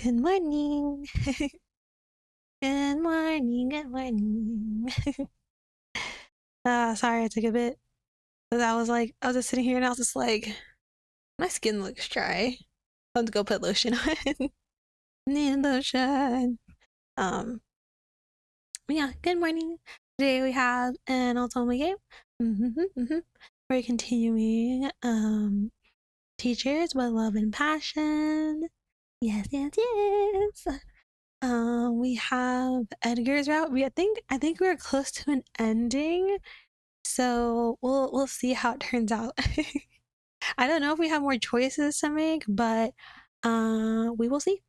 Good morning. Good morning, good morning. Sorry I took a bit. But I was just sitting here and I was just like, my skin looks dry. I'm to go put lotion on. Need lotion. Yeah, good morning. Today we have an otome game. We're continuing Teachers with Love and Passion. Yes. We have Edgar's route. I think we're close to an ending, so we'll see how it turns out. I don't know if we have more choices to make, but we will see.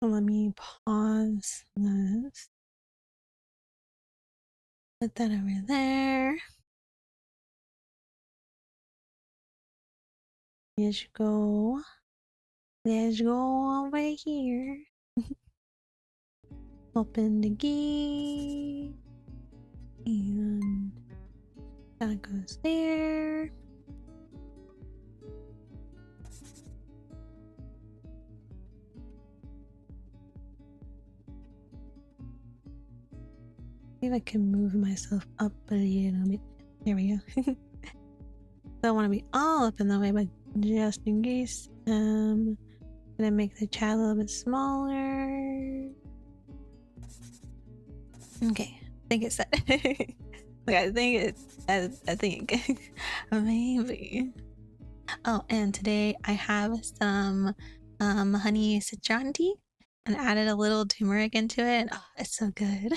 Let me pause this. Put that over there. Let's go. Let's go over here. Open the gate. And that goes there. Maybe I can move myself up a little bit. There we go. Don't want to be all up in the way, but just in case, gonna make the chat a little bit smaller. Okay, I think it's set. I think maybe. Oh, and today I have some honey citron tea and added a little turmeric into it. Oh, it's so good.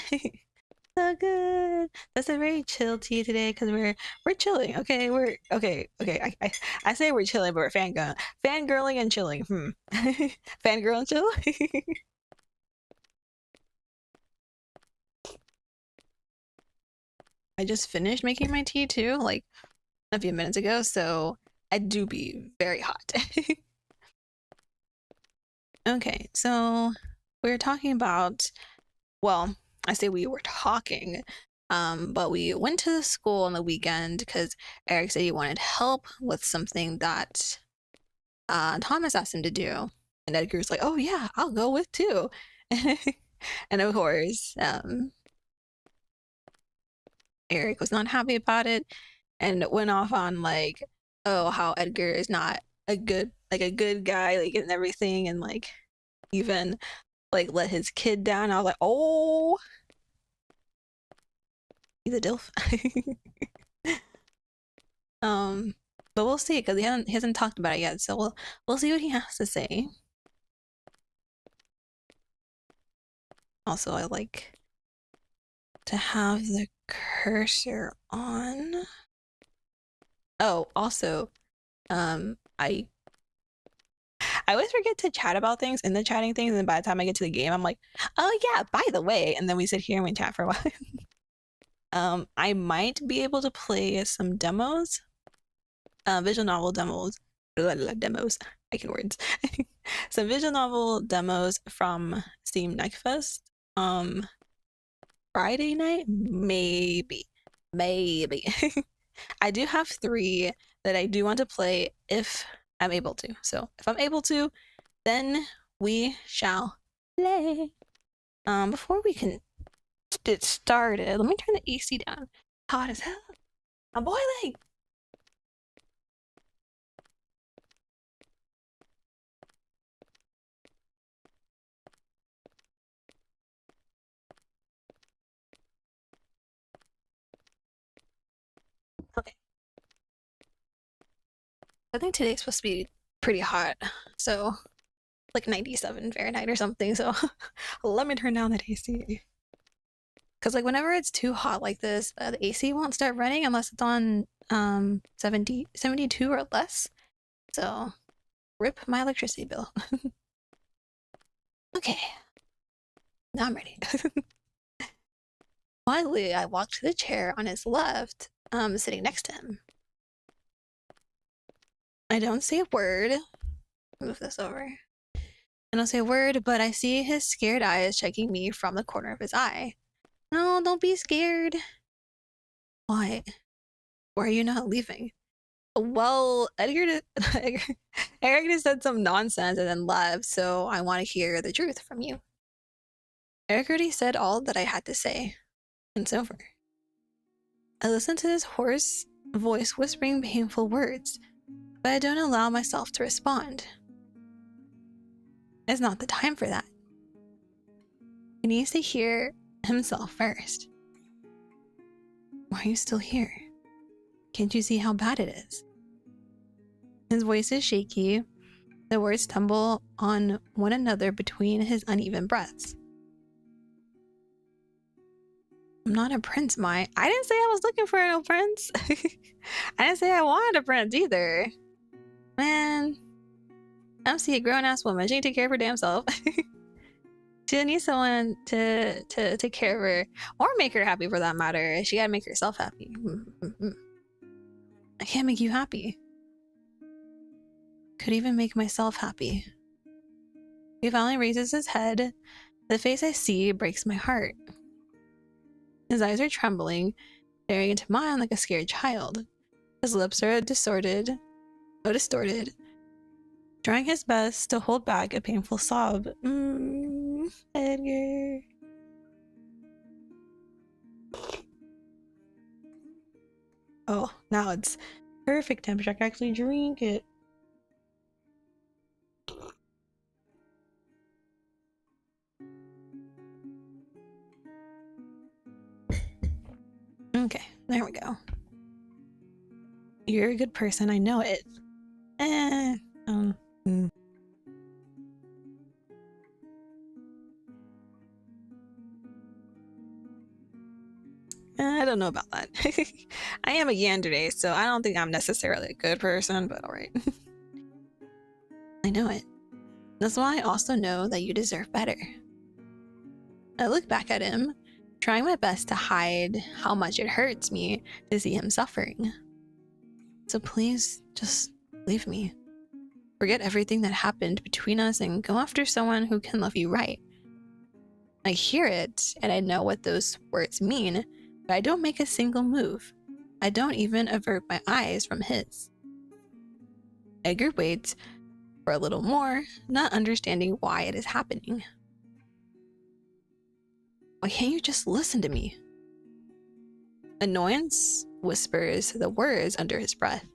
So good. That's a very chill tea today because we're chilling. Okay, we're okay. I say we're chilling, but we're fangirling and chilling. Fangirl and chill. I just finished making my tea too, like a few minutes ago, so I do be very hot. Okay, so we're talking about, well, I say we were talking, but we went to the school on the weekend because Eric said he wanted help with something that Thomas asked him to do. And Edgar's like, oh yeah, I'll go with too. And of course, Eric was not happy about it and went off on like, oh, how Edgar is not a good guy, like, and everything, and like even like let his kid down. I was like, oh, he's a dilf. But we'll see because he hasn't talked about it yet, so we'll see what he has to say. Also, I like to have the cursor on. Oh, also, I always forget to chat about things in the chatting things, and by the time I get to the game, I'm like, oh yeah, by the way, and then we sit here and we chat for a while. I might be able to play some demos, visual novel demos. I can words. Some visual novel demos from Steam Next Fest. Friday night, maybe. I do have 3 that I do want to play if I'm able to. So if I'm able to, then we shall play. Before we can get started, let me turn the AC down. Hot as hell. I'm boiling. Okay. I think today's supposed to be pretty hot, so like 97 Fahrenheit or something. So let me turn down that AC. Because like whenever it's too hot like this, the AC won't start running unless it's on 72 or less. So rip my electricity bill. Okay, now I'm ready. Finally, I walked to the chair on his left, sitting next to him. I don't say a word. Move this over. I don't say a word, but I see his scared eyes checking me from the corner of his eye. No, don't be scared. What? Why are you not leaving? Well, Edgar just said some nonsense and then left, so I want to hear the truth from you. Eric already said all that I had to say. It's over. I listen to his hoarse voice whispering painful words, but I don't allow myself to respond. It's not the time for that. He needs to hear himself first. Why are you still here? Can't you see how bad it is? His voice is shaky. The words tumble on one another between his uneven breaths. I'm not a prince, Mai. I didn't say I was looking for no prince. I didn't say I wanted a prince either. Man, MC a grown-ass woman. She can take care of her damn self. She needs someone to take care of her, or make her happy for that matter. She gotta make herself happy. I can't make you happy. Could even make myself happy. He finally raises his head. The face I see breaks my heart. His eyes are trembling, staring into mine like a scared child. His lips are distorted, trying his best to hold back a painful sob. Edgar. Oh, now it's perfect temperature. I can actually drink it. Okay, there we go. You're a good person, I know it. I don't know about that. I am a Yandere, so I don't think I'm necessarily a good person, but alright. I know it. That's why I also know that you deserve better. I look back at him, trying my best to hide how much it hurts me to see him suffering. So please, just leave me. Forget everything that happened between us and go after someone who can love you right. I hear it, and I know what those words mean, but I don't make a single move. I don't even avert my eyes from his. Edgar waits for a little more, not understanding why it is happening. Why can't you just listen to me? Annoyance whispers the words under his breath.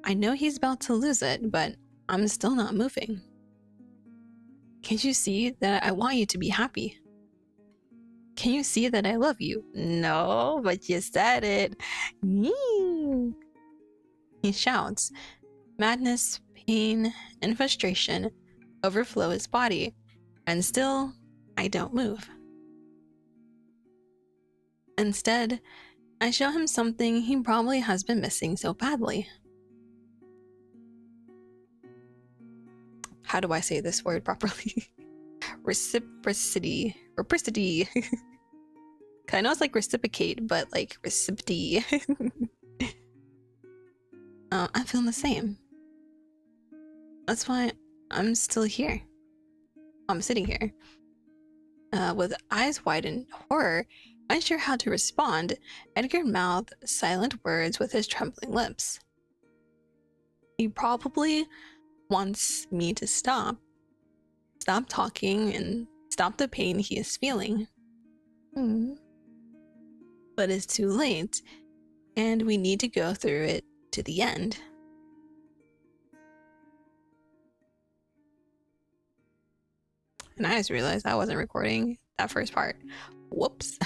I know he's about to lose it, but I'm still not moving. Can't you see that I want you to be happy? Can you see that I love you? No, but you said it. He shouts. Madness, pain, and frustration overflow his body, and still, I don't move. Instead, I show him something he probably has been missing so badly. How do I say this word properly? Reciprocity. I know it's like reciprocate, but like reciprocity. I'm feeling the same. That's why I'm still here. I'm sitting here. With eyes wide in horror, unsure how to respond, Edgar mouthed silent words with his trembling lips. He probably wants me to stop talking and stop the pain he is feeling. But it's too late, and we need to go through it to the end. And I just realized I wasn't recording that first part. Whoops.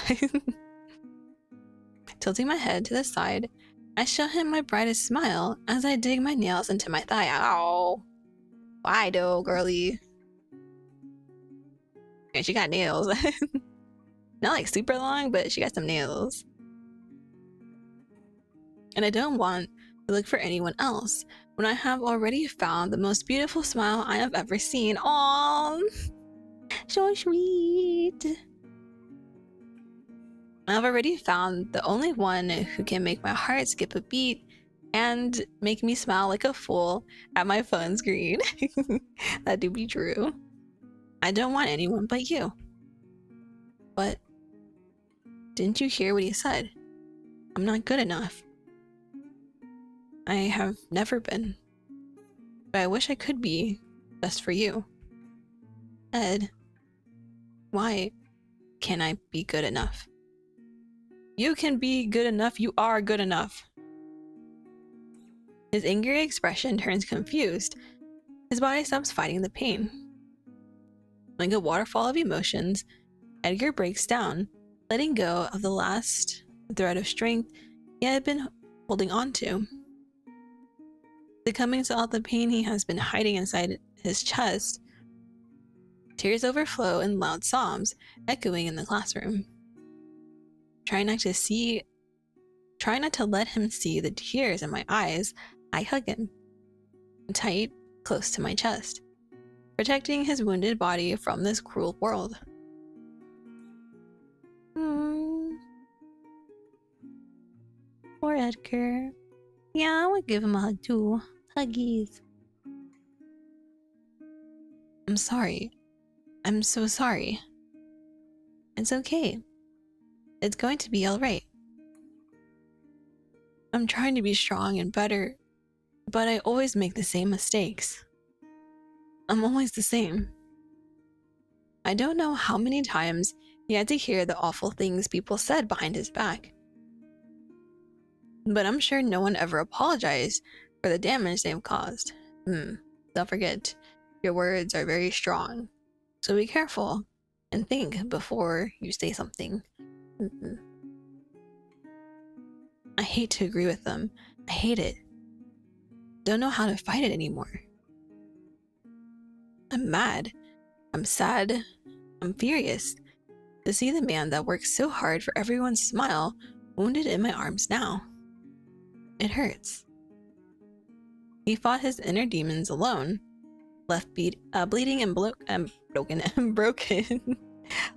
Tilting my head to the side, I show him my brightest smile as I dig my nails into my thigh. Ow. Why though, girly? And she got nails. Not like super long, but she got some nails. And I don't want to look for anyone else when I have already found the most beautiful smile I have ever seen. Aww. So sweet. I've already found the only one who can make my heart skip a beat and make me smile like a fool at my phone screen. That do be true. I don't want anyone but you. But didn't you hear what he said? I'm not good enough. I have never been. But I wish I could be, just for you. Ed, why can't I be good enough? You can be good enough. You are good enough. His angry expression turns confused. His body stops fighting the pain. Like a waterfall of emotions, Edgar breaks down, letting go of the last thread of strength he had been holding on to. Succumbing to all the pain he has been hiding inside his chest, tears overflow in loud sobs, echoing in the classroom. Trying not to let him see the tears in my eyes, I hug him, tight, close to my chest, protecting his wounded body from this cruel world. Poor Edgar. Yeah, I would give him a hug too. Huggies. I'm sorry. I'm so sorry. It's okay. It's going to be alright. I'm trying to be strong and better, but I always make the same mistakes. I'm always the same. I don't know how many times he had to hear the awful things people said behind his back. But I'm sure no one ever apologized for the damage they've caused. Don't forget, your words are very strong. So be careful and think before you say something. I hate to agree with them. I hate it. Don't know how to fight it anymore. I'm mad. I'm sad. I'm furious to see the man that works so hard for everyone's smile wounded in my arms now. It hurts. He fought his inner demons alone, left bleeding and broken,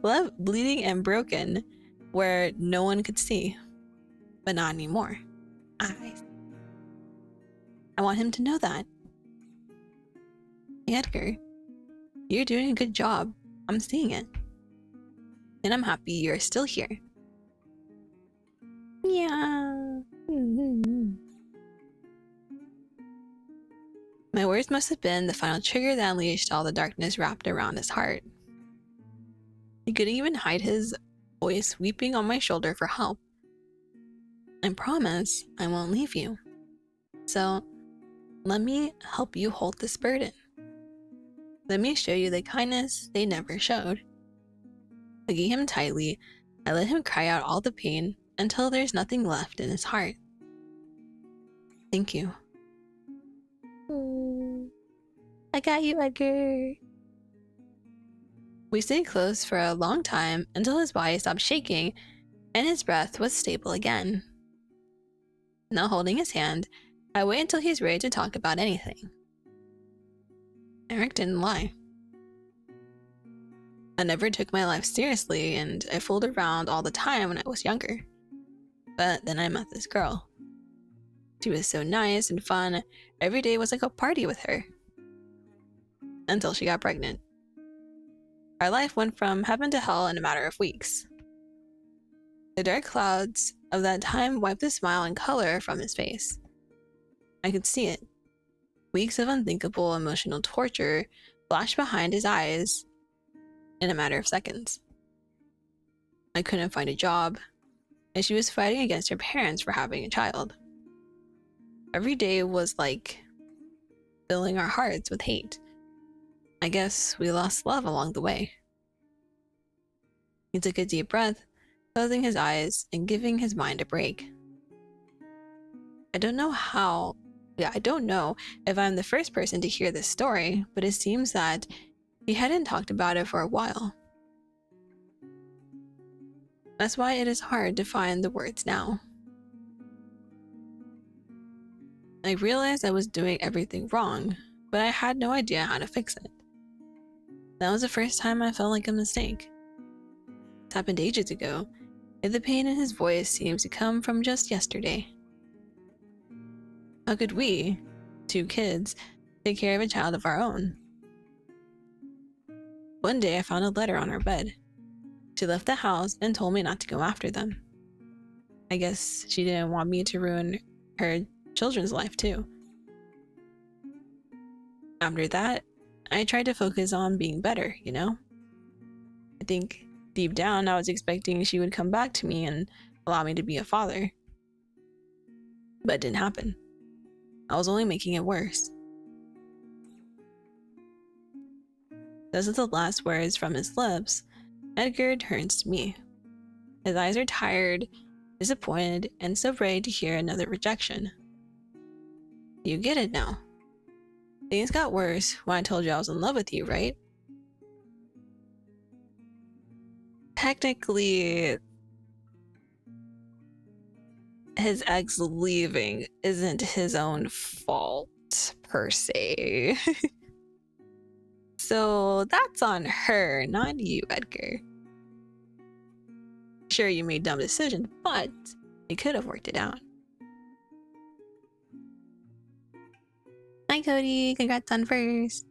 left bleeding and broken where no one could see. But not anymore. I want him to know that. Hey, Edgar, you're doing a good job. I'm seeing it. And I'm happy you're still here. Yeah. My words must have been the final trigger that unleashed all the darkness wrapped around his heart. He couldn't even hide his voice weeping on my shoulder for help. I promise I won't leave you. So, let me help you hold this burden. Let me show you the kindness they never showed. Hugging him tightly, I let him cry out all the pain until there's nothing left in his heart. Thank you. I got you, Edgar. We stayed close for a long time until his body stopped shaking and his breath was stable again. Now holding his hand, I wait until he's ready to talk about anything. Eric didn't lie. I never took my life seriously and I fooled around all the time when I was younger. But then I met this girl. She was so nice and fun, every day was like a party with her. Until she got pregnant. Our life went from heaven to hell in a matter of weeks. The dark clouds of that time wiped the smile and color from his face. I could see it. Weeks of unthinkable emotional torture flashed behind his eyes in a matter of seconds. I couldn't find a job, and she was fighting against her parents for having a child. Every day was like filling our hearts with hate. I guess we lost love along the way. He took a deep breath, closing his eyes and giving his mind a break. I don't know if I'm the first person to hear this story, but it seems that he hadn't talked about it for a while. That's why it is hard to find the words now. I realized I was doing everything wrong, but I had no idea how to fix it. That was the first time I felt like a mistake. It happened ages ago, and the pain in his voice seems to come from just yesterday. How could we, 2 kids, take care of a child of our own? One day I found a letter on her bed. She left the house and told me not to go after them. I guess she didn't want me to ruin her children's life too. After that, I tried to focus on being better, you know? I think deep down I was expecting she would come back to me and allow me to be a father. But it didn't happen. I was only making it worse. Those are the last words from his lips. Edgar turns to me. His eyes are tired, disappointed, and so ready to hear another rejection. You get it now. Things got worse when I told you I was in love with you, right? Technically, his ex leaving isn't his own fault, per se. So that's on her, not you, Edgar. Sure, you made dumb decisions, but you could have worked it out. Hi, Cody. Congrats on first.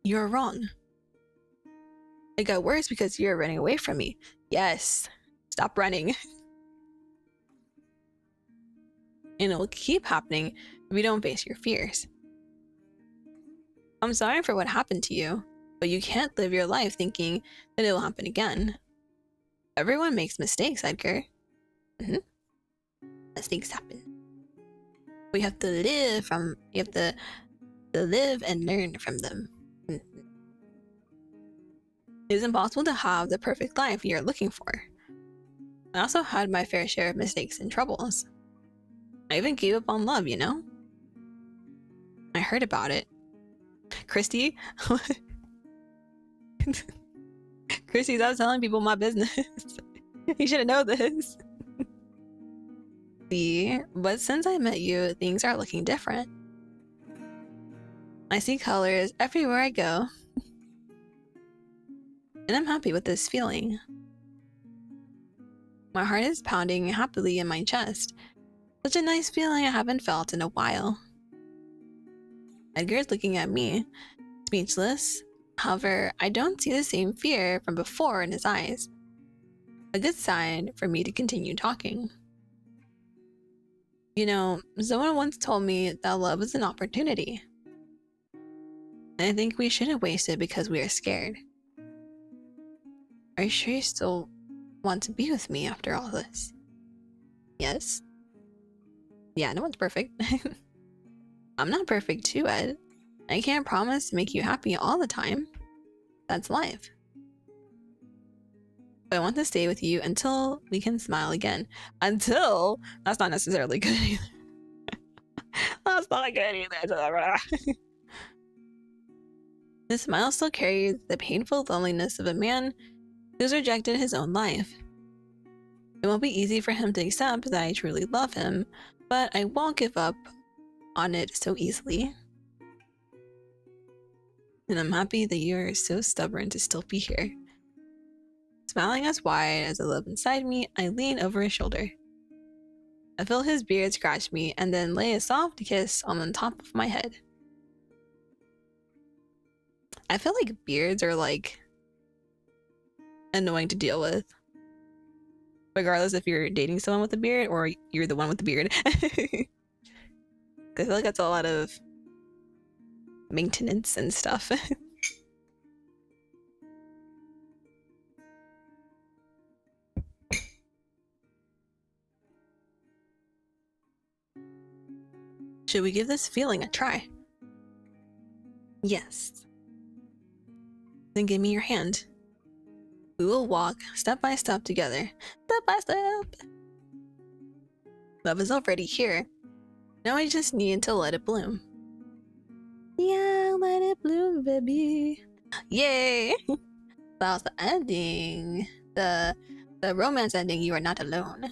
You're wrong. It got worse because you're running away from me. Yes. Stop running. And it'll keep happening if you don't face your fears. I'm sorry for what happened to you, but you can't live your life thinking that it will happen again. Everyone makes mistakes, Edgar. Mistakes happen. We have to live from. You have to live and learn from them. It is impossible to have the perfect life you're looking for. I also had my fair share of mistakes and troubles. I even gave up on love, you know? I heard about it. Christy? Christy, stop telling people my business. You should have known this. See, but since I met you, things are looking different. I see colors everywhere I go. And I'm happy with this feeling. My heart is pounding happily in my chest. Such a nice feeling I haven't felt in a while. Edgar's looking at me, speechless. However, I don't see the same fear from before in his eyes. A good sign for me to continue talking. You know, someone once told me that love is an opportunity. And I think we shouldn't waste it because we are scared. Are you sure you still want to be with me after all this? Yes? Yeah, no one's perfect. I'm not perfect too, Ed. I can't promise to make you happy all the time. That's life. But I want to stay with you until we can smile again. Until? That's not necessarily good either. That's not good either. This smile still carries the painful loneliness of a man who's rejected his own life. It won't be easy for him to accept that I truly love him, but I won't give up on it so easily. And I'm happy that you're so stubborn to still be here. Smiling as wide as I love inside me, I lean over his shoulder. I feel his beard scratch me and then lay a soft kiss on the top of my head. I feel like beards are like annoying to deal with. Regardless if you're dating someone with a beard or you're the one with the beard. I feel like that's a lot of maintenance and stuff. Should we give this feeling a try? Yes. Then give me your hand. We will walk step by step together. Step by step. Love is already here. Now I just need to let it bloom. Yeah, let it bloom, baby. Yay! That was the ending. The romance ending, you are not alone.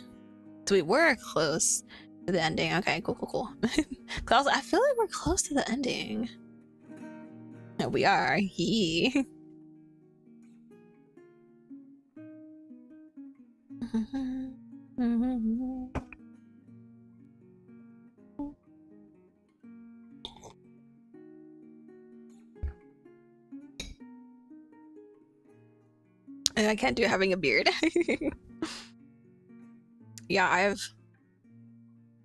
So we were close to the ending. Okay, cool. Cause I feel like we're close to the ending. Yeah, we are. I can't do having a beard. Yeah,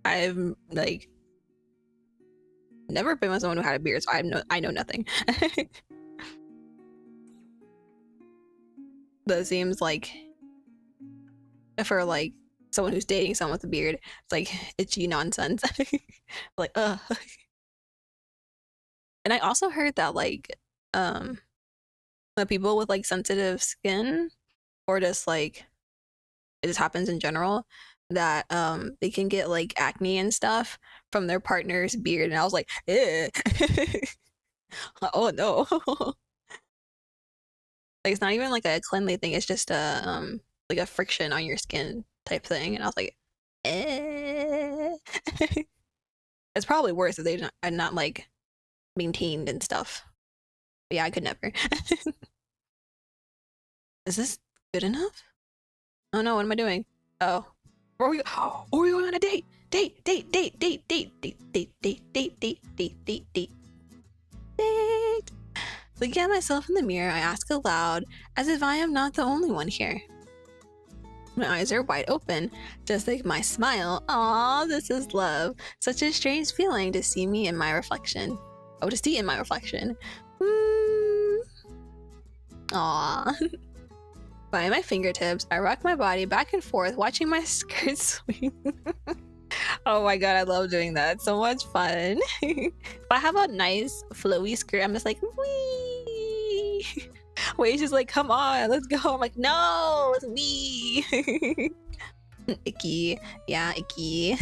I've like never been with someone who had a beard, so I know nothing. But it seems like for like someone who's dating someone with a beard, it's like itchy nonsense. Like, and I also heard that like the people with like sensitive skin, or just like it just happens in general, that they can get like acne and stuff from their partner's beard, and I was like, eh. Oh no. Like it's not even like a cleanly thing, it's just a like a friction on your skin type thing, and I was like, eh. It's probably worse if they are not like maintained and stuff. But yeah, I could never. Is this good enough? Oh no, what am I doing? Oh. Are we going on a date? Date. Looking at myself in the mirror, I ask aloud, as if I am not the only one here. My eyes are wide open, just like my smile. Aw, this is love. Such a strange feeling to see me in my reflection. Oh, to see in my reflection. Aw. By my fingertips, I rock my body back and forth, watching my skirt swing. Oh my god, I love doing that. It's so much fun. If I have a nice flowy skirt, I'm just like, wee. Wait, she's like, come on, let's go. I'm like, no, it's me. Icky. Yeah, icky.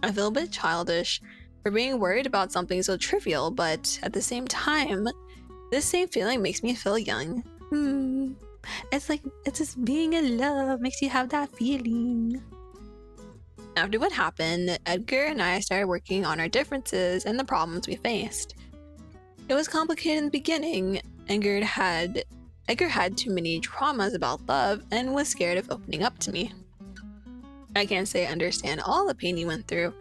I feel a bit childish for being worried about something so trivial, but at the same time, this same feeling makes me feel young. It's like, it's just being in love makes you have that feeling. After what happened, Edgar and I started working on our differences and the problems we faced. It was complicated in the beginning. Edgar had too many traumas about love and was scared of opening up to me. I can't say I understand all the pain he went through,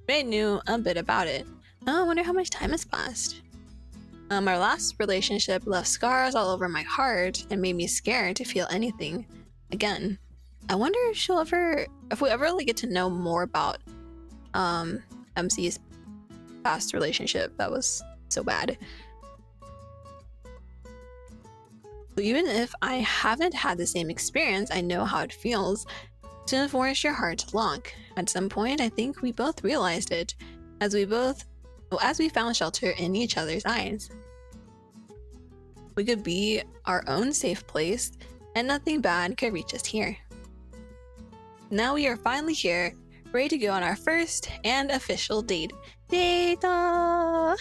but I knew a bit about it. Oh, I wonder how much time has passed. Our last relationship left scars all over my heart and made me scared to feel anything again. I wonder if we ever like get to know more about MC's past relationship that was so bad. So even if I haven't had the same experience, I know how it feels to force your heart to lock. At some point, I think we both realized it, as we found shelter in each other's eyes. We could be our own safe place, and nothing bad could reach us here. Now we are finally here, ready to go on our first and official date. Data!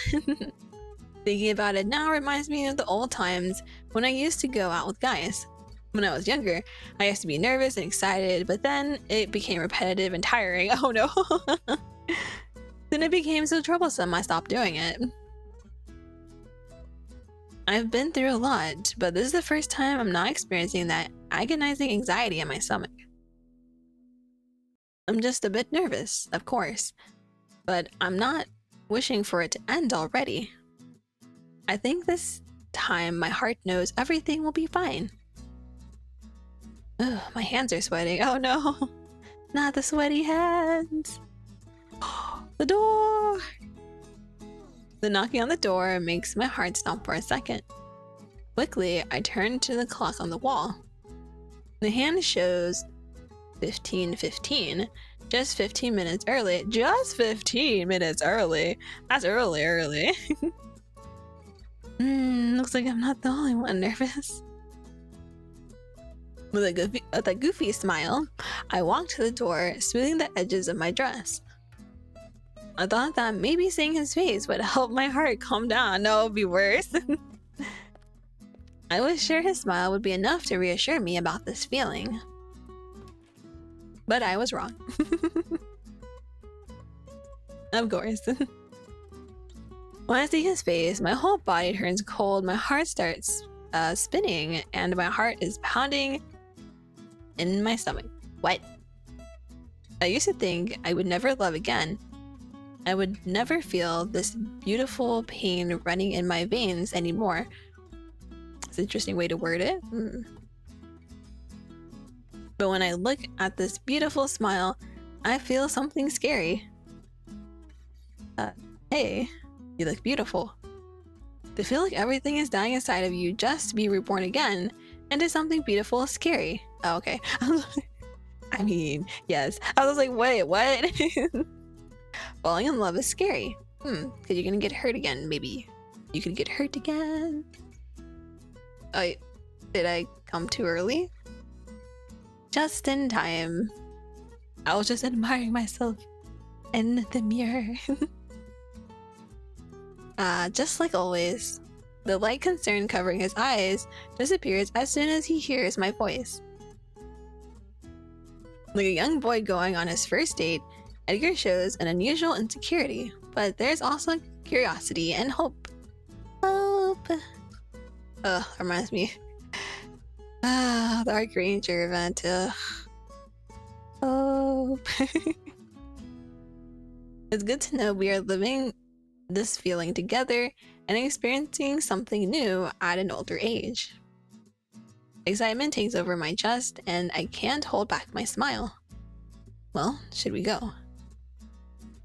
Thinking about it now reminds me of the old times when I used to go out with guys. When I was younger, I used to be nervous and excited, but then it became repetitive and tiring. Oh no! Then it became so troublesome I stopped doing it. I've been through a lot, but this is the first time I'm not experiencing that agonizing anxiety in my stomach. I'm just a bit nervous, of course, but I'm not wishing for it to end already. I think this time my heart knows everything will be fine. Ugh, my hands are sweating. Oh no, not the sweaty hands. The door! The knocking on the door makes my heart stop for a second. Quickly, I turn to the clock on the wall. The hand shows 15:15, just 15 minutes early. Just 15 minutes early. That's early. Looks like I'm not the only one nervous. With a goofy smile, I walk to the door, smoothing the edges of my dress. I thought that maybe seeing his face would help my heart calm down. No, it would be worse. I was sure his smile would be enough to reassure me about this feeling. But I was wrong. Of course. When I see his face, my whole body turns cold, my heart starts spinning, and my heart is pounding in my stomach. What? I used to think I would never love again. I would never feel this beautiful pain running in my veins anymore. It's an interesting way to word it. But when I look at this beautiful smile, I feel something scary. Hey, you look beautiful. To feel like everything is dying inside of you just to be reborn again into something beautiful is scary. Oh, okay. I mean, yes. I was like, wait, what? Falling in love is scary. Because you're gonna get hurt again, maybe. You could get hurt again. Did I come too early? Just in time. I was just admiring myself in the mirror. Just like always, the light concern covering his eyes disappears as soon as he hears my voice. Like a young boy going on his first date, Edgar shows an unusual insecurity, but there's also curiosity and hope. Hope. Reminds me. The Arc Ranger event. Hope. It's good to know we are living this feeling together and experiencing something new at an older age. Excitement takes over my chest and I can't hold back my smile. Well, should we go?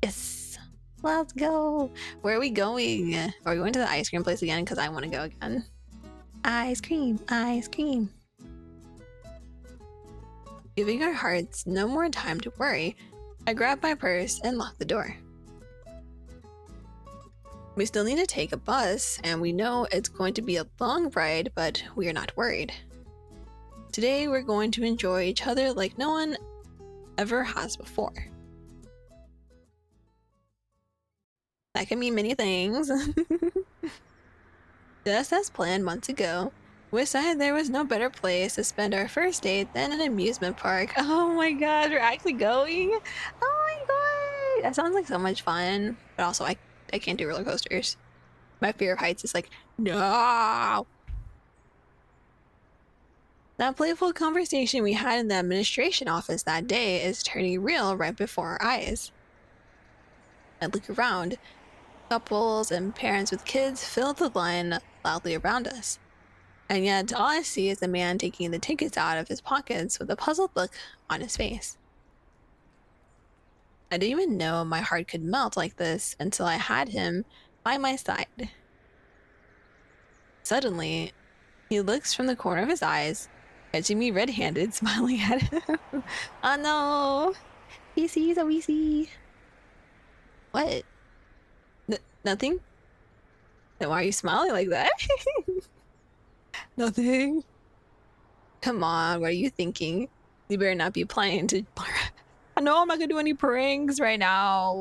Yes! Let's go! Where are we going? Are we going to the ice cream place again? Because I want to go again. Ice cream! Ice cream! Giving our hearts no more time to worry, I grab my purse and lock the door. We still need to take a bus, and we know it's going to be a long ride, but we are not worried. Today we're going to enjoy each other like no one ever has before. That can mean many things. Just as planned months ago, we decided there was no better place to spend our first date than an amusement park. Oh my god, we're actually going? Oh my god! That sounds like so much fun. But also, I can't do roller coasters. My fear of heights is like, no! That playful conversation we had in the administration office that day is turning real right before our eyes. I look around. Couples and parents with kids fill the line loudly around us. And yet, all I see is a man taking the tickets out of his pockets with a puzzled look on his face. I didn't even know my heart could melt like this until I had him by my side. Suddenly, he looks from the corner of his eyes, catching me red-handed, smiling at him. Oh no! He sees what we see. What? Nothing? Then why are you smiling like that? Nothing. Come on, what are you thinking? You better not be planning to... No, I'm not gonna do any pranks right now.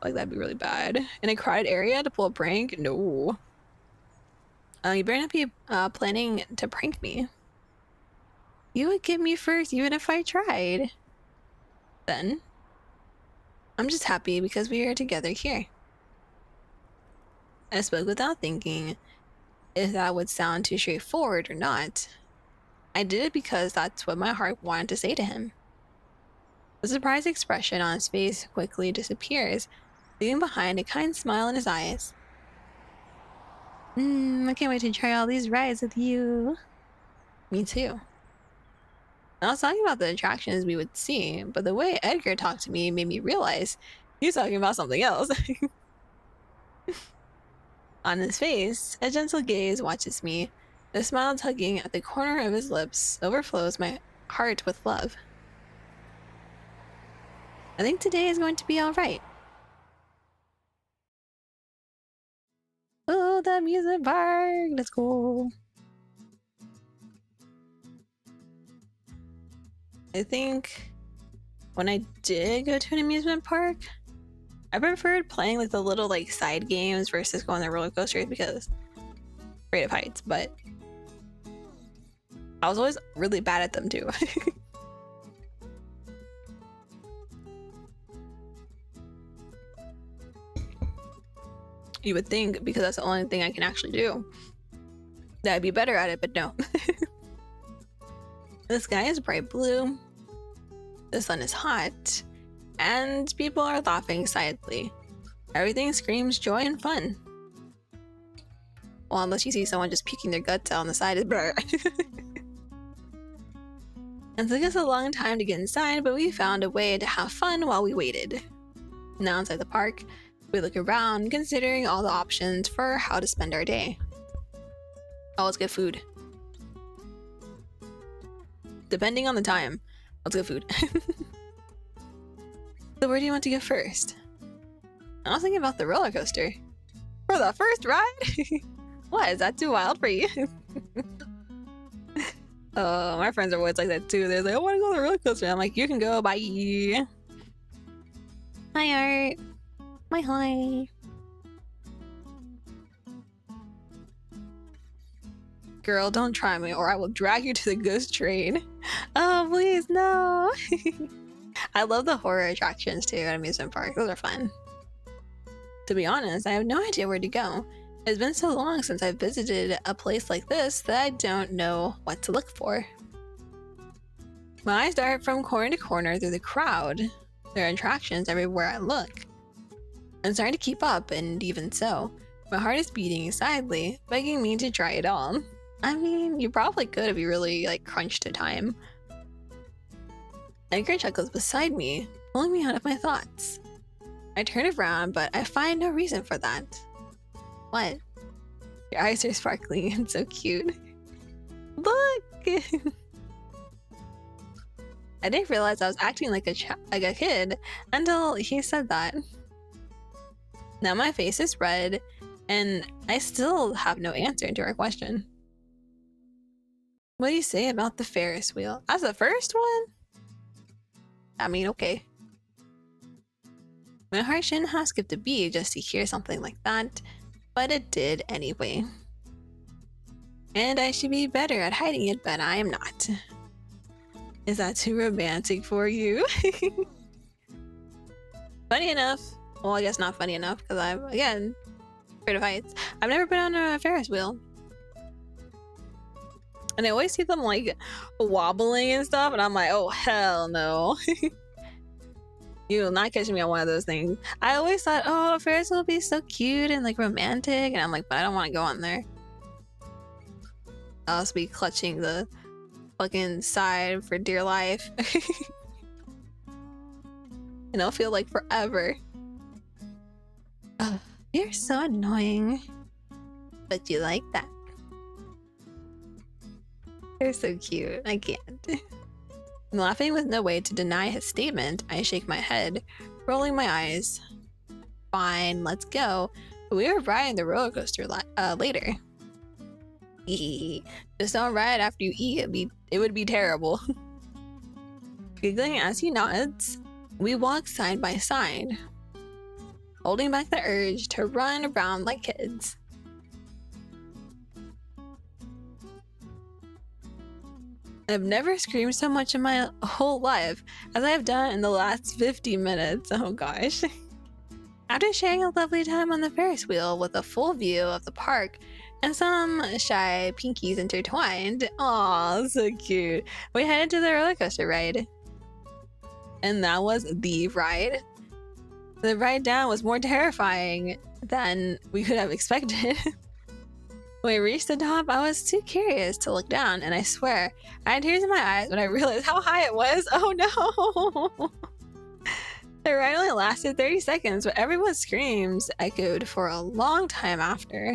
Like, that'd be really bad. In a crowded area to pull a prank? No. You better not be planning to prank me. You would get me first even if I tried. Then, I'm just happy because we are together here. I spoke without thinking if that would sound too straightforward or not. I did it because that's what my heart wanted to say to him. The surprised expression on his face quickly disappears, leaving behind a kind smile in his eyes. I can't wait to try all these rides with you. Me too. I was talking about the attractions we would see, but the way Edgar talked to me made me realize he was talking about something else. On his face, a gentle gaze watches me. The smile tugging at the corner of his lips overflows my heart with love. I think today is going to be alright. Oh, the amusement park! Let's go! I think when I did go to an amusement park, I preferred playing like the little like side games versus going on roller coasters because afraid of heights, but I was always really bad at them too. You would think because that's the only thing I can actually do that I'd be better at it, but no. The sky is bright blue, the sun is hot, and people are laughing excitedly. Everything screams joy and fun. Well, unless you see someone just puking their guts out on the side. It took us a long time to get inside, but we found a way to have fun while we waited. Now inside the park, we look around, considering all the options for how to spend our day. Oh, let's get food. Depending on the time, let's get food. So where do you want to go first? I was thinking about the roller coaster. For the first ride? What, is that too wild for you? Oh, my friends are always like that too. They're like, I want to go on the roller coaster. I'm like, you can go, bye. Hi, Art. Hi. Girl, don't try me or I will drag you to the ghost train. Oh, please, no. I love the horror attractions too at amusement parks. Those are fun. To be honest, I have no idea where to go. It's been so long since I've visited a place like this that I don't know what to look for. My eyes dart from corner to corner through the crowd. There are attractions everywhere I look. I'm starting to keep up, and even so, my heart is beating excitedly, begging me to try it all. I mean, you probably could if you really, crunched the time. Edgar chuckles beside me, pulling me out of my thoughts. I turn around, but I find no reason for that. What? Your eyes are sparkling and so cute. Look! I didn't realize I was acting like a kid until he said that. Now my face is red, and I still have no answer to our question. What do you say about the Ferris wheel? As the first one? I mean, okay. My heart shouldn't have skipped a beat just to hear something like that, but it did anyway. And I should be better at hiding it, but I am not. Is that too romantic for you? Funny enough. Well, I guess not funny enough, because I'm, again, afraid of heights. I've never been on a Ferris wheel. And I always see them, wobbling and stuff, and I'm like, oh, hell no. You will not catch me on one of those things. I always thought, oh, a Ferris wheel would be so cute and, romantic, and I'm like, but I don't want to go on there. I'll just be clutching the fucking side for dear life. And it'll feel like forever. Oh, you're so annoying. But you like that. You're so cute. I can't. Laughing with no way to deny his statement, I shake my head, rolling my eyes. Fine, let's go. But we were riding the roller coaster later. Just don't ride after you eat. It would be terrible. Giggling as he nods, we walk side by side, holding back the urge to run around like kids. I've never screamed so much in my whole life as I have done in the last 50 minutes. Oh gosh. After sharing a lovely time on the Ferris wheel with a full view of the park and some shy pinkies intertwined, aw, so cute, we headed to the roller coaster ride. And that was the ride. The ride down was more terrifying than we could have expected. When we reached the top, I was too curious to look down, and I swear, I had tears in my eyes when I realized how high it was. Oh no! The ride only lasted 30 seconds, but everyone's screams echoed for a long time after.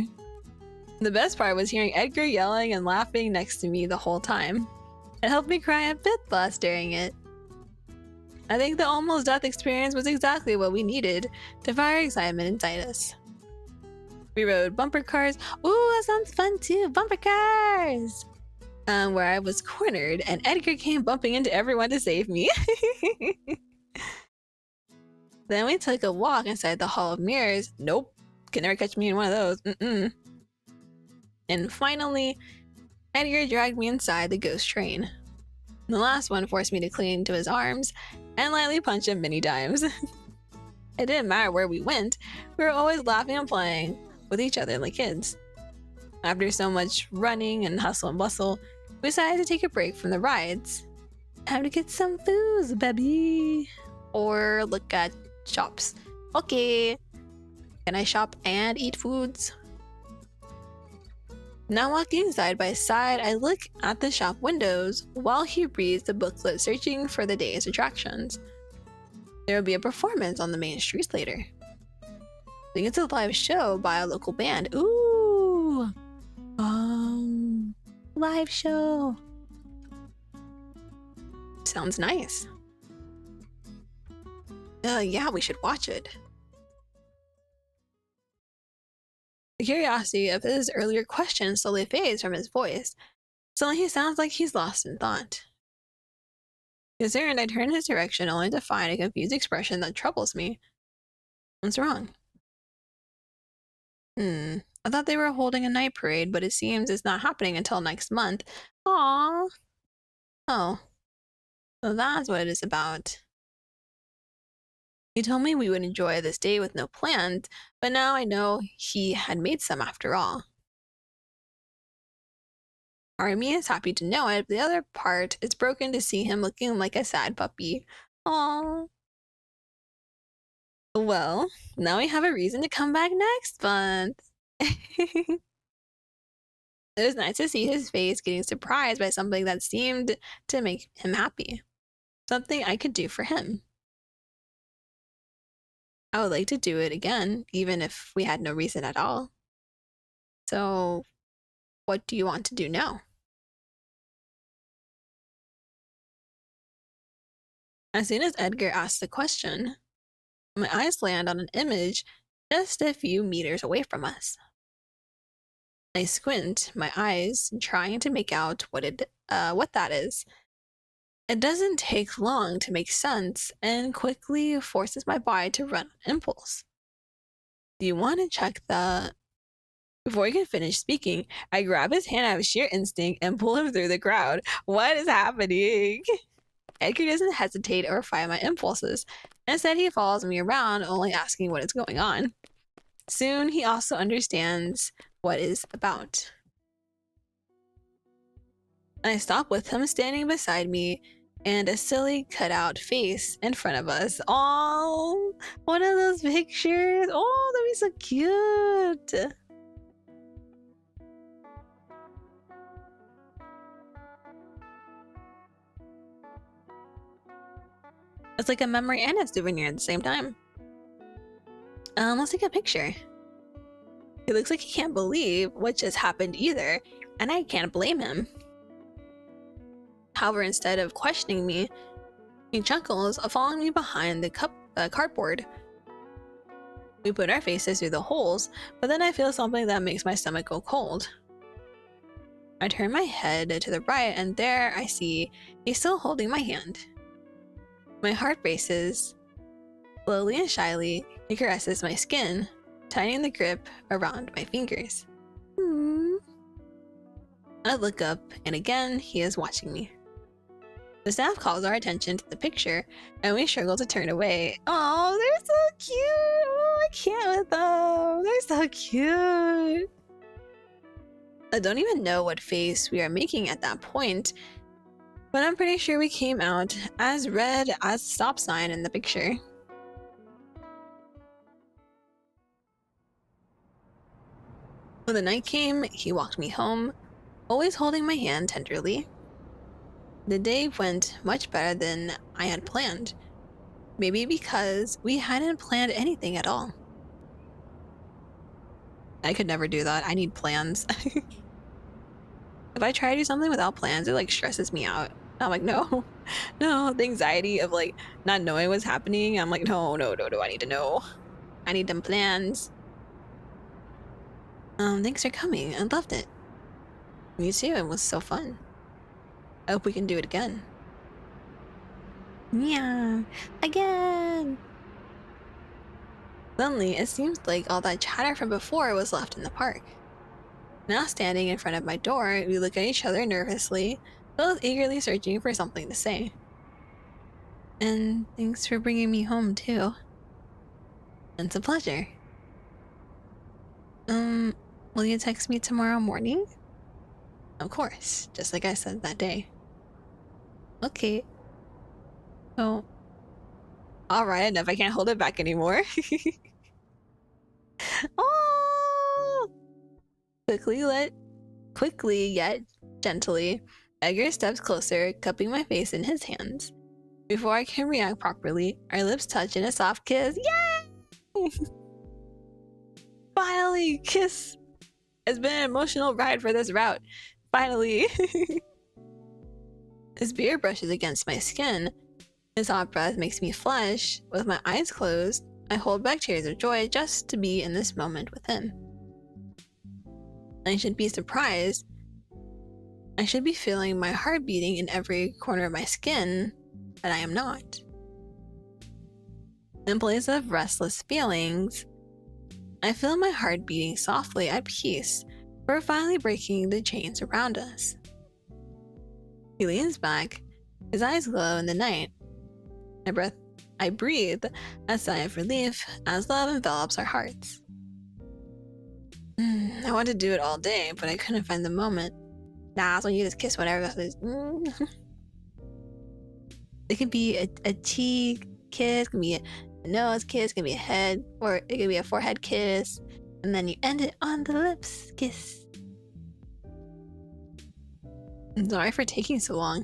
The best part was hearing Edgar yelling and laughing next to me the whole time. It helped me cry a bit less during it. I think the almost death experience was exactly what we needed to fire excitement inside us. We rode bumper cars. Ooh, that sounds fun too. Bumper cars! Where I was cornered and Edgar came bumping into everyone to save me. Then we took a walk inside the Hall of Mirrors. Nope. Can never catch me in one of those. And finally, Edgar dragged me inside the ghost train. The last one forced me to cling to his arms and lightly punch him many times. It didn't matter where we went. We were always laughing and playing with each other like kids. After so much running and hustle and bustle, we decided to take a break from the rides. Time to get some foods, baby. Or look at shops. Okay. Can I shop and eat foods? Now walking side by side, I look at the shop windows while he reads the booklet searching for the day's attractions. There will be a performance on the main streets later. I think it's a live show by a local band. Ooh! Live show! Sounds nice. Yeah, we should watch it. The curiosity of his earlier question slowly fades from his voice. Suddenly he sounds like he's lost in thought. Concerned, I turn in his direction only to find a confused expression that troubles me. What's wrong? I thought they were holding a night parade, but it seems it's not happening until next month. Aww. Oh. So that's what it is about. He told me we would enjoy this day with no plans, but now I know he had made some after all. Part of me is happy to know it, but the other part is broken to see him looking like a sad puppy. Aww. Well, now we have a reason to come back next month. It was nice to see his face getting surprised by something that seemed to make him happy. Something I could do for him. I would like to do it again, even if we had no reason at all. So, what do you want to do now? As soon as Edgar asks the question, my eyes land on an image just a few meters away from us. I squint my eyes, trying to make out what that is. It doesn't take long to make sense and quickly forces my body to run on impulse. Do you want to check the... Before he can finish speaking, I grab his hand out of sheer instinct and pull him through the crowd. What is happening? Edgar doesn't hesitate or fight my impulses. Instead, he follows me around, only asking what is going on. Soon, he also understands what is about. I stop with him standing beside me and a silly cutout face in front of us. Oh, one of those pictures. Oh, that'd be so cute. It's like a memory and a souvenir at the same time. Let's take a picture. He looks like he can't believe what just happened either, and I can't blame him. However, instead of questioning me, he chuckles, following me behind the cardboard. We put our faces through the holes, but then I feel something that makes my stomach go cold. I turn my head to the right, and there I see he's still holding my hand. My heart races. Slowly and shyly, he caresses my skin, tightening the grip around my fingers. I look up, and again, he is watching me. The staff calls our attention to the picture, and we struggle to turn away. Oh, they're so cute! Oh, I can't with them! They're so cute! I don't even know what face we are making at that point, but I'm pretty sure we came out as red as the stop sign in the picture. When the night came, he walked me home, always holding my hand tenderly. The day went much better than I had planned. Maybe because we hadn't planned anything at all. I could never do that. I need plans. If I try to do something without plans, it like stresses me out. I'm like, no, no, the anxiety of like not knowing what's happening. I'm like, no, I need to know. I need them plans. Thanks for coming. I loved it. Me too. It was so fun. I hope we can do it again. Yeah, again. Suddenly, it seems like all that chatter from before was left in the park. Now standing in front of my door, we look at each other nervously, both eagerly searching for something to say. And thanks for bringing me home too. It's a pleasure. Will you text me tomorrow morning? Of course, just like I said that day. Okay. Oh. Alright, enough. I can't hold it back anymore. Oh! Quickly let Quickly yet gently, Edgar steps closer, cupping my face in his hands. Before I can react properly, our lips touch in a soft kiss. Yay! Finally, kiss! It's been an emotional ride for this route. Finally. His beard brushes against my skin. His hot breath makes me flush. With my eyes closed, I hold back tears of joy just to be in this moment with him. I should be surprised. I should be feeling my heart beating in every corner of my skin, but I am not. In place of restless feelings, I feel my heart beating softly at peace. We're finally breaking the chains around us. He leans back, his eyes glow in the night. I breathe a sigh of relief as love envelops our hearts. I wanted to do it all day, but I couldn't find the moment. Nah, so you just kiss whatever. It can be a cheek kiss, it can be a nose kiss, it can be a head, or it can be a forehead kiss, and then you end it on the lips kiss. I'm sorry for taking so long.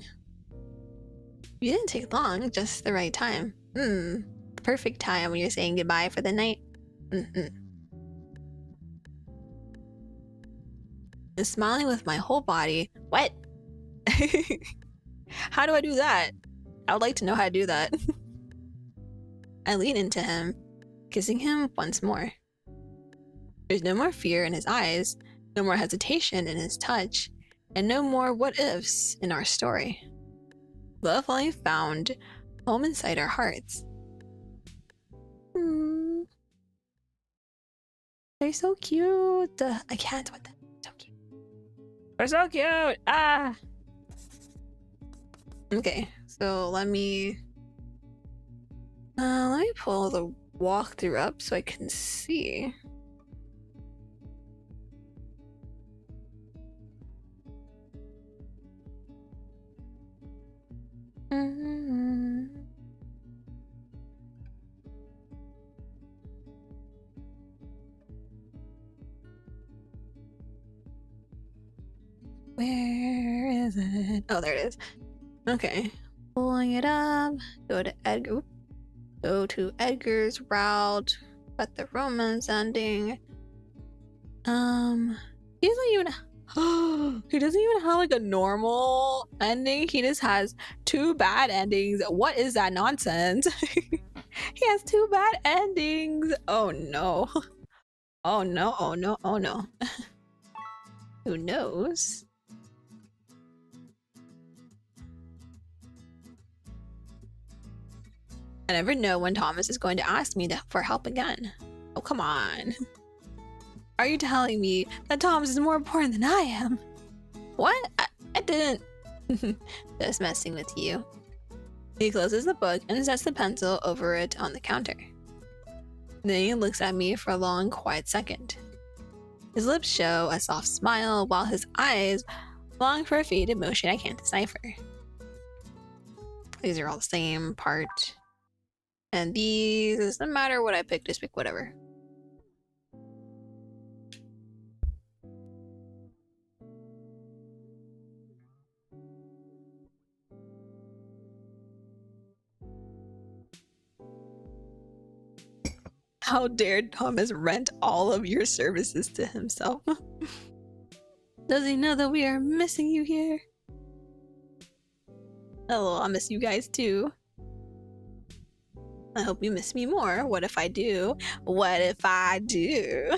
You didn't take long, just the right time. The perfect time when you're saying goodbye for the night. I'm smiling with my whole body. What? How do I do that? I would like to know how to do that. I lean into him, kissing him once more. There's no more fear in his eyes, no more hesitation in his touch, and no more what-ifs in our story. Love finally found home inside our hearts. They're so cute. I can't with them. So cute. They're so cute. Ah. Okay, so let me pull the walkthrough up so I can see. Where is it? Oh, there it is. Okay, pulling it up. Go to Edgar. Go to Edgar's route. But the romance ending. He doesn't even. He doesn't even have like a normal ending. He just has 2 bad endings. What is that nonsense? He has 2 bad endings. Oh no. Oh no. Oh no. Oh no. Who knows? I never know when Thomas is going to ask me for help again. Oh, come on. Are you telling me that Thomas is more important than I am? What? I didn't. Just messing with you. He closes the book and sets the pencil over it on the counter. Then he looks at me for a long, quiet second. His lips show a soft smile while his eyes long for a faded emotion I can't decipher. These are all the same part. And these, it doesn't matter what I pick, just pick whatever. How dare Thomas rent all of your services to himself? Does he know that we are missing you here? Oh, I'll miss you guys too. I hope you miss me more. What if I do? What if I do?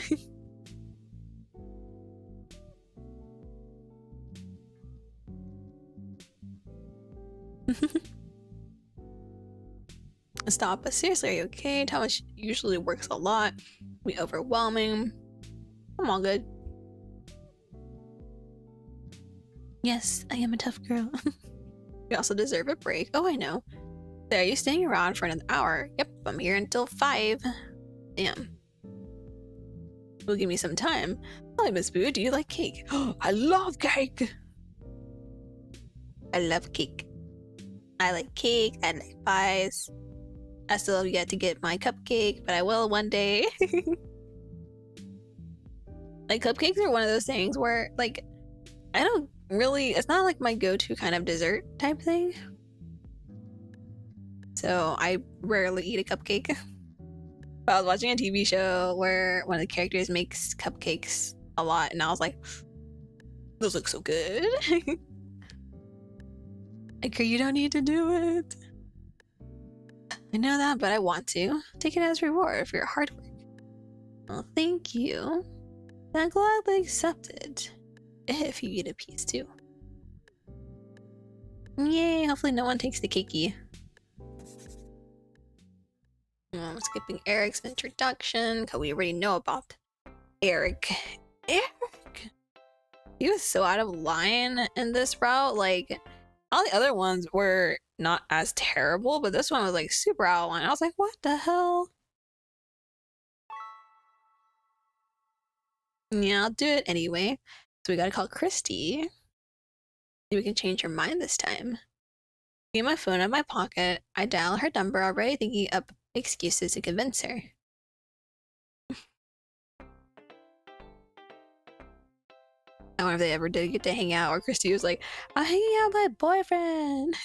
Stop, but seriously, are you okay? Thomas usually works a lot. We overwhelming. I'm all good. Yes, I am a tough girl. We also deserve a break. Oh, I know. So are you staying around for another hour? Yep, I'm here until 5. Damn. Will give me some time. Hi, Miss Boo, do you like cake? Oh, I love cake! I love cake. I like cake, I like pies. I still have yet to get my cupcake, but I will one day. Like, cupcakes are one of those things where, like, I don't really, it's not like my go-to kind of dessert type thing. So I rarely eat a cupcake. But I was watching a TV show where one of the characters makes cupcakes a lot, and I was like, those look so good. Like, you don't need to do it. I know that, but I want to. Take it as reward for your hard work. Well, thank you. I gladly accept it. If you eat a piece too. Yay, hopefully no one takes the cakey. I'm skipping Eric's introduction, because we already know about Eric. Eric! He was so out of line in this route. Like, all the other ones were not as terrible, but this one was like super out of line. I was like, what the hell? Yeah, I'll do it anyway. So we gotta call Christy. Maybe we can change her mind this time. Get my phone out of my pocket. I dial her number, already thinking up excuses to convince her. I wonder if they ever did get to hang out, or Christy was like, I'm hanging out with my boyfriend.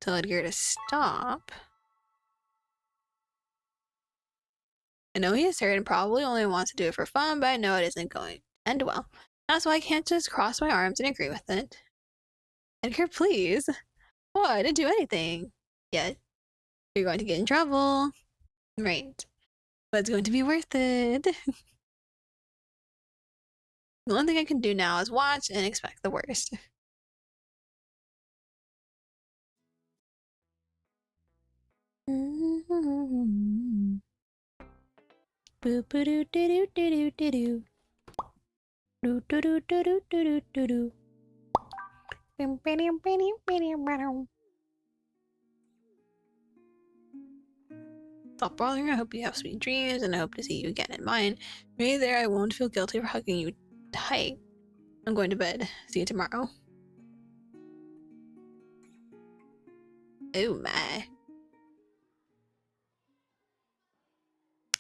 Tell Edgar to stop. I know he is hurt and probably only wants to do it for fun, but I know it isn't going to end well. That's why I can't just cross my arms and agree with it. Edgar, please. What? I didn't do anything yet. You're going to get in trouble. Right. But it's going to be worth it. The only thing I can do now is watch and expect the worst. Boo boo doo doo doo doo doo doo. Do do do do do do do do. Stop bothering. I hope you have sweet dreams, and I hope to see you again in mine. Maybe there I won't feel guilty for hugging you tight. I'm going to bed. See you tomorrow. Oh my.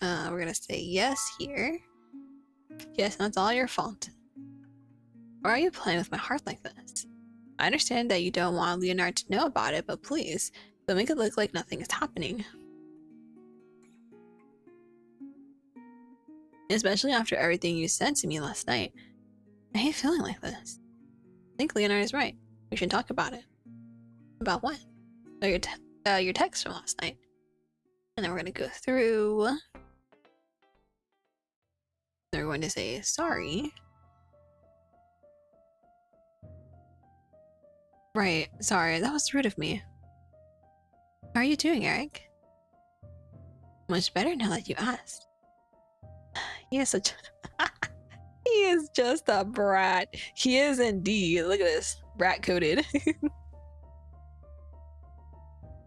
We're gonna say yes here. Yes, that's all your fault. Why are you playing with my heart like this? I understand that you don't want Leonard to know about it, but please, don't make it look like nothing is happening. Especially after everything you said to me last night. I hate feeling like this. I think Leonard is right. We should talk about it. About what? Oh, your text from last night. And then we're gonna go through. They're going to say sorry. Right, sorry, that was rude of me. How are you doing, Eric? Much better now that you asked. He is such he is just a brat. He is indeed. Look at this. Brat coded.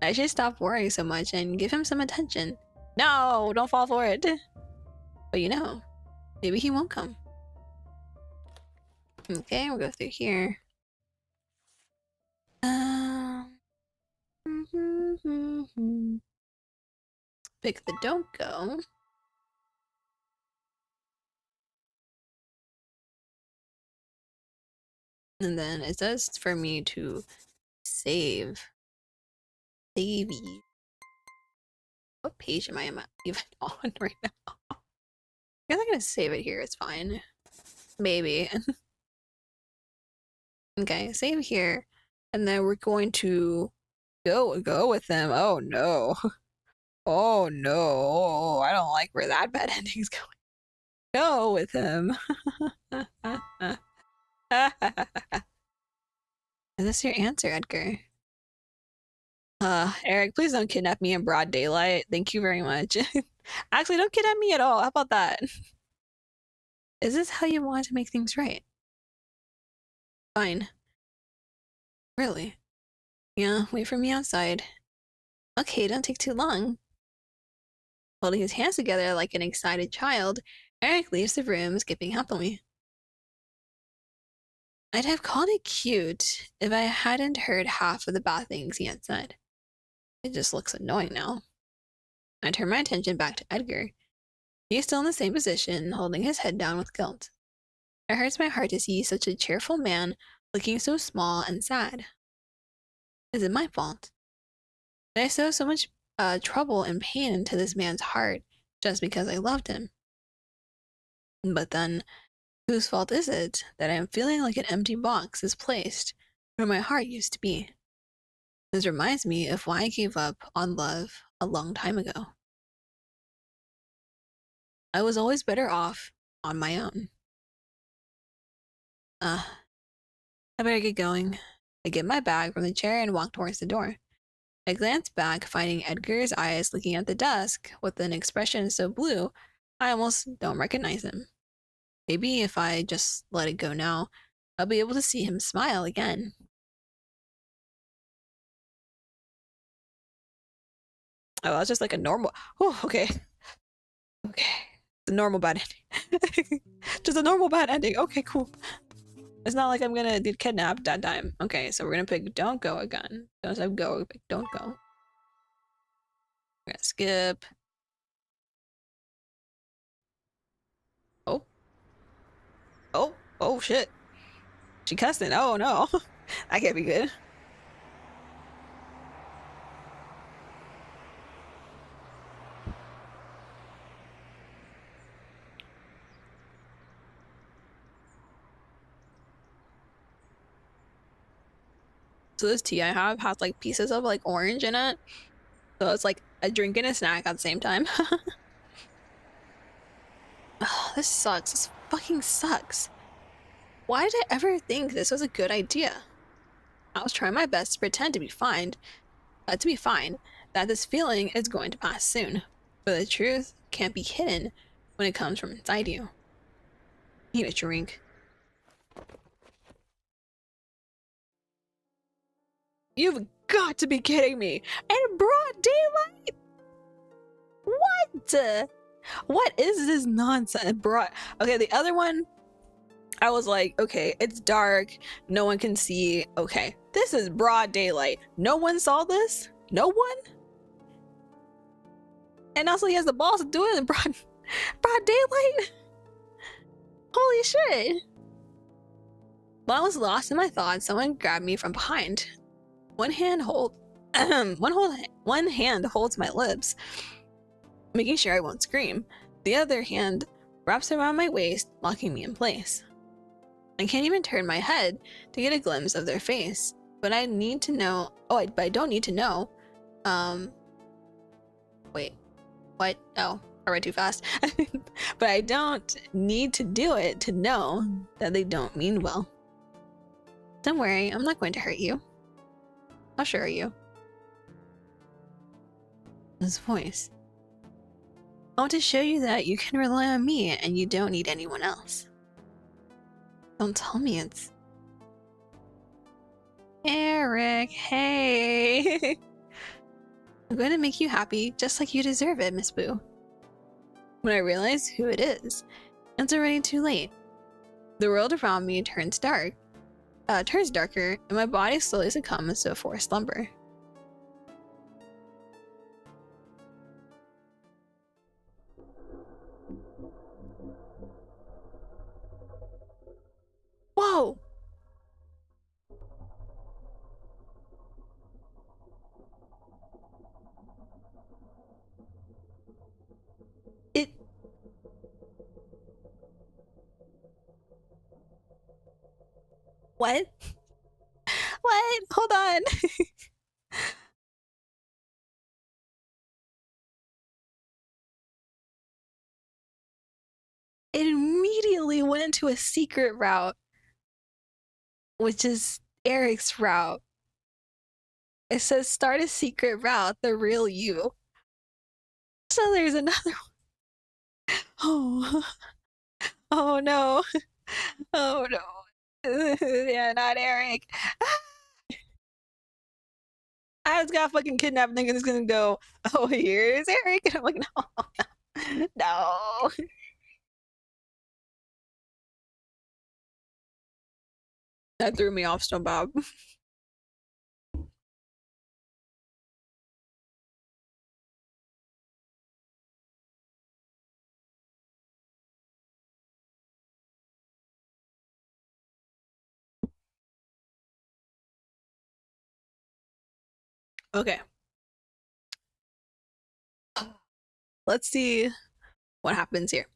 I should stop worrying so much and give him some attention. No, don't fall for it. But you know, maybe he won't come. Okay, we'll go through here. Pick the don't go. And then it says for me to save. Save you. What page am I even on right now? I guess I'm gonna save it here, it's fine. Maybe. Okay, save here. And then we're going to go with them. Oh no. Oh no. I don't like where that bad ending's going. Go with him. Is this your answer, Edgar? Eric, please don't kidnap me in broad daylight. Thank you very much. Actually, don't kidnap me at all. How about that? Is this how you want to make things right? Fine. Really? Yeah, wait for me outside. Okay, don't take too long. Holding his hands together like an excited child, Eric leaves the room, skipping happily. I'd have called it cute if I hadn't heard half of the bad things he had said. It just looks annoying now. I turn my attention back to Edgar. He is still in the same position, holding his head down with guilt. It hurts my heart to see such a cheerful man looking so small and sad. Is it my fault? Did I sow so much trouble and pain into this man's heart just because I loved him? But then, whose fault is it that I am feeling like an empty box is placed where my heart used to be? This reminds me of why I gave up on love a long time ago. I was always better off on my own. I better get going. I get my bag from the chair and walk towards the door. I glance back, finding Edgar's eyes looking at the desk with an expression so blue, I almost don't recognize him. Maybe if I just let it go now, I'll be able to see him smile again. Oh, that's just like a normal. Oh, okay. Okay. The normal bad ending. Just a normal bad ending. Okay, cool. It's not like I'm gonna get kidnapped that time. Okay, so we're gonna pick don't go again. Don't have go, pick don't go. We're gonna skip. Oh. Oh. Oh shit. She cussing. Oh no. That can't be good. So this tea I have has like pieces of like orange in it. So it's like a drink and a snack at the same time. Oh, this sucks. This fucking sucks. Why did I ever think this was a good idea? I was trying my best to pretend to be fine, that this feeling is going to pass soon. But the truth can't be hidden when it comes from inside you. Need a drink. You've got to be kidding me! In broad daylight? What? What is this nonsense? Broad. Okay, the other one, I was like, okay, it's dark, no one can see. Okay, this is broad daylight. No one saw this? No one? And also he has the balls to do it in broad daylight? Holy shit. While I was lost in my thoughts, someone grabbed me from behind. One hand holds my lips, making sure I won't scream. The other hand wraps around my waist, locking me in place. I can't even turn my head to get a glimpse of their face, but I need to know. But I don't need to know. Wait, what? Oh, I read too fast. But I don't need to do it to know that they don't mean well. Don't worry, I'm not going to hurt you. I'll assure you. His voice. I want to show you that you can rely on me and you don't need anyone else. Don't tell me it's... Eric, hey! I'm going to make you happy just like you deserve it, Miss Boo. When I realize who it is, it's already too late. The world around me turns darker, and my body slowly succumbs to a forced slumber. Whoa! It... What? What? Hold on. It immediately went into a secret route, which is Eric's route. It says start a secret route, the real you. So there's another one. Oh. Oh no. Oh no. Yeah, not Eric. I just got fucking kidnapped and it's gonna go, oh, here's Eric. And I'm like, no. No. That threw me off so bad. Okay. Let's see what happens here.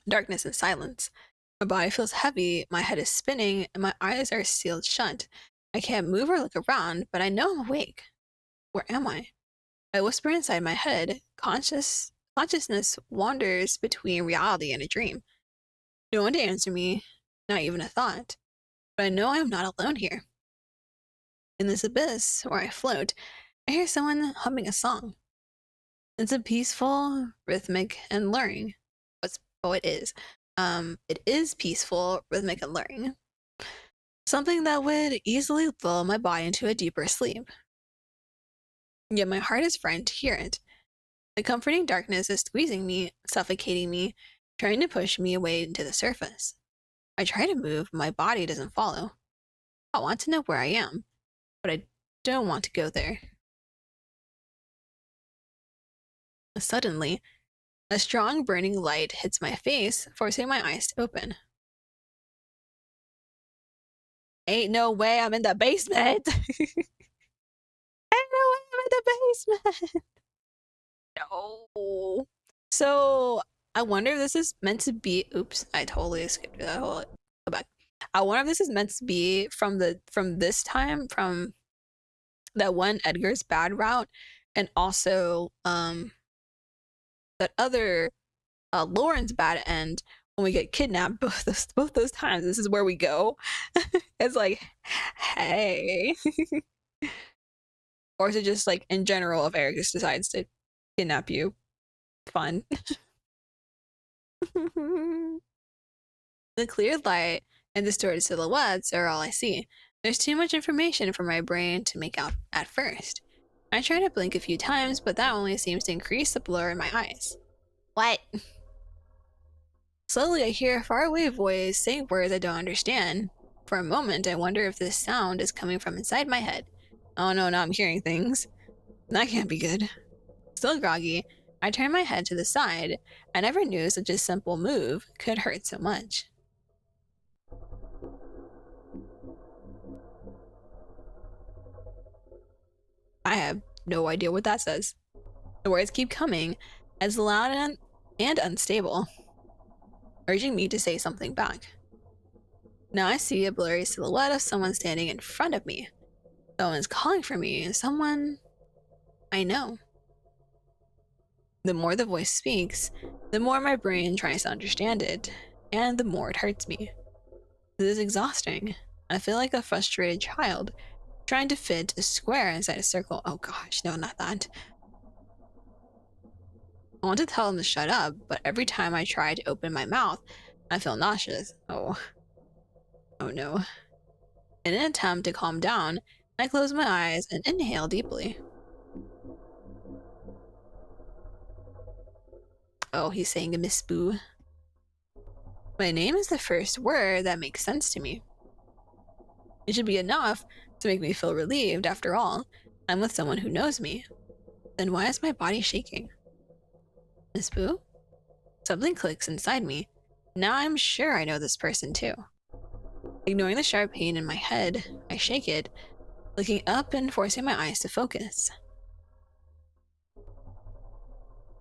Darkness and silence. My body feels heavy, my head is spinning, and my eyes are sealed shut. I can't move or look around, but I know I'm awake. Where am I? I whisper inside my head. Consciousness wanders between reality and a dream. No one to answer me, not even a thought. But I know I am not alone here. In this abyss where I float, I hear someone humming a song. It's a peaceful, rhythmic, and luring. It is. It is peaceful, rhythmic, and luring. Something that would easily lull my body into a deeper sleep. Yet my heart is frightened to hear it. The comforting darkness is squeezing me, suffocating me, trying to push me away into the surface. I try to move, my body doesn't follow. I want to know where I am, but I don't want to go there. Suddenly, a strong burning light hits my face, forcing my eyes to open. Ain't no way I'm in the basement! Ain't no way I'm in the basement! No. So, I wonder if this is meant to be. Oops, I totally skipped that. Hold on. Go back. I wonder if this is meant to be from this time, from that one Edgar's bad route, and also that other Lauren's bad end when we get kidnapped. Both those times, this is where we go. It's like, hey. Or is it just like in general if Eric just decides to kidnap you? Fun. The clear light and distorted silhouettes are all I see. There's too much information for my brain to make out at first. I try to blink a few times, but that only seems to increase the blur in my eyes. What? Slowly, I hear a faraway voice saying words I don't understand. For a moment, I wonder if this sound is coming from inside my head. Oh no, now I'm hearing things. That can't be good. Still groggy, I turn my head to the side. I never knew such a simple move could hurt so much. I have no idea what that says. The words keep coming, as loud and unstable, urging me to say something back. Now I see a blurry silhouette of someone standing in front of me. Someone's calling for me, someone I know. The more the voice speaks, the more my brain tries to understand it, and the more it hurts me. This is exhausting. I feel like a frustrated child trying to fit a square inside a circle. Oh gosh, no, not that. I want to tell him to shut up, but every time I try to open my mouth, I feel nauseous. Oh no. In an attempt to calm down, I close my eyes and inhale deeply. Oh, he's saying a Miss Boo. My name is the first word that makes sense to me. It should be enough to make me feel relieved. After all, I'm with someone who knows me. Then why is my body shaking? Miss Boo? Something clicks inside me. Now I'm sure I know this person too. Ignoring the sharp pain in my head, I shake it, looking up and forcing my eyes to focus.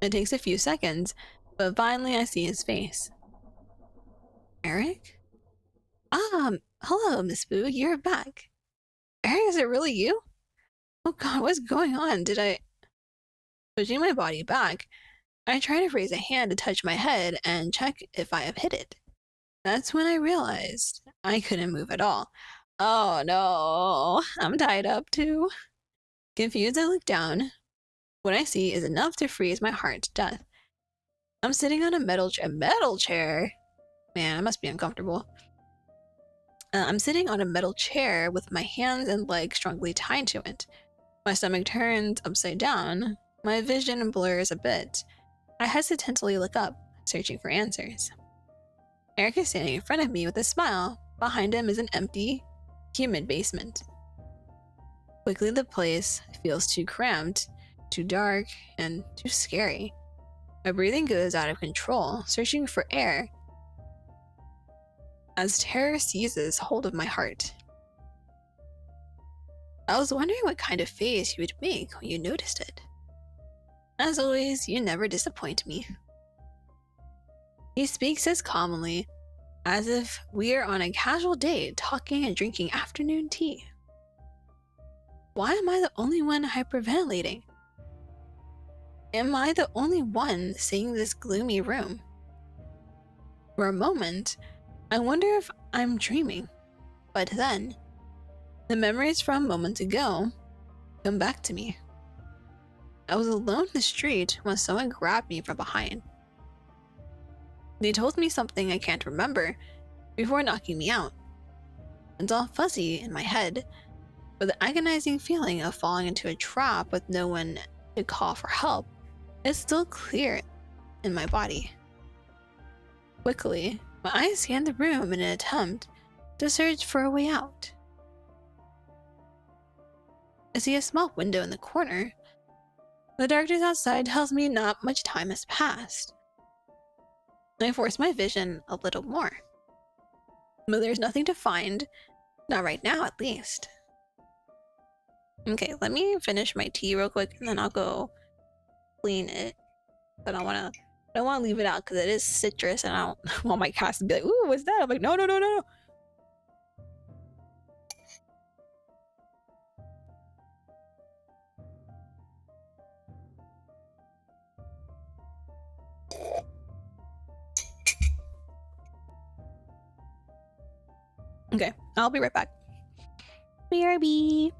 It takes a few seconds, but finally I see his face. Eric? Hello, Miss Boo, you're back. Eric, is it really you? Oh god, what's going on? Pushing my body back, I try to raise a hand to touch my head and check if I have hit it. That's when I realized I couldn't move at all. Oh no, I'm tied up too. Confused, I look down. What I see is enough to freeze my heart to death. I'm sitting on a metal chair. Man, I must be uncomfortable. I'm sitting on a metal chair with my hands and legs strongly tied to it. My stomach turns upside down. My vision blurs a bit. I hesitantly look up, searching for answers. Eric is standing in front of me with a smile. Behind him is an empty, humid basement. Quickly, the place feels too cramped, too dark, and too scary. My breathing goes out of control, searching for air, as terror seizes hold of my heart. I was wondering what kind of face you would make when you noticed it. As always, you never disappoint me. He speaks as calmly as if we are on a casual date talking and drinking afternoon tea. Why am I the only one hyperventilating? Am I the only one seeing this gloomy room? For a moment, I wonder if I'm dreaming, but then, the memories from moments ago come back to me. I was alone in the street when someone grabbed me from behind. They told me something I can't remember before knocking me out. It's all fuzzy in my head, but the agonizing feeling of falling into a trap with no one to call for help is still clear in my body. Quickly, my eyes scan the room in an attempt to search for a way out. I see a small window in the corner. The darkness outside tells me not much time has passed. I force my vision a little more. But there's nothing to find, not right now at least. Okay, let me finish my tea real quick and then I'll go clean it. I don't want to leave it out because it is citrus and I don't want my cats to be like, ooh, what's that? I'm like, no, no, no, no, no. Okay, I'll be right back. BRB.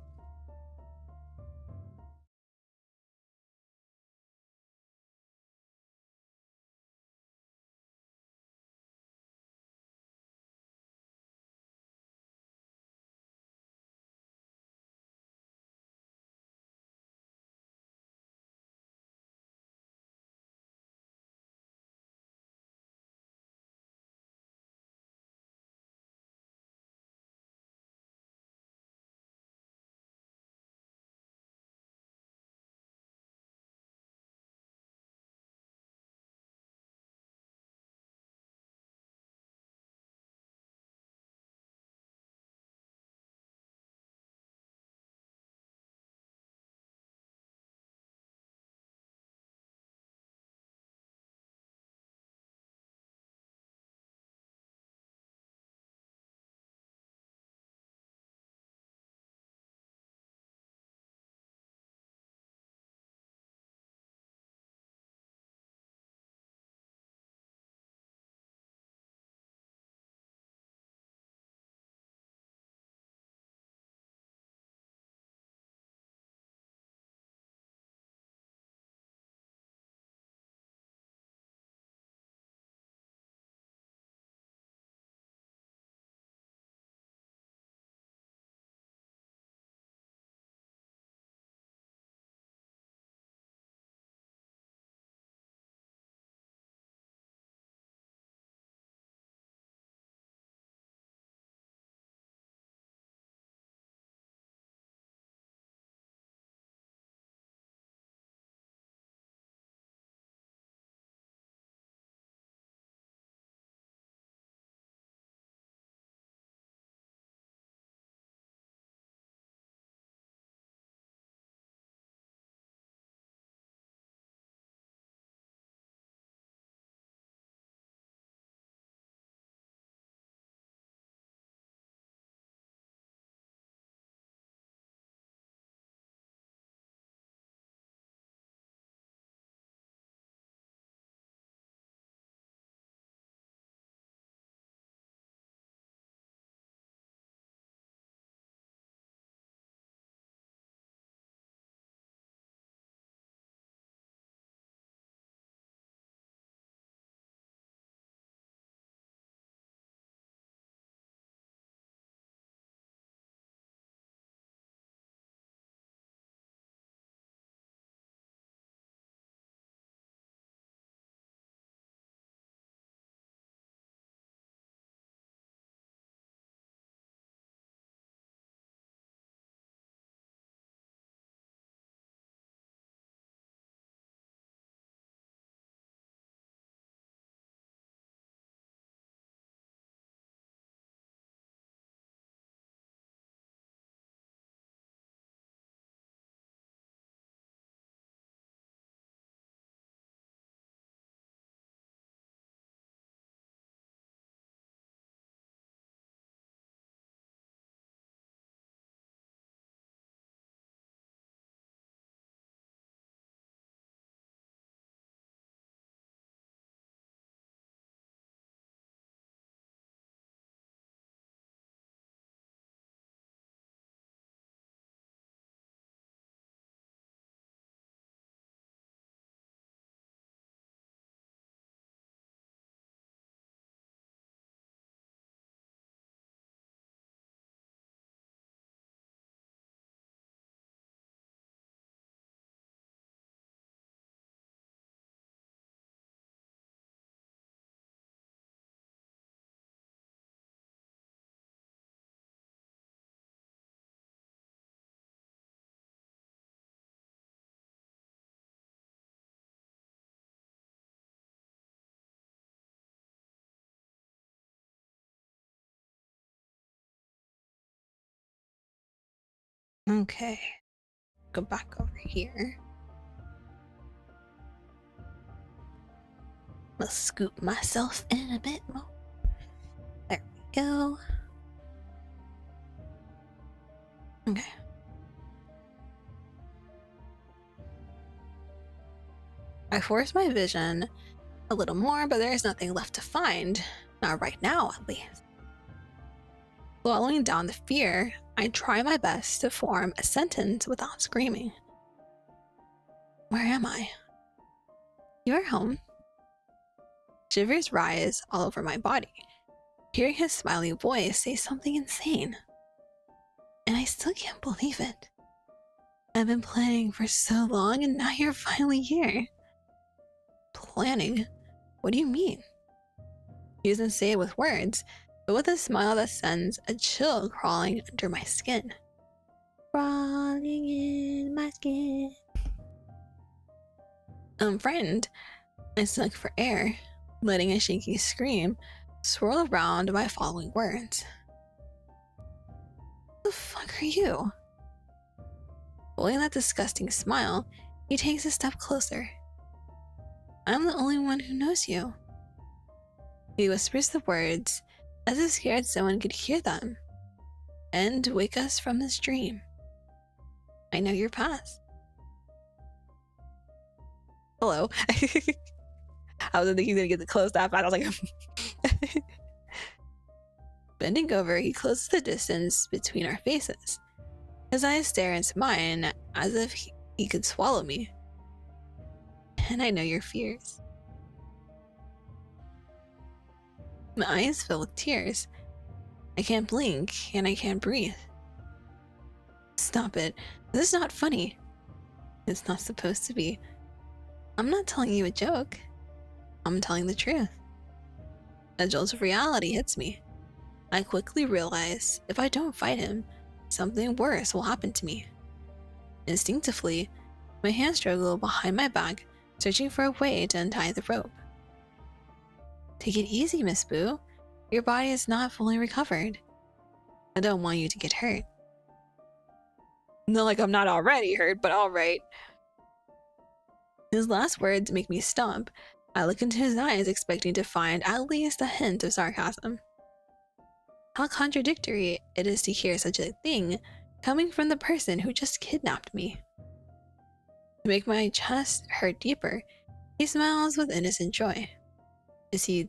Okay. Go back over here. Let's scoop myself in a bit more. There we go. Okay. I force my vision a little more, but there is nothing left to find. Not right now, at least. Swallowing down the fear, I try my best to form a sentence without screaming. Where am I? You are home. Shivers rise all over my body, hearing his smiling voice say something insane. And I still can't believe it. I've been planning for so long and now you're finally here. Planning? What do you mean? He doesn't say it with words, but with a smile that sends a chill crawling under my skin. Crawling in my skin. I'm frightened. I suck for air, letting a shaky scream swirl around my following words. Who the fuck are you? Pulling that disgusting smile, he takes a step closer. I'm the only one who knows you. He whispers the words as if scared someone could hear them and wake us from this dream. I know your past. Hello. I wasn't thinking he was gonna get the close that fast. I was like, bending over, he closes the distance between our faces. His eyes stare into mine as if he could swallow me. And I know your fears. My eyes fill with tears. I can't blink and I can't breathe. Stop it. This is not funny. It's not supposed to be. I'm not telling you a joke. I'm telling the truth. A jolt of reality hits me. I quickly realize if I don't fight him, something worse will happen to me. Instinctively, my hands struggle behind my back, searching for a way to untie the rope. Take it easy, Miss Boo. Your body is not fully recovered. I don't want you to get hurt. Not like I'm not already hurt, but alright. His last words make me stomp. I look into his eyes, expecting to find at least a hint of sarcasm. How contradictory it is to hear such a thing coming from the person who just kidnapped me. To make my chest hurt deeper, he smiles with innocent joy. Is he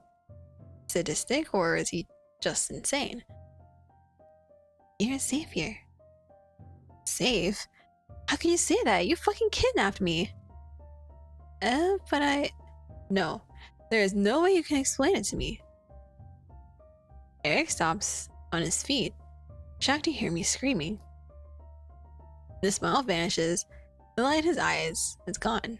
sadistic or is he just insane? You're safe here. Safe? How can you say that? You fucking kidnapped me. But No, there is no way you can explain it to me. Eric stops on his feet, shocked to hear me screaming. The smile vanishes, the light in his eyes is gone.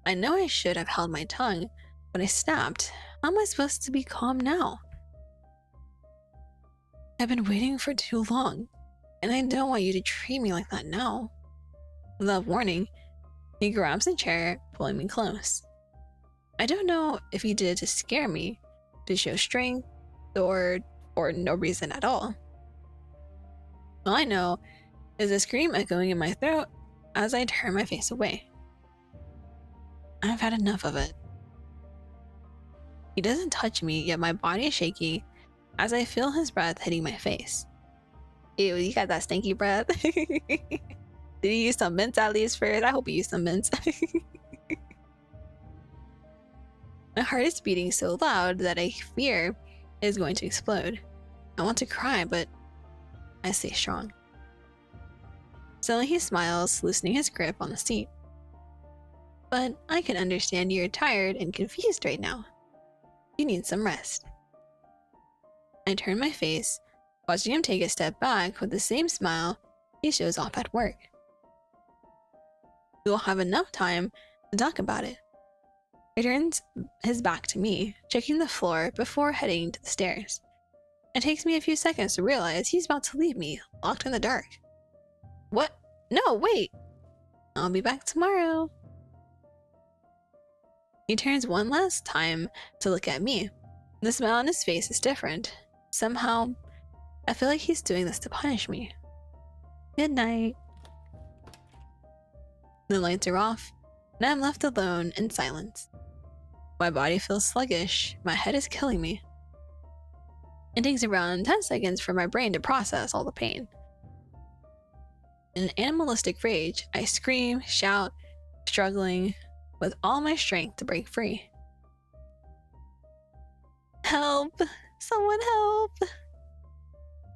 I know I should have held my tongue, but I snapped. How am I supposed to be calm now? I've been waiting for too long, and I don't want you to treat me like that now. Without warning, he grabs a chair, pulling me close. I don't know if he did it to scare me, to show strength, or for no reason at all. All I know is a scream echoing in my throat as I turn my face away. I've had enough of it. He doesn't touch me, yet my body is shaky as I feel his breath hitting my face. Ew, you got that stinky breath. Did you use some mints at least first? I hope you used some mints. My heart is beating so loud that I fear it is going to explode. I want to cry, but I stay strong. Suddenly he smiles, loosening his grip on the seat. But I can understand you're tired and confused right now. You need some rest. I turn my face, watching him take a step back with the same smile he shows off at work. We will have enough time to talk about it. He turns his back to me, checking the floor before heading to the stairs. It takes me a few seconds to realize he's about to leave me locked in the dark. What? No, wait! I'll be back tomorrow. He turns one last time to look at me. The smile on his face is different. Somehow, I feel like he's doing this to punish me. Good night. The lights are off, and I'm left alone in silence. My body feels sluggish, my head is killing me. It takes around 10 seconds for my brain to process all the pain. In an animalistic rage, I scream, shout, struggling with all my strength to break free. Help! Someone help!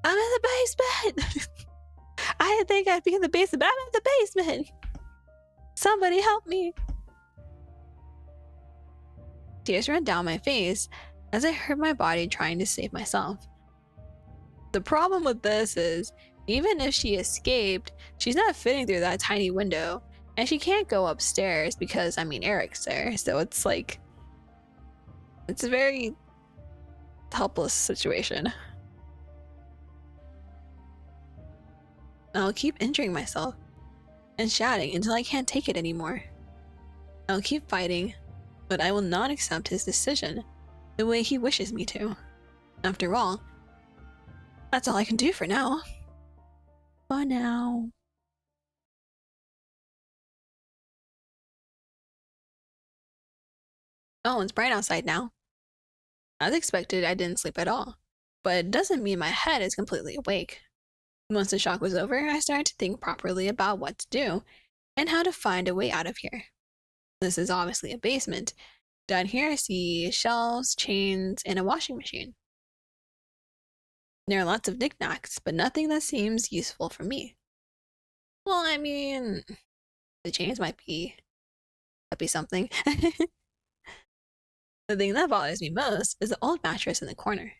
I'm in the basement! I didn't think I'd be in the basement, but I'm in the basement! Somebody help me! Tears run down my face as I hurt my body trying to save myself. The problem with this is, even if she escaped, she's not fitting through that tiny window, and she can't go upstairs because, I mean, Eric's there, so it's like, it's a very helpless situation. I'll keep injuring myself and shouting until I can't take it anymore. I'll keep fighting, but I will not accept his decision the way he wishes me to. After all, that's all I can do for now. For now. Oh, it's bright outside now. As expected, I didn't sleep at all, but it doesn't mean my head is completely awake. Once the shock was over, I started to think properly about what to do and how to find a way out of here. This is obviously a basement. Down here I see shelves, chains, and a washing machine. There are lots of knickknacks, but nothing that seems useful for me. Well, I mean, the chains might be something. The thing that bothers me most is the old mattress in the corner.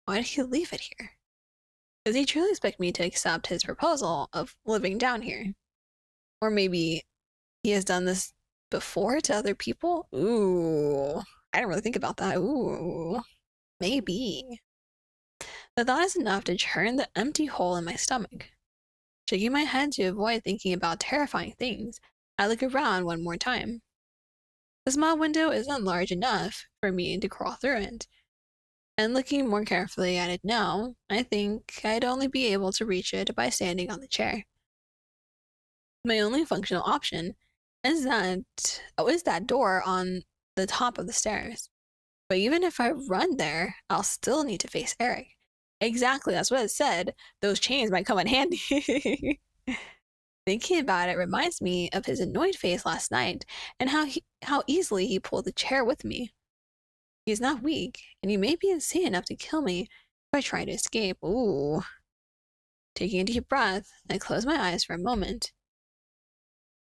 Why did he leave it here? Does he truly expect me to accept his proposal of living down here? Or maybe he has done this before to other people? Ooh, I didn't really think about that. Ooh, maybe. The thought is enough to churn the empty hole in my stomach. Shaking my head to avoid thinking about terrifying things, I look around one more time. The small window isn't large enough for me to crawl through it, and looking more carefully at it now, I think I'd only be able to reach it by standing on the chair. My only functional option is that door on the top of the stairs. But even if I run there, I'll still need to face Eric. Exactly, that's what it said. Those chains might come in handy. Thinking about it reminds me of his annoyed face last night and how easily he pulled the chair with me. He's not weak, and he may be insane enough to kill me if I try to escape. Ooh. Taking a deep breath, I close my eyes for a moment.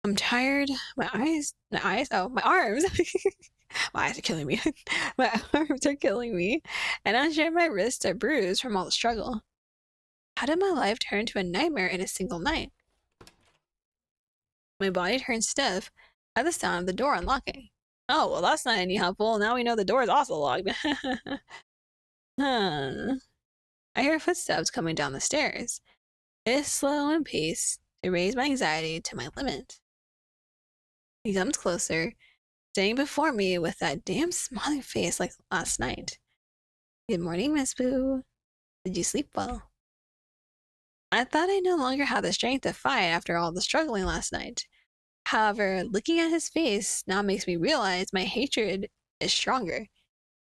I'm tired. My arms. My eyes are killing me. My arms are killing me, and I'm sure my wrists are bruised from all the struggle. How did my life turn to a nightmare in a single night? My body turns stiff at the sound of the door unlocking. Oh, well, that's not any helpful. Now we know the door is also locked. Huh. I hear footsteps coming down the stairs. It is slow in pace to raise my anxiety to my limit. He comes closer, standing before me with that damn smiling face like last night. Good morning, Miss Boo. Did you sleep well? I thought I no longer had the strength to fight after all the struggling last night. However, looking at his face now makes me realize my hatred is stronger,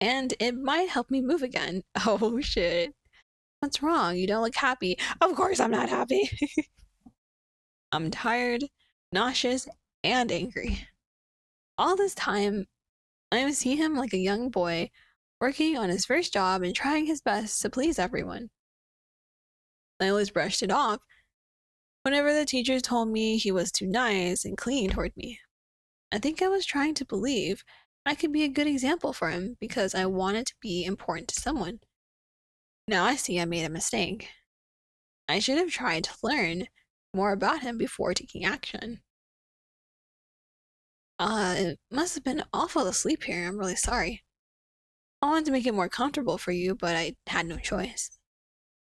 and it might help me move again. Oh shit. What's wrong? You don't look happy. Of course I'm not happy. I'm tired, nauseous, and angry. All this time, I see him like a young boy, working on his first job and trying his best to please everyone. I always brushed it off whenever the teachers told me he was too nice and clean toward me. I think I was trying to believe I could be a good example for him because I wanted to be important to someone. Now I see I made a mistake. I should have tried to learn more about him before taking action. It must have been awful to sleep here. I'm really sorry. I wanted to make it more comfortable for you, but I had no choice.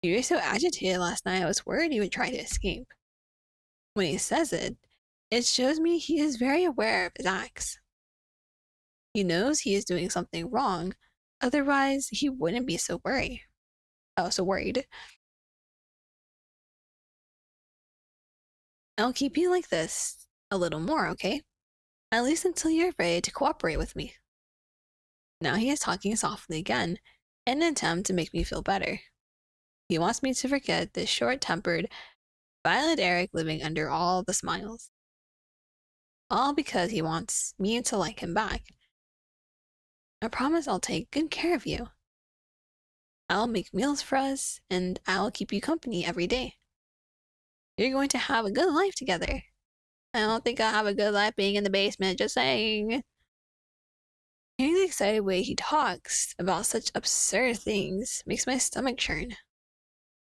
You were so agitated last night, I was worried you would try to escape. When he says it, it shows me he is very aware of his acts. He knows he is doing something wrong, otherwise he wouldn't be so worried. I'll keep you like this a little more, okay? At least until you're ready to cooperate with me. Now he is talking softly again, in an attempt to make me feel better. He wants me to forget this short-tempered, violent Eric living under all the smiles. All because he wants me to like him back. I promise I'll take good care of you. I'll make meals for us, and I'll keep you company every day. You're going to have a good life together. I don't think I'll have a good life being in the basement, just saying. Hearing the excited way he talks about such absurd things makes my stomach churn.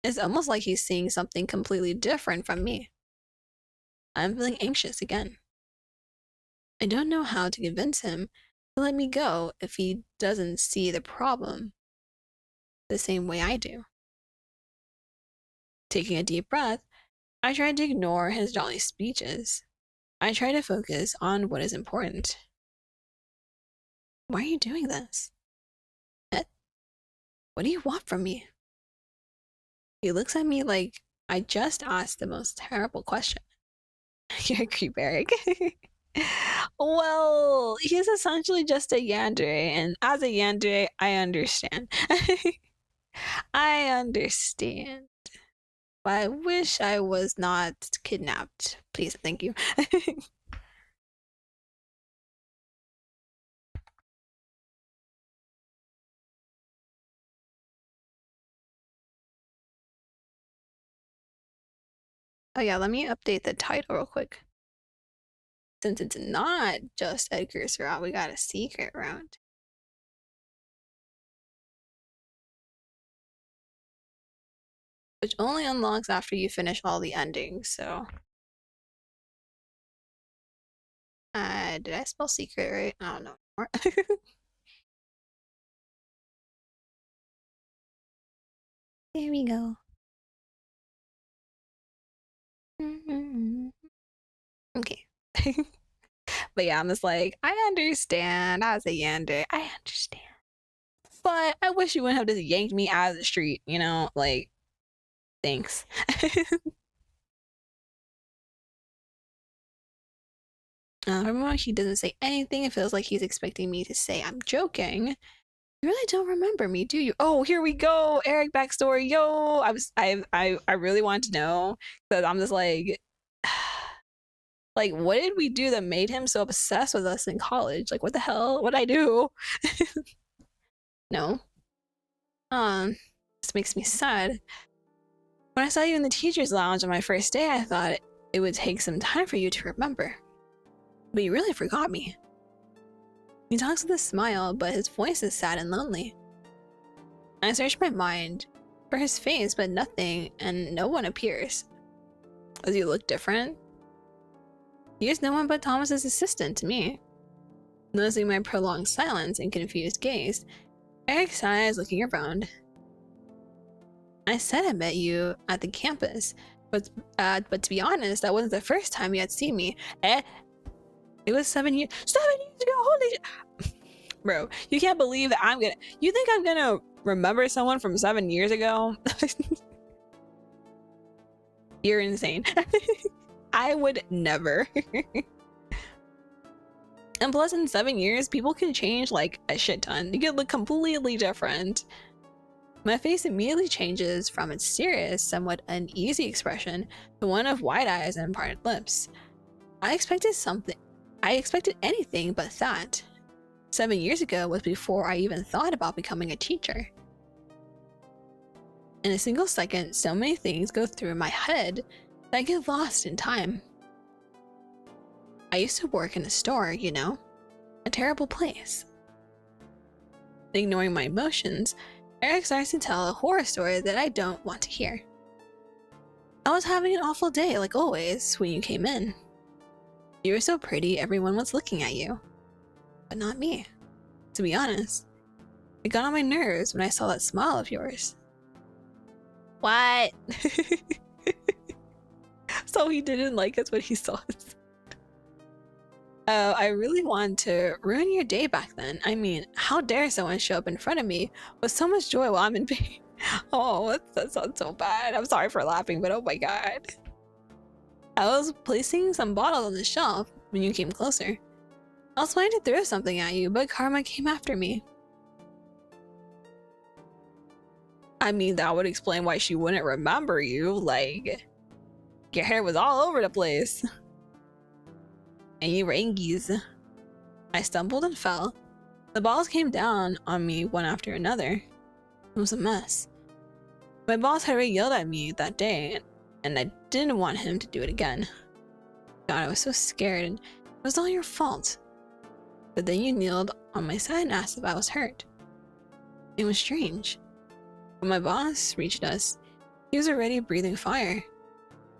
It's almost like he's seeing something completely different from me. I'm feeling anxious again. I don't know how to convince him to let me go if he doesn't see the problem the same way I do. Taking a deep breath, I try to ignore his jolly speeches. I try to focus on what is important. Why are you doing this? Ed, what do you want from me? He looks at me like I just asked the most terrible question. You're a creep, Eric. Well, he's essentially just a yandere, and as a yandere, I understand. I understand. But I wish I was not kidnapped. Please, thank you. Oh yeah, let me update the title real quick. Since it's not just Edgar's route, we got a secret route. Which only unlocks after you finish all the endings, so. Did I spell secret right? I don't know anymore. There we go. Okay. But yeah, I'm just like, I understand. I was a yandere. I understand. But I wish you wouldn't have just yanked me out of the street, you know? Like, thanks. Remember, he doesn't say anything. It feels like he's expecting me to say I'm joking. You really don't remember me, do you? Oh, here we go. Eric backstory. Yo, I really want to know. Because I'm just like, like, what did we do that made him so obsessed with us in college? Like, what the hell? What'd I do? No. This makes me sad. When I saw you in the teacher's lounge on my first day, I thought it would take some time for you to remember. But you really forgot me. He talks with a smile, but his voice is sad and lonely. I search my mind for his face, but nothing, and no one appears. Does he look different? He is no one but Thomas's assistant to me. Noticing my prolonged silence and confused gaze, Eric sighs, looking around. I said I met you at the campus, but to be honest, that wasn't the first time you had seen me. It was 7 years. 7 years ago. Holy shit. Bro, you can't believe that you think I'm gonna remember someone from 7 years ago? You're insane. I would never. And plus, in 7 years, people can change like a shit ton. You can look completely different. My face immediately changes from its serious, somewhat uneasy expression to one of wide eyes and parted lips. I expected anything but that. 7 years ago was before I even thought about becoming a teacher. In a single second, so many things go through my head that I get lost in time. I used to work in a store, you know, a terrible place. Ignoring my emotions, Eric starts to tell a horror story that I don't want to hear. I was having an awful day, like always, when you came in. You were so pretty, everyone was looking at you. But not me. To be honest, it got on my nerves when I saw that smile of yours. What? So he didn't like us when he saw us. I really wanted to ruin your day back then. I mean, how dare someone show up in front of me with so much joy while I'm in pain? Oh, that sounds so bad. I'm sorry for laughing, but oh my god. I was placing some bottles on the shelf when you came closer. I was planning to throw something at you, but Karma came after me. I mean, that would explain why she wouldn't remember you. Like, your hair was all over the place. And you were Angies. I stumbled and fell. The balls came down on me one after another. It was a mess. My boss had already yelled at me that day, and I didn't want him to do it again. God, I was so scared, and it was all your fault. But then you kneeled on my side and asked if I was hurt. It was strange. When my boss reached us, he was already breathing fire.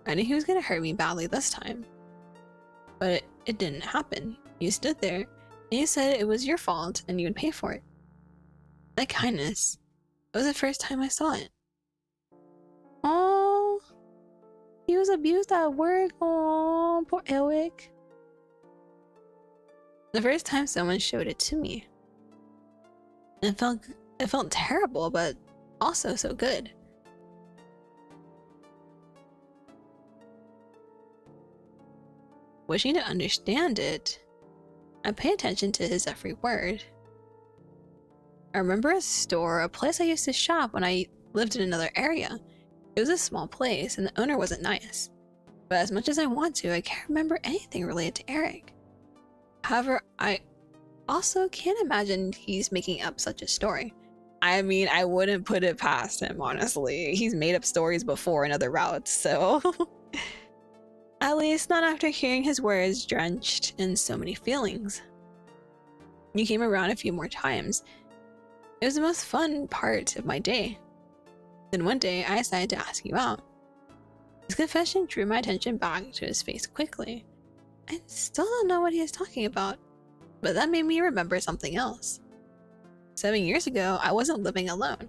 I knew he was going to hurt me badly this time. But it didn't happen. You stood there, and you said it was your fault and you would pay for it. That kindness. It was the first time I saw it. Oh, he was abused at work. Oh, poor Elwick. The first time someone showed it to me. It felt terrible, but also so good. Wishing to understand it, I pay attention to his every word. I remember a store, a place I used to shop when I lived in another area. It was a small place and the owner wasn't nice. But as much as I want to, I can't remember anything related to Eric. However, I also can't imagine he's making up such a story. I mean, I wouldn't put it past him, honestly. He's made up stories before in other routes, so... At least not after hearing his words drenched in so many feelings. You came around a few more times. It was the most fun part of my day. Then one day, I decided to ask you out. His confession drew my attention back to his face quickly. I still don't know what he is talking about, but that made me remember something else. 7 years ago, I wasn't living alone.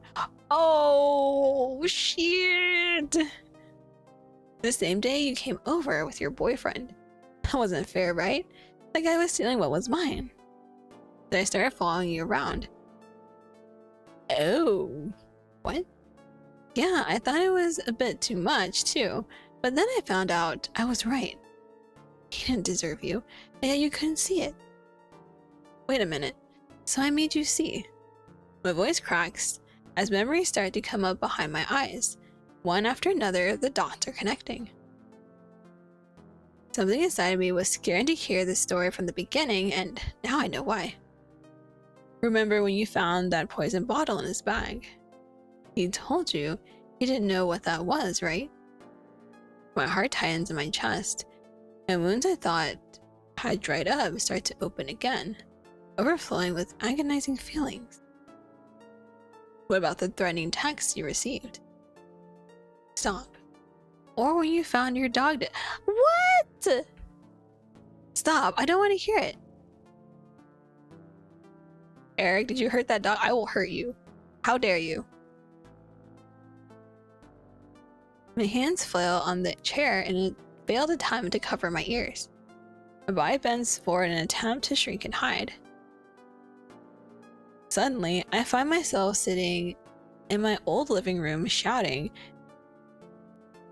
Oh, shit! The same day you came over with your boyfriend. That wasn't fair, right? That guy was stealing what was mine. Then I started following you around. Oh, what? Yeah, I thought it was a bit too much too, but then I found out I was right. He didn't deserve you, and yet you couldn't see it. Wait a minute, so I made you see. My voice cracks as memories start to come up behind my eyes. One after another, the dots are connecting. Something inside me was scared to hear the story from the beginning, and now I know why. Remember when you found that poison bottle in his bag? He told you he didn't know what that was, right? My heart tightens in my chest, and wounds I thought had dried up start to open again, overflowing with agonizing feelings. What about the threatening texts you received? Stop. Or when you found your dog What? Stop, I don't want to hear it. Eric, did you hurt that dog? I will hurt you. How dare you? My hands flail on the chair and it failed a time to cover my ears. My body bends forward in an attempt to shrink and hide. Suddenly, I find myself sitting in my old living room shouting,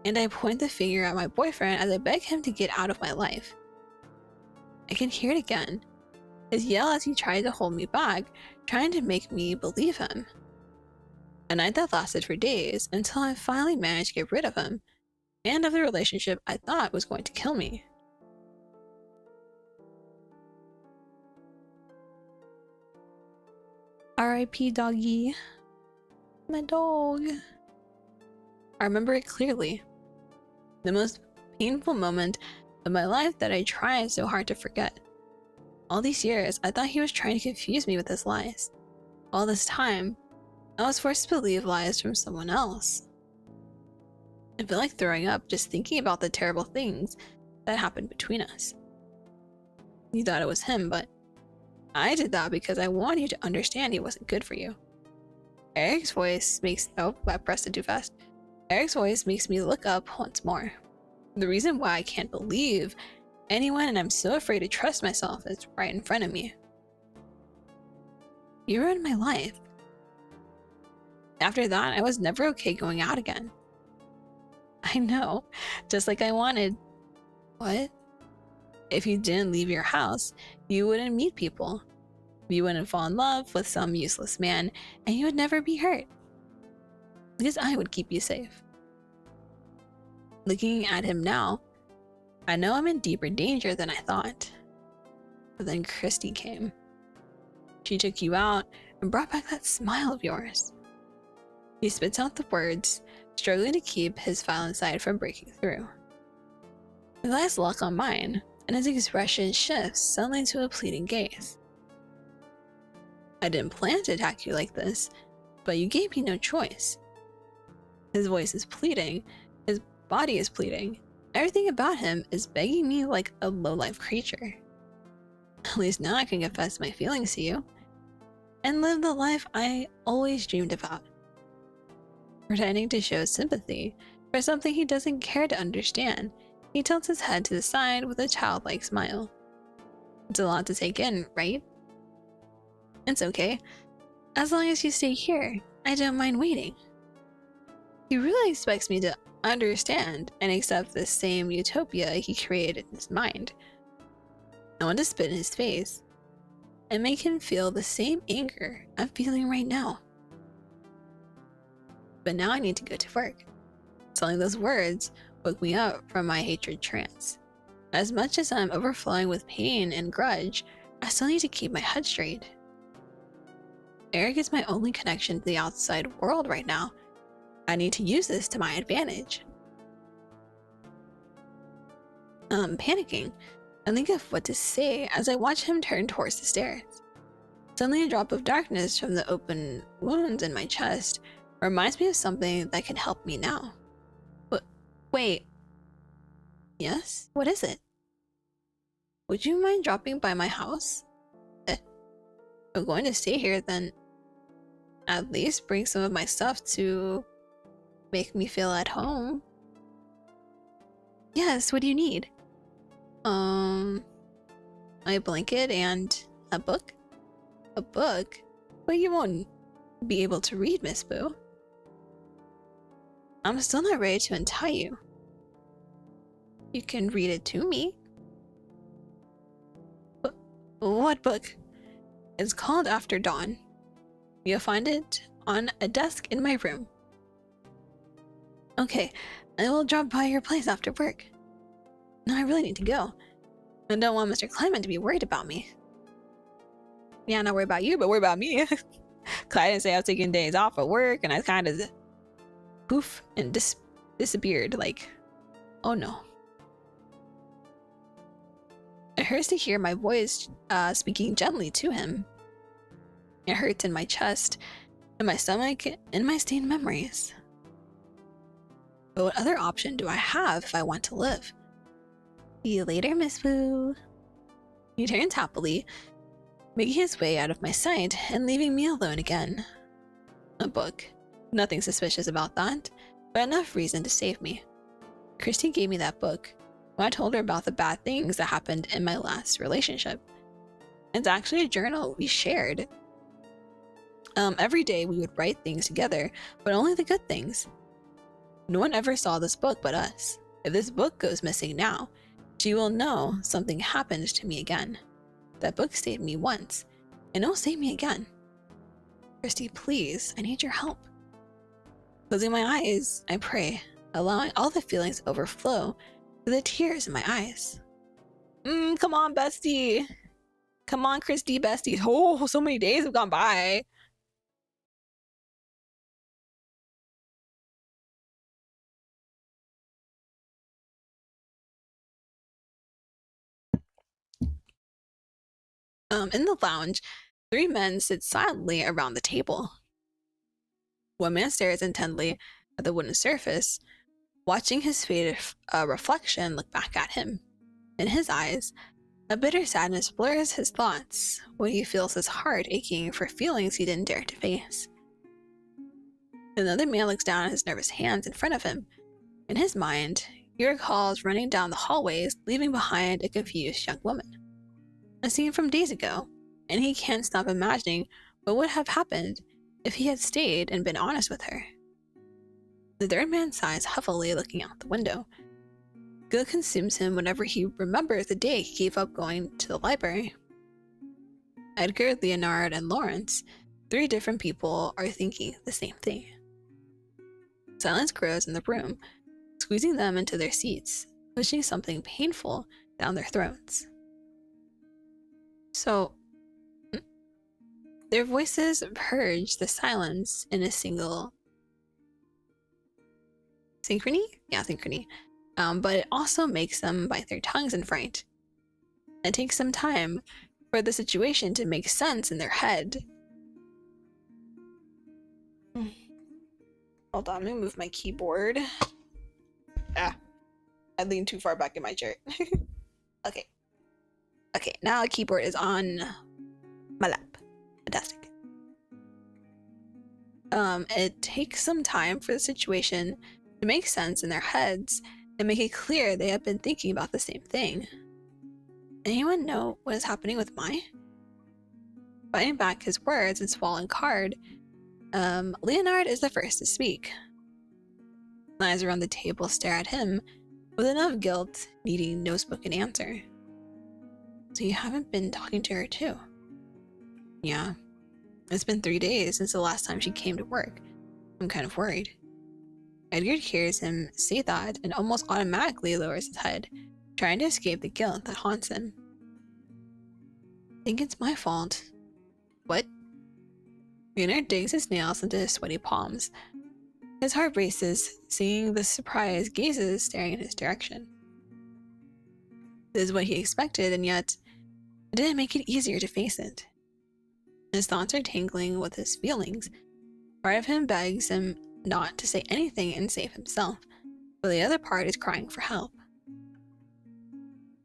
and I point the finger at my boyfriend as I beg him to get out of my life. I can hear it again, his yell as he tried to hold me back, trying to make me believe him. A night that lasted for days until I finally managed to get rid of him, and of the relationship I thought was going to kill me. R.I.P. doggy. My dog. I remember it clearly. The most painful moment of my life that I tried so hard to forget. All these years, I thought he was trying to confuse me with his lies. All this time, I was forced to believe lies from someone else. I feel like throwing up just thinking about the terrible things that happened between us. You thought it was him, but I did that because I wanted you to understand he wasn't good for you. Eric's voice makes— oh, I pressed it too fast. Eric's voice makes me look up once more. The reason why I can't believe anyone and I'm so afraid to trust myself is right in front of me. You ruined my life. After that, I was never okay going out again. I know, just like I wanted. What? If you didn't leave your house, you wouldn't meet people. You wouldn't fall in love with some useless man, and you would never be hurt. Because I would keep you safe. Looking at him now, I know I'm in deeper danger than I thought. But then Christy came. She took you out and brought back that smile of yours. He spits out the words, struggling to keep his violent side from breaking through. His eyes lock on mine, and his expression shifts suddenly to a pleading gaze. I didn't plan to attack you like this, but you gave me no choice. His voice is pleading, his body is pleading. Everything about him is begging me like a low-life creature. At least now I can confess my feelings to you, and live the life I always dreamed about. Pretending to show sympathy for something he doesn't care to understand, he tilts his head to the side with a childlike smile. It's a lot to take in, right? It's okay. As long as you stay here, I don't mind waiting. He really expects me to understand and accept the same utopia he created in his mind. I want to spit in his face and make him feel the same anger I'm feeling right now. But now I need to go to work. Telling those words woke me up from my hatred trance. As much as I'm overflowing with pain and grudge, I still need to keep my head straight. Eric is my only connection to the outside world right now. I need to use this to my advantage. Panicking, I think of what to say as I watch him turn towards the stairs. Suddenly a drop of darkness from the open wounds in my chest reminds me of something that can help me now. But wait. Yes? What is it? Would you mind dropping by my house? If I'm going to stay here, then at least bring some of my stuff to make me feel at home. Yes, what do you need? A blanket and a book? A book? But you won't be able to read, Miss Boo. I'm still not ready to untie you. You can read it to me. What book? It's called After Dawn. You'll find it on a desk in my room. Okay, I will drop by your place after work. No, I really need to go. I don't want Mr. Clement to be worried about me. Yeah, not worried about you, but worried about me. Cause I didn't say I was taking days off at work, and I kind of poof and disappeared. Like, oh no. It hurts to hear my voice speaking gently to him. It hurts in my chest, in my stomach, in my stained memories. But what other option do I have if I want to live? See you later, Miss Boo. He turns happily, making his way out of my sight and leaving me alone again. A book. Nothing suspicious about that, but enough reason to save me. Christy gave me that book when I told her about the bad things that happened in my last relationship. It's actually a journal we shared. Every day we would write things together, but only the good things. No one ever saw this book but us. If this book goes missing now, she will know something happened to me again. That book saved me once, and it'll save me again. Christy, please, I need your help. Closing my eyes, I pray, allowing all the feelings to overflow to the tears in my eyes. Come on, bestie. Come on, Christy, bestie. Oh, so many days have gone by. In the lounge, 3 men sit silently around the table. One man stares intently at the wooden surface, watching his faded reflection look back at him. In his eyes, a bitter sadness blurs his thoughts when he feels his heart aching for feelings he didn't dare to face. Another man looks down at his nervous hands in front of him. In his mind, he recalls running down the hallways, leaving behind a confused young woman. A scene from days ago, and he can't stop imagining what would have happened if he had stayed and been honest with her. The third man sighs heavily, looking out the window. Guilt consumes him whenever he remembers the day he gave up going to the library. Edgar, Leonard, and Lawrence, 3 different people, are thinking the same thing. Silence grows in the room, squeezing them into their seats, pushing something painful down their throats. So, their voices purge the silence in a single synchrony? Yeah, synchrony. But it also makes them bite their tongues in fright. It takes some time for the situation to make sense in their head. Hold on, let me move my keyboard. I leaned too far back in my chair. Okay. Okay, now the keyboard is on my lap. Fantastic. It takes some time for the situation to make sense in their heads and make it clear they have been thinking about the same thing. Anyone know what is happening with Mai? Fighting back his words and swallowing hard, Leonard is the first to speak. Eyes around the table stare at him with enough guilt, needing no spoken answer. So you haven't been talking to her too? Yeah. It's been 3 days since the last time she came to work. I'm kind of worried. Edgar hears him say that and almost automatically lowers his head, trying to escape the guilt that haunts him. I think it's my fault. What? Leonard digs his nails into his sweaty palms. His heart races, seeing the surprised gazes staring in his direction. This is what he expected, and yet it didn't make it easier to face it. His thoughts are tangling with his feelings. Part of him begs him not to say anything and save himself, but the other part is crying for help.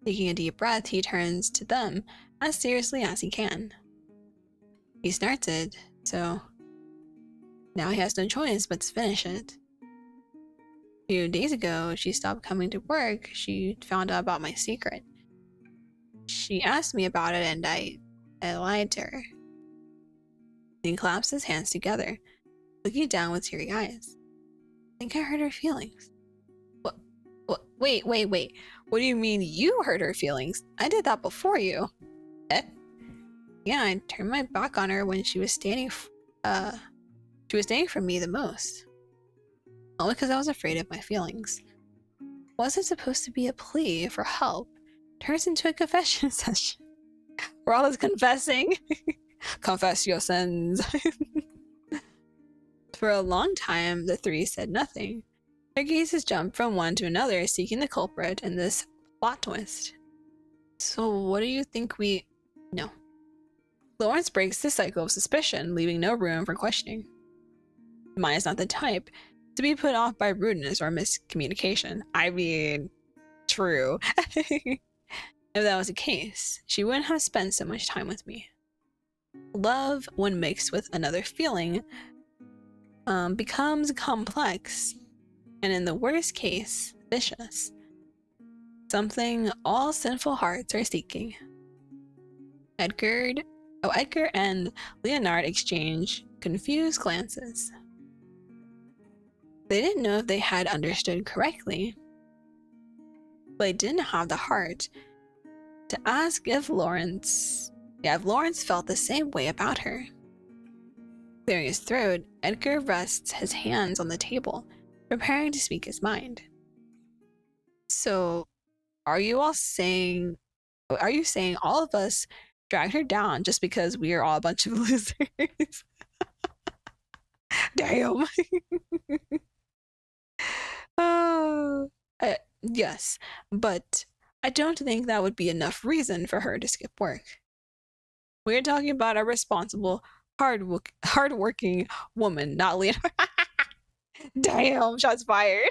Taking a deep breath, he turns to them as seriously as he can. He starts it, so now he has no choice but to finish it. A few days ago, she stopped coming to work. She found out about my secret. She asked me about it and I lied to her. He claps his hands together, looking down with teary eyes. I think I hurt her feelings. Wait. What do you mean you hurt her feelings? I did that before you. Eh? Yeah, I turned my back on her when she was standing from me the most. Only because I was afraid of my feelings. Was it supposed to be a plea for help? Turns into a confession session. We're all just confessing. Confess your sins. For a long time, the 3 said nothing. Their gazes jumped from one to another, seeking the culprit in this plot twist. So what do you think No. Lawrence breaks the cycle of suspicion, leaving no room for questioning. Mai is not the type to be put off by rudeness or miscommunication. I mean, true. If that was the case, she wouldn't have spent so much time with me. Love, when mixed with another feeling, becomes complex, and in the worst case, vicious. Something all sinful hearts are seeking. Edgar and Leonard exchange confused glances. They didn't know if they had understood correctly, but they didn't have the heart to ask if Lawrence felt the same way about her. Clearing his throat, Edgar rests his hands on the table, preparing to speak his mind. So, are you saying all of us dragged her down just because we are all a bunch of losers? Damn. Yes, but I don't think that would be enough reason for her to skip work. We're talking about a responsible, hardworking woman, not Leonard. Damn, shots fired.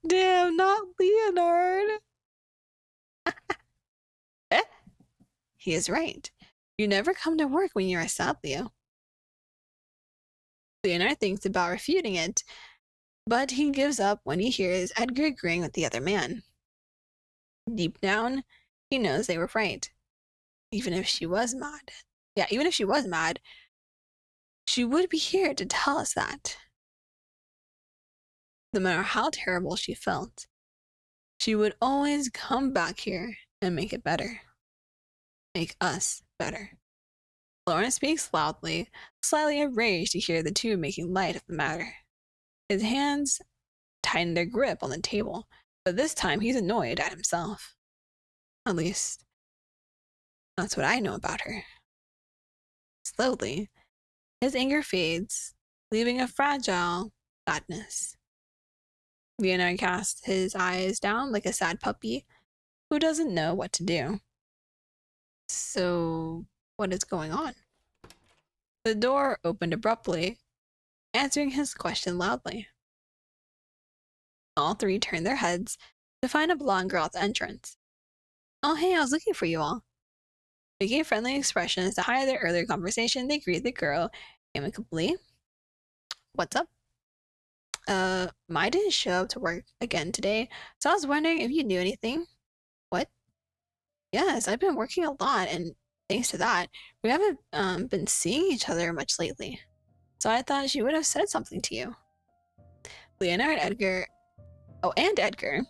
Damn, not Leonard. He is right. You never come to work when you're a sad Leo. Leonard thinks about refuting it, but he gives up when he hears Edgar agreeing with the other man. Deep down, he knows they were right. Even if she was mad. Yeah, even if she was mad, she would be here to tell us that. No matter how terrible she felt, She would always come back here and make it better. Make us better. Lawrence speaks loudly, slightly enraged to hear the two making light of the matter. His hands tighten their grip on the table, but this time he's annoyed at himself. At least, that's what I know about her. Slowly, his anger fades, leaving a fragile sadness. Leonard casts his eyes down like a sad puppy who doesn't know what to do. So, what is going on? The door opened abruptly, answering his question loudly. All three turned their heads to find a blonde girl at the entrance. Oh, hey, I was looking for you all. Making friendly expressions to hide their earlier conversation, they greet the girl amicably. What's up? I didn't show up to work again today, so I was wondering if you knew anything. What? Yes, I've been working a lot, and thanks to that, we haven't been seeing each other much lately. So I thought she would have said something to you. Leonard, Edgar, and Edgar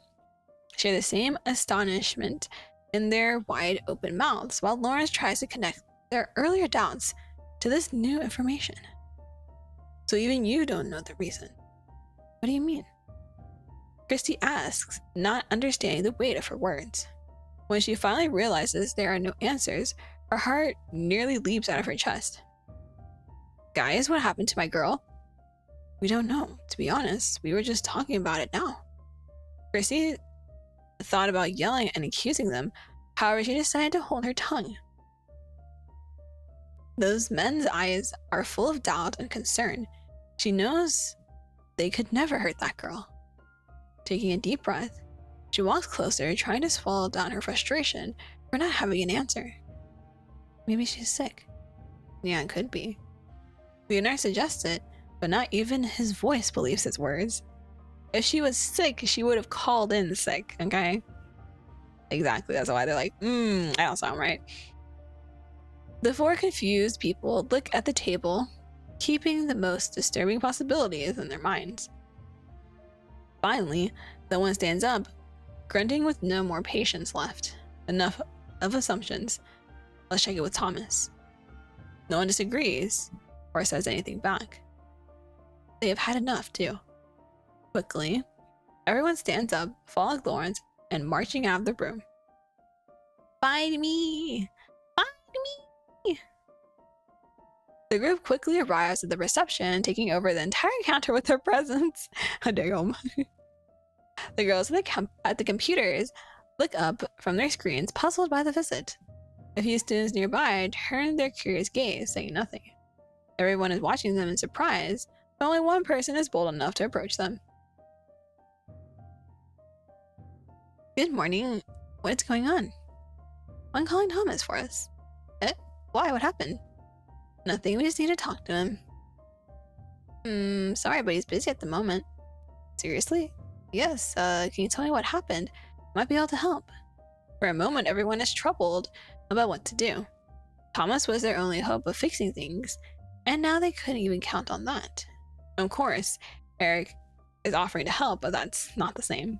share the same astonishment in their wide open mouths, while Lawrence tries to connect their earlier doubts to this new information. So even you don't know the reason. What do you mean? Christy asks, not understanding the weight of her words. When she finally realizes there are no answers, her heart nearly leaps out of her chest. Guys, what happened to my girl? We don't know, to be honest. We were just talking about it now. Christy thought about yelling and accusing them. However, she decided to hold her tongue. Those men's eyes are full of doubt and concern. She knows they could never hurt that girl. Taking a deep breath, she walks closer, trying to swallow down her frustration for not having an answer. Maybe she's sick. Yeah, it could be. Leonard suggests it, but not even his voice believes his words. If she was sick, she would have called in sick, okay? Exactly, that's why they're like, I don't sound right. The four confused people look at the table, keeping the most disturbing possibilities in their minds. Finally, the one stands up, grunting with no more patience left. Enough of assumptions. Let's check it with Thomas. No one disagrees or says anything back. They have had enough, too. Quickly, everyone stands up, following Lawrence, and marching out of the room. Find me! Find me! The group quickly arrives at the reception, taking over the entire counter with their presence. Damn. The girls at the computers look up from their screens, puzzled by the visit. A few students nearby turn their curious gaze, saying nothing. Everyone is watching them in surprise, but only one person is bold enough to approach them. Good morning. What's going on? I'm calling Thomas for us. Why? What happened? Nothing. We just need to talk to him. Sorry, but he's busy at the moment. Seriously? Yes. Can you tell me what happened? Might be able to help. For a moment, everyone is troubled about what to do. Thomas was their only hope of fixing things, and now they couldn't even count on that. Of course, Eric is offering to help, but that's not the same.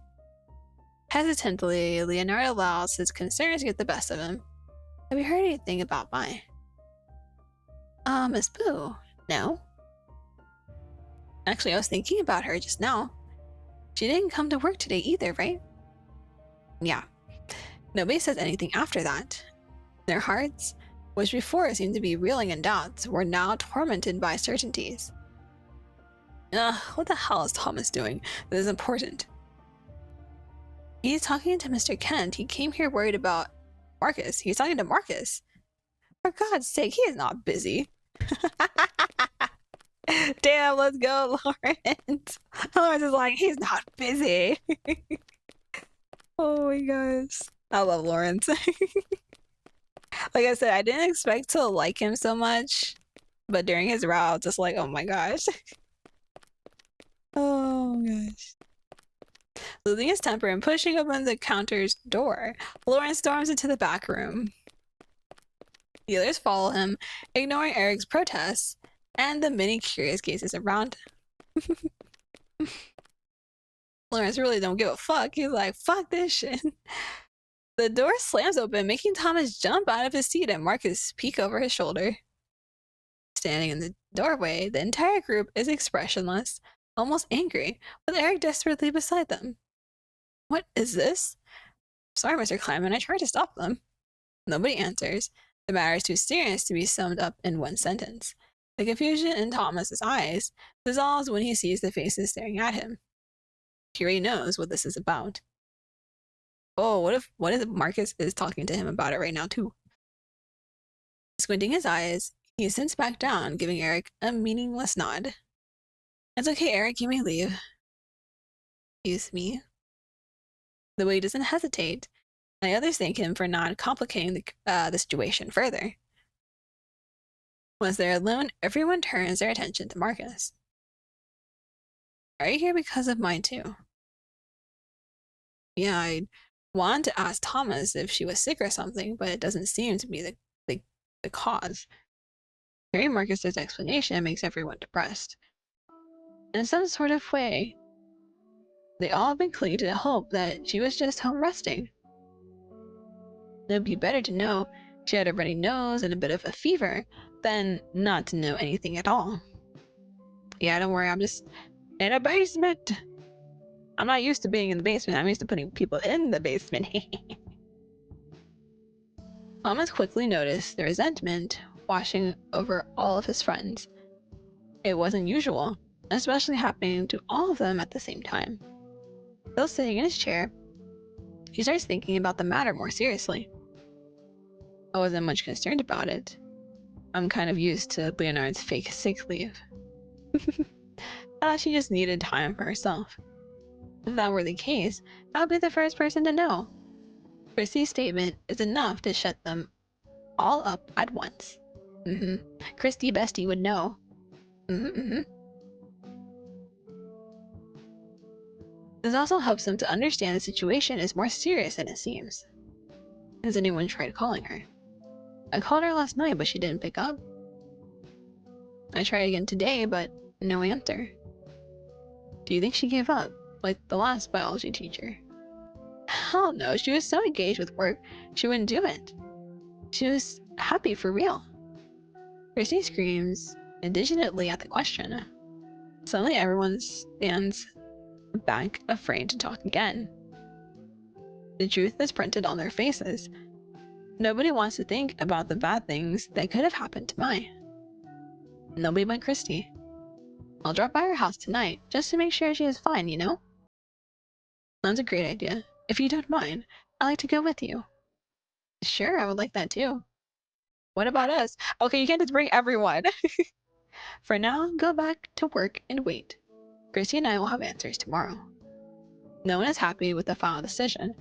Hesitantly, Leonard allows his concerns to get the best of him. Have you heard anything about Mai? Miss Boo? No. Actually, I was thinking about her just now. She didn't come to work today either, right? Yeah. Nobody says anything after that. Their hearts, which before seemed to be reeling in doubts, were now tormented by certainties. What the hell is Thomas doing that is important? He's talking to Mr. Kent. He came here worried about Marcus. He's talking to Marcus. For God's sake, he is not busy. Damn, let's go, Lawrence. Lawrence is like, he's not busy. Oh my gosh. I love Lawrence. Like I said, I didn't expect to like him so much, but during his route, I was just like, oh my gosh. Oh gosh. Losing his temper and pushing open the counter's door, Lawrence storms into the back room. The others follow him, ignoring Eric's protests and the many curious gazes around. Lawrence really don't give a fuck. He's like, fuck this shit. The door slams open, making Thomas jump out of his seat and Marcus peek over his shoulder. Standing in the doorway, the entire group is expressionless, almost angry, with Eric desperately beside them. What is this? Sorry, Mr. Kleiman, I tried to stop them. Nobody answers. The matter is too serious to be summed up in one sentence. The confusion in Thomas's eyes dissolves when he sees the faces staring at him. He already knows what this is about. Oh, what if Marcus is talking to him about it right now too? Squinting his eyes, he sits back down, giving Eric a meaningless nod. It's okay, Eric, you may leave. Excuse me. The way doesn't hesitate, and the others thank him for not complicating the situation further. Once they're alone, everyone turns their attention to Marcus. Are you here because of mine too? Yeah, I wanted to ask Thomas if she was sick or something, but it doesn't seem to be the cause. Hearing Marcus's explanation makes everyone depressed. In some sort of way, they all have been clinging to the hope that she was just home resting. It would be better to know she had a runny nose and a bit of a fever than not to know anything at all. Yeah, don't worry, I'm just in a basement. I'm not used to being in the basement. I'm used to putting people in the basement. Thomas quickly noticed the resentment washing over all of his friends. It wasn't usual, especially happening to all of them at the same time. Still sitting in his chair, he starts thinking about the matter more seriously. I wasn't much concerned about it. I'm kind of used to Leonard's fake sick leave. She just needed time for herself. If that were the case, I'd be the first person to know. Christy's statement is enough to shut them all up at once. Christy Bestie would know. This also helps them to understand the situation is more serious than it seems. Has anyone tried calling her? I called her last night, but she didn't pick up. I tried again today, but no answer. Do you think she gave up, like the last biology teacher? Hell no, she was so engaged with work, she wouldn't do it. She was happy for real. Christy screams indignantly at the question. Suddenly everyone stands back, afraid to talk again. The truth is printed on their faces. Nobody wants to think about the bad things that could have happened to Mai. Nobody but Christy. I'll drop by her house tonight, just to make sure she is fine, you know? That's a great idea. If you don't mind, I'd like to go with you. Sure, I would like that too. What about us? Okay, you can't just bring everyone. For now, go back to work and wait. Christy and I will have answers tomorrow. No one is happy with the final decision.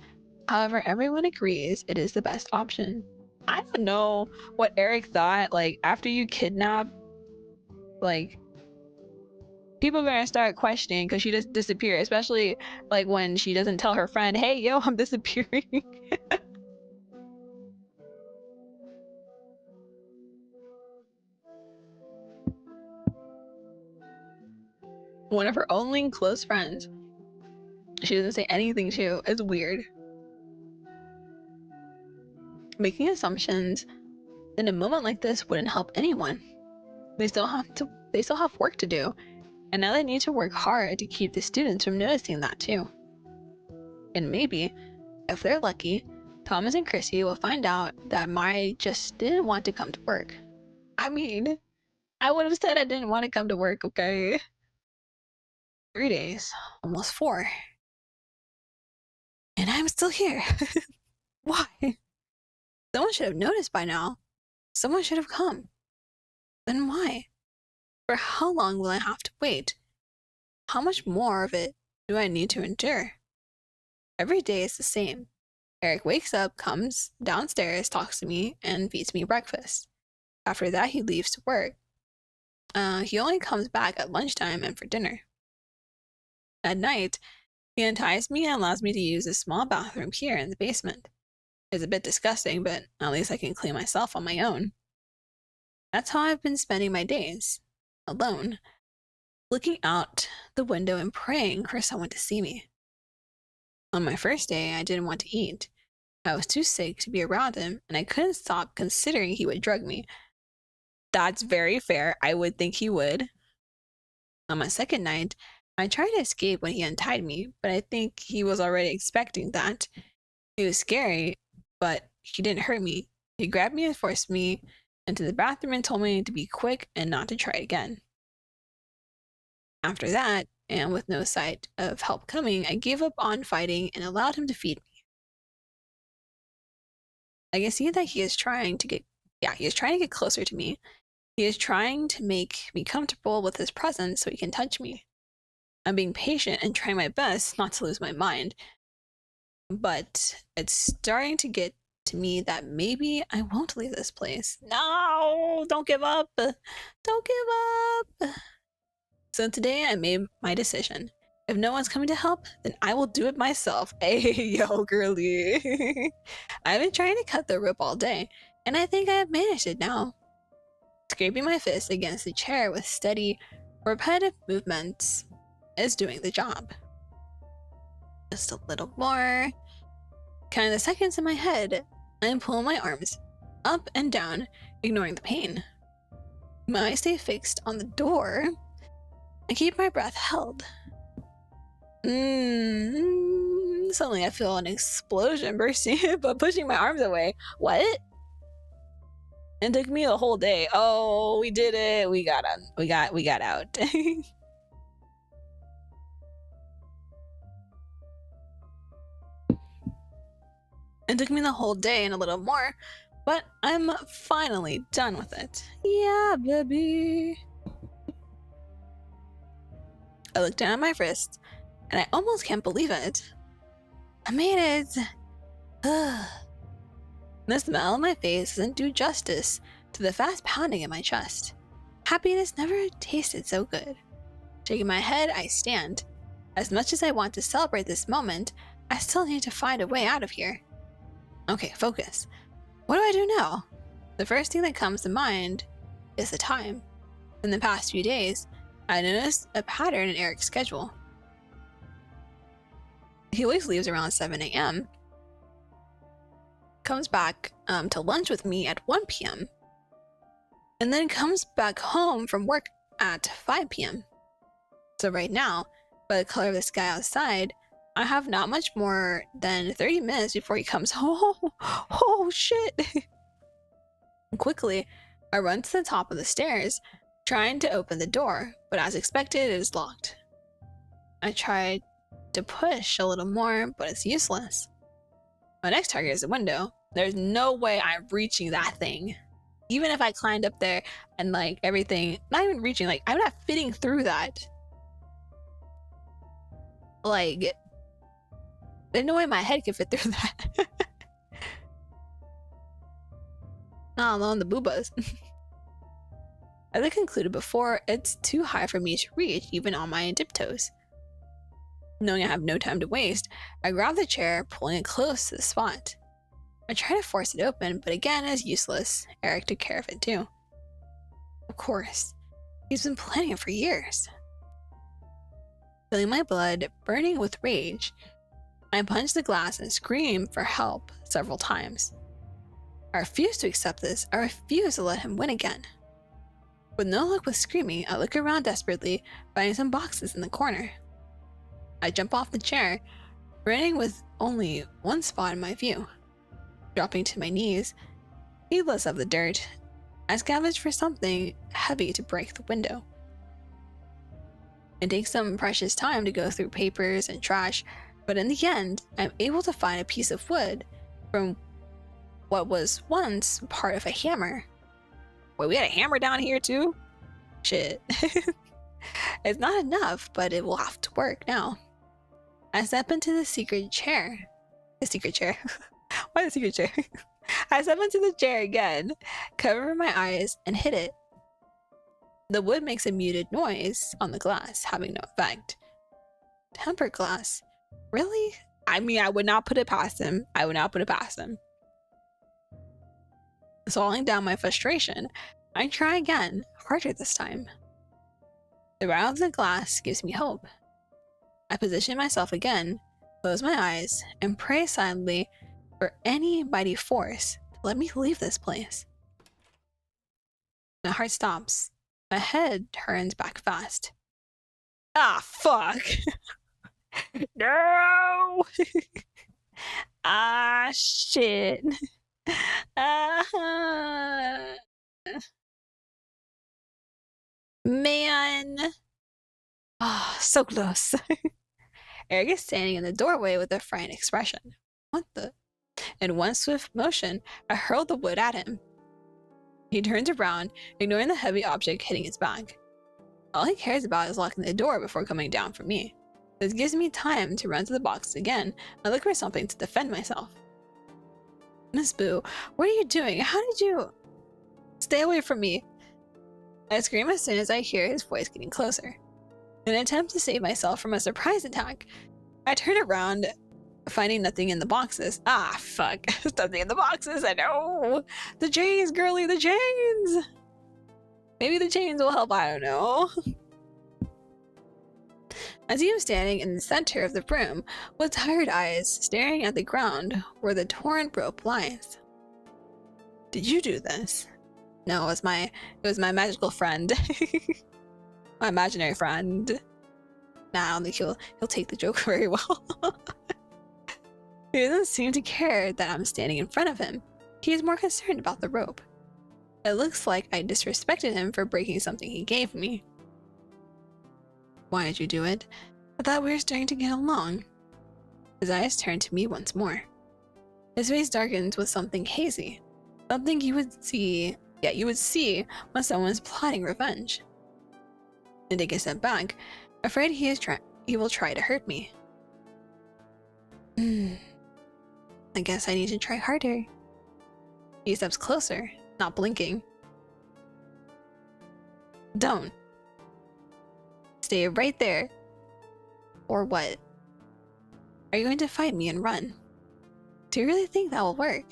However, everyone agrees it is the best option. I don't know what Eric thought, like, after you kidnap, like, people are gonna start questioning because she just disappeared, especially, like, when she doesn't tell her friend, hey, yo, I'm disappearing. One of her only close friends. She doesn't say anything to. It's weird. Making assumptions in a moment like this wouldn't help anyone. They still have work to do, and now they need to work hard to keep the students from noticing that too. And maybe, if they're lucky, Thomas and Chrissy will find out that Mai just didn't want to come to work. I mean, I would have said I didn't want to come to work, okay? 3 days, almost 4. And I'm still here. Why? Someone should have noticed by now. Someone should have come. Then why? For how long will I have to wait? How much more of it do I need to endure? Every day is the same. Eric wakes up, comes downstairs, talks to me, and feeds me breakfast. After that, he leaves to work. He only comes back at lunchtime and for dinner. At night, he unties me and allows me to use a small bathroom here in the basement. It's a bit disgusting, but at least I can clean myself on my own. That's how I've been spending my days, alone, looking out the window and praying for someone to see me. On my first day, I didn't want to eat. I was too sick to be around him, and I couldn't stop considering he would drug me. That's very fair. I would think he would. On my second night, I tried to escape when he untied me, but I think he was already expecting that. It was scary, but he didn't hurt me. He grabbed me and forced me into the bathroom and told me to be quick and not to try again. After that, and with no sight of help coming, I gave up on fighting and allowed him to feed me. I can see that he is trying to get closer to me. He is trying to make me comfortable with his presence so he can touch me. I'm being patient and trying my best not to lose my mind. But it's starting to get to me that maybe I won't leave this place. No, don't give up. Don't give up. So today I made my decision. If no one's coming to help, then I will do it myself. Hey, yo, girly. I've been trying to cut the rope all day, and I think I have managed it now. Scraping my fist against the chair with steady, repetitive movements is doing the job. Just a little more. Counting the seconds in my head, I'm pulling my arms up and down, ignoring the pain. My eyes stay fixed on the door. I keep my breath held. Suddenly I feel an explosion bursting, but pushing my arms away. What? It took me the whole day. Oh, we did it. We got out. It took me the whole day and a little more, but I'm finally done with it. Yeah, baby. I look down at my wrist, and I almost can't believe it. I made it. The smile on my face doesn't do justice to the fast pounding in my chest. Happiness never tasted so good. Shaking my head, I stand. As much as I want to celebrate this moment, I still need to find a way out of here. Okay, focus. What do I do now? The first thing that comes to mind is the time. In the past few days, I noticed a pattern in Eric's schedule. He always leaves around 7 a.m., comes back to lunch with me at 1 p.m., and then comes back home from work at 5 p.m. So right now, by the color of the sky outside, I have not much more than 30 minutes before he comes home. Oh shit! Quickly, I run to the top of the stairs, trying to open the door, but as expected, it is locked. I try to push a little more, but it's useless. My next target is the window. There's no way I'm reaching that thing. Even if I climbed up there and like everything, not even reaching, like I'm not fitting through that. Like, there's no way my head could fit through that. Not alone the boobas. As I concluded before, it's too high for me to reach even on my tiptoes. Knowing I have no time to waste, I grab the chair, pulling it close to the spot. I try to force it open, but again it is useless. Eric took care of it too. Of course, he's been planning it for years. Feeling my blood burning with rage, I punch the glass and scream for help several times. I refuse to accept this. I refuse to let him win again. With no luck with screaming, I look around desperately, finding some boxes in the corner. I jump off the chair, running with only one spot in my view. Dropping to my knees, heedless of the dirt, I scavenge for something heavy to break the window. It takes some precious time to go through papers and trash, but in the end, I'm able to find a piece of wood from what was once part of a hammer. Wait, we had a hammer down here too? Shit. It's not enough, but it will have to work now. I step into the secret chair. The secret chair? Why the secret chair? I step into the chair again, cover my eyes, and hit it. The wood makes a muted noise on the glass, having no effect. Tempered glass? Really? I mean, I would not put it past him. I would not put it past him. Swallowing down my frustration, I try again, harder this time. The rattle of the glass gives me hope. I position myself again, close my eyes, and pray silently for any mighty force to let me leave this place. My heart stops. My head turns back fast. Ah, fuck! No! Ah, shit. Man. Ah, so close. Eric is standing in the doorway with a frightened expression. What the? In one swift motion, I hurled the wood at him. He turns around, ignoring the heavy object hitting his back. All he cares about is locking the door before coming down for me. This gives me time to run to the box again and look for something to defend myself. Miss Boo, what are you doing? How did you... Stay away from me. I scream as soon as I hear his voice getting closer. In an attempt to save myself from a surprise attack, I turn around, finding nothing in the boxes. Ah, fuck. Nothing in the boxes, I know. The chains, girly, the chains. Maybe the chains will help, I don't know. I see him standing in the center of the room with tired eyes staring at the ground where the torn rope lies. Did you do this? No, it was my magical friend. My imaginary friend. Nah, I don't think he'll take the joke very well. He doesn't seem to care that I'm standing in front of him. He is more concerned about the rope. It looks like I disrespected him for breaking something he gave me. Why did you do it? I thought we were starting to get along. His eyes turn to me once more. His face darkens with something hazy. Something you would see when someone's plotting revenge. I take a step back, afraid he will try to hurt me. I guess I need to try harder. He steps closer, not blinking. Don't. Stay right there. Or what? Are you going to fight me and run? Do you really think that will work?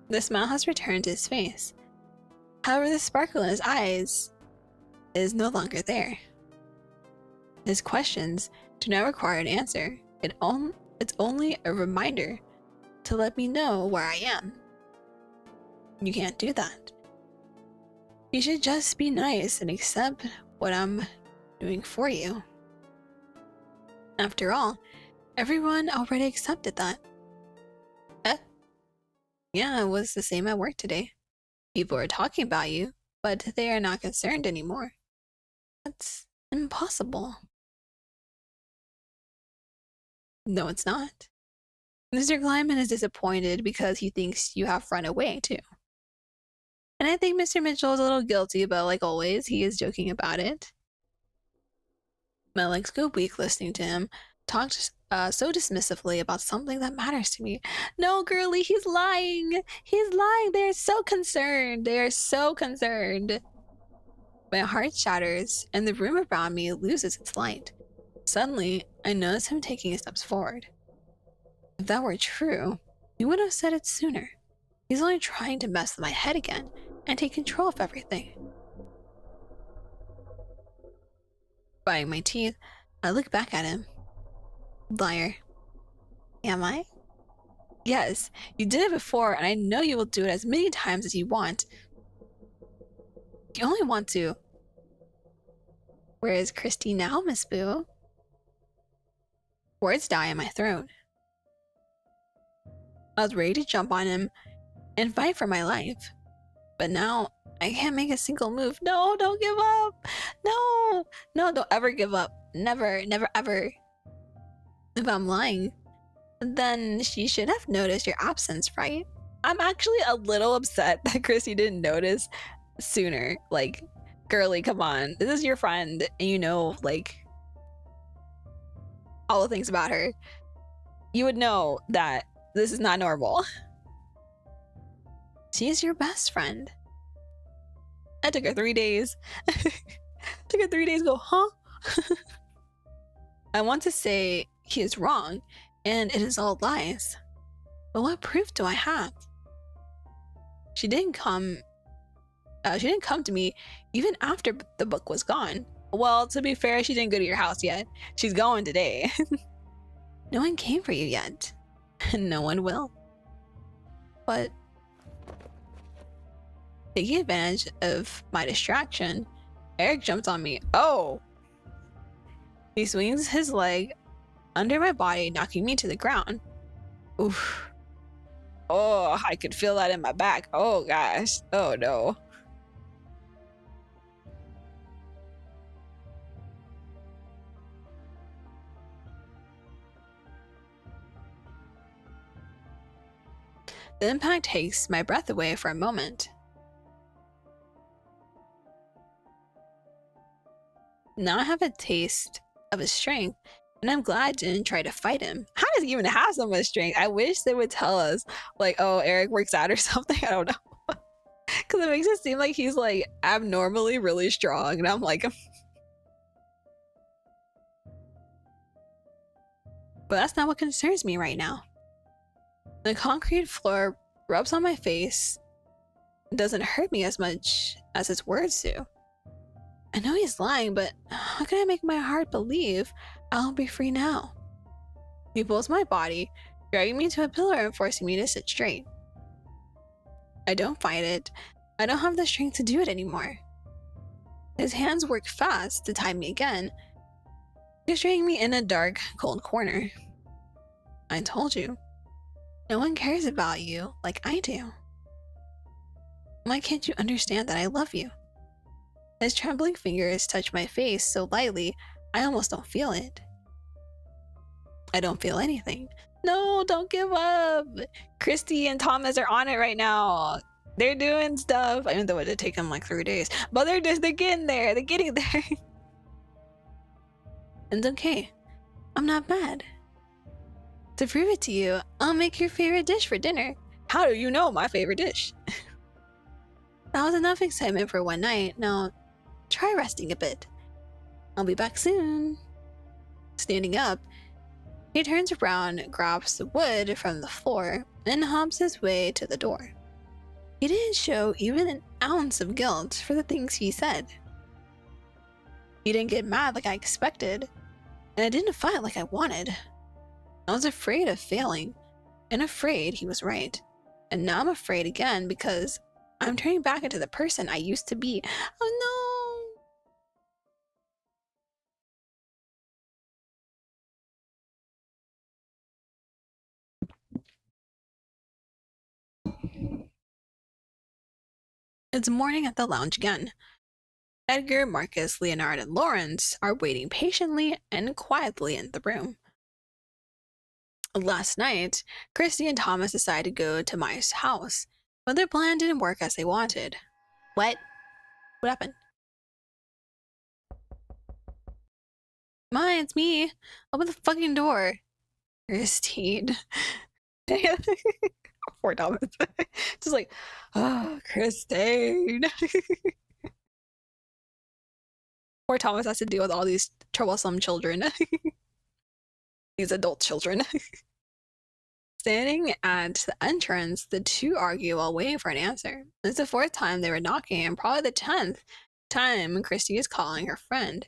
The smile has returned to his face. However, the sparkle in his eyes is no longer there. His questions do not require an answer. It's only a reminder to let me know where I am. You can't do that. You should just be nice and accept what I'm doing for you. After all, everyone already accepted that. Yeah, it was the same at work today. People are talking about you, but they are not concerned anymore. That's impossible. No, it's not. Mr. Glyman is disappointed because he thinks you have run away too. And I think Mr. Mitchell is a little guilty, but like always, he is joking about it. My legs go weak listening to him talk so dismissively about something that matters to me. No, girly, he's lying. He's lying. They are so concerned. They are so concerned. My heart shatters, and the room around me loses its light. Suddenly, I notice him taking steps forward. If that were true, he would have said it sooner. He's only trying to mess with my head again and take control of everything. Biting my teeth, I look back at him. Liar. Am I? Yes, you did it before, and I know you will do it as many times as you want. You only want to. Where is Christy now, Miss Boo? Words die in my throat. I was ready to jump on him and fight for my life. But now, I can't make a single move. No, don't give up! No! No, don't ever give up. Never, never, ever. If I'm lying, then she should have noticed your absence, right? I'm actually a little upset that Christy didn't notice sooner. Like, girly, come on. This is your friend, and you know, like, all the things about her. You would know that this is not normal. She is your best friend. I took her 3 days. Took her 3 days to go, huh? I want to say he is wrong, and it is all lies. But what proof do I have? She didn't come to me even after the book was gone. Well, to be fair, she didn't go to your house yet. She's going today. No one came for you yet, and no one will. But taking advantage of my distraction, Eric jumps on me. Oh! He swings his leg under my body, knocking me to the ground. Oof. Oh, I could feel that in my back. Oh gosh. Oh no. The impact takes my breath away for a moment. Now I have a taste of his strength, and I'm glad I didn't try to fight him. How does he even have so much strength? I wish they would tell us, like, oh, Eric works out or something. I don't know. Because it makes it seem like he's, like, abnormally really strong. And I'm like, but that's not what concerns me right now. The concrete floor rubs on my face. It doesn't hurt me as much as his words do. I know he's lying, but how can I make my heart believe I'll be free now? He pulls my body, dragging me to a pillar and forcing me to sit straight. I don't fight it. I don't have the strength to do it anymore. His hands work fast to tie me again. He's dragging me in a dark, cold corner. I told you. No one cares about you like I do. Why can't you understand that I love you? His trembling fingers touch my face so lightly, I almost don't feel it. I don't feel anything. No, don't give up. Christy and Thomas are on it right now. They're doing stuff, even though it did take them like 3 days. But they're getting there. They're getting there. It's okay. I'm not mad. To prove it to you, I'll make your favorite dish for dinner. How do you know my favorite dish? That was enough excitement for one night. Now, try resting a bit. I'll be back soon. Standing up, he turns around, grabs the wood from the floor, and hops his way to the door. He didn't show even an ounce of guilt for the things he said. He didn't get mad like I expected, and I didn't fight like I wanted. I was afraid of failing, and afraid he was right. And now I'm afraid again because I'm turning back into the person I used to be. Oh no! It's morning at the lounge again. Edgar, Marcus, Leonard, and Lawrence are waiting patiently and quietly in the room. Last night, Christy and Thomas decided to go to Maya's house, but their plan didn't work as they wanted. What? What happened? Maya, it's me. Open the fucking door. Christine. Poor Thomas. Just like, oh, Christine. Poor Thomas has to deal with all these troublesome children. These adult children. Standing at the entrance, the two argue while waiting for an answer. It's the 4th time they were knocking, and probably the 10th time Christy is calling her friend.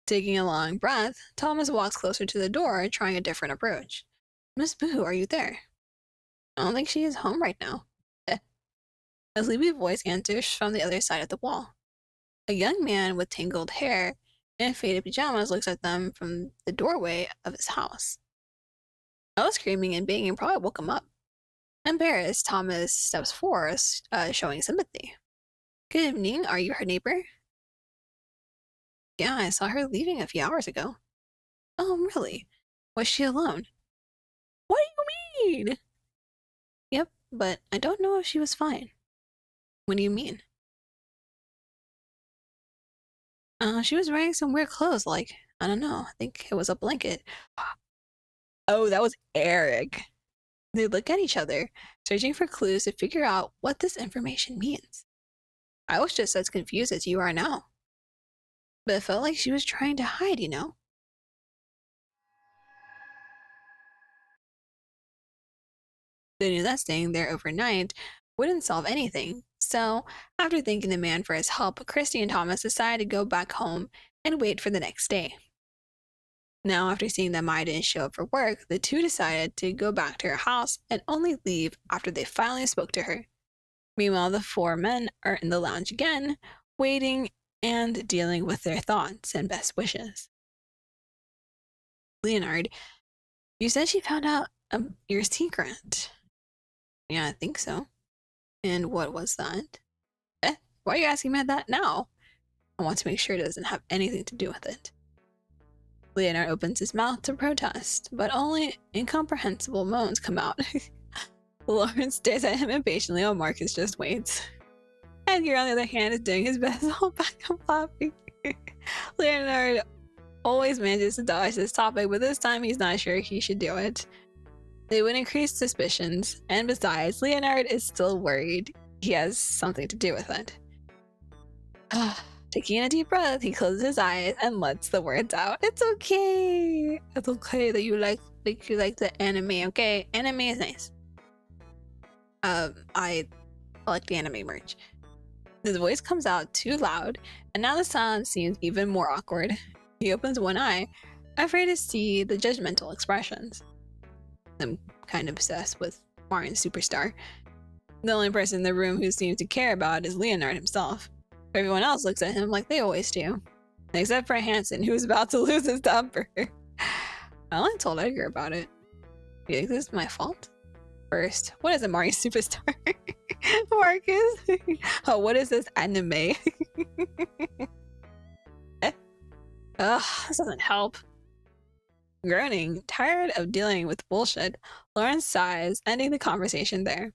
Taking a long breath, Thomas walks closer to the door, trying a different approach. Miss Boo, are you there? I don't think she is home right now. A sleepy voice answers from the other side of the wall. A young man with tangled hair and faded pajamas looks at them from the doorway of his house. I was screaming and banging probably woke him up. Embarrassed, Thomas steps forward, showing sympathy. Good evening, are you her neighbor? Yeah, I saw her leaving a few hours ago. Oh, really? Was she alone? What do you mean? Yep, but I don't know if she was fine. What do you mean? She was wearing some weird clothes, like, I don't know, I think it was a blanket. Oh, that was Eric. They look at each other, searching for clues to figure out what this information means. I was just as confused as you are now. But it felt like she was trying to hide, you know? They knew that staying there overnight wouldn't solve anything. So, after thanking the man for his help, Christy and Thomas decided to go back home and wait for the next day. Now, after seeing that Maya didn't show up for work, the two decided to go back to her house and only leave after they finally spoke to her. Meanwhile, the four men are in the lounge again, waiting and dealing with their thoughts and best wishes. Leonard, you said she found out your secret. Yeah, I think so. And what was that? Why are you asking me that now? I want to make sure it doesn't have anything to do with it. Leonard opens his mouth to protest, but only incomprehensible moans come out. Lawrence stares at him impatiently while Marcus just waits. Edgar, on the other hand, is doing his best to hold back from laughing. Leonard always manages to dodge this topic, but this time he's not sure he should do it. They would increase suspicions, and besides, Leonard is still worried he has something to do with it. Taking a deep breath, he closes his eyes and lets the words out. It's okay. It's okay that you like the anime, okay? Anime is nice. I like the anime merch. His voice comes out too loud, and now the silence seems even more awkward. He opens one eye, afraid to see the judgmental expressions. I'm kind of obsessed with Marin Superstar. The only person in the room who seems to care about it is Leonard himself. Everyone else looks at him like they always do. Except for Hansen, who's about to lose his temper. I only told Edgar about it. You think this is my fault? First, what is a Mario Superstar? Marcus? Oh, what is this anime? Ugh, this doesn't help. Groaning, tired of dealing with bullshit, Lawrence sighs, ending the conversation there.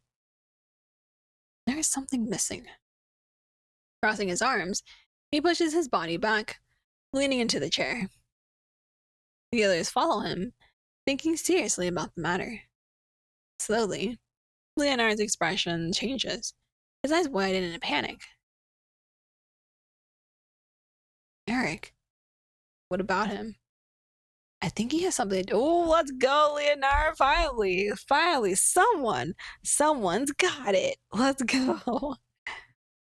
There is something missing. Crossing his arms, he pushes his body back, leaning into the chair. The others follow him, thinking seriously about the matter. Slowly, Leonard's expression changes, his eyes widen in a panic. Eric, what about him? I think he has something to do. Oh, let's go, Leonard. Finally, someone's got it. Let's go.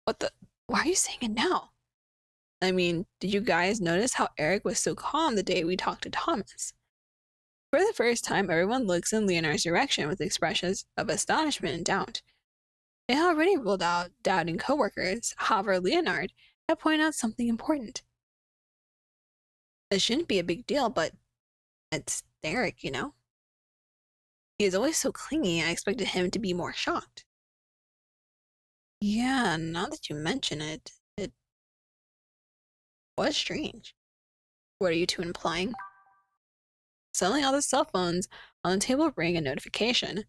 What the? Why are you saying it now? I mean, did you guys notice how Eric was so calm the day we talked to Thomas? For the first time, everyone looks in Leonard's direction with expressions of astonishment and doubt. They had already ruled out doubting coworkers. However, Leonard had pointed out something important. It shouldn't be a big deal, but it's Eric, you know? He is always so clingy, I expected him to be more shocked. Yeah, now that you mention it, it was strange. What are you two implying? Suddenly all the cell phones on the table ring a notification.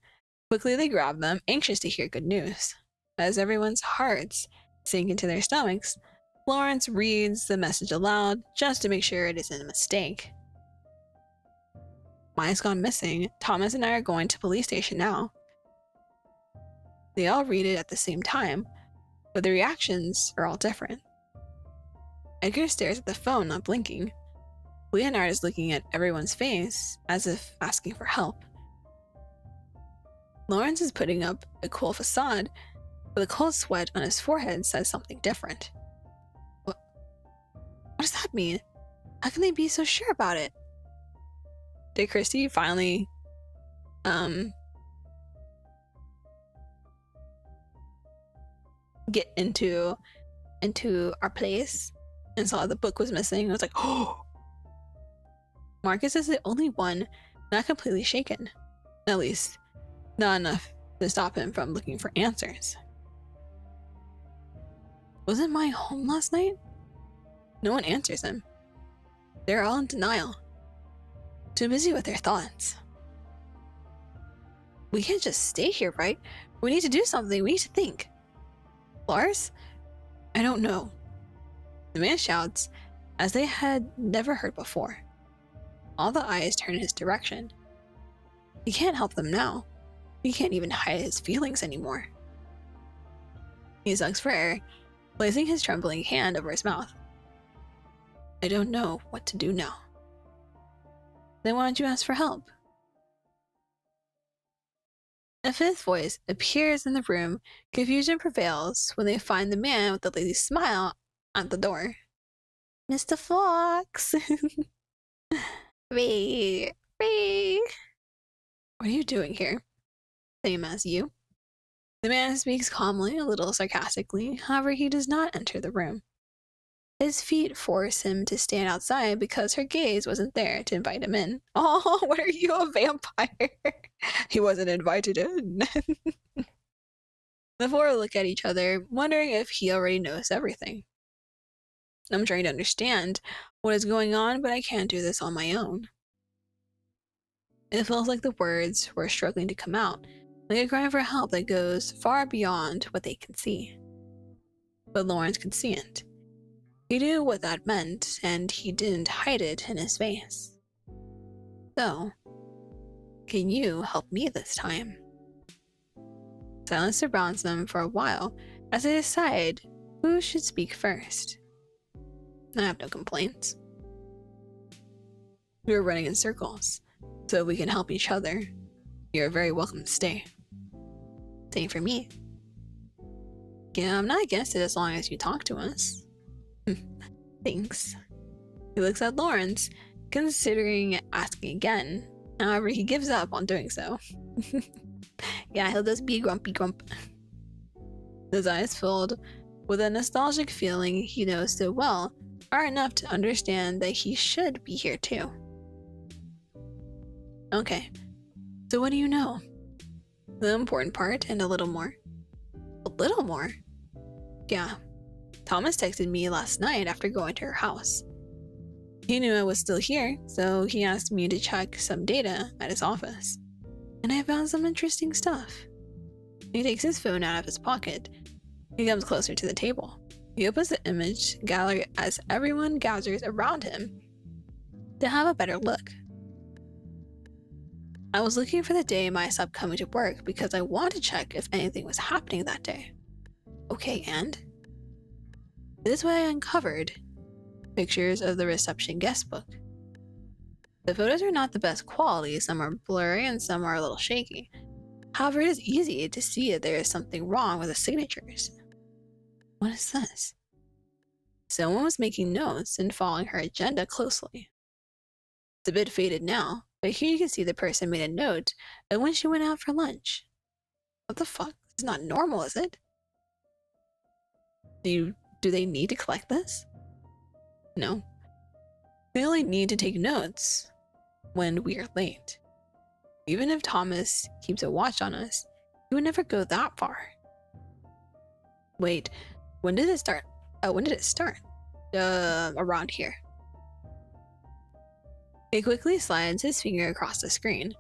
Quickly they grab them, anxious to hear good news. As everyone's hearts sink into their stomachs, Lawrence reads the message aloud just to make sure it isn't a mistake. Maya's gone missing. Thomas and I are going to police station now. They all read it at the same time, but the reactions are all different. Edgar stares at the phone, not blinking. Leonard is looking at everyone's face, as if asking for help. Lawrence is putting up a cool facade, but the cold sweat on his forehead says something different. What does that mean? How can they be so sure about it? Did Christy finally, get into our place and saw the book was missing? I was like, oh! Marcus is the only one not completely shaken. At least, not enough to stop him from looking for answers. Wasn't Maya home last night? No one answers him. They're all in denial. Too busy with their thoughts. We can't just stay here, right? We need to do something. We need to think. Lars? I don't know. The man shouts, as they had never heard before. All the eyes turn in his direction. He can't help them now. He can't even hide his feelings anymore. He sucks for air, placing his trembling hand over his mouth. I don't know what to do now. Then why don't you ask for help? A fifth voice appears in the room. Confusion prevails when they find the man with the lazy smile at the door. Mr. Fox! Ray, Ray, what are you doing here? Same as you. The man speaks calmly, a little sarcastically. However, he does not enter the room. His feet force him to stand outside because her gaze wasn't there to invite him in. Oh, what are you, a vampire? He wasn't invited in. The four look at each other, wondering if he already knows everything. I'm trying to understand what is going on, but I can't do this on my own. It feels like the words were struggling to come out, like a cry for help that goes far beyond what they can see. But Lawrence could see it. He knew what that meant, and he didn't hide it in his face. So, can you help me this time? Silence surrounds them for a while as they decide who should speak first. I have no complaints. We are running in circles, so we can help each other. You're very welcome to stay. Same for me. Yeah, I'm not against it as long as you talk to us. Thanks. He looks at Lawrence, considering asking again. However, he gives up on doing so. Yeah, he'll just be grumpy grump. His eyes filled with a nostalgic feeling he knows so well are enough to understand that he should be here too. Okay, so what do you know? The important part and a little more. A little more? Yeah. Thomas texted me last night after going to her house. He knew I was still here, so he asked me to check some data at his office. And I found some interesting stuff. He takes his phone out of his pocket. He comes closer to the table. He opens the image gallery as everyone gathers around him to have a better look. I was looking for the day Maya stopped coming to work because I wanted to check if anything was happening that day. Okay, and? This is what I uncovered. Pictures of the reception guest book. The photos are not the best quality, some are blurry and some are a little shaky. However, it is easy to see that there is something wrong with the signatures. What is this? Someone was making notes and following her agenda closely. It's a bit faded now, but here you can see the person made a note of when she went out for lunch. What the fuck? It's not normal, is it? Do they need to collect this? No. They only need to take notes when we are late. Even if Thomas keeps a watch on us, he would never go that far. Wait, when did it start? When did it start? Around here. He quickly slides his finger across the screen.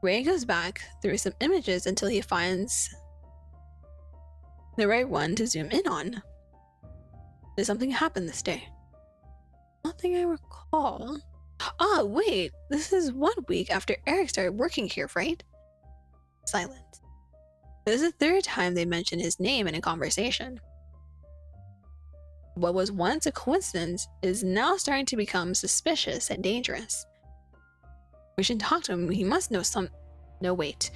Ray goes back through some images until he finds the right one to zoom in on. Did something happen this day? Nothing I recall. Ah, wait, this is 1 week after Eric started working here, right? Silence. This is the third time they mention his name in a conversation. What was once a coincidence is now starting to become suspicious and dangerous. We should talk to him. He must know some... No, wait.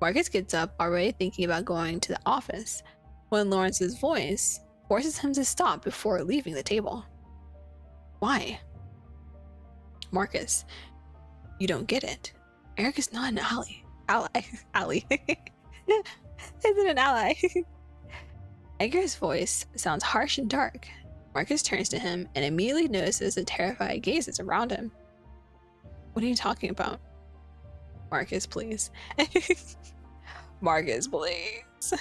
Marcus gets up, already thinking about going to the office, when Lawrence's voice forces him to stop before leaving the table. Why? Marcus, you don't get it. Eric is not an ally. Ally. Isn't an ally. Edgar's voice sounds harsh and dark. Marcus turns to him and immediately notices the terrified gazes around him. What are you talking about? Marcus, please. Marcus, please.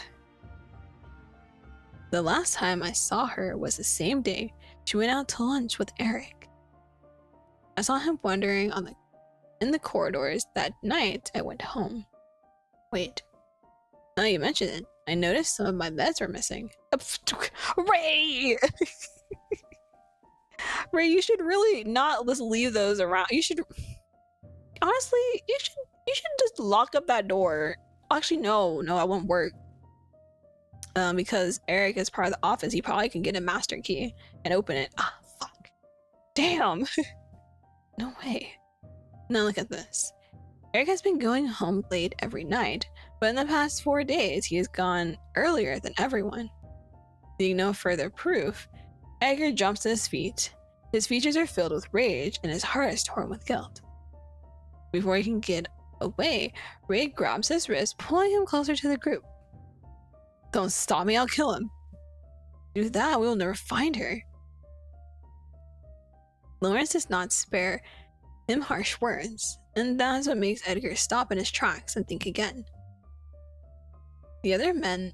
The last time I saw her was the same day she went out to lunch with Eric. I saw him wandering in the corridors that night I went home. Wait, now you mention it, I noticed some of my meds were missing. Ray! Ray, you should really not just leave those around. You should, honestly, you should just lock up that door. Actually, no, I won't work. Because Eric is part of the office, he probably can get a master key and open it. Ah, fuck. Damn. No way. Now look at this. Eric has been going home late every night, but in the past 4 days, he has gone earlier than everyone. Seeing no further proof, Edgar jumps to his feet. His features are filled with rage and his heart is torn with guilt. Before he can get away, Ray grabs his wrist, pulling him closer to the group. Don't stop me, I'll kill him. Do that, we will never find her. Lawrence does not spare him harsh words, and that's what makes Edgar stop in his tracks and think again. The other men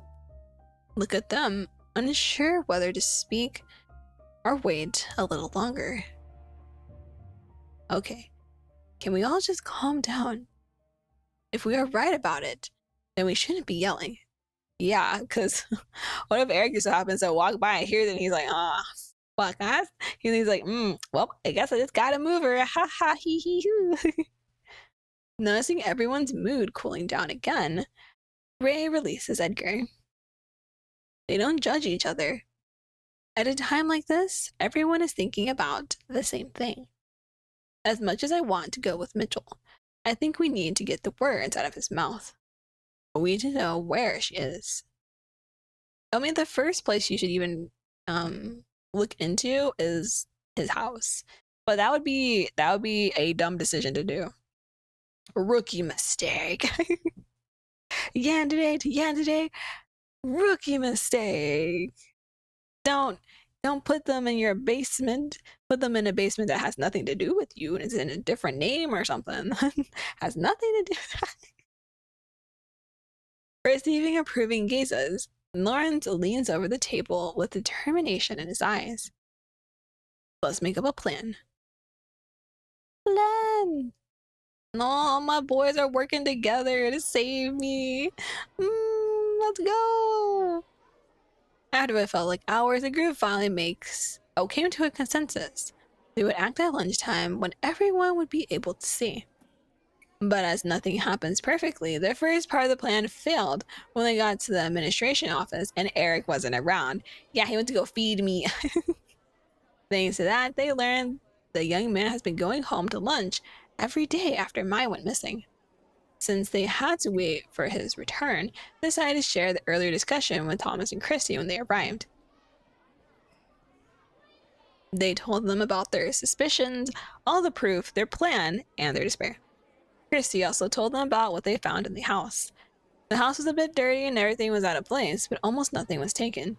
look at them, unsure whether to speak or wait a little longer. Okay, can we all just calm down? If we are right about it, then we shouldn't be yelling. Yeah, because what if Eric just happens to walk by and hears it and he's like, fuck us? He's like, well, I guess I just gotta move her. Ha ha, hee hee hoo. Noticing everyone's mood cooling down again, Ray releases Edgar. They don't judge each other. At a time like this, everyone is thinking about the same thing. As much as I want to go with Mitchell, I think we need to get the words out of his mouth. We need to know where she is. I mean, the first place you should even look into is his house. But that would be a dumb decision to do. A rookie mistake. Yandere to Yandere, rookie mistake. Don't put them in your basement. Put them in a basement that has nothing to do with you and it's in a different name or something. Has nothing to do with that. Receiving approving gazes, Lawrence leans over the table with determination in his eyes. Let's make up a plan. Plan! No, my boys are working together to save me. Let's go! After it felt like hours, the group finally came to a consensus. They would act at lunchtime when everyone would be able to see. But as nothing happens perfectly, the first part of the plan failed when they got to the administration office and Eric wasn't around. Yeah, he went to go feed me. Thanks to that, they learned the young man has been going home to lunch every day after Mai went missing. Since they had to wait for his return, they decided to share the earlier discussion with Thomas and Christy when they arrived. They told them about their suspicions, all the proof, their plan, and their despair. Christy also told them about what they found in the house. The house was a bit dirty and everything was out of place, but almost nothing was taken.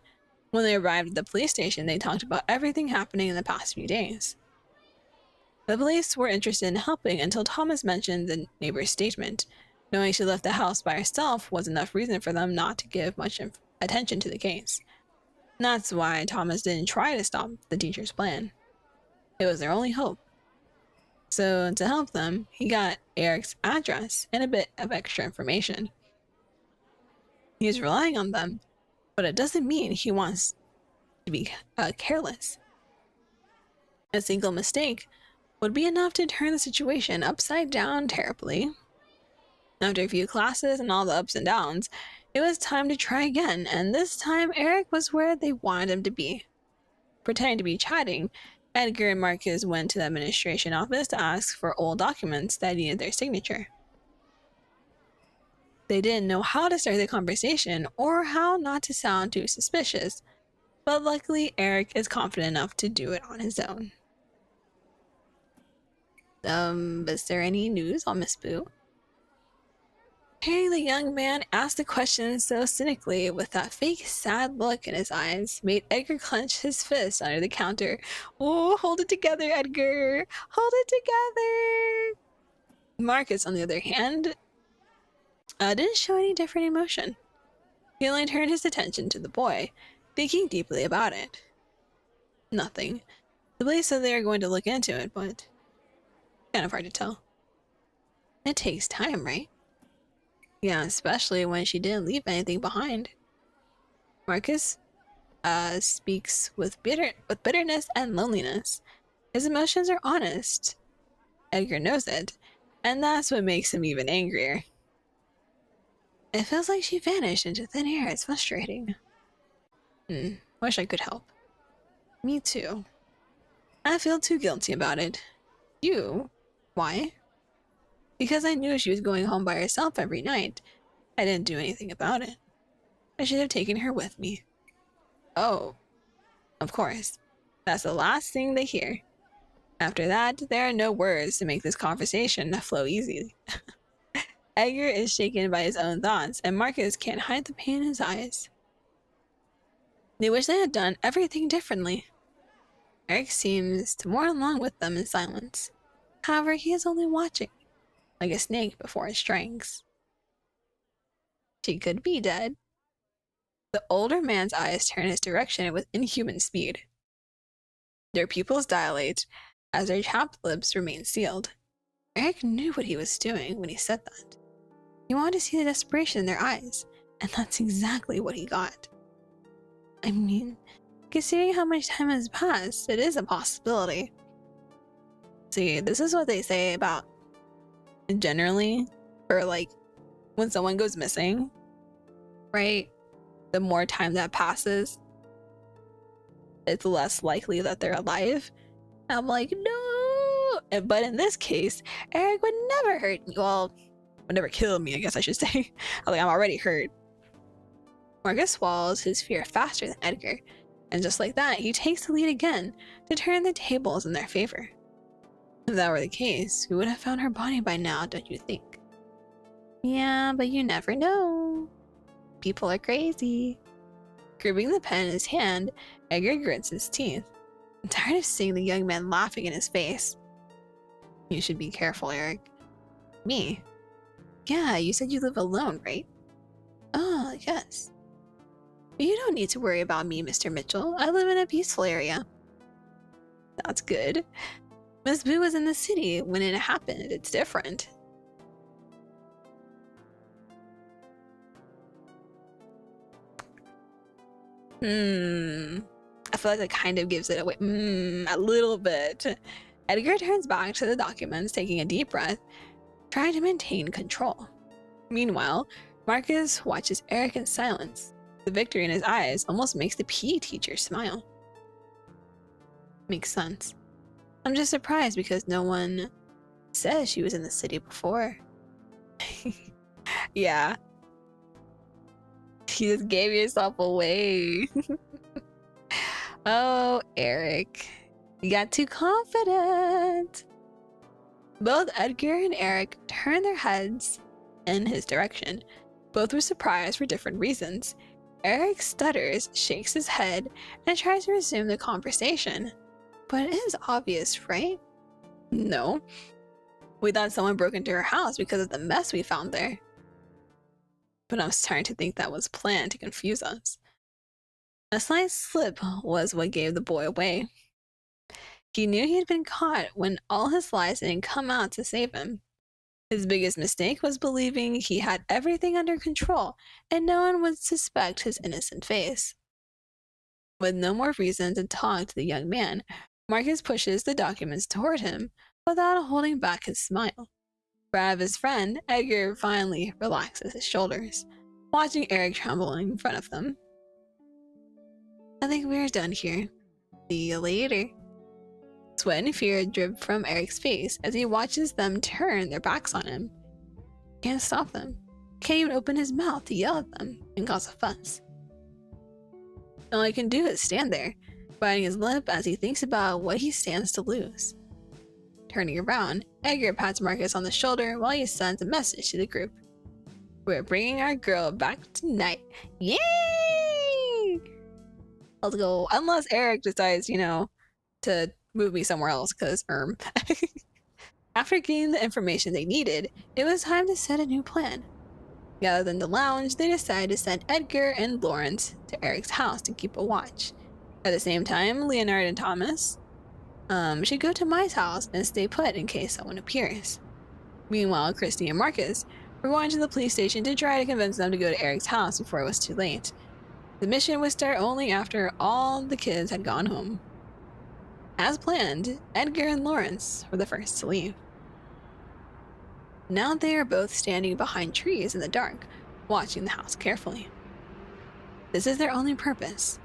When they arrived at the police station, they talked about everything happening in the past few days. The police were interested in helping until Thomas mentioned the neighbor's statement. Knowing she left the house by herself was enough reason for them not to give much attention to the case. And that's why Thomas didn't try to stop the teacher's plan. It was their only hope. So to help them, he got Eric's address and a bit of extra information. He's relying on them, but it doesn't mean he wants to be careless. A single mistake would be enough to turn the situation upside down terribly. After a few classes and all the ups and downs, it was time to try again, and this time Eric was where they wanted him to be. Pretending to be chatting, Edgar and Marcus went to the administration office to ask for old documents that needed their signature. They didn't know how to start the conversation or how not to sound too suspicious, but luckily Eric is confident enough to do it on his own. Is there any news on Miss Boo? Hearing the young man ask the question so cynically with that fake sad look in his eyes made Edgar clench his fist under the counter. Oh, hold it together, Edgar! Hold it together! Marcus, on the other hand, didn't show any different emotion. He only turned his attention to the boy, thinking deeply about it. Nothing. The police said they were going to look into it, but kind of hard to tell. It takes time, right? Yeah, especially when she didn't leave anything behind. Marcus speaks with bitterness and loneliness. His emotions are honest. Edgar knows it, and that's what makes him even angrier. It feels like she vanished into thin air. It's frustrating. Wish I could help. Me too. I feel too guilty about it. You? Why? Because I knew she was going home by herself every night. I didn't do anything about it. I should have taken her with me. Oh, of course. That's the last thing they hear. After that, there are no words to make this conversation flow easily. Edgar is shaken by his own thoughts, and Marcus can't hide the pain in his eyes. They wish they had done everything differently. Eric seems to mourn along with them in silence. However, he is only watching, like a snake before it strikes. She could be dead. The older man's eyes turn his direction with inhuman speed. Their pupils dilate as their chapped lips remain sealed. Eric knew what he was doing when he said that. He wanted to see the desperation in their eyes, and that's exactly what he got. I mean, considering how much time has passed, it is a possibility. See, this is what they say about generally, or like when someone goes missing, right? The more time that passes, it's less likely that they're alive. And I'm like, no! But in this case, Eric would never hurt me. Well, would never kill me, I guess I should say. I'm already hurt. Marcus swallows his fear faster than Edgar, and just like that, he takes the lead again to turn the tables in their favor. If that were the case, we would have found her body by now, don't you think? Yeah, but you never know. People are crazy. Gripping the pen in his hand, Edgar grits his teeth. I'm tired of seeing the young man laughing in his face. You should be careful, Eric. Me? Yeah, you said you live alone, right? Oh, yes. You don't need to worry about me, Mr. Mitchell. I live in a peaceful area. That's good. Miss Boo was in the city when it happened. It's different. I feel like that kind of gives it away. A little bit. Edgar turns back to the documents, taking a deep breath, trying to maintain control. Meanwhile, Marcus watches Eric in silence. The victory in his eyes almost makes the PE teacher smile. Makes sense. I'm just surprised because no one says she was in the city before. Yeah. You just gave yourself away. Oh, Eric. You got too confident. Both Edgar and Eric turn their heads in his direction. Both were surprised for different reasons. Eric stutters, shakes his head, and tries to resume the conversation. But it is obvious, right? No. We thought someone broke into her house because of the mess we found there. But I'm starting to think that was planned to confuse us. A slight slip was what gave the boy away. He knew he had been caught when all his lies didn't come out to save him. His biggest mistake was believing he had everything under control and no one would suspect his innocent face. With no more reason to talk to the young man, Marcus pushes the documents toward him without holding back his smile. Proud of his friend, Edgar finally relaxes his shoulders, watching Eric trembling in front of them. I think we're done here. See you later. Sweat and fear drip from Eric's face as he watches them turn their backs on him. Can't stop them. Can't even open his mouth to yell at them and cause a fuss. All he can do is stand there, biting his lip as he thinks about what he stands to lose. Turning around, Edgar pats Marcus on the shoulder while he sends a message to the group. We're bringing our girl back tonight. Yay! Let's go. Unless Eric decides, to move me somewhere else, because, After getting the information they needed, it was time to set a new plan. Rather than the lounge, they decided to send Edgar and Lawrence to Eric's house to keep a watch. At the same time, Leonard and Thomas should go to Mai's house and stay put in case someone appears. Meanwhile, Christy and Marcus were going to the police station to try to convince them to go to Eric's house before it was too late. The mission would start only after all the kids had gone home. As planned, Edgar and Lawrence were the first to leave. Now they are both standing behind trees in the dark, watching the house carefully. This is their only purpose.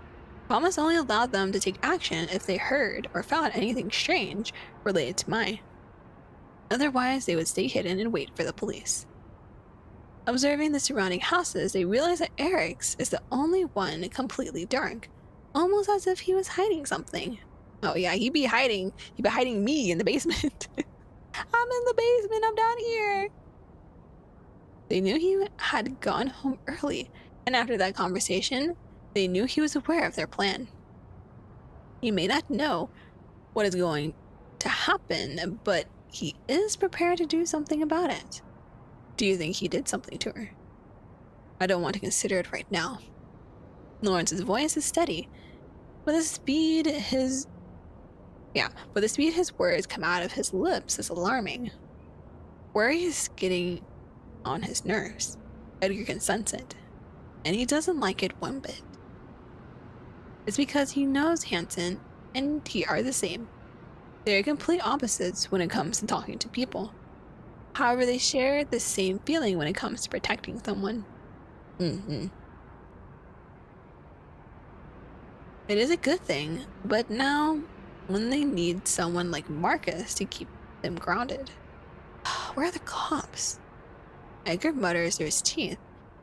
Thomas only allowed them to take action if they heard or found anything strange related to Mai. Otherwise, they would stay hidden and wait for the police. Observing the surrounding houses, they realize that Eric's is the only one completely dark, almost as if he was hiding something. Oh yeah, he be hiding me in the basement. I'm in the basement, I'm down here. They knew he had gone home early, and after that conversation, they knew he was aware of their plan. He may not know what is going to happen, but he is prepared to do something about it. Do you think he did something to her? I don't want to consider it right now. Lawrence's voice is steady, but the speed his words come out of his lips is alarming. Worry is getting on his nerves. Edgar can sense it, and he doesn't like it one bit. It's because he knows Hanson and he are the same. They are complete opposites when it comes to talking to people. However, they share the same feeling when it comes to protecting someone. It is a good thing, but now, when they need someone like Marcus to keep them grounded, where are the cops? Edgar mutters through his teeth.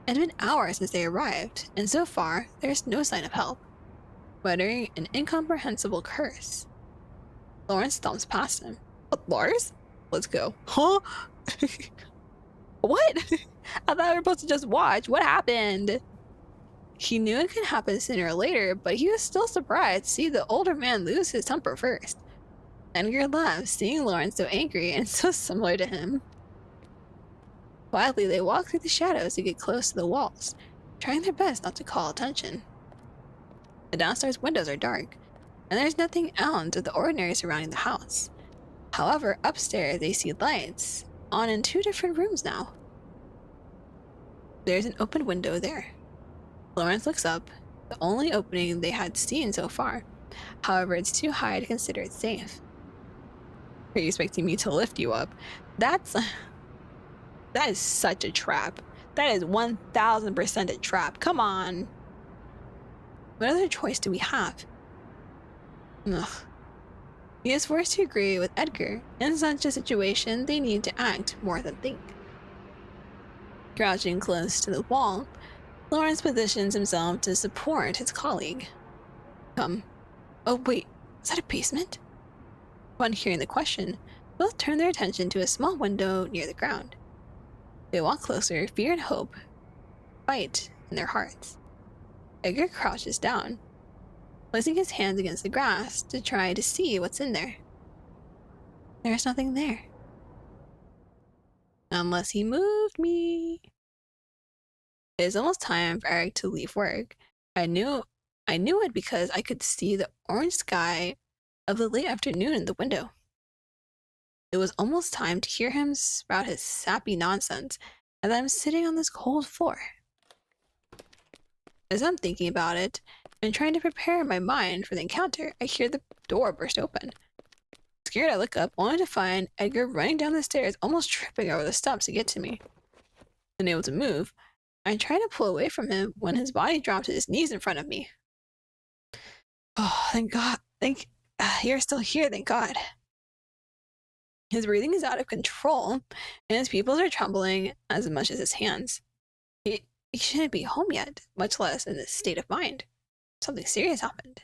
It's been hours since they arrived, and so far, there's no sign of help, muttering an incomprehensible curse. Lawrence stomps past him. Lars? Let's go. Huh? What? I thought we were supposed to just watch. What happened? He knew it could happen sooner or later, but he was still surprised to see the older man lose his temper first. Edgar laughed, seeing Lawrence so angry and so similar to him. Quietly, they walk through the shadows to get close to the walls, trying their best not to call attention. The downstairs windows are dark, and there's nothing out of the ordinary surrounding the house. However, upstairs they see lights on in 2 different rooms now. There's an open window there. Lawrence looks up, the only opening they had seen so far. However, it's too high to consider it safe. Are you expecting me to lift you up? That is such a trap. That is 1000% a trap. Come on. What other choice do we have? Ugh. He is forced to agree with Edgar. In such a situation, they need to act more than think. Crouching close to the wall, Lawrence positions himself to support his colleague. Come. Oh wait, is that a basement? Upon hearing the question, both turn their attention to a small window near the ground. They walk closer, fear and hope fight in their hearts. Edgar crouches down, placing his hands against the grass to try to see what's in there. There's nothing there. Unless he moved me. It is almost time for Eric to leave work. I knew it because I could see the orange sky of the late afternoon in the window. It was almost time to hear him sprout his sappy nonsense as I'm sitting on this cold floor. As I'm thinking about it and trying to prepare my mind for the encounter, I hear the door burst open. Scared, I look up, only to find Edgar running down the stairs, almost tripping over the steps to get to me. Unable to move, I try to pull away from him when his body dropped to his knees in front of me. Oh, thank God. You're still here, thank God. His breathing is out of control, and his pupils are trembling as much as his hands. He shouldn't be home yet, much less in this state of mind. Something serious happened.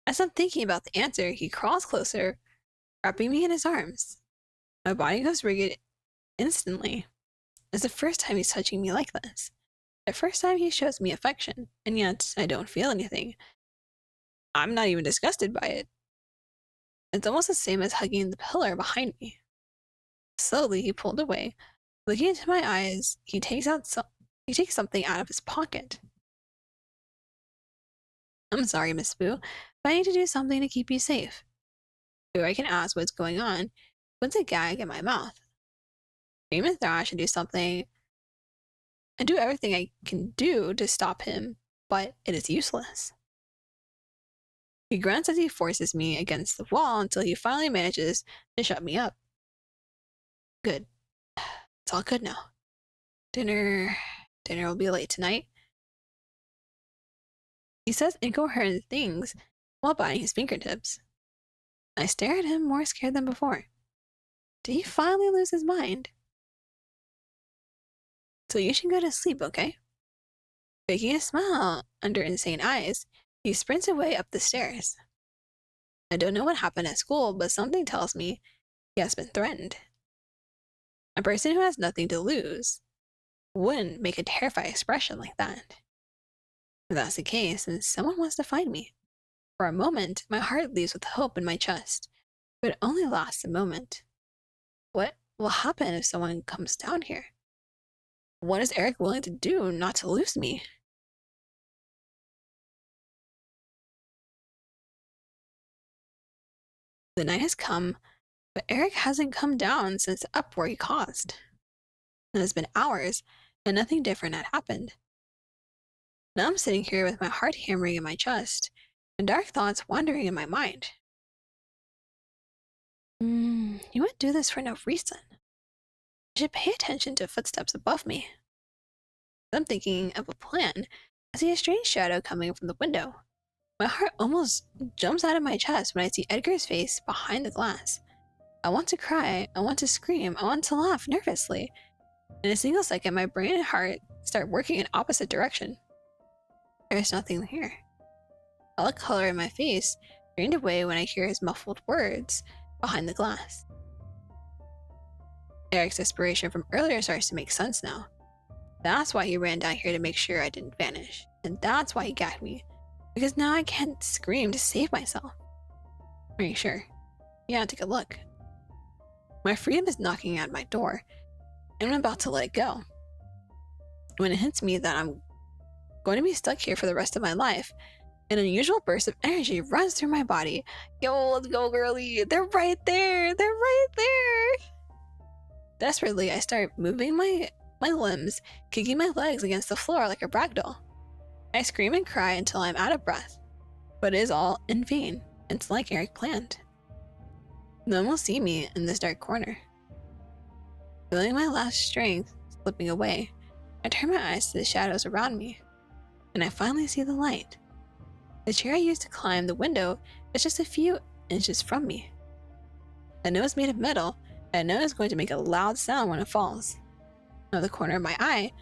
As I'm thinking about the answer, he crawls closer, wrapping me in his arms. My body goes rigid instantly. It's the first time he's touching me like this. The first time he shows me affection, and yet I don't feel anything. I'm not even disgusted by it. It's almost the same as hugging the pillar behind me. Slowly, he pulled away. Looking into my eyes, he takes something out of his pocket. I'm sorry, Miss Boo, but I need to do something to keep you safe. Before I can ask what's going on, puts a gag in my mouth. Scream and thrash and do everything I can do to stop him, but it is useless. He grunts as he forces me against the wall until he finally manages to shut me up. Good. It's all good now. Dinner will be late tonight. He says incoherent things while biting his fingertips. I stare at him, more scared than before. Did he finally lose his mind? So you should go to sleep, okay? Faking a smile under insane eyes, he sprints away up the stairs. I don't know what happened at school, but something tells me he has been threatened. A person who has nothing to lose wouldn't make a terrified expression like that. If that's the case, then someone wants to find me. For a moment, my heart leaves with hope in my chest, but it only lasts a moment. What will happen if someone comes down here? What is Eric willing to do not to lose me? The night has come, but Eric hasn't come down since the uproar he caused. It has been hours, and nothing different had happened. Now I'm sitting here with my heart hammering in my chest, and dark thoughts wandering in my mind. You wouldn't do this for no reason. I should pay attention to footsteps above me. I'm thinking of a plan. I see a strange shadow coming from the window. My heart almost jumps out of my chest when I see Edgar's face behind the glass. I want to cry, I want to scream, I want to laugh nervously. In a single second, my brain and heart start working in opposite direction. There's nothing here. All the color in my face drained away when I hear his muffled words behind the glass. Eric's desperation from earlier starts to make sense now. That's why he ran down here to make sure I didn't vanish. And that's why he gagged me. Because now I can't scream to save myself. Are you sure? Yeah, take a look. My freedom is knocking at my door, and I'm about to let it go. When it hits me that I'm going to be stuck here for the rest of my life, an unusual burst of energy runs through my body. Yo, let's go, girly. They're right there. They're right there. Desperately, I start moving my limbs, kicking my legs against the floor like a ragdoll. I scream and cry until I'm out of breath, but it is all in vain. It's like Eric planned. No one will see me in this dark corner. Feeling my last strength slipping away, I turn my eyes to the shadows around me, and I finally see the light. The chair I used to climb the window is just a few inches from me. I know it's made of metal, and I know it's going to make a loud sound when it falls. Out of the corner of my eye,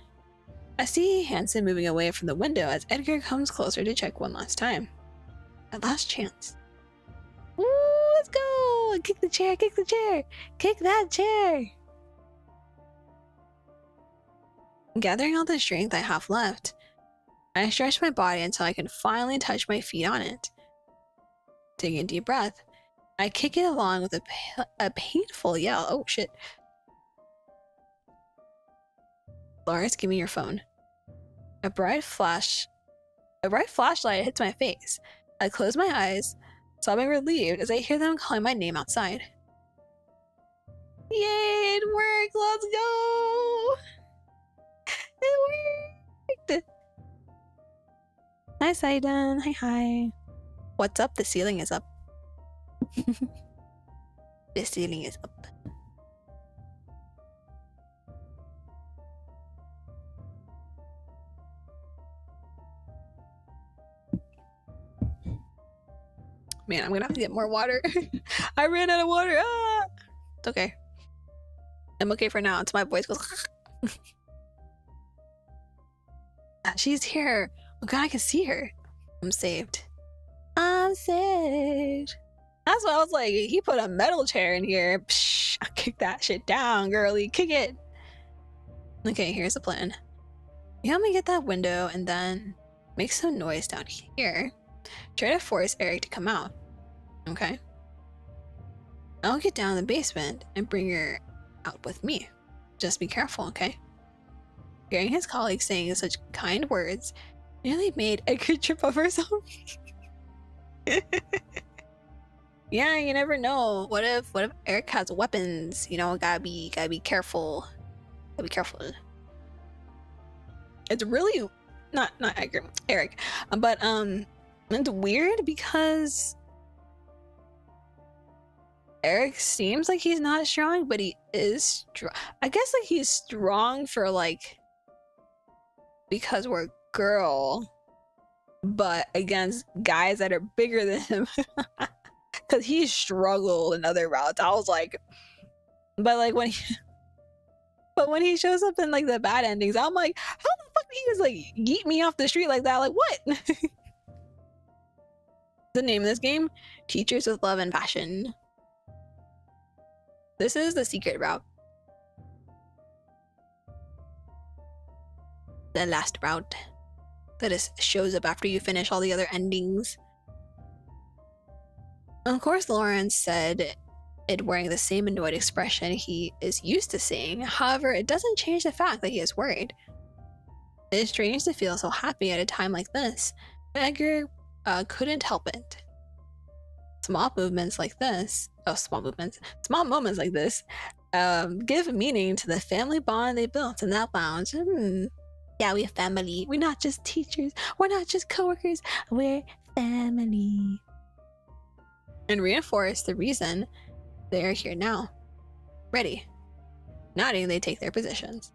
I see Hanson moving away from the window as Edgar comes closer to check one last time. A last chance. Woo, let's go! Kick the chair, kick the chair! Kick that chair! Gathering all the strength I have left, I stretch my body until I can finally touch my feet on it. Taking a deep breath, I kick it along with a painful yell. Oh shit. Lars, give me your phone. A bright flashlight hits my face. I close my eyes, sobbing relieved as I hear them calling my name outside. Yay, it worked! Let's go! It worked! Hi, Saiden. Hi. What's up? The ceiling is up. The ceiling is up. Man, I'm gonna have to get more water. I ran out of water. Ah! It's okay. I'm okay for now until my voice goes. She's here. Oh god, I can see her. I'm saved. I'm saved. That's why I was like, he put a metal chair in here. Psh, I'll kick that shit down, girly. Kick it. Okay, here's the plan. You help me get that window and then make some noise down here. Try to force Eric to come out. Okay? I'll get down in the basement and bring her out with me. Just be careful, okay? Hearing his colleague saying such kind words nearly made Edgar trip over something. Yeah, you never know. What if Eric has weapons? You know, gotta be careful. Gotta be careful. It's really not Edgar, Eric, but it's weird because Eric seems like he's not strong, but he is strong. I guess like he's strong for like because we're a girl, but against guys that are bigger than him. Because he struggled in other routes. I was like, but like when he shows up in like the bad endings, I'm like, how the fuck did he just like yeet me off the street like that? Like what? The name of this game? Teachers with Love and Passion. This is the secret route. The last route that shows up after you finish all the other endings. Of course, Lawrence said it wearing the same annoyed expression he is used to seeing. However, it doesn't change the fact that he is worried. It is strange to feel so happy at a time like this, but Edgar couldn't help it. Small moments like this give meaning to the family bond they built in that lounge. Yeah, we're family. We're not just teachers. We're not just coworkers. We're family. And reinforce the reason they are here now. Ready. Nodding, they take their positions.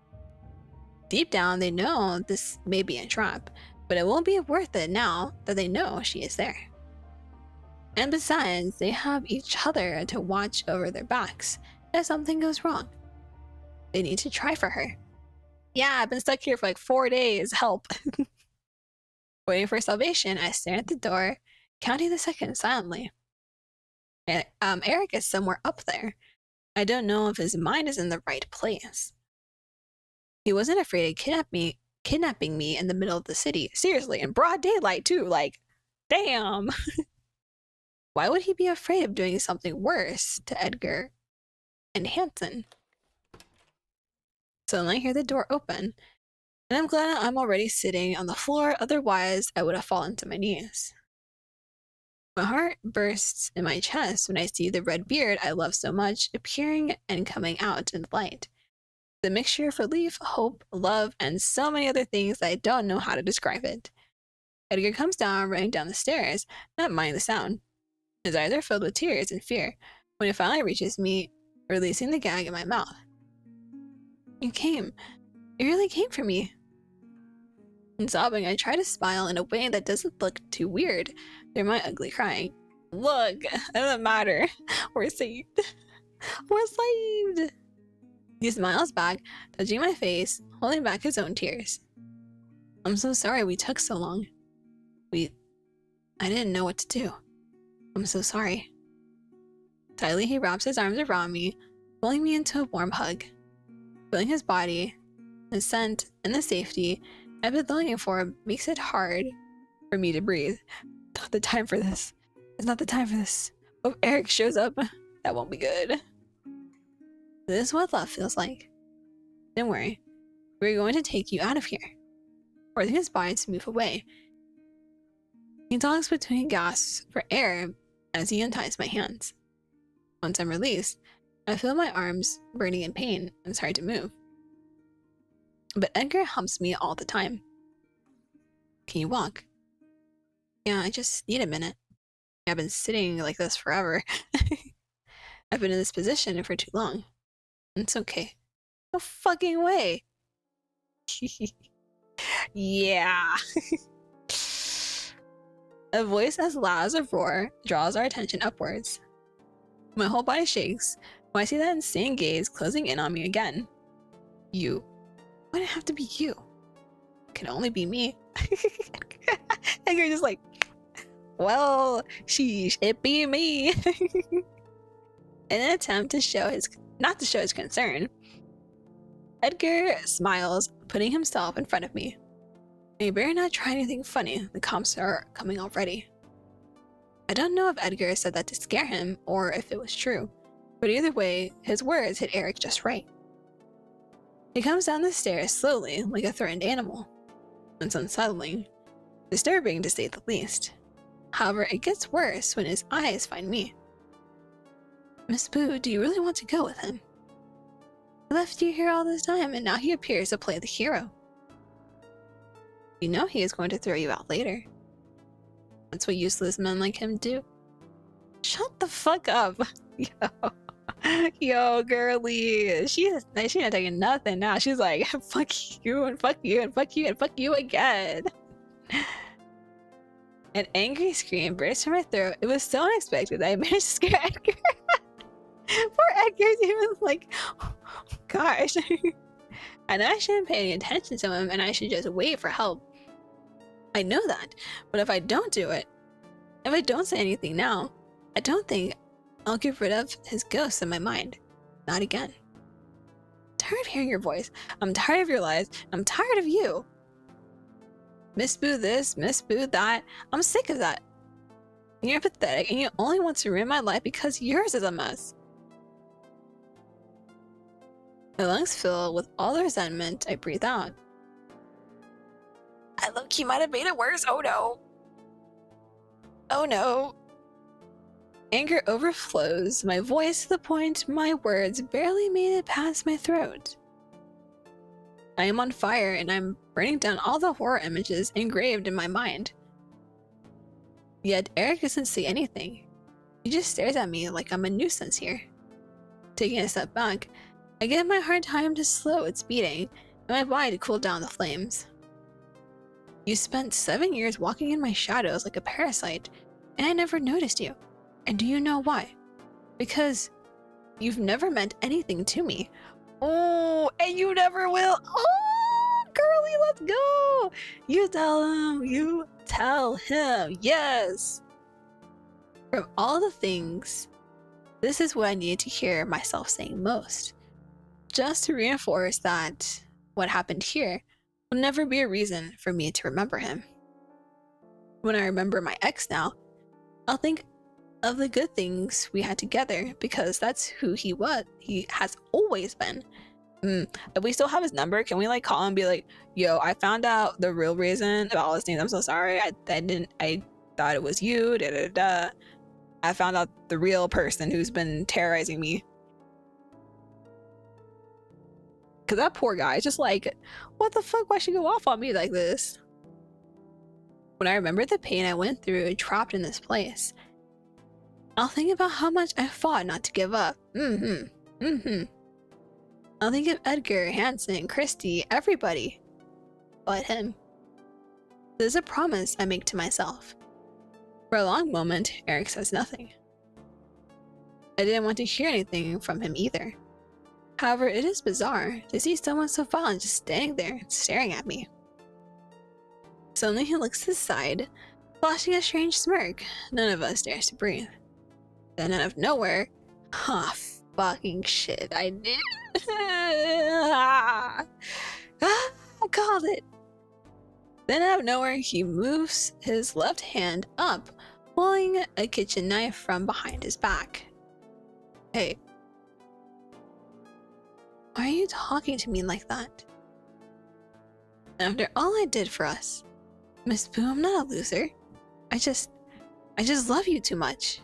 Deep down, they know this may be a trap, but it won't be worth it now that they know she is there. And besides, they have each other to watch over their backs if something goes wrong. They need to try for her. Yeah, I've been stuck here for like 4 days. Help. Waiting for salvation, I stare at the door, counting the seconds silently. Eric is somewhere up there. I don't know if his mind is in the right place. He wasn't afraid of kidnapping me in the middle of the city. Seriously, in broad daylight too. Like, damn. Why would he be afraid of doing something worse to Edgar and Hanson? Suddenly I hear the door open, and I'm glad I'm already sitting on the floor, otherwise I would have fallen to my knees. My heart bursts in my chest when I see the red beard I love so much appearing and coming out in the light. The mixture of relief, hope, love, and so many other things that I don't know how to describe it. Edgar comes down, running down the stairs, not minding the sound. His eyes are filled with tears and fear when it finally reaches me, releasing the gag in my mouth. You came. You really came for me. And sobbing, I try to smile in a way that doesn't look too weird through my ugly crying. Look, it doesn't matter. We're saved. We're saved. He smiles back, touching my face, holding back his own tears. I'm so sorry we took so long. I didn't know what to do. I'm so sorry. Tightly, he wraps his arms around me, pulling me into a warm hug. Feeling his body, the scent, and the safety I've been longing for makes it hard for me to breathe. Not the time for this. It's not the time for this. If Eric shows up, that won't be good. This is what love feels like. Don't worry. We're going to take you out of here. Forcing his body to move away. He talks between gasps for air as he unties my hands. Once I'm released, I feel my arms burning in pain and it's hard to move. But Edgar helps me all the time. Can you walk? Yeah, I just need a minute. I've been sitting like this forever. I've been in this position for too long. It's okay. No fucking way. Yeah. A voice as loud as a roar draws our attention upwards. My whole body shakes when I see that insane gaze closing in on me again. You. Why did it have to be you? It can only be me. And you're just like, well, sheesh, it be me. In an attempt to not to show his concern, Edgar smiles, putting himself in front of me. And you better not try anything funny. The cops are coming already. I don't know if Edgar said that to scare him or if it was true, but either way, his words hit Eric just right. He comes down the stairs slowly, like a threatened animal. It's unsettling, disturbing to say the least. However, it gets worse when his eyes find me. Miss Boo, do you really want to go with him? I left you here all this time, and now he appears to play the hero. You know he is going to throw you out later. That's what useless men like him do. Shut the fuck up. Yo, girly. She's not taking nothing now. She's like, fuck you, and fuck you, and fuck you, and fuck you again. An angry scream burst from my throat. It was so unexpected that I managed to scare Edgar. Poor Edgar's even like, oh, gosh. I know I shouldn't pay any attention to him and I should just wait for help. I know that, but if I don't do it, If I don't say anything now, I don't think I'll get rid of his ghost in my mind. Not again. I'm tired of hearing your voice. I'm tired of your lies. I'm tired of you. Miss Boo this, Miss Boo that. I'm sick of that. You're pathetic and you only want to ruin my life because yours is a mess. My lungs fill with all the resentment I breathe out. I low-key might have made it worse. Oh no. Oh no. Anger overflows my voice to the point my words barely made it past my throat. I am on fire and I'm burning down all the horror images engraved in my mind. Yet Eric doesn't say anything. He just stares at me like I'm a nuisance here. Taking a step back, I give my heart time to slow its beating and my body to cool down the flames. You spent 7 years walking in my shadows like a parasite, and I never noticed you. And do you know why? Because you've never meant anything to me. Oh, and you never will. Oh, girly, let's go. You tell him. You tell him. Yes. From all the things, this is what I needed to hear myself saying most. Just to reinforce that what happened here will never be a reason for me to remember him. When I remember my ex now, I'll think of the good things we had together because that's who he was. He has always been. If we still have his number, can we like call him and be like, yo, I found out the real reason about all these things. I'm so sorry. I thought it was you. I found out the real person who's been terrorizing me. Cause that poor guy is just like, what the fuck? Why should you go off on me like this? When I remember the pain I went through trapped in this place, I'll think about how much I fought not to give up. I'll think of Edgar, Hansen, Christy, everybody. But him. This is a promise I make to myself. For a long moment, Eric says nothing. I didn't want to hear anything from him either. However, it is bizarre to see someone so violent just standing there, staring at me. Suddenly he looks to the side, flashing a strange smirk. None of us dares to breathe. Then out of nowhere, fucking shit, I did. I called it. Then out of nowhere, he moves his left hand up, pulling a kitchen knife from behind his back. Hey. Why are you talking to me like that? After all I did for us, Miss Boo, I'm not a loser. I just love you too much.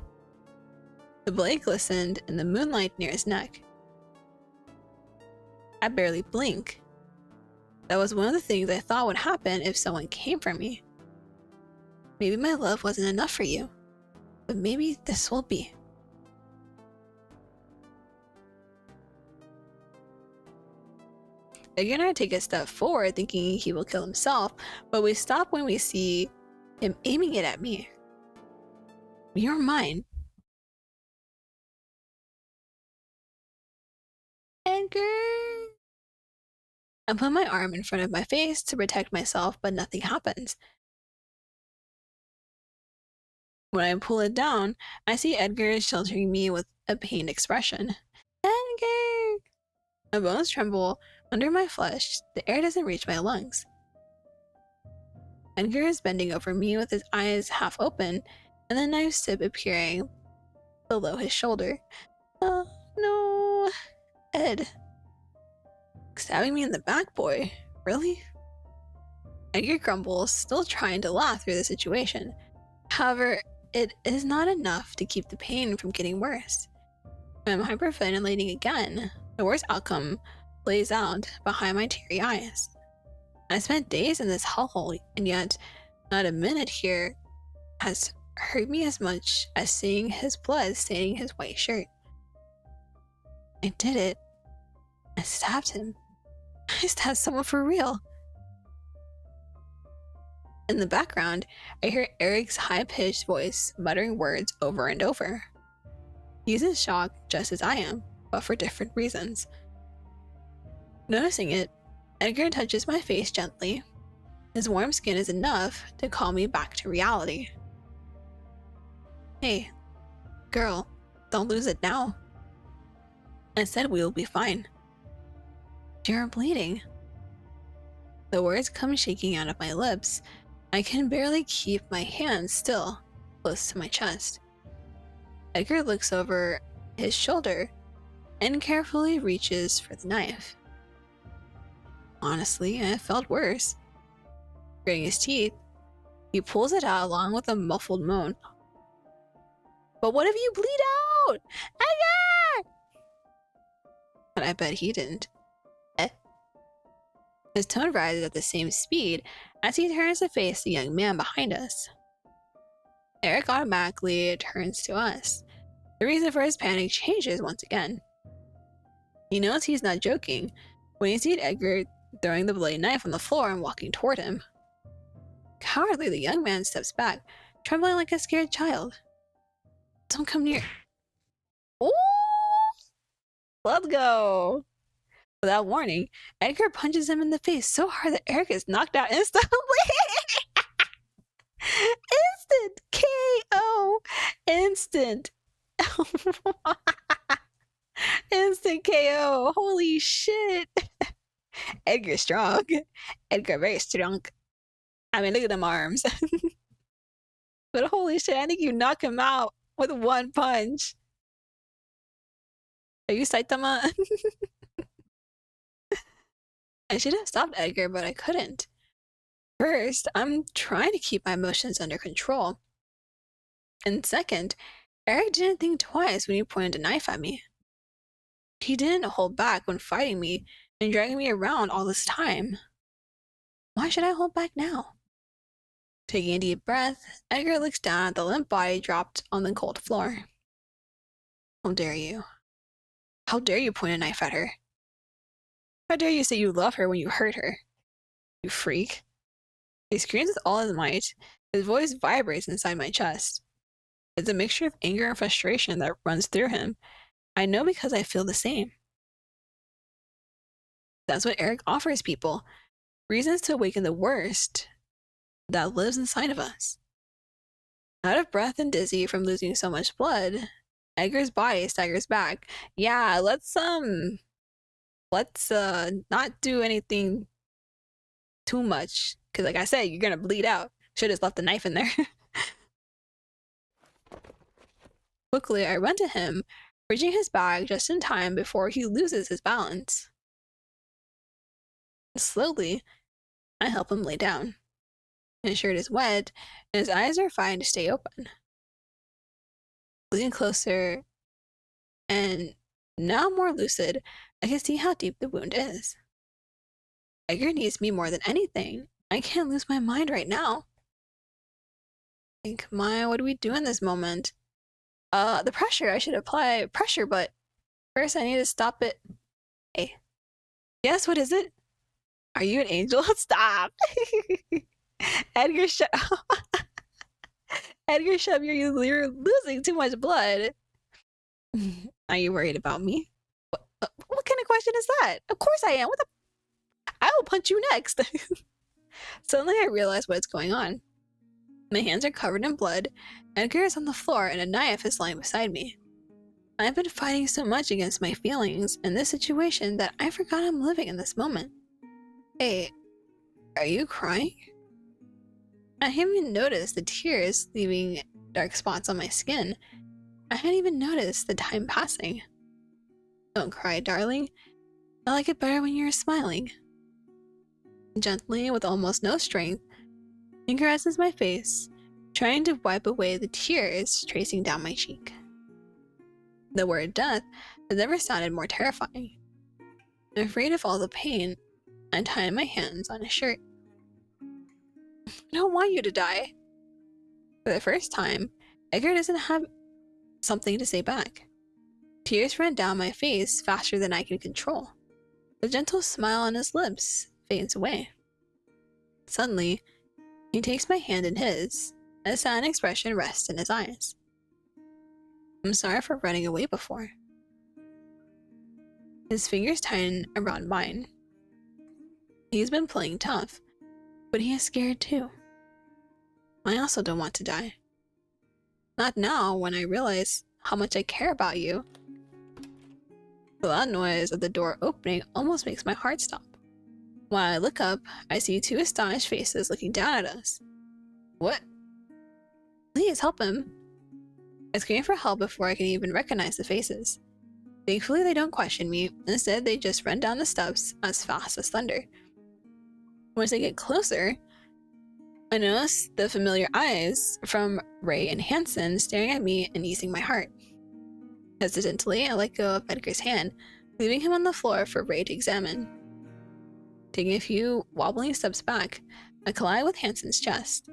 The blade glistened in the moonlight near his neck. I barely blink. That was one of the things I thought would happen if someone came for me. Maybe my love wasn't enough for you, but maybe this will be. Edgar and I take a step forward thinking he will kill himself, but we stop when we see him aiming it at me. You're mine. Edgar! I put my arm in front of my face to protect myself, but nothing happens. When I pull it down, I see Edgar sheltering me with a pained expression. Edgar! My bones tremble under my flesh. The air doesn't reach my lungs. Edgar is bending over me with his eyes half open and the knife tip appearing below his shoulder. Oh, no. Ed. Stabbing me in the back, boy. Really? Edgar grumbles, still trying to laugh through the situation. However, it is not enough to keep the pain from getting worse. I'm hyperventilating again. The worst outcome plays out behind my teary eyes. I spent days in this hellhole, and yet not a minute here has hurt me as much as seeing his blood staining his white shirt. I did it. I stabbed him. I stabbed someone for real. In the background, I hear Eric's high-pitched voice muttering words over and over. He's in shock just as I am, but for different reasons. Noticing it, Edgar touches my face gently. His warm skin is enough to call me back to reality. Hey, girl, don't lose it now. I said we will be fine. You're bleeding. The words come shaking out of my lips. I can barely keep my hands still, close to my chest. Edgar looks over his shoulder and carefully reaches for the knife. Honestly, I felt worse. Gritting his teeth, he pulls it out along with a muffled moan. But what if you bleed out? Edgar! But I bet he didn't. His tone rises at the same speed as he turns to face the young man behind us. Eric automatically turns to us. The reason for his panic changes once again. He knows he's not joking when he sees Edgar throwing the bloody knife on the floor and walking toward him. Cowardly, the young man steps back, trembling like a scared child. Don't come near. Ooh! Let's go! Without warning, Edgar punches him in the face so hard that Eric is knocked out instantly. Instant KO! Instant. Instant KO! Holy shit! Edgar strong. Edgar very strong. I mean, look at them arms. But holy shit, I think you knock him out with one punch. Are you Saitama? I should have stopped Edgar, but I couldn't. First, I'm trying to keep my emotions under control. And second, Eric didn't think twice when he pointed a knife at me. He didn't hold back when fighting me and dragging me around all this time. Why should I hold back now? Taking a deep breath, Edgar looks down at the limp body dropped on the cold floor. How dare you? How dare you point a knife at her? How dare you say you love her when you hurt her? You freak. He screams with all his might. His voice vibrates inside my chest. It's a mixture of anger and frustration that runs through him. I know because I feel the same. That's what Eric offers people. Reasons to awaken the worst that lives inside of us. Out of breath and dizzy from losing so much blood, Edgar's body staggers back. Yeah, let's not do anything too much. Because like I said, you're gonna bleed out. Should have left the knife in there. Quickly, I run to him, reaching his bag just in time before he loses his balance. Slowly, I help him lay down. His shirt is wet, and his eyes are fine to stay open. Looking closer, and now more lucid, I can see how deep the wound is. Edgar needs me more than anything. I can't lose my mind right now. Think, Maya, what do we do in this moment? The pressure. I should apply pressure, but first I need to stop it. Hey. Yes, what is it? Are you an angel? Stop! Edgar, shut up. Edgar, shut up. You're losing too much blood. Are you worried about me? What kind of question is that? Of course I am. What the? I will punch you next. Suddenly I realize what's going on. My hands are covered in blood. Edgar is on the floor and a knife is lying beside me. I've been fighting so much against my feelings in this situation that I forgot I'm living in this moment. Hey, are you crying? I haven't even noticed the tears leaving dark spots on my skin. I hadn't even noticed the time passing. Don't cry, darling. I like it better when you're smiling. Gently, with almost no strength, he caresses my face, trying to wipe away the tears tracing down my cheek. The word death has never sounded more terrifying. I'm afraid of all the pain. I tie my hands on his shirt. I don't want you to die. For the first time, Edgar doesn't have something to say back. Tears ran down my face faster than I could control. The gentle smile on his lips fades away. Suddenly, he takes my hand in his, and a sad expression rests in his eyes. I'm sorry for running away before. His fingers tighten around mine. He's been playing tough, but he is scared too. I also don't want to die. Not now, when I realize how much I care about you. The loud noise of the door opening almost makes my heart stop. When I look up, I see two astonished faces looking down at us. What? Please help him. I scream for help before I can even recognize the faces. Thankfully, they don't question me. Instead, they just run down the steps as fast as thunder. Once they get closer, I notice the familiar eyes from Ray and Hansen staring at me and easing my heart. Hesitantly, I let go of Edgar's hand, leaving him on the floor for Ray to examine. Taking a few wobbling steps back, I collide with Hansen's chest.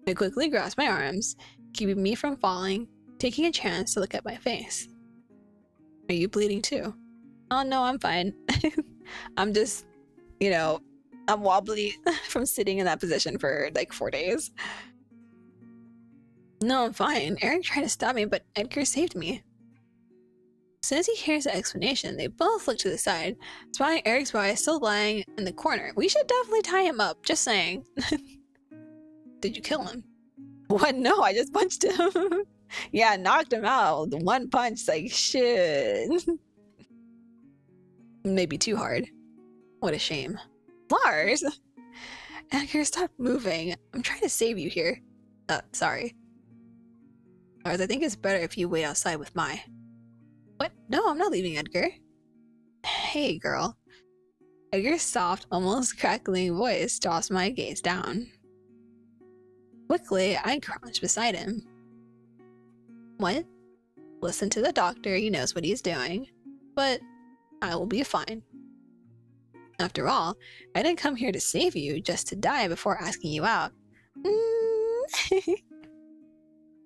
They quickly grasp my arms, keeping me from falling, taking a chance to look at my face. Are you bleeding too? Oh no, I'm fine. I'm just, I'm wobbly from sitting in that position for like 4 days. No, I'm fine. Eric tried to stop me, but Edgar saved me. As soon as he hears the explanation, they both look to the side, spotting Eric's body still lying in the corner. We should definitely tie him up, just saying. Did you kill him? What? No, I just punched him. Yeah, knocked him out. The one punch, like, shit. Maybe too hard. What a shame. Lars! Edgar, stop moving. I'm trying to save you here. Sorry. Lars, I think it's better if you wait outside with Mai. What? No, I'm not leaving, Edgar. Hey, girl. Edgar's soft, almost crackling voice draws my gaze down. Quickly, I crouch beside him. What? Listen to the doctor, he knows what he's doing. But I will be fine. After all, I didn't come here to save you, just to die before asking you out.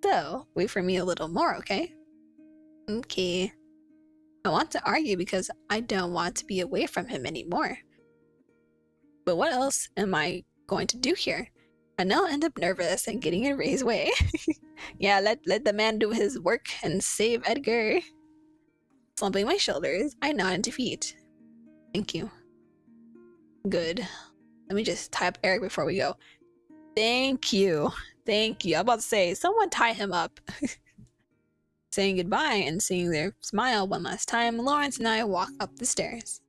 So, wait for me a little more, okay? Okay. I want to argue because I don't want to be away from him anymore. But what else am I going to do here? I now end up nervous and getting in Ray's way. Yeah, let the man do his work and save Edgar. Slumping my shoulders, I nod in defeat. Thank you. Good. Let me just tie up Eric before we go. Thank you. Thank you. I'm about to say, someone tie him up. Saying goodbye and seeing their smile one last time, Lawrence and I walk up the stairs.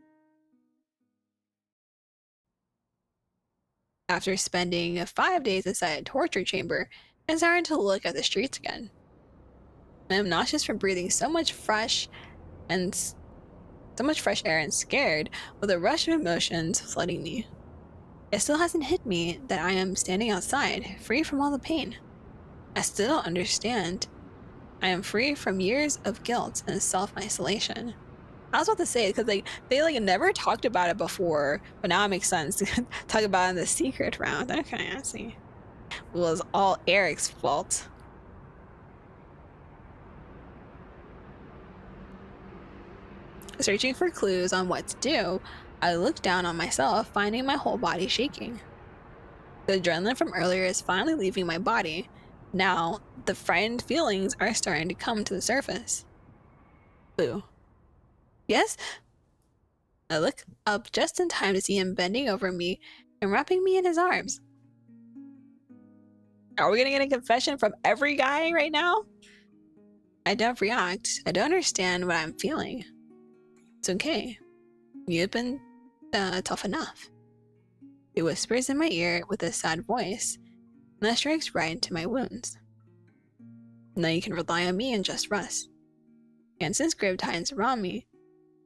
After spending 5 days inside a torture chamber, I'm starting to look at the streets again. I am nauseous from breathing so much fresh air and scared, with a rush of emotions flooding me. It still hasn't hit me that I am standing outside, free from all the pain. I still don't understand. I am free from years of guilt and self-isolation. I was about to say it because they never talked about it before, but now it makes sense to talk about it in the secret round. Okay, I see. It was all Eric's fault. Searching for clues on what to do, I look down on myself, finding my whole body shaking. The adrenaline from earlier is finally leaving my body. Now, the frightened feelings are starting to come to the surface. Boo. Yes? I look up just in time to see him bending over me and wrapping me in his arms. Are we gonna get a confession from every guy right now? I don't react. I don't understand what I'm feeling. It's okay. You've been tough enough. He whispers in my ear with a sad voice, and that strikes right into my wounds. Now you can rely on me and just rest. Hansen's grip tightens around me.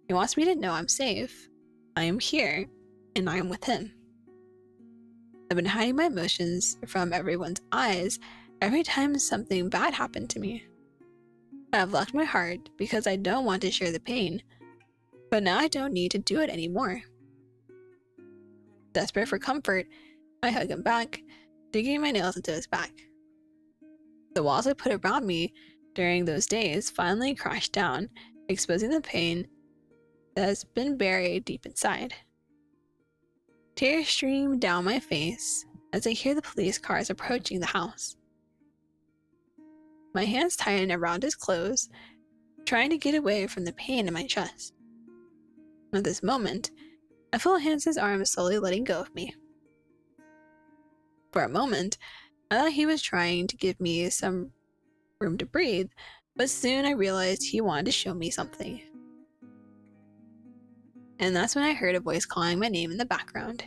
He wants me to know I'm safe. I am here, and I am with him. I've been hiding my emotions from everyone's eyes every time something bad happened to me. I've locked my heart because I don't want to share the pain, but now I don't need to do it anymore. Desperate for comfort, I hug him back, digging my nails into his back. The walls I put around me during those days finally crashed down, exposing the pain that has been buried deep inside. Tears stream down my face as I hear the police cars approaching the house. My hands tighten around his clothes, trying to get away from the pain in my chest. At this moment, I feel Hansen's arm slowly letting go of me. For a moment, I thought he was trying to give me some room to breathe, but soon I realized he wanted to show me something. And that's when I heard a voice calling my name in the background.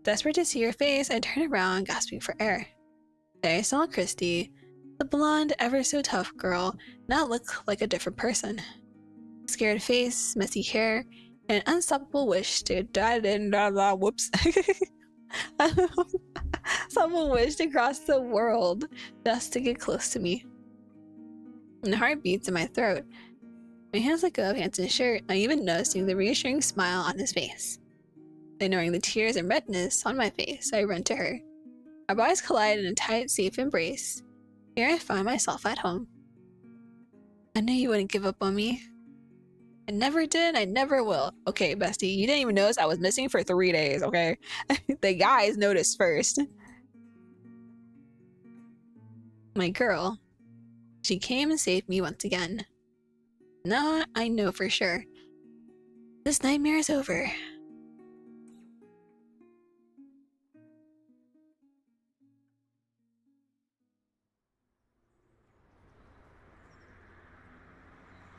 Desperate to see her face, I turned around, gasping for air. There I saw Christy, the blonde, ever so tough girl, now looked like a different person. Scared face, messy hair, and an unstoppable wish to whoops. Someone wished to cross the world just to get close to me. And heart beats in my throat. My hands let go of Hanson's shirt, not even noticing the reassuring smile on his face. Ignoring the tears and redness on my face, I run to her. Our bodies collide in a tight, safe embrace. Here I find myself at home. I knew you wouldn't give up on me. I never did, I never will. Okay, bestie, you didn't even notice I was missing for 3 days, okay? The guys noticed first. My girl. She came and saved me once again. Now I know for sure. This nightmare is over.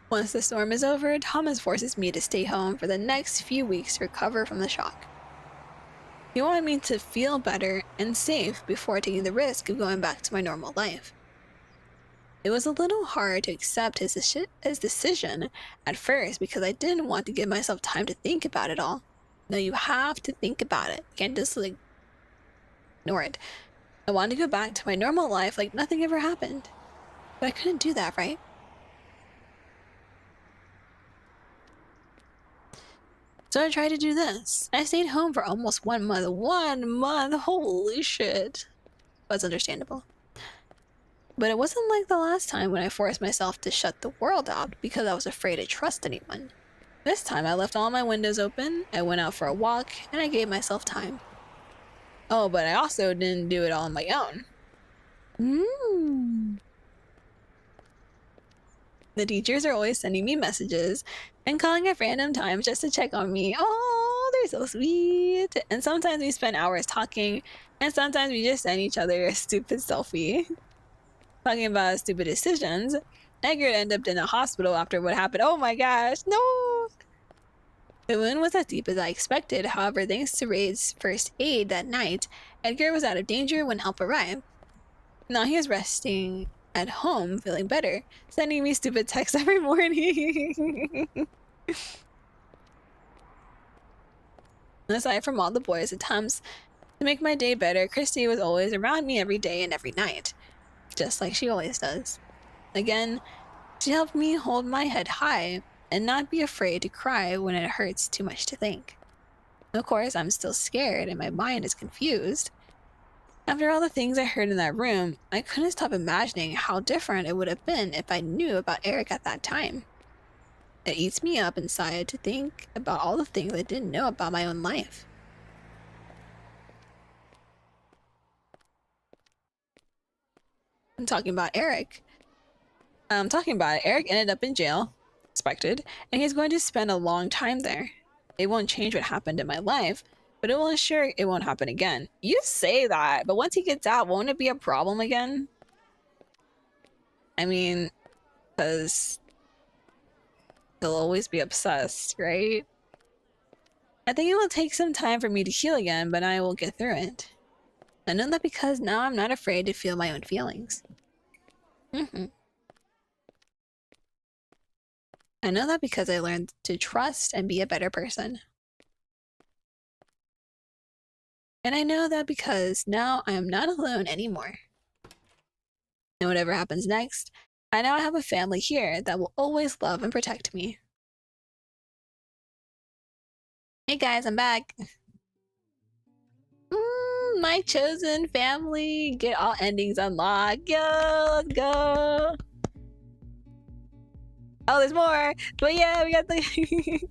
Once the storm is over, Thomas forces me to stay home for the next few weeks to recover from the shock. He wanted me to feel better and safe before taking the risk of going back to my normal life. It was a little hard to accept his decision at first because I didn't want to give myself time to think about it all. No, you have to think about it. You can't just ignore it. I wanted to go back to my normal life like nothing ever happened. But I couldn't do that, right? So I tried to do this. I stayed home for almost 1 month. 1 month? Holy shit. That's understandable. But it wasn't like the last time when I forced myself to shut the world out because I was afraid to trust anyone. This time I left all my windows open, I went out for a walk, and I gave myself time. Oh, but I also didn't do it all on my own. The teachers are always sending me messages and calling at random times just to check on me. Oh, they're so sweet. And sometimes we spend hours talking, and sometimes we just send each other a stupid selfie. Talking about stupid decisions, Edgar ended up in a hospital after what happened. Oh my gosh, no! The wound was as deep as I expected. However, thanks to Ray's first aid that night, Edgar was out of danger when help arrived. Now he is resting at home, feeling better, sending me stupid texts every morning. Aside from all the boys' attempts to make my day better, Christy was always around me every day and every night. Just like she always does. Again, she helped me hold my head high and not be afraid to cry when it hurts too much to think. Of course, I'm still scared and my mind is confused. After all the things I heard in that room, I couldn't stop imagining how different it would have been if I knew about Eric at that time. It eats me up inside to think about all the things I didn't know about my own life. I'm talking about Eric. Eric ended up in jail, expected, and he's going to spend a long time there. It won't change what happened in my life, but it will ensure it won't happen again. You say that, but once he gets out, won't it be a problem again? I mean, because he'll always be obsessed, right? I think it will take some time for me to heal again, but I will get through it. I know that because now I'm not afraid to feel my own feelings. I know that because I learned to trust and be a better person. And I know that because now I am not alone anymore. And whatever happens next, I now have a family here that will always love and protect me. Hey guys, I'm back. My chosen family. Get all endings unlocked. Yo, let's go. Oh, there's more. But yeah, we got the...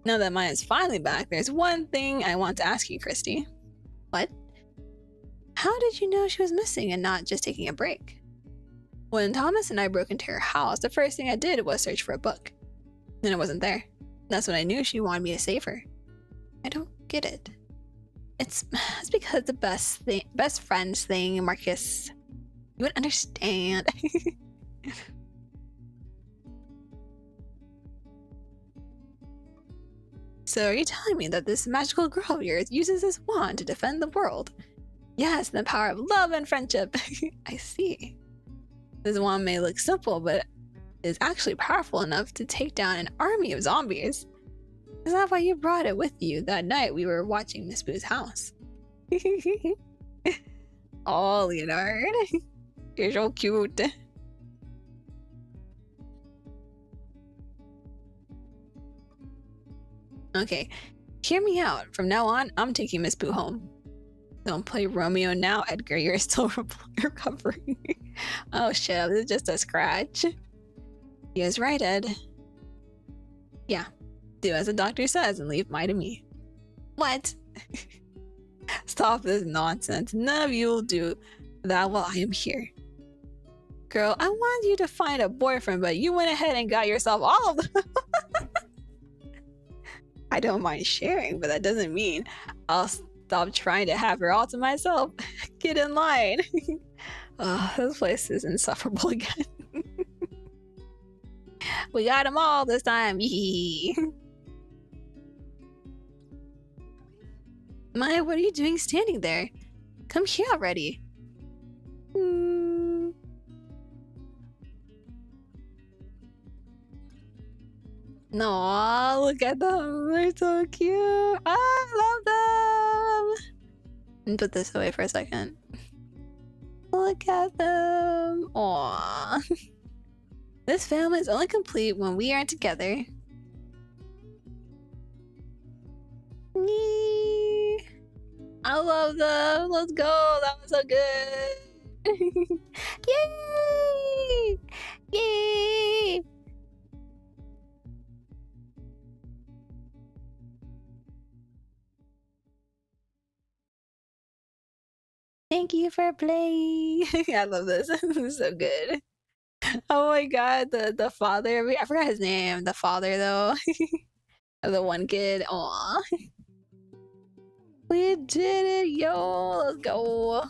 Now that mine is finally back, there's one thing I want to ask you, Christy. What? How did you know she was missing and not just taking a break? When Thomas and I broke into her house, the first thing I did was search for a book. And it wasn't there. That's when I knew she wanted me to save her. I don't get it. It's because the best friends thing, Marcus. You would understand. So are you telling me that this magical girl of yours uses this wand to defend the world? Yes, the power of love and friendship. I see. This wand may look simple, but is actually powerful enough to take down an army of zombies. Is that why you brought it with you that night we were watching Miss Boo's house? Oh, Leonard. You're so cute. Okay, hear me out. From now on, I'm taking Miss Boo home. Don't play Romeo now, Edgar. You're still recovering. Oh shit, this is just a scratch. He is right, Ed. Yeah, do as the doctor says and leave Mai to me. What? Stop this nonsense. None of you will do that while I am here. Girl, I wanted you to find a boyfriend, but you went ahead and got yourself all of them. I don't mind sharing, but that doesn't mean I'll stop trying to have her all to myself. Get in line. Oh, this place is insufferable again. We got them all this time. Maya, what are you doing standing there? Come here already. No, look at them. They're so cute. I love them. And put this away for a second. Look at them. Aww. This family is only complete when we are together. I love them. Let's go. That was so good. Yay! Yay! Thank you for playing. I love this. This is so good. Oh my god, the father. I forgot his name. The father though. The one kid. Aw. We did it, yo. Let's go.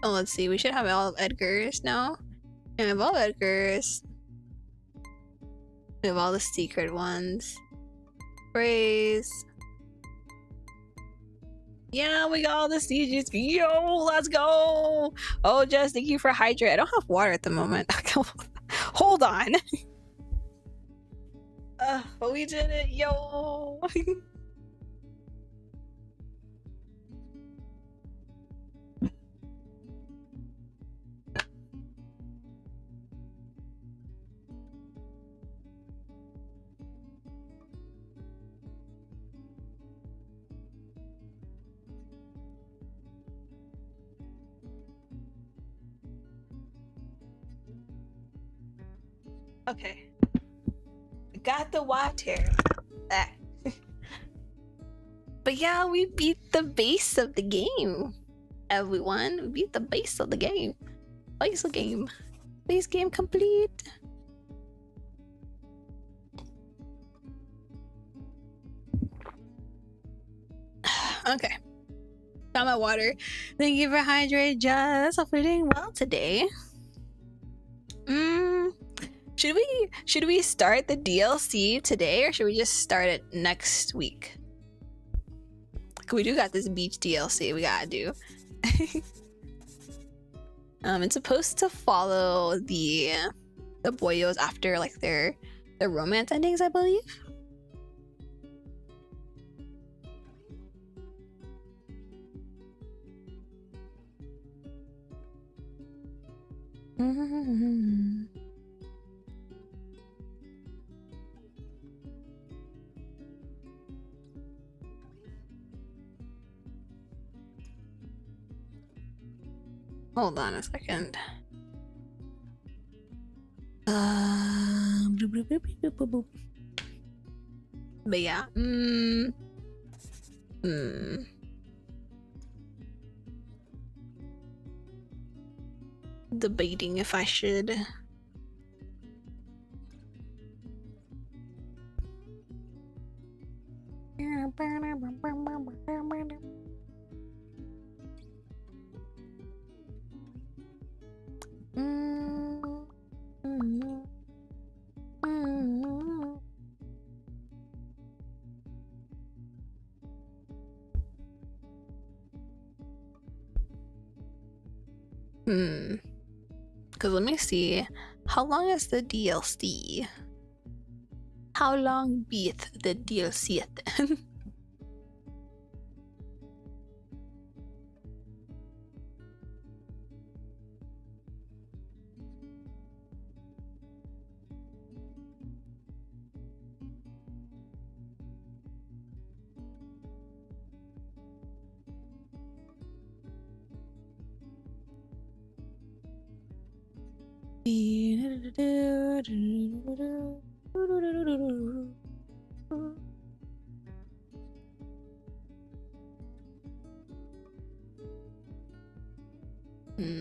Oh, let's see. We should have all of Edgar's now. And we have all of Edgar's. We have all the secret ones. Praise. Yeah, we got all the sieges. Yo, let's go. Oh, Jess, thank you for hydrate. I don't have water at the moment. Hold on. But we did it. Yo. Okay. Got the water. But yeah, we beat the base of the game. Everyone, we beat the base of the game. Base of game. Base game complete. Okay. Got my water. Thank you for hydrating, Jess. Hope you're doing well today. Should we start the DLC today, or should we just start it next week? We do got this beach DLC we gotta do. It's supposed to follow the boyos after like their romance endings, I believe. Hold on a second. But yeah, debating if I should. Because let me see. How long is the DLC? How long beeth the DLC then?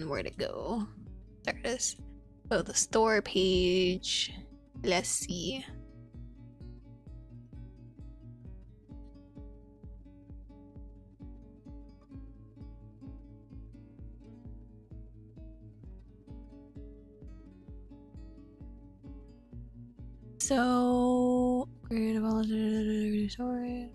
Where'd it go? There it is. Oh, the store page. Let's see. So, creative story.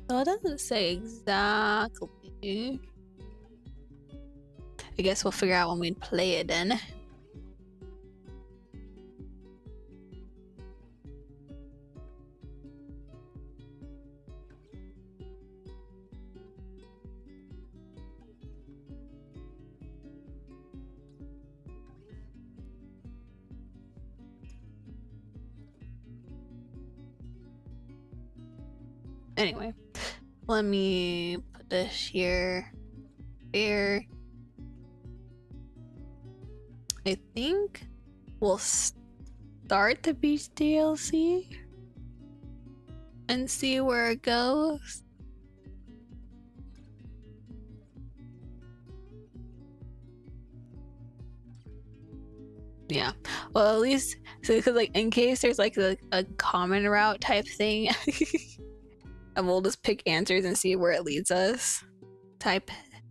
So it doesn't say exactly. I guess we'll figure out when we play it then. Anyway, let me put this here. There. I think we'll start the beach DLC and see where it goes. Yeah, well, at least so because like in case there's like a common route type thing, and we'll just pick answers and see where it leads us, type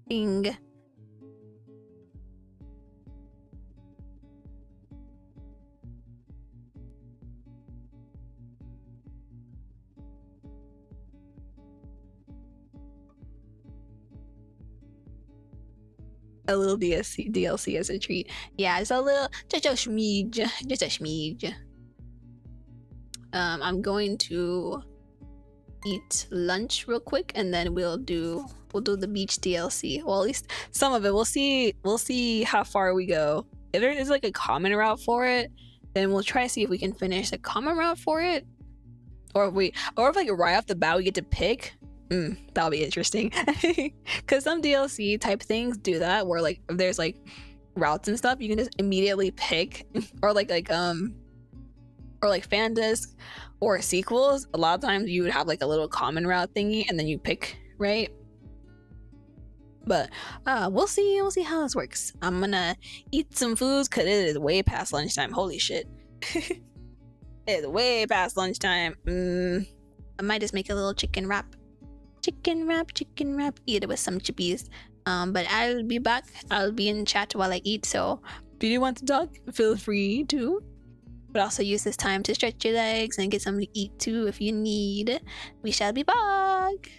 thing. A little DLC as a treat. Yeah, it's a little just a smidge. I'm going to eat lunch real quick, and then we'll do the beach DLC. Well, at least some of it. We'll see how far we go. If there is like a common route for it, then we'll try to see if we can finish the common route for it, or if like right off the bat we get to pick. That'll be interesting. Because some DLC type things do that, where like if there's like routes and stuff, you can just immediately pick, or like fan disc or sequels. A lot of times you would have like a little common route thingy, and then you pick, right? But we'll see how this works. I'm gonna eat some foods because it is way past lunchtime. Holy shit. It is way past lunchtime. I might just make a little chicken wrap, eat it with some chippies. But I'll be back. I'll be in chat while I eat, so if you want to talk, feel free to. But also use this time to stretch your legs and get something to eat too if you need. We shall be back.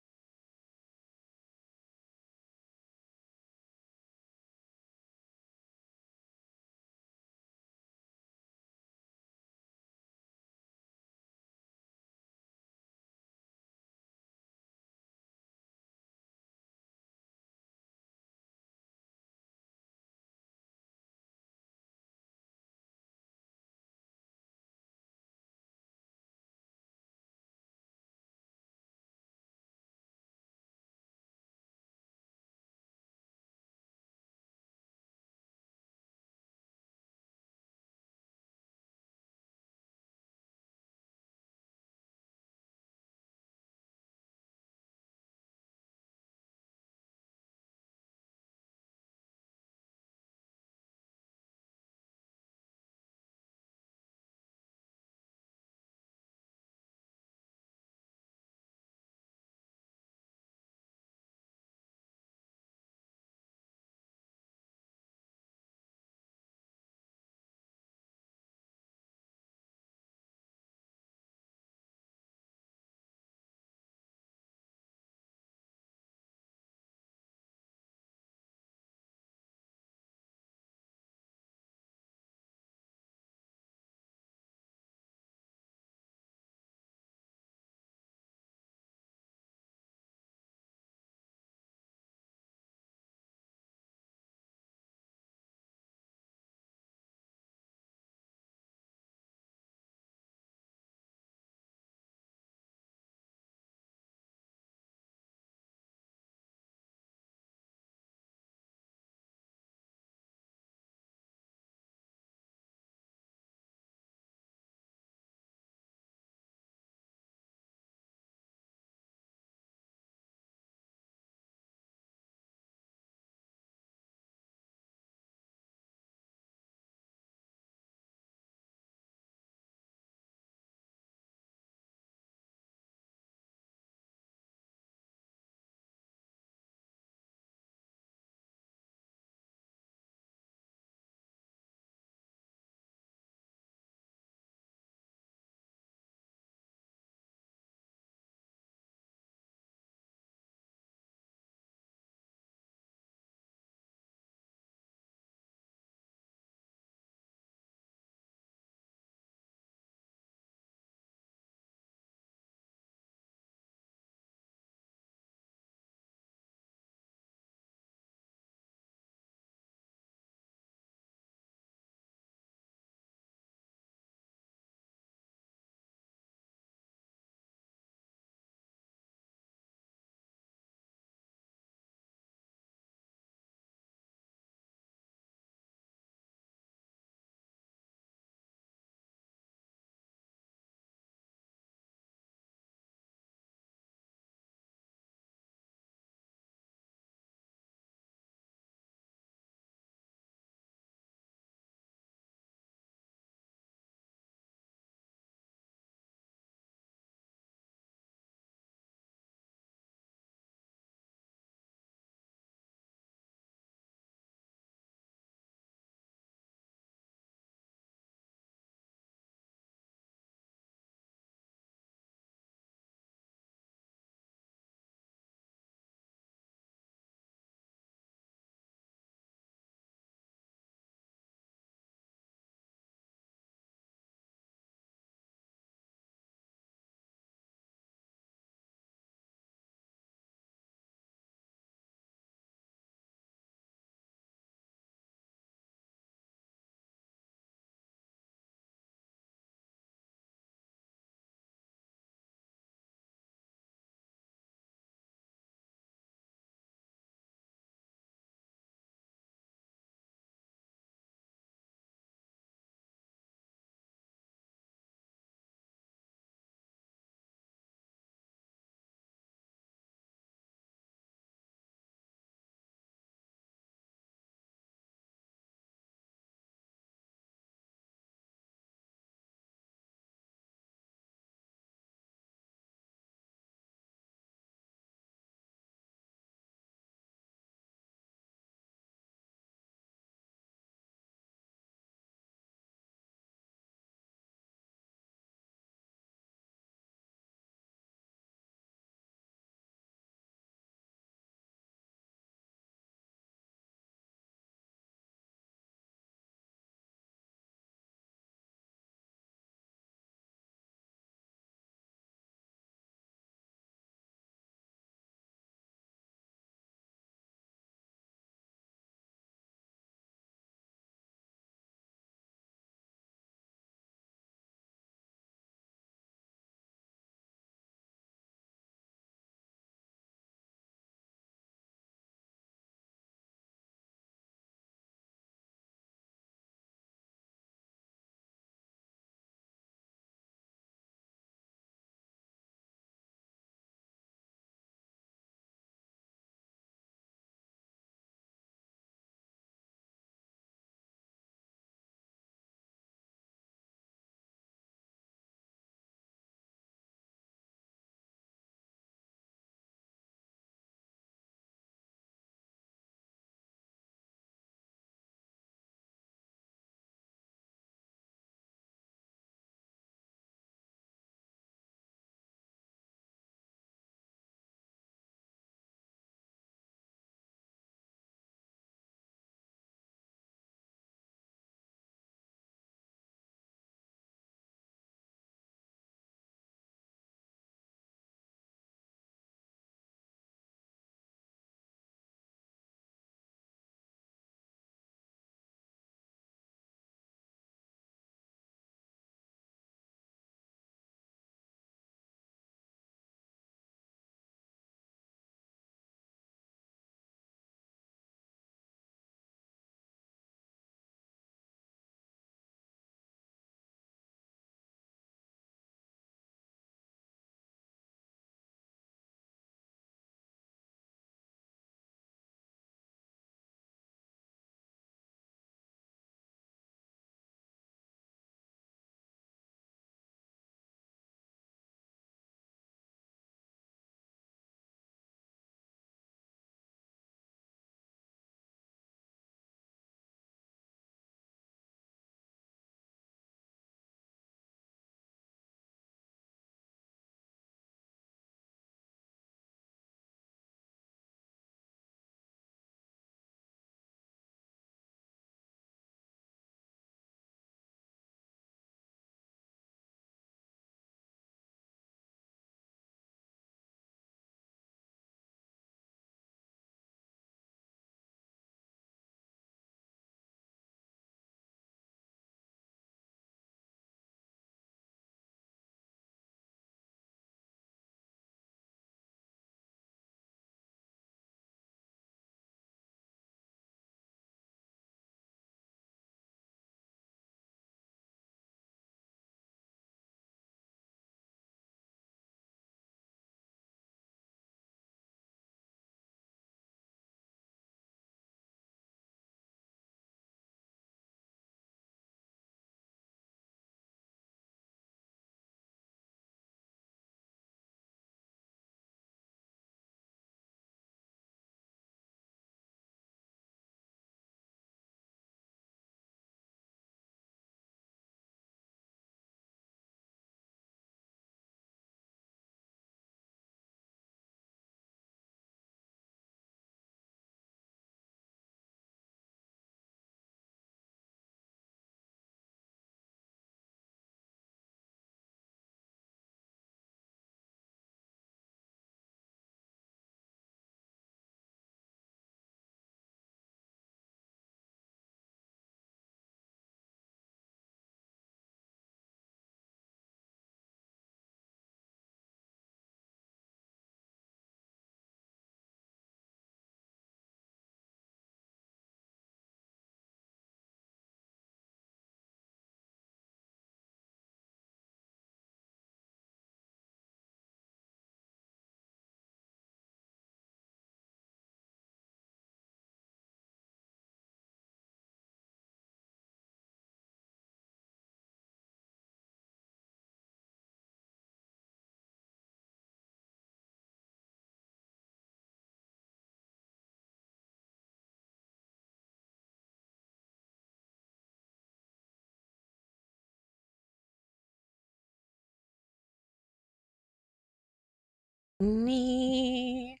Nee.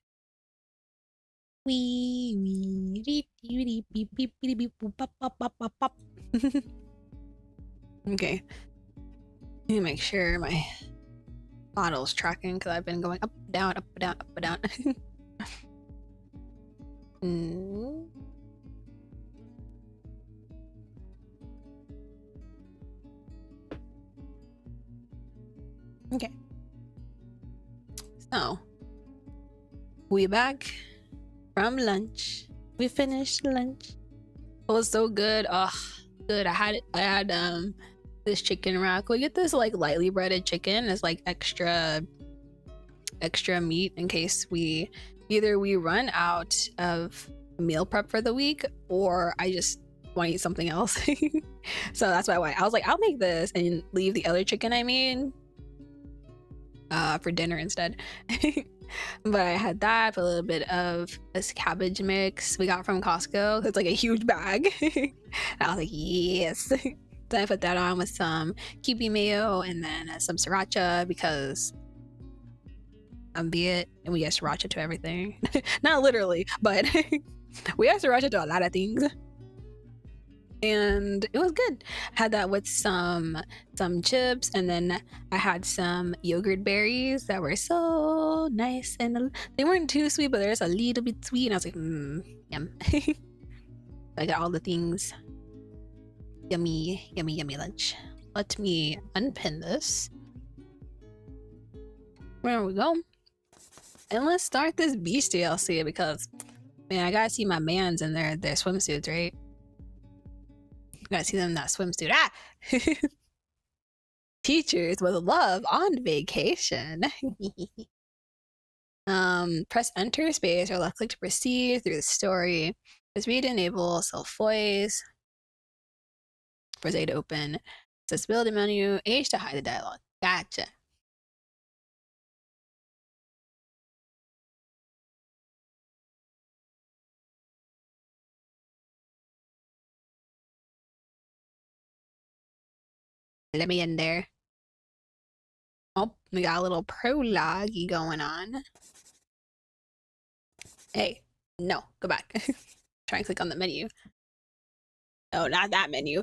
Okay. Let me make sure my bottle's tracking because I've been going up, down, up, down, up, down. Okay. So, we back from lunch. We finished lunch. It was so good. Oh, good. I had this chicken rack. We get this like lightly breaded chicken. It's like extra meat in case we run out of meal prep for the week or I just want to eat something else. So that's why I was like, I'll make this and leave the other chicken I made for dinner instead. But I had that, a little bit of this cabbage mix we got from Costco. It's like a huge bag. And I was like, yes. Then I put that on with some Kewpie mayo and then some sriracha because be it, and we add sriracha to everything. Not literally, but we add sriracha to a lot of things. And it was good. Had that with some chips, and then I had some yogurt berries that were so nice, and they weren't too sweet, but there's a little bit sweet, and I was like, yum. I got all the things. Yummy, yummy, yummy lunch. Let me unpin this. There we go. And let's start this beach DLC because, man, I gotta see my mans in their swimsuits, right? Gotta see them in that swimsuit. Ah! Teachers with love on vacation. Press enter space or left click to proceed through the story. Just read enable self voice. Press A to open. Accessibility menu. H to hide the dialogue. Gotcha. Let me in there. Oh, we got a little prologue going on. Hey, no, go back. Try and click on the menu. Oh, not that menu.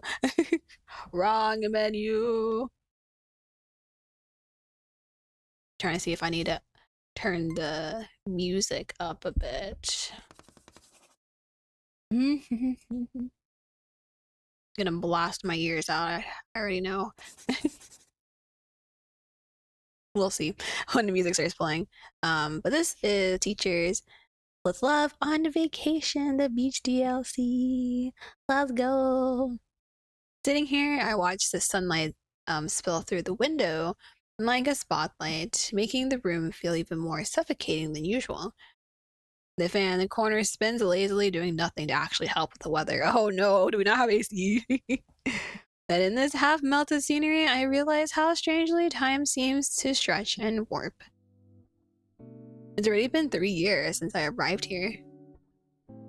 Wrong menu. Trying to see if I need to turn the music up a bit. Gonna blast my ears out. I already know. We'll see when the music starts playing. But this is Teachers with Love on Vacation, the beach DLC. Let's go. Sitting here, I watch the sunlight spill through the window like a spotlight, making the room feel even more suffocating than usual. The fan in the corner spins lazily, doing nothing to actually help with the weather. Oh no, do we not have AC? But in this half-melted scenery, I realize how strangely time seems to stretch and warp. It's already been 3 years since I arrived here.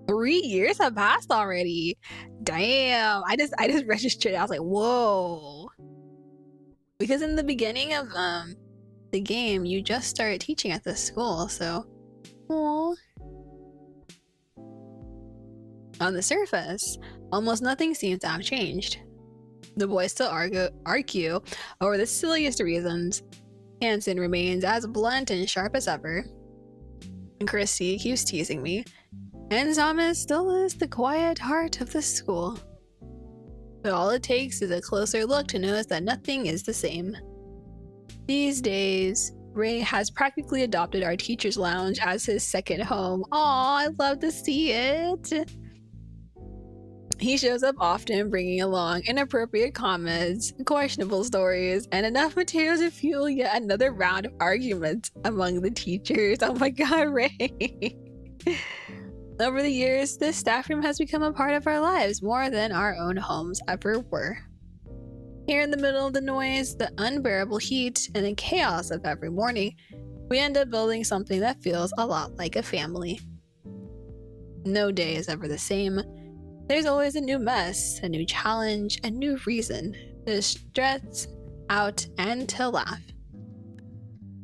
3 years have passed already. Damn, I just registered. I was like, whoa. Because in the beginning of the game, you just started teaching at this school, so aww. On the surface, almost nothing seems to have changed. The boys still argue over the silliest reasons. Hanson remains as blunt and sharp as ever. And Christy keeps teasing me. And Thomas still is the quiet heart of the school. But all it takes is a closer look to notice that nothing is the same. These days, Ray has practically adopted our teacher's lounge as his second home. Aw, I love to see it. He shows up often, bringing along inappropriate comments, questionable stories, and enough material to fuel yet another round of arguments among the teachers. Oh my god, Ray! Over the years, this staff room has become a part of our lives more than our own homes ever were. Here in the middle of the noise, the unbearable heat, and the chaos of every morning, we end up building something that feels a lot like a family. No day is ever the same. There's always a new mess, a new challenge, a new reason to stress out and to laugh.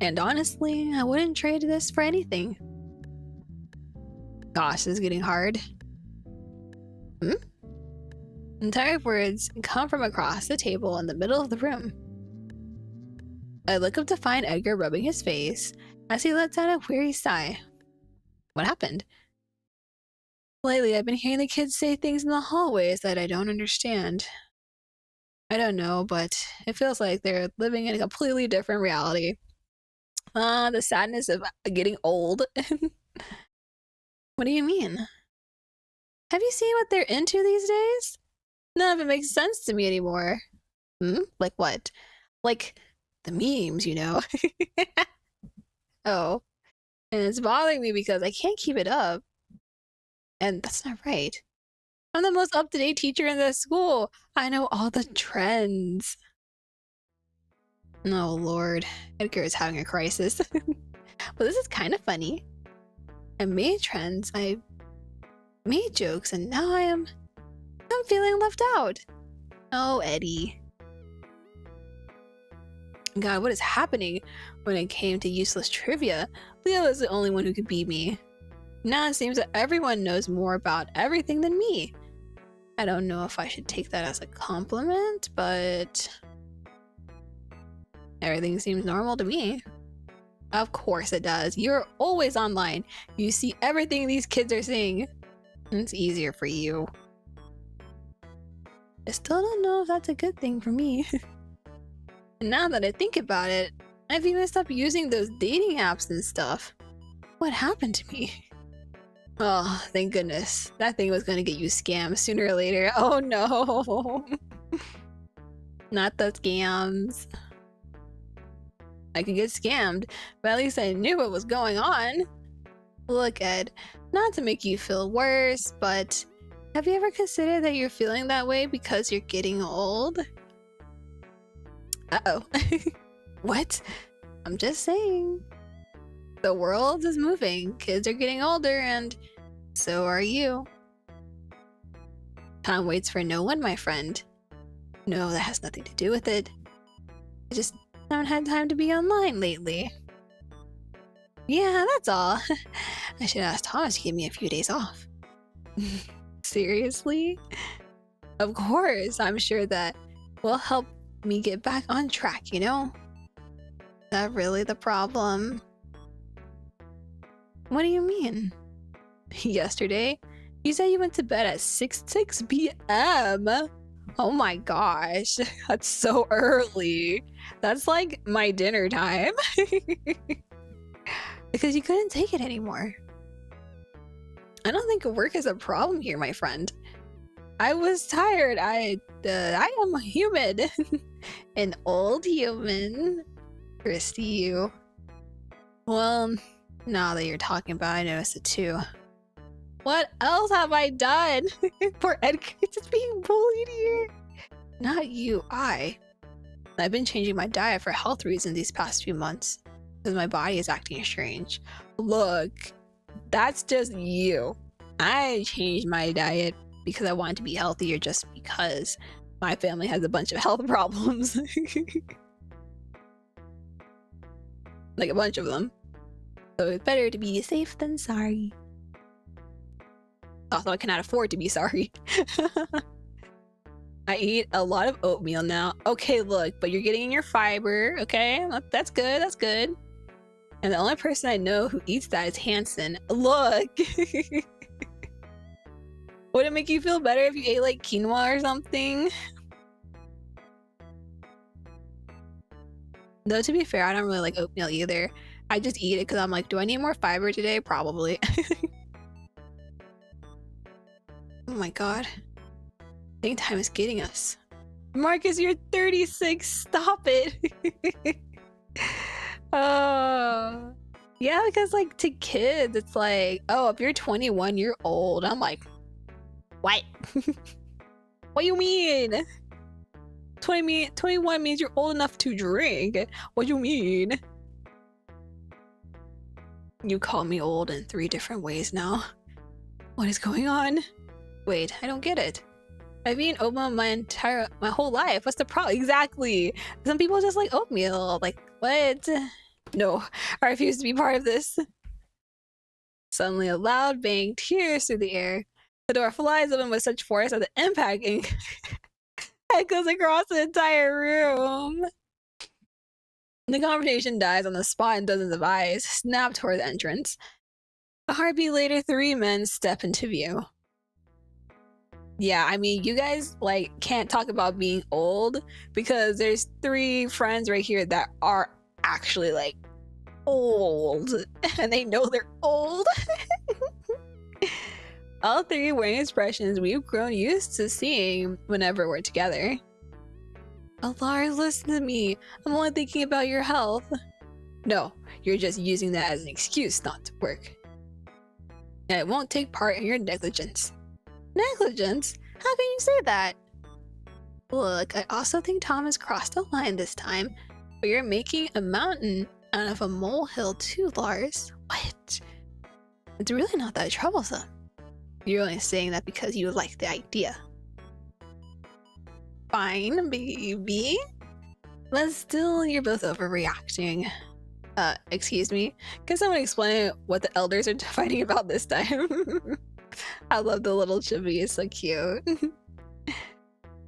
And honestly, I wouldn't trade this for anything. Gosh, this is getting hard. Entire words come from across the table in the middle of the room. I look up to find Edgar rubbing his face as he lets out a weary sigh. What happened? Lately, I've been hearing the kids say things in the hallways that I don't understand. I don't know, but it feels like they're living in a completely different reality. The sadness of getting old. What do you mean? Have you seen what they're into these days? None of it makes sense to me anymore. Like what? Like the memes, you know? Oh. And it's bothering me because I can't keep it up. And that's not right. I'm the most up-to-date teacher in the school. I know all the trends. Oh, Lord. Edgar is having a crisis. But this is kind of funny. I made trends, I made jokes, and now I'm feeling left out. Oh, Eddie. God, what is happening? When it came to useless trivia, Leo was the only one who could beat me. Now it seems that everyone knows more about everything than me. I don't know if I should take that as a compliment, but everything seems normal to me. Of course it does. You're always online. You see everything these kids are saying. It's easier for you. I still don't know if that's a good thing for me. And now that I think about it, I've even stopped using those dating apps and stuff. What happened to me? Oh, thank goodness. That thing was gonna get you scammed sooner or later. Oh no. Not the scams. I could get scammed, but at least I knew what was going on. Look, Ed, not to make you feel worse, but have you ever considered that you're feeling that way because you're getting old? Uh-oh. What? I'm just saying. The world is moving, kids are getting older, and so are you. Time waits for no one, my friend. No, that has nothing to do with it. I just haven't had time to be online lately. Yeah, that's all. I should ask Thomas to give me a few days off. Seriously? Of course, I'm sure that will help me get back on track, you know? Is that really the problem? What do you mean? Yesterday, you said you went to bed at 6 p.m. Oh my gosh, that's so early. That's like my dinner time. Because you couldn't take it anymore. I don't think work is a problem here, my friend. I was tired. I am human. An old human. Christy, you. Well, now that you're talking about it, I noticed it too. What else have I done? Poor Edgar just being bullied here. Not you, I've been changing my diet for health reasons these past few months. Because my body is acting strange. Look, that's just you. I changed my diet because I wanted to be healthier just because my family has a bunch of health problems. Like a bunch of them. So it's better to be safe than sorry. Also, I cannot afford to be sorry. I eat a lot of oatmeal now. Okay, look, but you're getting in your fiber, okay? That's good, that's good. And the only person I know who eats that is Hanson. Look! Would it make you feel better if you ate like quinoa or something? Though to be fair, I don't really like oatmeal either. I just eat it because I'm like, do I need more fiber today? Probably. Oh my god. I think time is getting us. Marcus, you're 36. Stop it. Oh. Yeah, because like to kids, it's like, oh, if you're 21, you're old. I'm like, what? What do you mean? 21 means you're old enough to drink. What do you mean? You call me old in 3 different ways now. What is going on? Wait, I don't get it. I've eaten oatmeal my whole life. What's the problem? Exactly. Some people just like oatmeal. Like, what? No, I refuse to be part of this. Suddenly, a loud bang tears through the air. The door flies open with such force that the impact echoes across the entire room. The conversation dies on the spot, and dozens of eyes snap toward the entrance. A heartbeat later, 3 men step into view. Yeah, I mean, you guys like can't talk about being old because there's 3 friends right here that are actually like old, and they know they're old. All 3 wearing expressions we've grown used to seeing whenever we're together. Oh, Lars, listen to me. I'm only thinking about your health. No, you're just using that as an excuse not to work. And I won't take part in your negligence. Negligence? How can you say that? Look, I also think Tom has crossed the line this time, but you're making a mountain out of a molehill too, Lars. What? It's really not that troublesome. You're only saying that because you like the idea. Fine, baby. But still, you're both overreacting. Excuse me? Can someone explain what the elders are fighting about this time? I love the little chibi, it's so cute.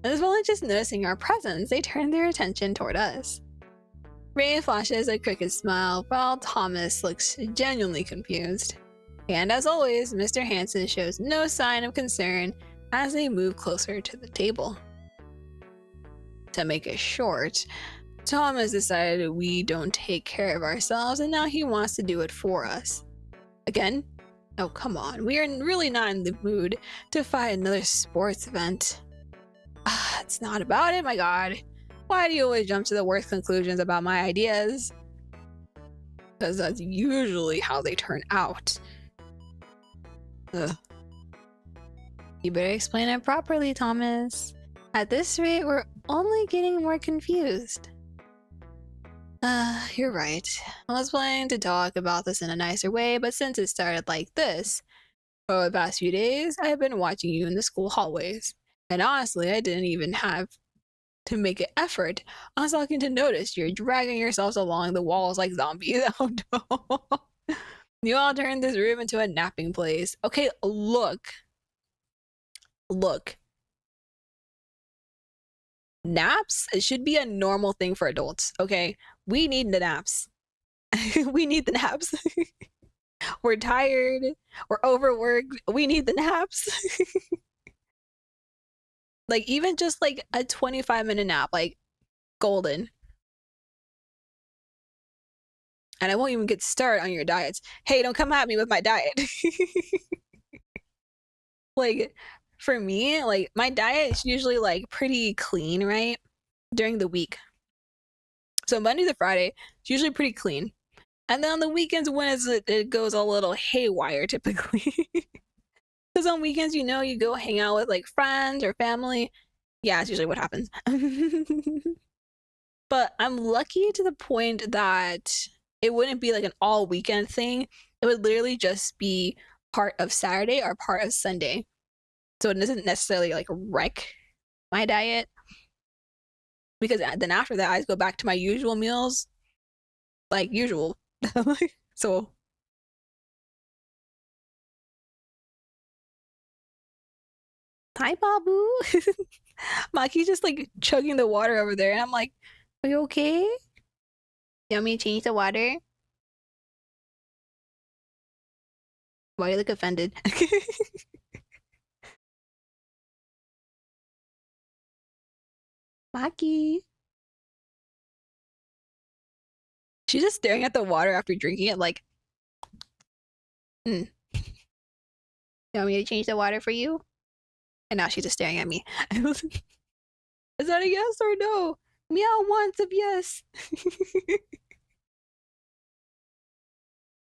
As well as just noticing our presence, they turn their attention toward us. Ray flashes a crooked smile while Thomas looks genuinely confused. And as always, Mr. Hansen shows no sign of concern as they move closer to the table. To make it short, Tom has decided we don't take care of ourselves and now he wants to do it for us. Again? Oh, come on. We are really not in the mood to fight another sports event. It's not about it, my god. Why do you always jump to the worst conclusions about my ideas? Because that's usually how they turn out. Ugh. You better explain it properly, Thomas. At this rate, we're only getting more confused. You're right. I was planning to talk about this in a nicer way, but since it started like this, over the past few days, I've been watching you in the school hallways. And honestly, I didn't even have to make an effort. I was starting to notice you're dragging yourselves along the walls like zombies. Oh no. You all turned this room into a napping place. Okay, look. Look. Naps, it should be a normal thing for adults, okay? We need the naps. We need the naps. We're tired. We're overworked. We need the naps. Like, even just like a 25-minute nap, like, golden. And I won't even get started on your diets. Hey, don't come at me with my diet. Like, for me, like, my diet is usually like pretty clean, right? During the week. So Monday to Friday, it's usually pretty clean. And then on the weekends, when it goes a little haywire, typically. Because on weekends, you know, you go hang out with like friends or family. Yeah, it's usually what happens. But I'm lucky to the point that it wouldn't be like an all weekend thing. It would literally just be part of Saturday or part of Sunday. So it doesn't necessarily like wreck my diet. Because then after that, I just go back to my usual meals. Like usual. So. Hi, Babu. Maki's just like chugging the water over there. And I'm like, are you okay? You want me to change the water? Why you look offended? Maki. She's just staring at the water after drinking it like, You want me to change the water for you? And now she's just staring at me. Is that a yes or no? Meow once if yes.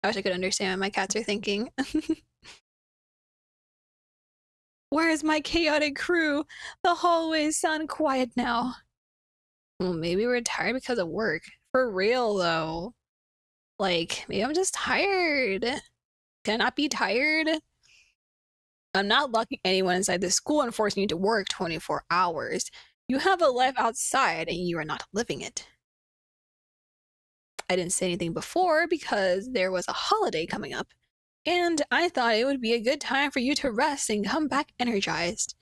I wish I could understand what my cats are thinking. Where is my chaotic crew? The hallways sound quiet now. Well, maybe we're tired because of work. For real, though. Like, maybe I'm just tired. Can I not be tired? I'm not locking anyone inside the school and forcing you to work 24 hours. You have a life outside and you are not living it. I didn't say anything before because there was a holiday coming up, and I thought it would be a good time for you to rest and come back energized.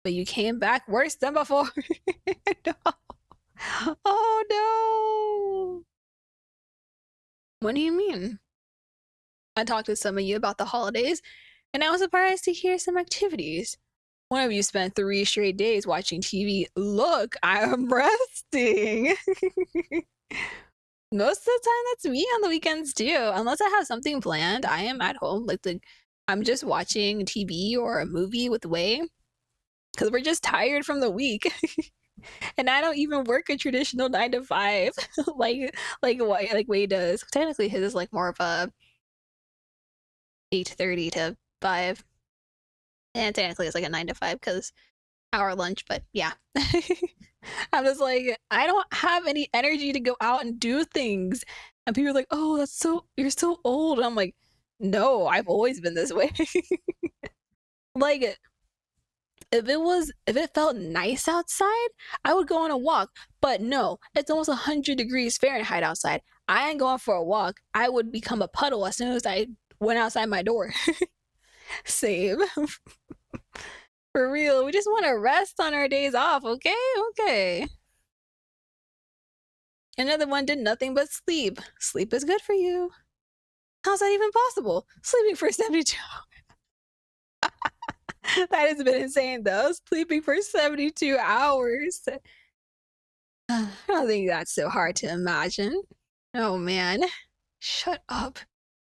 But you came back worse than before. No. Oh no. What do you mean? I talked to some of you about the holidays, and I was surprised to hear some activities. One of you spent 3 straight days watching TV. Look, I am resting. Most of the time, that's me on the weekends too. Unless I have something planned, I am at home. I'm just watching TV or a movie with Wei, because we're just tired from the week. And I don't even work a traditional 9 to 5 like Wei does. Technically, his is like more of a 8:30 to 5. And technically it's like a 9 to 5 because hour lunch, but yeah. I'm just like, I don't have any energy to go out and do things. And people are like, oh, you're so old. And I'm like, no, I've always been this way. Like, if it felt nice outside, I would go on a walk. But no, it's almost 100 degrees Fahrenheit outside. I ain't going for a walk. I would become a puddle as soon as I went outside my door. Same. For real, we just want to rest on our days off, okay? Okay. Another one did nothing but sleep. Sleep is good for you. How's that even possible? Sleeping for 72 hours. That has been insane though. Sleeping for 72 hours. I don't think that's so hard to imagine. Oh man. Shut up.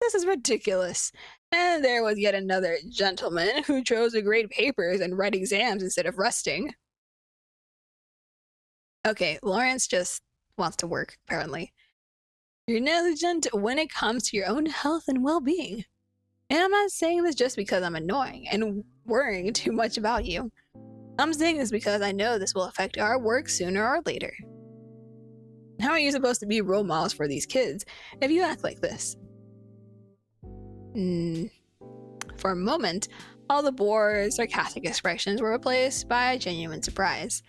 This is ridiculous. And there was yet another gentleman who chose to grade papers and write exams instead of resting. Okay, Lawrence just wants to work, apparently. You're negligent when it comes to your own health and well-being. And I'm not saying this just because I'm annoying and worrying too much about you. I'm saying this because I know this will affect our work sooner or later. How are you supposed to be role models for these kids if you act like this? For a moment, all the bored, sarcastic expressions were replaced by genuine surprise.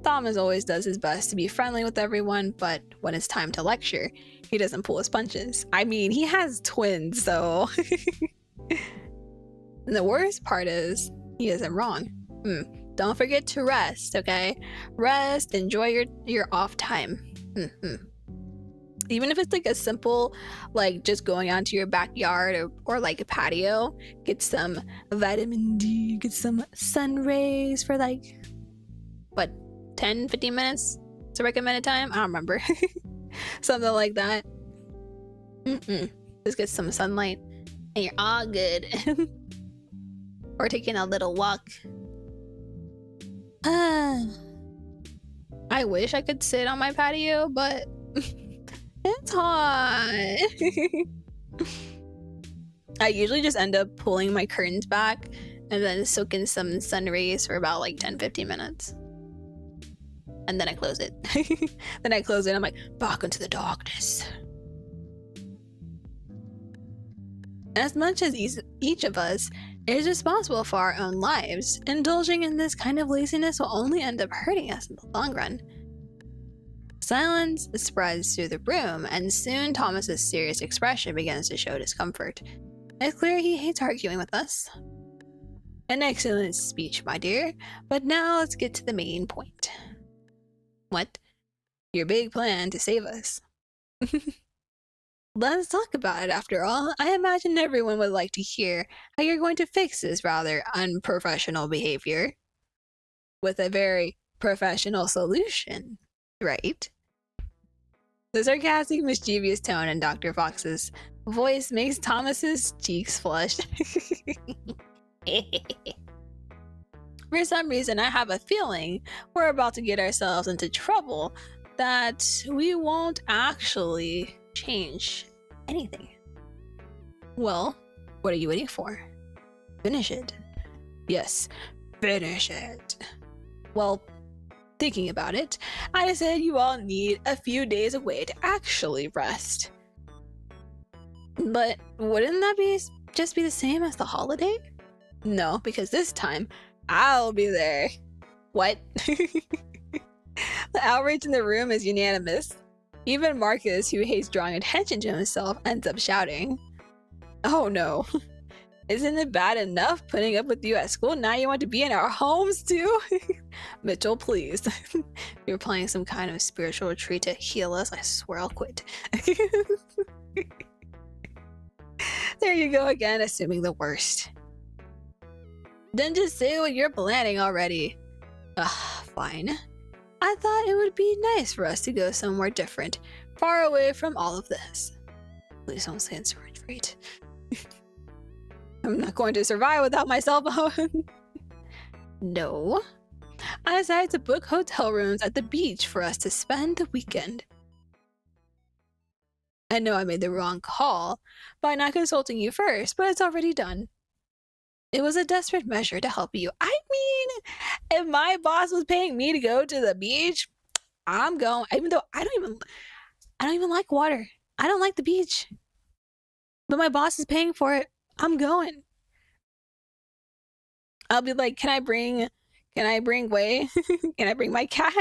Thomas always does his best to be friendly with everyone, but when it's time to lecture, he doesn't pull his punches. I mean, he has twins, so... And the worst part is, he isn't wrong. Don't forget to rest, okay? Rest, enjoy your off time. Even if it's like a simple, like just going out to your backyard or like a patio, get some vitamin D, get some sun rays for like, what, 10, 15 minutes? It's a recommended time? I don't remember. Something like that. Just get some sunlight and you're all good. Or taking a little walk. I wish I could sit on my patio, but it's hot. I usually just end up pulling my curtains back and then soak in some sun rays for about like 10-15 minutes. And then I close it. Then I close it, I'm like, back into the darkness. As much as each of us is responsible for our own lives, indulging in this kind of laziness will only end up hurting us in the long run. Silence spreads through the room, and soon Thomas's serious expression begins to show discomfort. It's clear he hates arguing with us. An excellent speech, my dear, but now let's get to the main point. What? Your big plan to save us. Let's talk about it after all. I imagine everyone would like to hear how you're going to fix this rather unprofessional behavior. With a very professional solution, right? The sarcastic, mischievous tone in Dr. Fox's voice makes Thomas's cheeks flush. For some reason, I have a feeling we're about to get ourselves into trouble that we won't actually change anything. Well, what are you waiting for? Finish it. Yes, finish it. Well, thinking about it, I said you all need a few days away to actually rest. But wouldn't that just be the same as the holiday? No, because this time, I'll be there. What? The outrage in the room is unanimous. Even Marcus, who hates drawing attention to himself, ends up shouting. Oh no. Isn't it bad enough putting up with you at school? Now you want to be in our homes too? Mitchell, please. You're planning some kind of spiritual retreat to heal us. I swear I'll quit. There you go again, assuming the worst. Then just say what you're planning already. Fine. I thought it would be nice for us to go somewhere different, far away from all of this. Please don't say it's a retreat. I'm not going to survive without my cell phone. No. I decided to book hotel rooms at the beach for us to spend the weekend. I know I made the wrong call by not consulting you first, but it's already done. It was a desperate measure to help you. I mean, if my boss was paying me to go to the beach, I'm going. Even though I don't even like water. I don't like the beach. But my boss is paying for it. I'm going. I'll be like, can I bring Wei? Can I bring my cat?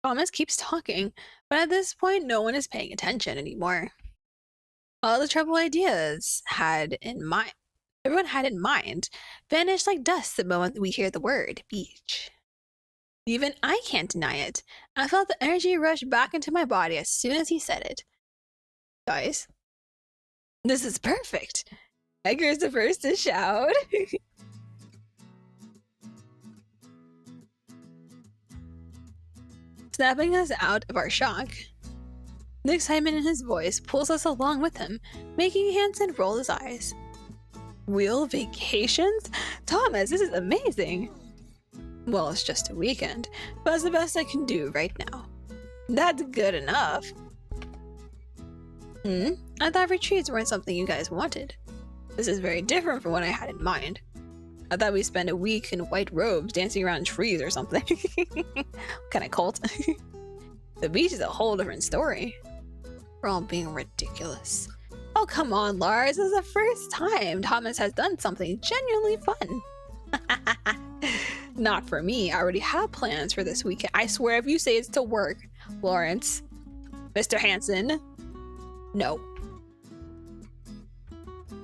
Thomas keeps talking, but at this point, no one is paying attention anymore. All the trouble ideas everyone had in mind, vanish like dust the moment we hear the word beach. Even I can't deny it. I felt the energy rush back into my body as soon as he said it. Guys, this is perfect. Edgar's the first to shout. Snapping us out of our shock. The excitement in his voice pulls us along with him, making Hansen roll his eyes. Real vacations? Thomas, this is amazing! Well, it's just a weekend, but it's the best I can do right now. That's good enough. I thought retreats weren't something you guys wanted. This is very different from what I had in mind. I thought we'd spend a week in white robes dancing around trees or something. What kind of cult? The beach is a whole different story. We're all being ridiculous. Oh, come on, Lars. This is the first time Thomas has done something genuinely fun. Not for me. I already have plans for this weekend. I swear if you say it's to work, Lawrence. Mr. Hansen. No.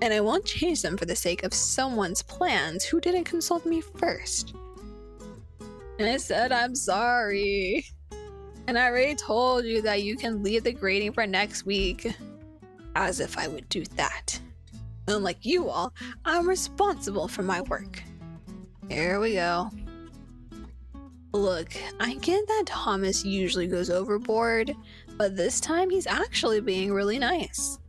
And I won't change them for the sake of someone's plans who didn't consult me first. And I said I'm sorry. And I already told you that you can leave the grading for next week. As if I would do that. Unlike you all, I'm responsible for my work. Here we go. Look, I get that Thomas usually goes overboard, but this time he's actually being really nice.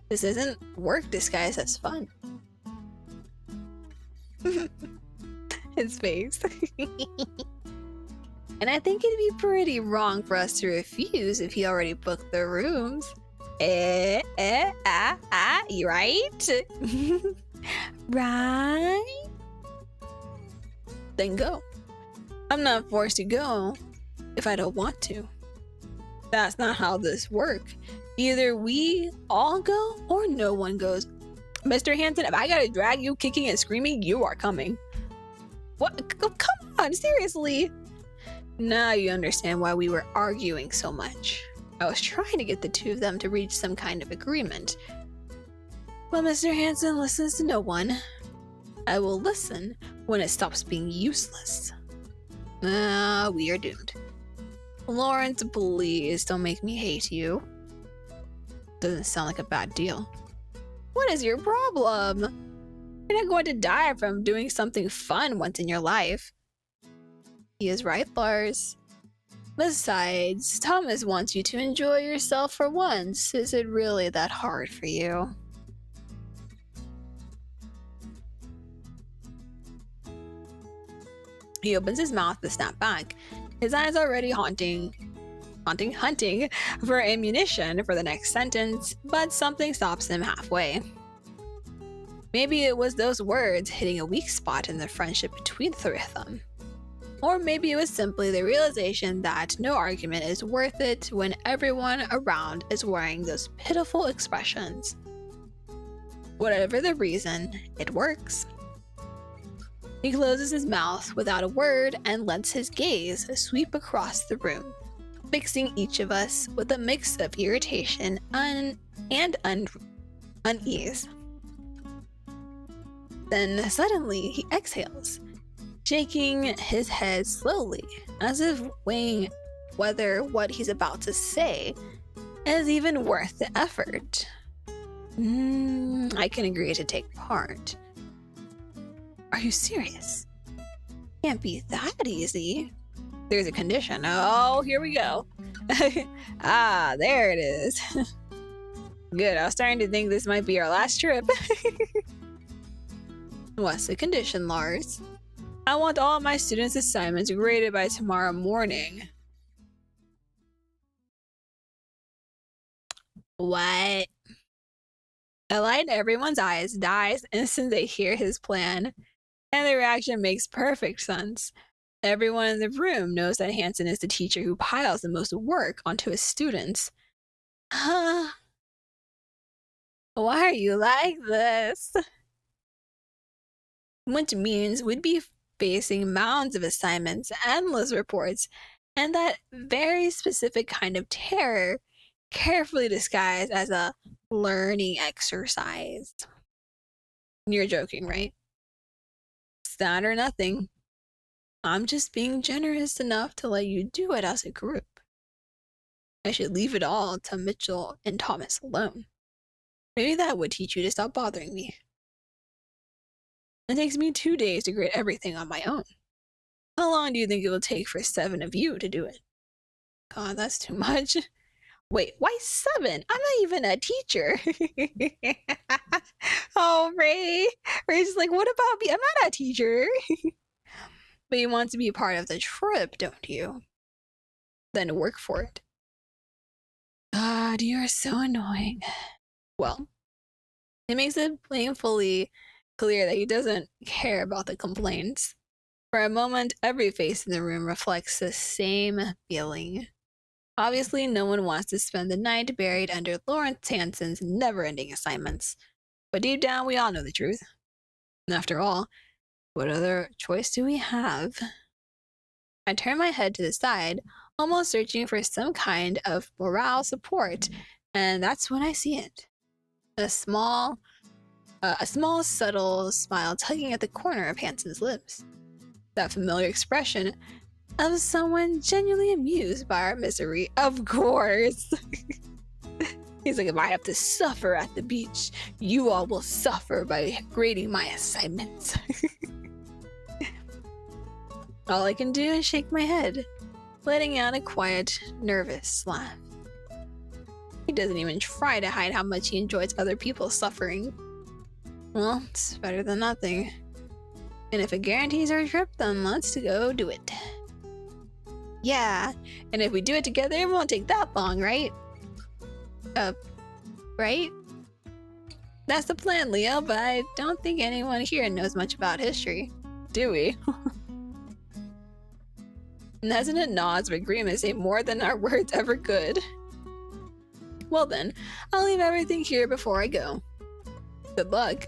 This isn't work disguised as fun. His face. And I think it'd be pretty wrong for us to refuse if he already booked the rooms. You right? Right? Then go. I'm not forced to go if I don't want to. That's not how this works. Either we all go or no one goes. Mr. Hansen, if I gotta drag you kicking and screaming, you are coming. What? Oh, come on, seriously. Now you understand why we were arguing so much. I was trying to get the two of them to reach some kind of agreement. But Mr. Hansen listens to no one. I will listen when it stops being useless. We are doomed. Lawrence, please don't make me hate you. Doesn't sound like a bad deal. What is your problem? You're not going to die from doing something fun once in your life. He is right, Lars. Besides, Thomas wants you to enjoy yourself for once. Is it really that hard for you? He opens his mouth to snap back, his eyes already haunting hunting for ammunition for the next sentence, but something stops him halfway. Maybe it was those words hitting a weak spot in the friendship between the three of them. Or maybe it was simply the realization that no argument is worth it when everyone around is wearing those pitiful expressions. Whatever the reason, it works. He closes his mouth without a word and lets his gaze sweep across the room, fixing each of us with a mix of irritation and unease. Then suddenly he exhales, shaking his head slowly, as if weighing whether what he's about to say is even worth the effort. I can agree to take part. Are you serious? Can't be that easy. There's a condition. Oh, here we go. Ah, there it is. Good, I was starting to think this might be our last trip. What's the condition, Lars? I want all my students' assignments graded by tomorrow morning. What? A light in everyone's eyes dies instant they hear his plan, and the reaction makes perfect sense. Everyone in the room knows that Hansen is the teacher who piles the most work onto his students. Why are you like this? Which means we'd be facing mounds of assignments, endless reports, and that very specific kind of terror carefully disguised as a learning exercise. You're joking, right? It's that or nothing. I'm just being generous enough to let you do it as a group. I should leave it all to Mitchell and Thomas alone. Maybe that would teach you to stop bothering me. It takes me 2 days to grade everything on my own. How long do you think it will take for 7 of you to do it? God, that's too much. Wait, why 7? I'm not even a teacher. Oh, Ray. Ray's like, what about me? I'm not a teacher. But you want to be part of the trip, don't you? Then work for it. God, you are so annoying. Well, it makes it painfully clear that he doesn't care about the complaints. For a moment, every face in the room reflects the same feeling. Obviously, no one wants to spend the night buried under Lawrence Hansen's never-ending assignments. But deep down, we all know the truth. And after all, what other choice do we have? I turn my head to the side, almost searching for some kind of morale support, and that's when I see it. A small, subtle smile tugging at the corner of Hansen's lips. That familiar expression of someone genuinely amused by our misery. Of course. He's like, if I have to suffer at the beach, you all will suffer by grading my assignments. All I can do is shake my head, letting out a quiet, nervous laugh. He doesn't even try to hide how much he enjoys other people's suffering. Well, it's better than nothing. And if it guarantees our trip, then let's go do it. Yeah, and if we do it together, it won't take that long, right? Right? That's the plan, Leo, but I don't think anyone here knows much about history. Do we? Hesitant nods of agreement say more than our words ever could. Well then, I'll leave everything here before I go. Good luck.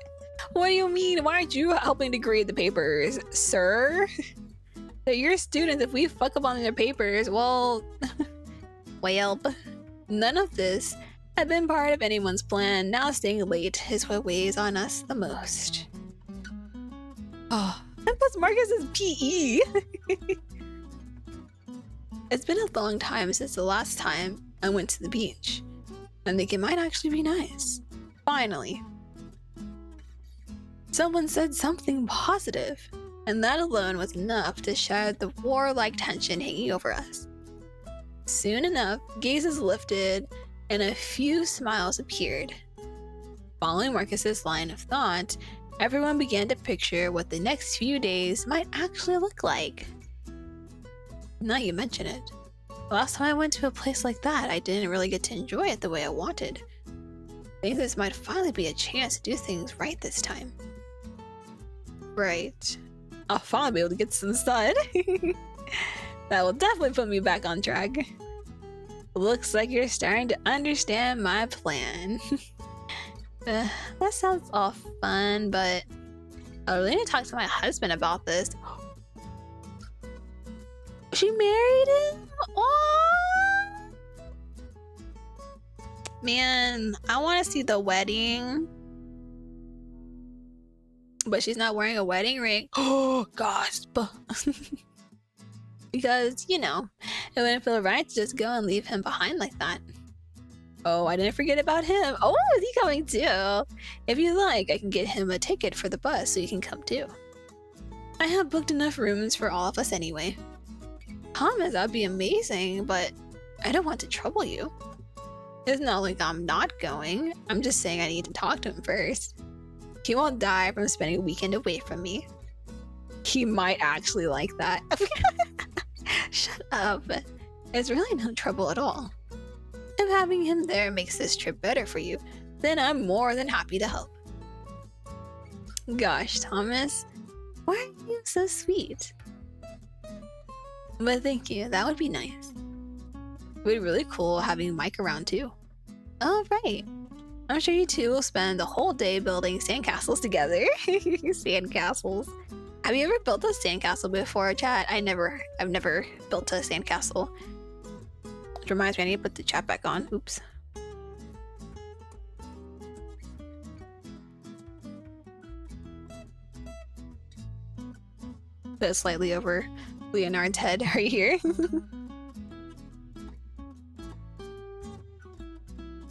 What do you mean? Why aren't you helping to grade the papers, sir? They're your students. If we fuck up on their papers, well... well, none of this had been part of anyone's plan. Now staying late is what weighs on us the most. Oh, and plus Marcus is PE. It's been a long time since the last time I went to the beach. I think it might actually be nice. Finally. Someone said something positive, and that alone was enough to shed the war-like tension hanging over us. Soon enough, gazes lifted, and a few smiles appeared. Following Marcus's line of thought, everyone began to picture what the next few days might actually look like. Now you mention it, Last time I went to a place like that, I didn't really get to enjoy it the way I wanted. I think this might finally be a chance to do things right this time. Right. I'll finally be able to get some sun. That will definitely put me back on track. Looks like you're starting to understand my plan. That sounds all fun, but I really need to talk to my husband about this. She married him? Aww! Man, I want to see the wedding. But she's not wearing a wedding ring. Oh, gasp. Because, you know, it wouldn't feel right to just go and leave him behind like that. Oh, I didn't forget about him. Oh, is he coming too? If you like, I can get him a ticket for the bus so he can come too. I have booked enough rooms for all of us anyway. Thomas, that'd be amazing, but I don't want to trouble you. It's not like I'm not going. I'm just saying I need to talk to him first. He won't die from spending a weekend away from me. He might actually like that. Shut up. It's really no trouble at all. If having him there makes this trip better for you, then I'm more than happy to help. Gosh, Thomas, why are you so sweet? But thank you, that would be nice. It would be really cool having Mike around too. Oh, right. I'm sure you two will spend the whole day building sandcastles together. Sandcastles. Have you ever built a sandcastle before, chat? I've never built a sandcastle. Which reminds me, I need to put the chat back on. Oops. Put it slightly over Leonard's head right here.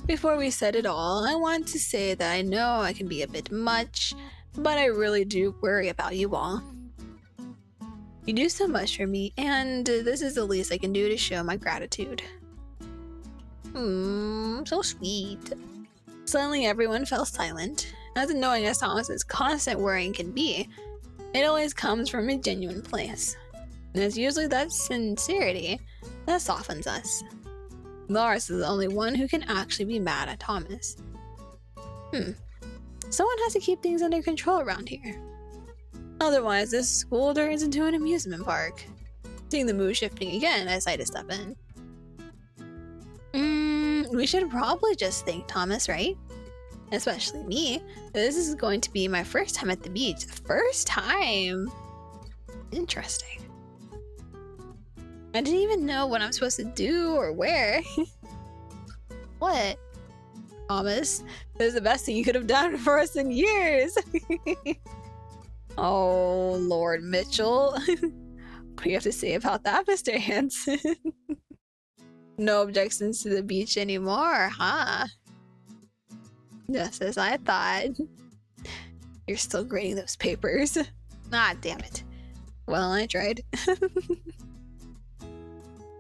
Before we said it all, I want to say that I know I can be a bit much, but I really do worry about you all. You do so much for me, and this is the least I can do to show my gratitude. So sweet. Suddenly everyone fell silent. As annoying as Thomas's constant worrying can be, it always comes from a genuine place. And it's usually that sincerity that softens us. Lars is the only one who can actually be mad at Thomas. Someone has to keep things under control around here. Otherwise, this school turns into an amusement park. Seeing the mood shifting again, I decide to step in. We should probably just thank Thomas, right? Especially me. This is going to be my first time at the beach. First time! Interesting. I didn't even know what I'm supposed to do or where. What? Thomas, this is the best thing you could have done for us in years. Oh, Lord Mitchell. What do you have to say about that, Mr. Hanson? No objections to the beach anymore, huh? Just as I thought. You're still grading those papers. Ah, damn it. Well, I tried.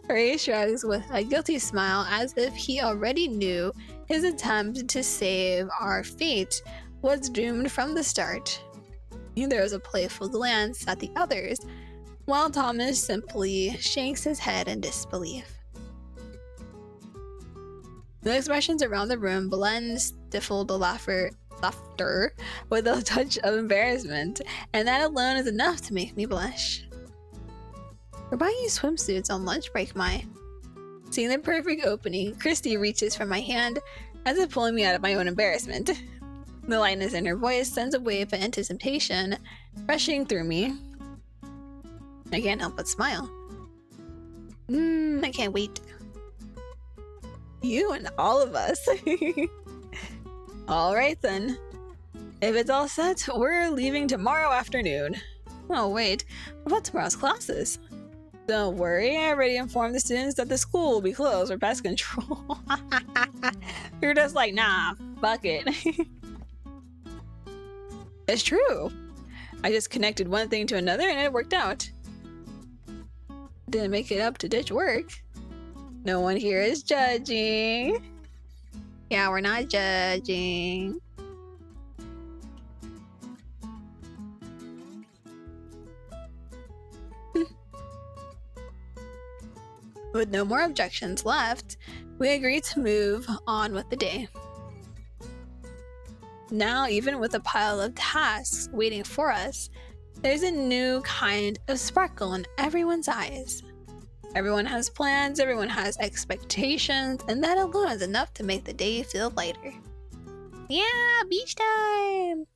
Ray shrugs with a guilty smile as if he already knew his attempt to save our fate was doomed from the start. There was a playful glance at the others, while Thomas simply shakes his head in disbelief. The expressions around the room blend stifled laughter with a touch of embarrassment, and that alone is enough to make me blush. We're buying you swimsuits on lunch break, Mai. Seeing the perfect opening, Christy reaches for my hand as if pulling me out of my own embarrassment. The lightness in her voice sends a wave of anticipation rushing through me. I can't help but smile. I can't wait. You and all of us. Alright then. If it's all set, we're leaving tomorrow afternoon. Oh wait, what about tomorrow's classes? Don't worry, I already informed the students that the school will be closed for pest control. You're just like, nah, fuck it. It's true. I just connected one thing to another and it worked out. Didn't make it up to ditch work. No one here is judging. Yeah, we're not judging. With no more objections left, we agreed to move on with the day. Now, even with a pile of tasks waiting for us, there's a new kind of sparkle in everyone's eyes. Everyone has plans, everyone has expectations, and that alone is enough to make the day feel lighter. Yeah, beach time!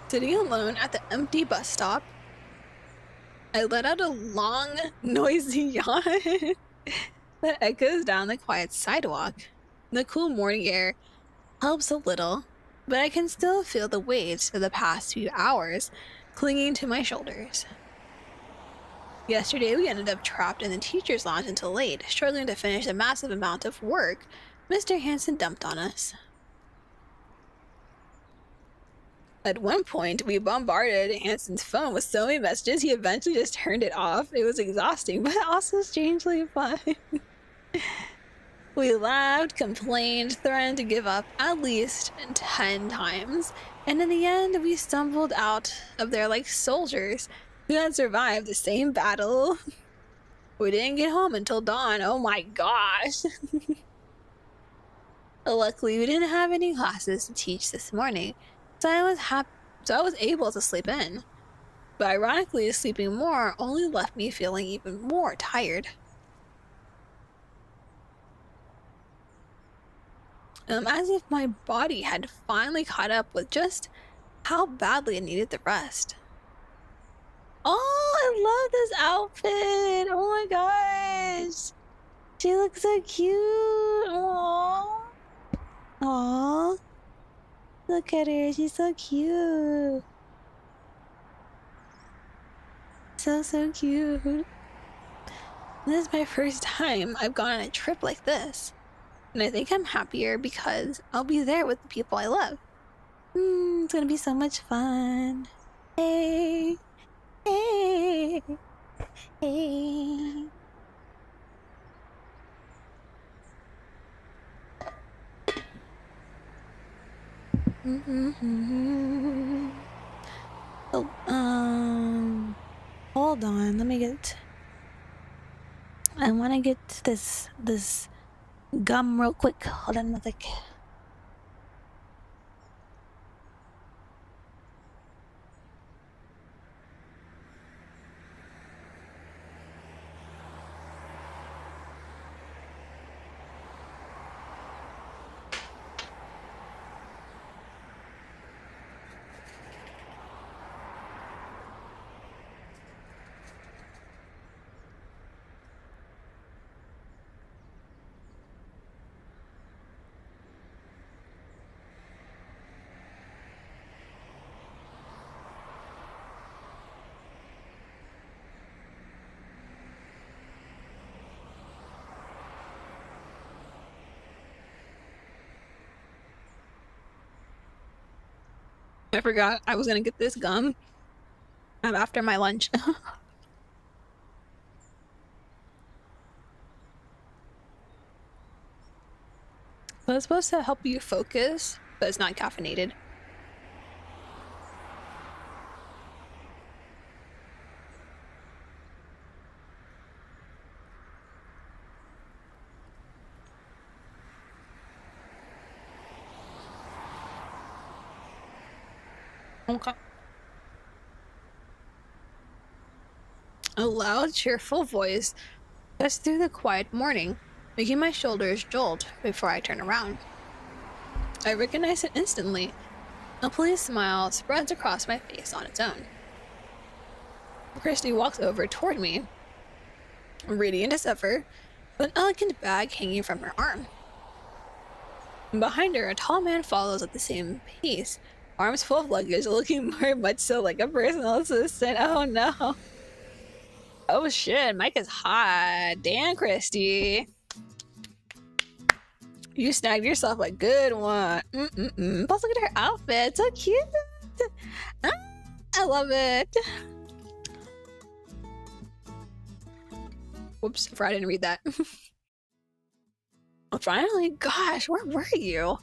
Sitting alone at the empty bus stop, I let out a long, noisy yawn that echoes down the quiet sidewalk. The cool morning air helps a little, but I can still feel the weight of the past few hours clinging to my shoulders. Yesterday, we ended up trapped in the teacher's lounge until late, struggling to finish the massive amount of work Mr. Hansen dumped on us. At one point, we bombarded Hansen's phone with so many messages he eventually just turned it off. It was exhausting, but also strangely fun. We laughed, complained, threatened to give up at least 10 times, and in the end, we stumbled out of there like soldiers who had survived the same battle. We didn't get home until dawn. Oh my gosh. Luckily, we didn't have any classes to teach this morning, so I was able to sleep in. But ironically, sleeping more only left me feeling even more tired. As if my body had finally caught up with just how badly it needed the rest. Oh, I love this outfit! Oh my gosh! She looks so cute! Aww! Aww! Look at her, she's so cute! So cute! This is my first time I've gone on a trip like this. And I think I'm happier because I'll be there with the people I love. It's gonna be so much fun. Hey! Hey! Hey! Oh, hold on, let me get... I wanna get this gum real quick. Hold on a sec. I forgot I was gonna get this gum after my lunch. So it's supposed to help you focus, but it's not caffeinated. Okay. A loud, cheerful voice cuts through the quiet morning, making my shoulders jolt before I turn around. I recognize it instantly. A pleased smile spreads across my face on its own. Christy walks over toward me, radiant as ever, with an elegant bag hanging from her arm. Behind her, a tall man follows at the same pace, arms full of luggage, looking very much so like a personal assistant. Oh no. Oh shit, Mike is hot. Damn, Christy. You snagged yourself a good one. Plus, look at her outfit. So cute. I love it. Whoops, I didn't read that. Well, finally, gosh, where were you?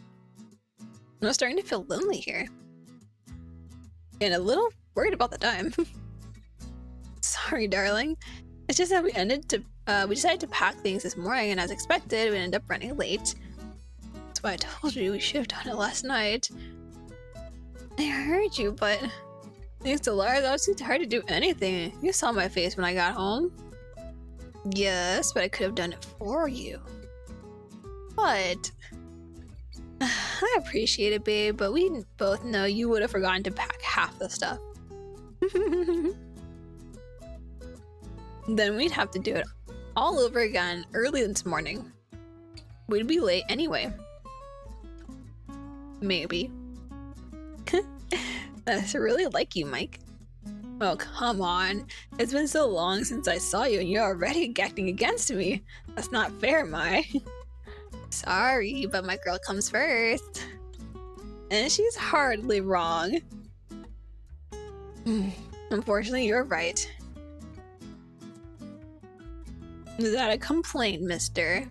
I'm starting to feel lonely here. And a little worried about the time. Sorry, darling. It's just that we decided to pack things this morning, and as expected, we ended up running late. That's why I told you we should have done it last night. I heard you, but thanks to Lars, I was too tired to do anything. You saw my face when I got home. Yes, but I could have done it for you. But I appreciate it, babe, but we both know you would have forgotten to pack half the stuff. Then we'd have to do it all over again early this morning. We'd be late anyway. Maybe. That's really like you, Mike. Oh, come on. It's been so long since I saw you and you're already acting against me. That's not fair, Mai. Sorry, but my girl comes first. And she's hardly wrong. Unfortunately, you're right. Is that a complaint, mister?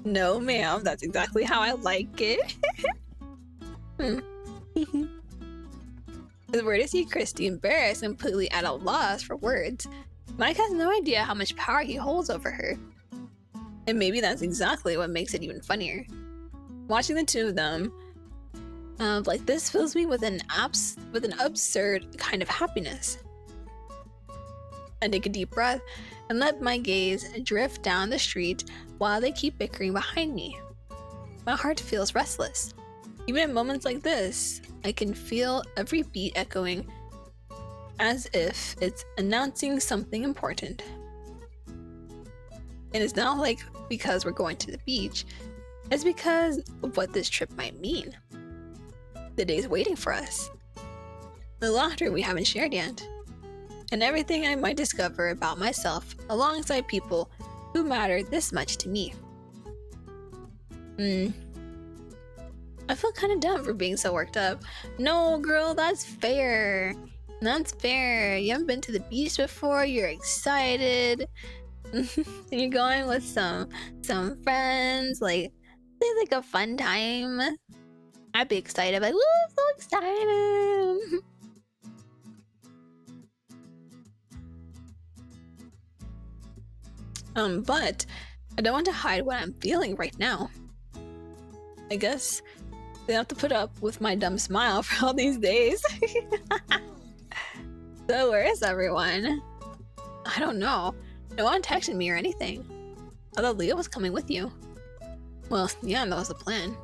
No, ma'am. That's exactly how I like it. It's weird to see Christy embarrassed and completely at a loss for words. Mike has no idea how much power he holds over her. And maybe that's exactly what makes it even funnier. Watching the two of them like this fills me with an absurd kind of happiness. I take a deep breath and let my gaze drift down the street while they keep bickering behind me. My heart feels restless. Even in moments like this, I can feel every beat echoing as if it's announcing something important. And it's not like because we're going to the beach, it's because of what this trip might mean. The days waiting for us, the laughter we haven't shared yet, and everything I might discover about myself alongside people who matter this much to me. I feel kind of dumb for being so worked up. No, girl, that's fair. That's fair. You haven't been to the beach before, you're excited. And you're going with some friends, like it's like a fun time. I'd be excited, like, woo, so excited. But I don't want to hide what I'm feeling right now. I guess they have to put up with my dumb smile for all these days. So where is everyone? I don't know. No one texted me or anything. I thought Leo was coming with you. Well, yeah, that was the plan.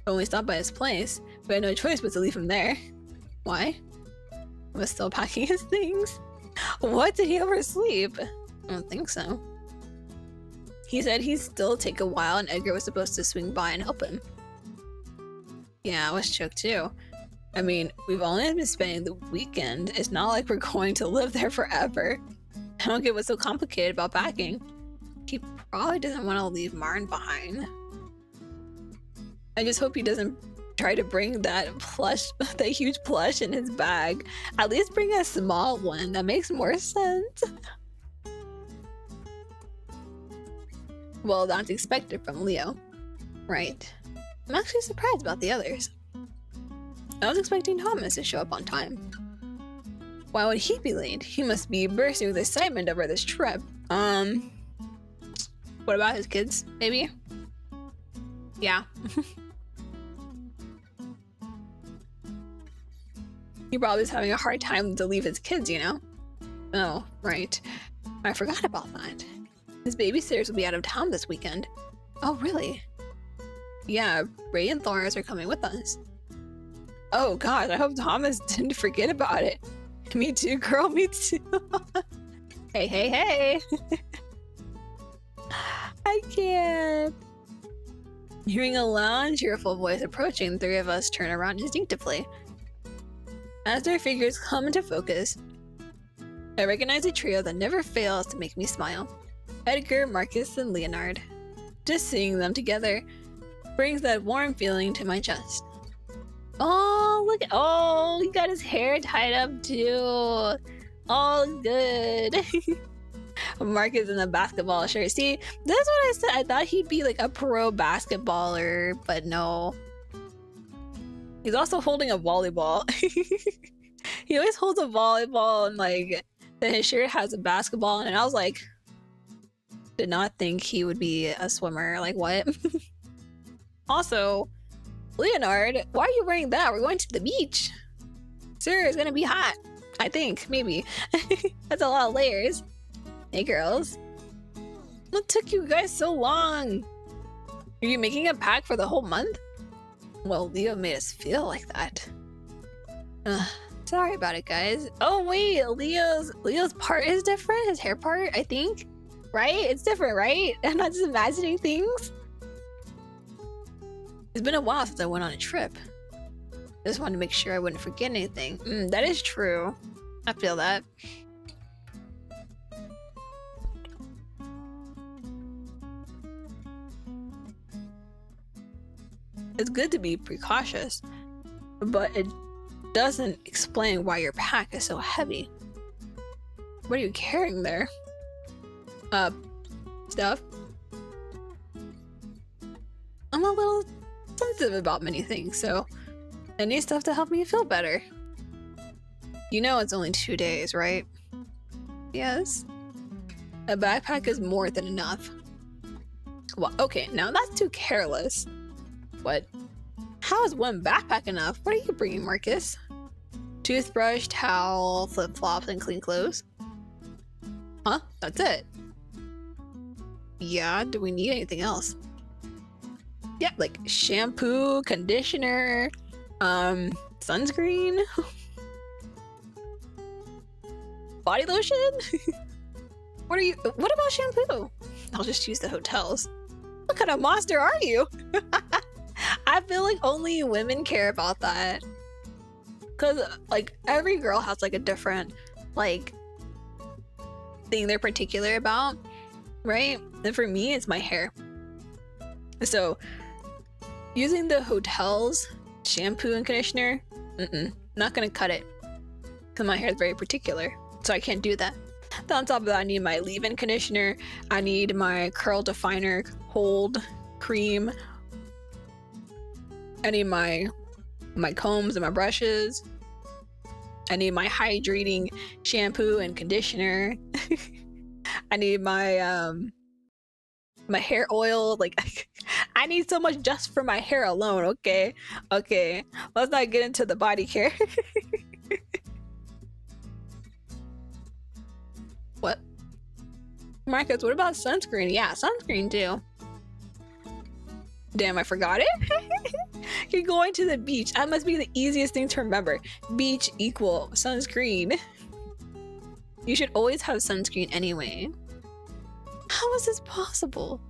But when we stopped by his place, we had no choice but to leave him there. Why? He was still packing his things. What, did he oversleep? I don't think so. He said he'd still take a while and Edgar was supposed to swing by and help him. Yeah, I was shook too. I mean, we've only been spending the weekend. It's not like we're going to live there forever. I don't get what's so complicated about packing. He probably doesn't want to leave Martin behind. I just hope he doesn't try to bring that plush, that huge plush in his bag. At least bring a small one. That makes more sense. Well, that's expected from Leo. Right. I'm actually surprised about the others. I was expecting Thomas to show up on time. Why would he be late? He must be bursting with excitement over this trip. What about his kids, maybe? Yeah. He probably is having a hard time to leave his kids, you know? Oh, right. I forgot about that. His babysitters will be out of town this weekend. Oh, really? Yeah, Ray and Thoris are coming with us. Oh god, I hope Thomas didn't forget about it. Me too, girl, me too. Hey, hey, hey. I can't. Hearing a loud, cheerful voice approaching, the three of us turn around instinctively. As their figures come into focus, I recognize a trio that never fails to make me smile. Edgar, Marcus, and Leonard. Just seeing them together brings that warm feeling to my chest. Oh, look! Oh, he got his hair tied up too. All good. Marcus in a basketball shirt. See, that's what I said. I thought he'd be like a pro basketballer, but no. He's also holding a volleyball. He always holds a volleyball and like then his shirt has a basketball and I was like, did not think he would be a swimmer. Like what? Also, Leonard, why are you wearing that? We're going to the beach. Sir, it's gonna be hot. I think, maybe. That's a lot of layers. Hey girls. What took you guys so long? Are you making a pack for the whole month? Well, Leo made us feel like that. Sorry about it, guys. Oh wait, Leo's part is different? His hair part, I think? Right? It's different, right? I'm not just imagining things. It's been a while since I went on a trip. I just wanted to make sure I wouldn't forget anything. That is true. I feel that. It's good to be precautious, but it doesn't explain why your pack is so heavy. What are you carrying there? Stuff. I'm a little sensitive about many things, so I need stuff to help me feel better. You know it's only 2 days, right? Yes. A backpack is more than enough. Well, okay, now that's too careless. What? How is one backpack enough? What are you bringing, Marcus? Toothbrush, towel, flip-flops, and clean clothes? Huh? That's it? Yeah, do we need anything else? Yeah, like shampoo, conditioner, sunscreen, body lotion? What about shampoo? I'll just use the hotels. What kind of monster are you? I feel like only women care about that. Cause like every girl has like a different like thing they're particular about, right? And for me, it's my hair. So using the hotel's shampoo and conditioner, not gonna cut it. Cause my hair is very particular, so I can't do that. Then on top of that, I need my leave-in conditioner. I need my curl definer hold cream. I need my combs and my brushes. I need my hydrating shampoo and conditioner. I need my my hair oil. Like I need so much just for my hair alone. Okay, let's not get into the body care. What? Marcus, what about sunscreen? Yeah, sunscreen too. Damn, I forgot it. You're going to the beach. That must be the easiest thing to remember. Beach equal sunscreen. You should always have sunscreen anyway. How is this possible?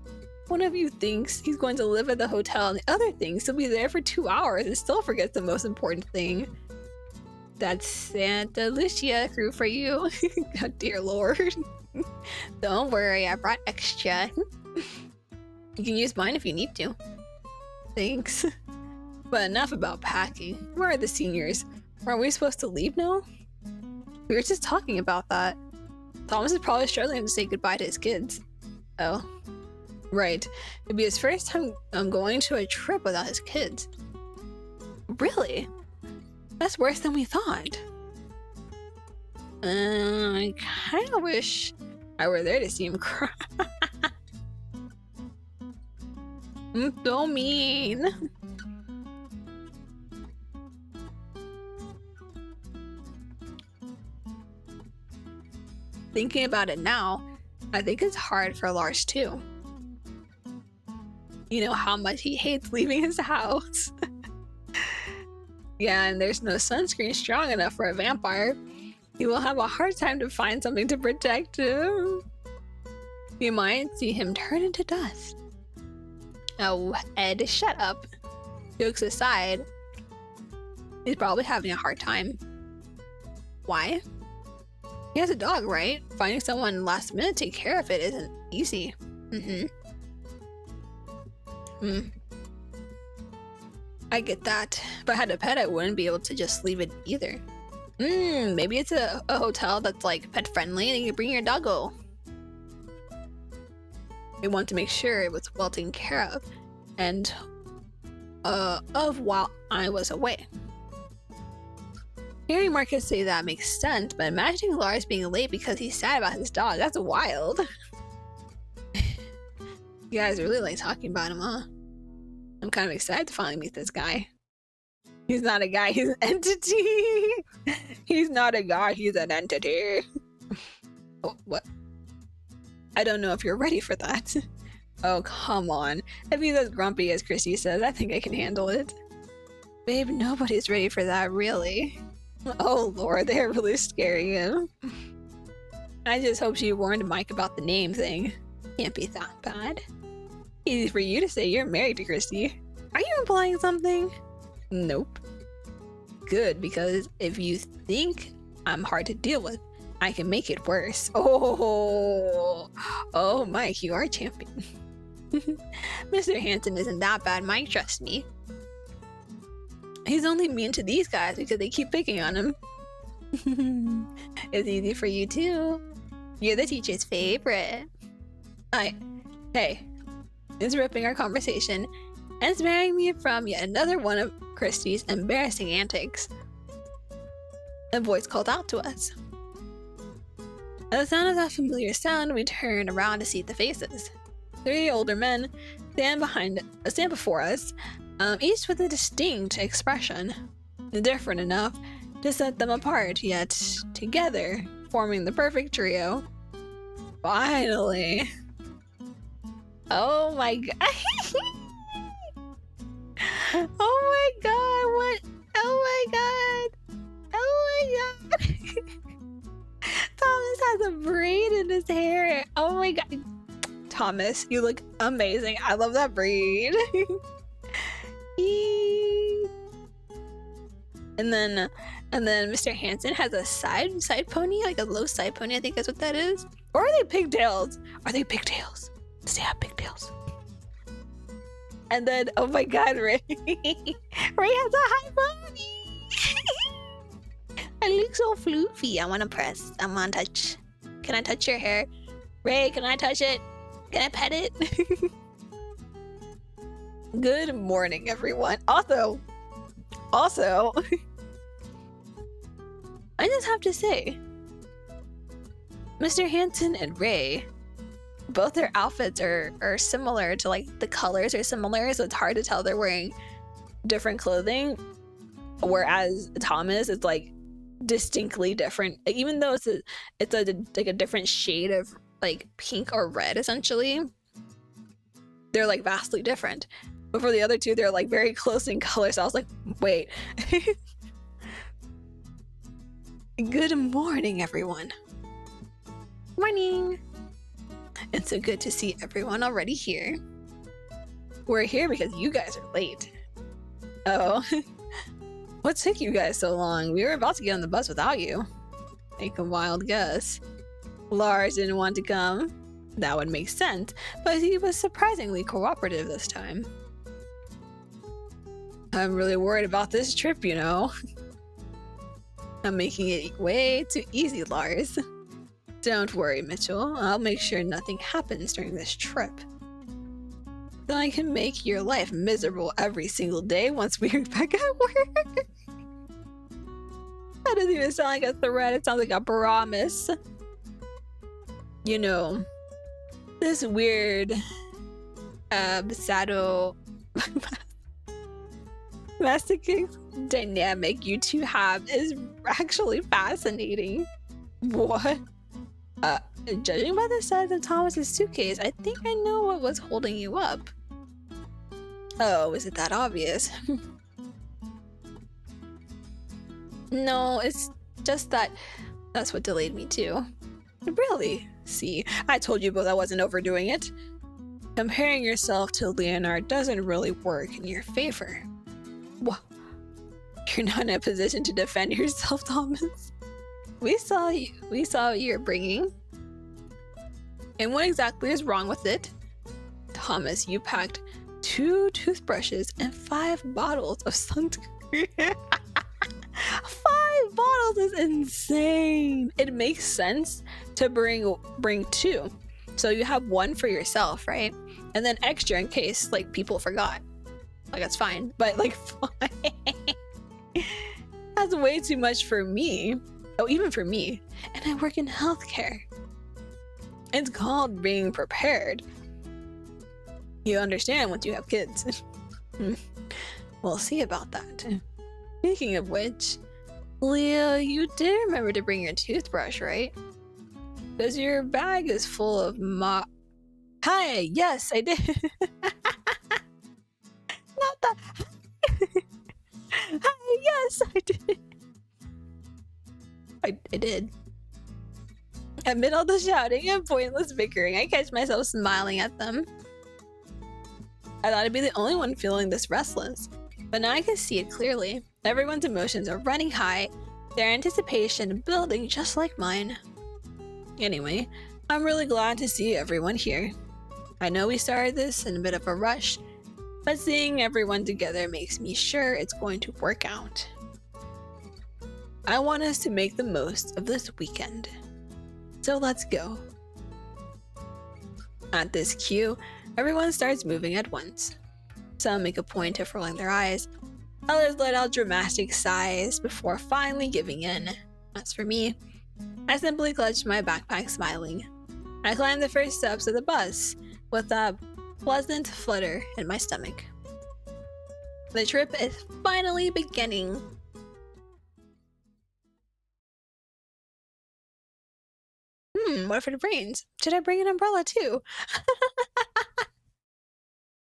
One of you thinks he's going to live at the hotel and the other thinks he'll be there for 2 hours and still forgets the most important thing. That's Santa Lucia crew for you. Oh, dear Lord. Don't worry, I brought extra. You can use mine if you need to. Thanks. But enough about packing. Where are the seniors? Aren't we supposed to leave now? We were just talking about that. Thomas is probably struggling to say goodbye to his kids. Oh. Right. It'd be his first time going to a trip without his kids. Really? That's worse than we thought. I kind of wish I were there to see him cry. I'm so mean. Thinking about it now, I think it's hard for Lars too. You know how much he hates leaving his house. Yeah, and there's no sunscreen strong enough for a vampire. He will have a hard time to find something to protect him. You might see him turn into dust. Oh, Ed, shut up. Jokes aside, he's probably having a hard time. Why? He has a dog, right? Finding someone last minute to take care of it isn't easy. I get that. If I had a pet, I wouldn't be able to just leave it either. Maybe it's a hotel that's like pet friendly and you can bring your doggo. We want to make sure it was well taken care of, and of while I was away. Hearing Marcus say that makes sense, but imagining Lars being late because he's sad about his dog, that's wild. You guys really like talking about him, huh? I'm kind of excited to finally meet this guy. He's not a guy, he's an entity. He's not a guy, he's an entity. Oh, what? I don't know if you're ready for that. Oh, come on. If he's as grumpy as Christy says, I think I can handle it. Babe, nobody's ready for that, really. Oh lord, they're really scaring him. I just hope she warned Mike about the name thing. Can't be that bad. Easy for you to say you're married to Christy. Are you implying something? Nope. Good, because if you think I'm hard to deal with, I can make it worse. Oh, Mike, you are a champion. Mr. Hanson isn't that bad, Mike, trust me. He's only mean to these guys because they keep picking on him. It's easy for you too. You're the teacher's favorite. Hey, interrupting our conversation and sparing me from yet another one of Christy's embarrassing antics. A voice called out to us. At the sound of that familiar sound, we turned around to see the faces. 3 older men stand before us, each with a distinct expression, different enough to set them apart, yet together, forming the perfect trio. Finally! Oh my god! Oh my god! What? Oh my god! Oh my god! Thomas has a braid in his hair. Oh my god! Thomas, you look amazing. I love that braid. And then Mr. Hanson has a side pony, like a low side pony. I think that's what that is. Or are they pigtails? Are they pigtails? Does he have pigtails? And then, oh my god, Ray. Ray has a high pony. I look so floofy. I want to press. I want to touch. Can I touch your hair? Ray, can I touch it? Can I pet it? Good morning, everyone. Also, I just have to say, Mr. Hanson and Ray, both their outfits are similar to, like, the colors are similar, so it's hard to tell they're wearing different clothing. Whereas Thomas is like distinctly different, even though it's like a different shade of like pink or red. Essentially, they're like vastly different. But for the other two, they're like very close in color. So I was like, wait. Good morning, everyone. Morning. It's so good to see everyone already here. We're here because you guys are late. Oh. What took you guys so long? We were about to get on the bus without you. Make a wild guess. Lars didn't want to come. That would make sense, but he was surprisingly cooperative this time. I'm really worried about this trip, you know. I'm making it way too easy, Lars. Don't worry, Mitchell. I'll make sure nothing happens during this trip. Then I can make your life miserable every single day once we're back at work. That doesn't even sound like a threat. It sounds like a promise. You know, this weird masochistic dynamic you two have is actually fascinating. What? Judging by the size of Thomas's suitcase, I think I know what was holding you up. Oh, is it that obvious? No, it's just that that's what delayed me too. Really? See, I told you both I wasn't overdoing it. Comparing yourself to Leonard doesn't really work in your favor. What? You're not in a position to defend yourself, Thomas. We saw what you're bringing. And what exactly is wrong with it? Thomas, you packed 2 toothbrushes and 5 bottles of sunscreen. 5 bottles is insane. It makes sense to bring 2. So you have one for yourself, right? And then extra in case like people forgot. Like that's fine, but like that's way too much for me. Oh, even for me. And I work in healthcare. It's called being prepared. You understand once you have kids. We'll see about that. Speaking of which, Leo, you did remember to bring your toothbrush, right? Because your bag is full of Hi, yes, I did. Not that. Hi, yes, I did. I did. Amid all the shouting and pointless bickering, I catch myself smiling at them. I thought I'd be the only one feeling this restless, but now I can see it clearly. Everyone's emotions are running high, their anticipation building just like mine. Anyway, I'm really glad to see everyone here. I know we started this in a bit of a rush, but seeing everyone together makes me sure it's going to work out. I want us to make the most of this weekend. So let's go. At this cue, everyone starts moving at once. Some make a point of rolling their eyes, others let out dramatic sighs before finally giving in. As for me, I simply clutched my backpack smiling. I climbed the first steps of the bus with a pleasant flutter in my stomach. The trip is finally beginning. What if it rains? Should I bring an umbrella too?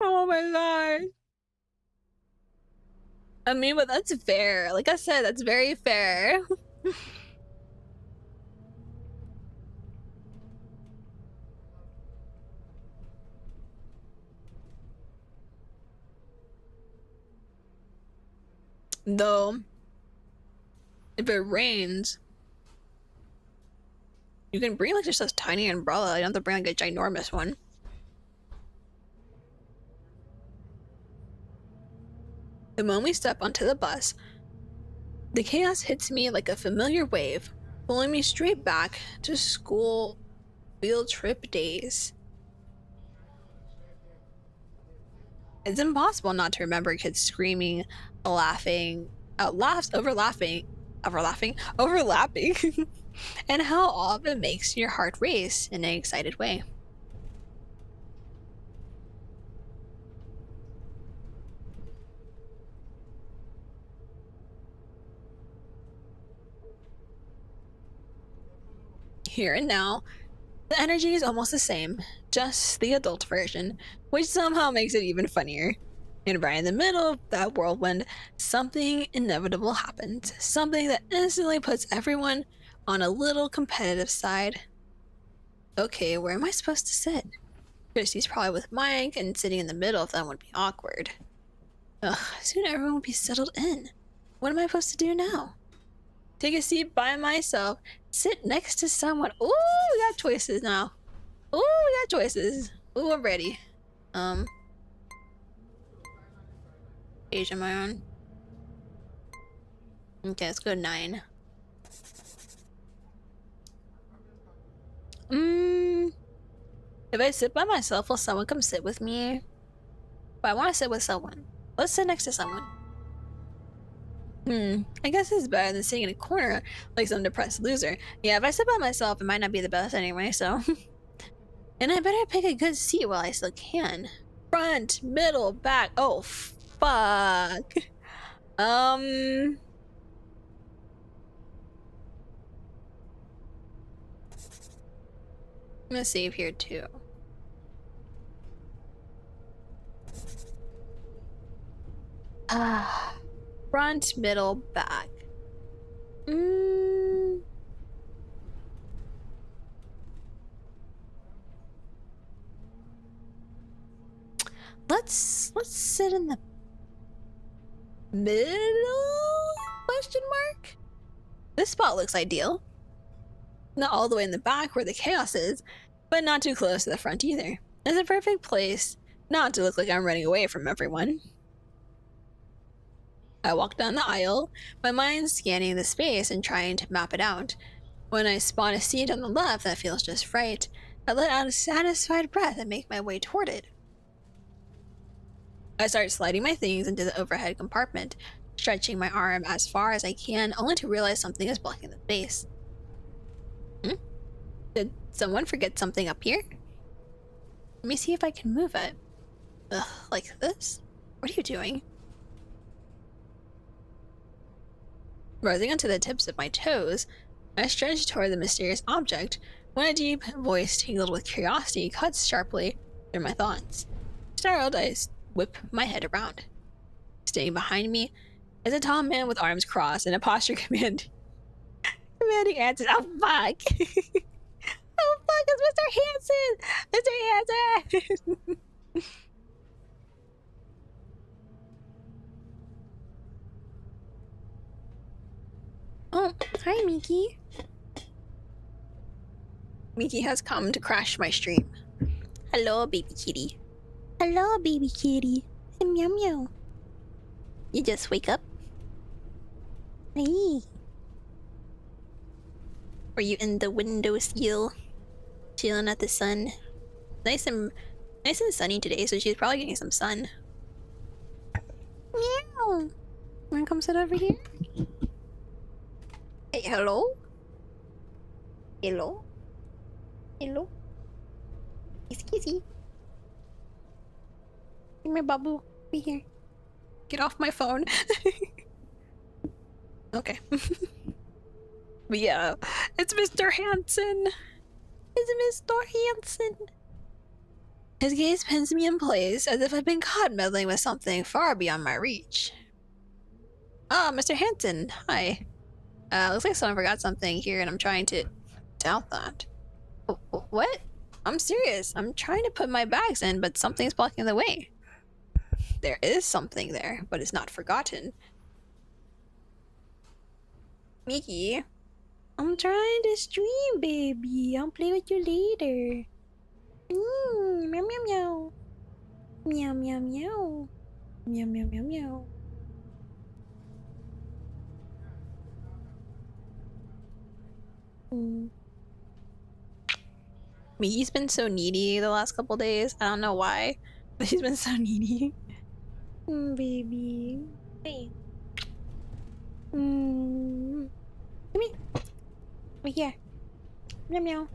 Oh my god. I mean, but that's fair. Like I said, that's very fair. Though, if it rains, you can bring like just a tiny umbrella. You don't have to bring like a ginormous one. The moment we step onto the bus, the chaos hits me like a familiar wave, pulling me straight back to school field trip days. It's impossible not to remember kids screaming, laughing, overlapping, and how all of it makes your heart race in an excited way. Here and now, the energy is almost the same, just the adult version, which somehow makes it even funnier. And right in the middle of that whirlwind, something inevitable happens. Something that instantly puts everyone on a little competitive side. Okay, where am I supposed to sit? Christy's probably with Mike, and sitting in the middle of them would be awkward. Ugh, soon everyone will be settled in. What am I supposed to do now? Take a seat by myself, sit next to someone. Ooh, we got choices now. Ooh, we got choices. Ooh, I'm ready. Age am I on? Okay, let's go 9. If I sit by myself, will someone come sit with me? But I want to sit with someone. Let's sit next to someone. I guess it's better than sitting in a corner like some depressed loser. Yeah, if I sit by myself, it might not be the best anyway, so. And I better pick a good seat while I still can. Front, middle, back. Oh, fuck. I'm gonna save here too. Front, middle, back. Let's sit in the middle? Question mark? This spot looks ideal. Not all the way in the back where the chaos is, but not too close to the front either. It's a perfect place not to look like I'm running away from everyone. I walk down the aisle, my mind scanning the space and trying to map it out. When I spot a seat on the left that feels just right, I let out a satisfied breath and make my way toward it. I start sliding my things into the overhead compartment, stretching my arm as far as I can, only to realize something is blocking the space. Did someone forget something up here? Let me see if I can move it. Ugh, like this? What are you doing? Rising onto the tips of my toes, I stretch toward the mysterious object when a deep voice tingled with curiosity cuts sharply through my thoughts. Startled, I whip my head around. Staying behind me is a tall man with arms crossed and a posture commanding answers. Oh fuck! Oh fuck! It's Mr. Hansen! Mr. Hansen! Oh, hi, Miki. Miki has come to crash my stream. Hello, baby kitty. Hello, baby kitty. Meow meow. You just wake up? Hey. Were you in the windowsill, chilling at the sun? Nice and sunny today, so she's probably getting some sun. Meow. Wanna come sit over here? Hey, hello? Hello? Hello? Kissy. Come here, Babu. Be here. Get off my phone. Okay. But yeah, it's Mr. Hansen. It's Mr. Hansen. His gaze pins me in place as if I've been caught meddling with something far beyond my reach. Ah, Mr. Hansen, hi. Looks like someone forgot something here and I'm trying to doubt that. What? I'm serious. I'm trying to put my bags in, but something's blocking the way. There is something there, but it's not forgotten. Miki, I'm trying to stream, baby. I'll play with you later. Meow meow meow. Meow meow meow. Meow meow meow meow. Miki's been so needy the last couple days. I don't know why, but she's been so needy. Baby. Hey. Come here. Over here. Meow meow.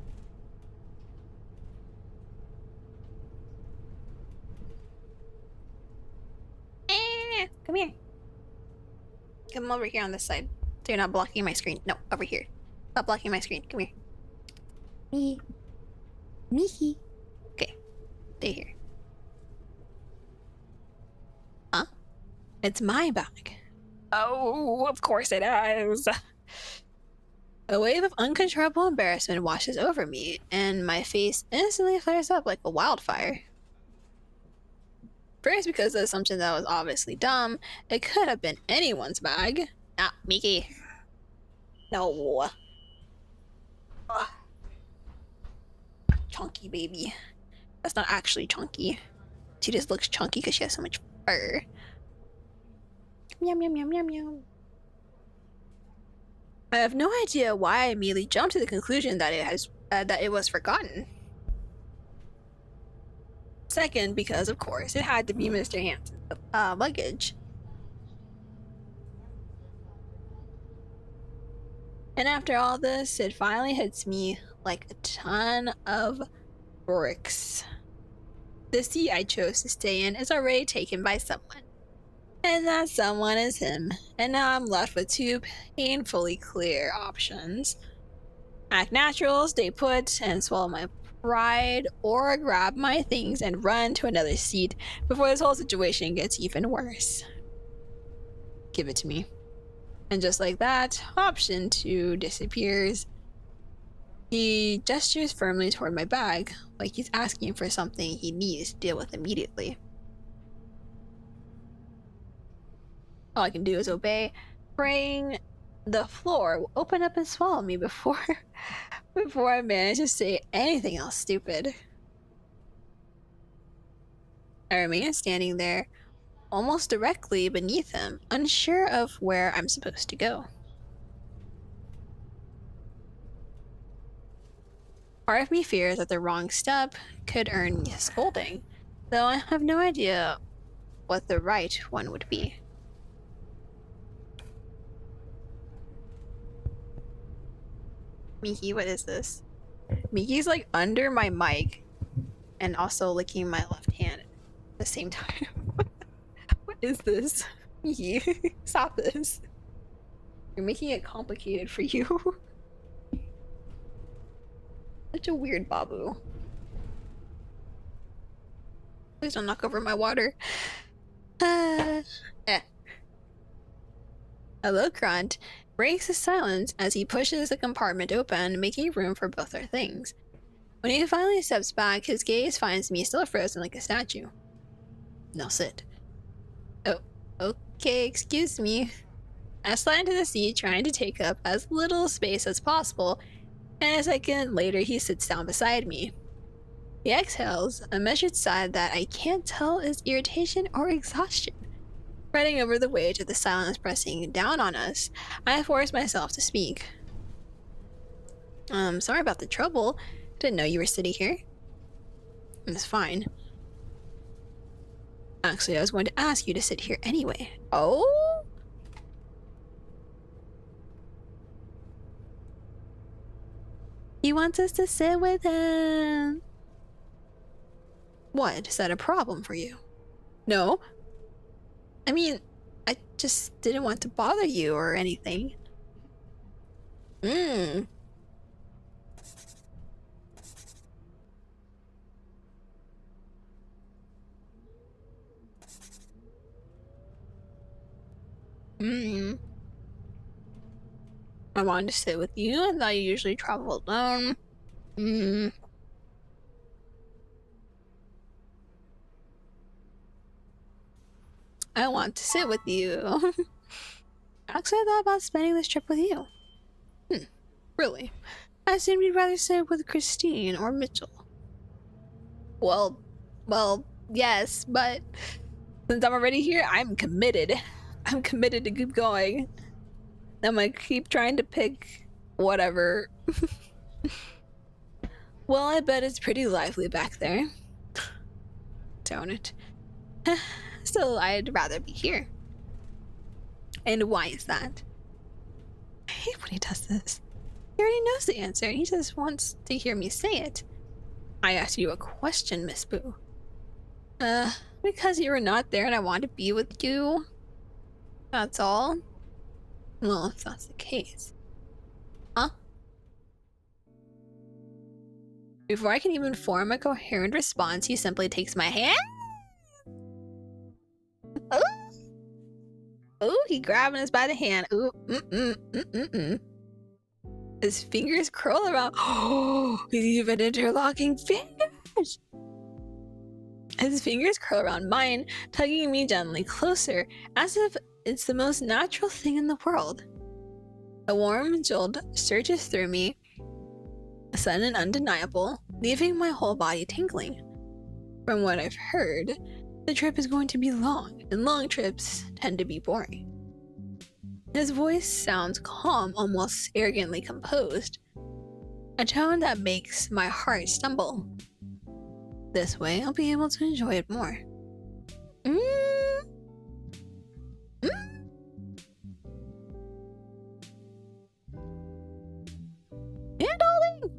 Come here. Come over here on this side. So you're not blocking my screen. No, over here. Stop blocking my screen. Come here. Me. Miki. Okay. Stay here. Huh? It's my bag. Oh, of course it is. A wave of uncontrollable embarrassment washes over me, and my face instantly flares up like a wildfire. First, because the assumption that was obviously dumb, it could have been anyone's bag. Ah, Miki. No. Ugh. Chunky baby. That's not actually chunky. She just looks chunky because she has so much fur. Meow meow meow meow meow. I have no idea why I immediately jumped to the conclusion that it was forgotten. Second, because of course it had to be Mr. Hansen's luggage. And after all this, it finally hits me like a ton of bricks. The seat I chose to stay in is already taken by someone. And that someone is him. And now I'm left with two painfully clear options. Act natural, stay put, and swallow my pride, or grab my things and run to another seat before this whole situation gets even worse. Give it to me. And just like that, option 2 disappears. He gestures firmly toward my bag, like he's asking for something he needs to deal with immediately. All I can do is obey, praying the floor will open up and swallow me before I manage to say anything else stupid. I remain standing there, almost directly beneath him, unsure of where I'm supposed to go. Part of me fears that the wrong step could earn me a scolding, though I have no idea what the right one would be. Miki, what is this? Miki's like under my mic and also licking my left hand at the same time. What is this? Miki, stop this. You're making it complicated for you. Such a weird babu. Please don't knock over my water. Hello, Grunt breaks the silence as he pushes the compartment open, making room for both our things. When he finally steps back, his gaze finds me still frozen like a statue. Now sit. Oh, okay, excuse me. I slide into the seat, trying to take up as little space as possible, and a second later he sits down beside me. He exhales, a measured sigh that I can't tell is irritation or exhaustion. Spreading over the weight of the silence pressing down on us, I force myself to speak. Sorry about the trouble. Didn't know you were sitting here. It's fine. Actually, I was going to ask you to sit here anyway. Oh? He wants us to sit with him. What? Is that a problem for you? No. I mean, I just didn't want to bother you or anything. I wanted to sit with you and thought you usually travel alone. I want to sit with you. Actually, I thought about spending this trip with you. Really? I assumed you'd rather sit with Christine or Mitchell. Well, yes, but since I'm already here, I'm committed. I'm committed to keep going. I'm gonna keep trying to pick whatever. Well, I bet it's pretty lively back there. Don't it? Still, I'd rather be here. And why is that? I hate when he does this. He already knows the answer, and he just wants to hear me say it. I asked you a question, Miss Boo. Because you were not there and I want to be with you. That's all. Well, if that's the case. Huh? Before I can even form a coherent response, he simply takes my hand. Oh, he grabbing us by the hand. Ooh, His fingers curl around. Oh, he's even interlocking fingers. His fingers curl around mine, tugging me gently closer, as if it's the most natural thing in the world. A warm jolt surges through me, sudden and undeniable, leaving my whole body tingling. From what I've heard, the trip is going to be long, and long trips tend to be boring. His voice sounds calm, almost arrogantly composed, a tone that makes my heart stumble. This way, I'll be able to enjoy it more. Yeah, darling!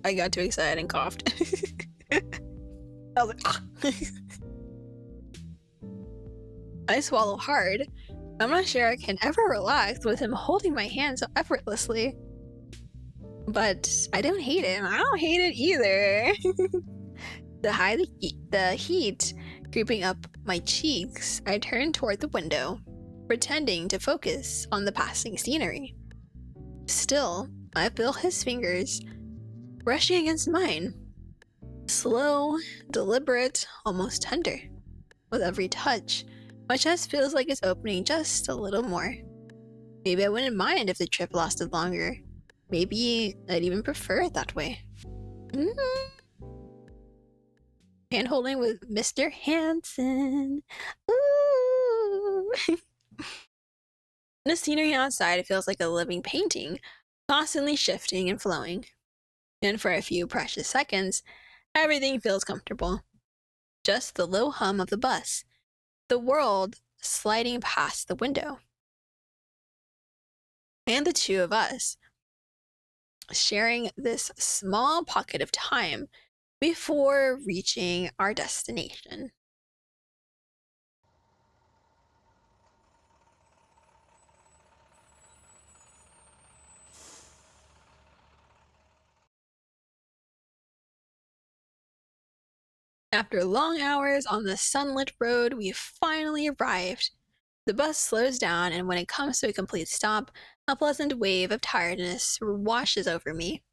I got too excited and coughed. I was like, I swallow hard. I'm not sure I can ever relax with him holding my hand so effortlessly. But I don't hate him. I don't hate it either. The heat creeping up my cheeks, I turn toward the window, pretending to focus on the passing scenery. Still, I feel his fingers brushing against mine. Slow, deliberate, almost tender. With every touch, my chest feels like it's opening just a little more. Maybe I wouldn't mind if the trip lasted longer. Maybe I'd even prefer it that way. Hand-holding with Mr. Hansen. Ooh! The scenery outside feels like a living painting, constantly shifting and flowing. And for a few precious seconds, everything feels comfortable. Just the low hum of the bus, the world sliding past the window. And the two of us, sharing this small pocket of time before reaching our destination. After long hours on the sunlit road, we finally arrived. The bus slows down, and when it comes to a complete stop, a pleasant wave of tiredness washes over me.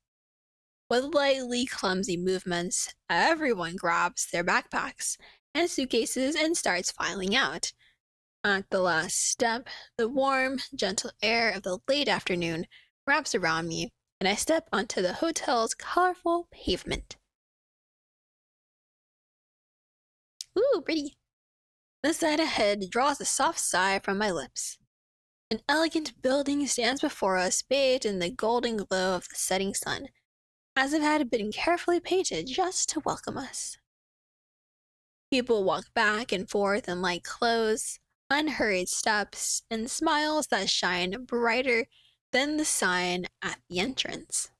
With lightly clumsy movements, everyone grabs their backpacks and suitcases and starts filing out. At the last step, the warm, gentle air of the late afternoon wraps around me, and I step onto the hotel's colorful pavement. Ooh, pretty. The sight ahead draws a soft sigh from my lips. An elegant building stands before us, bathed in the golden glow of the setting sun, as if it had been carefully painted just to welcome us. People walk back and forth in light clothes, unhurried steps, and smiles that shine brighter than the sign at the entrance.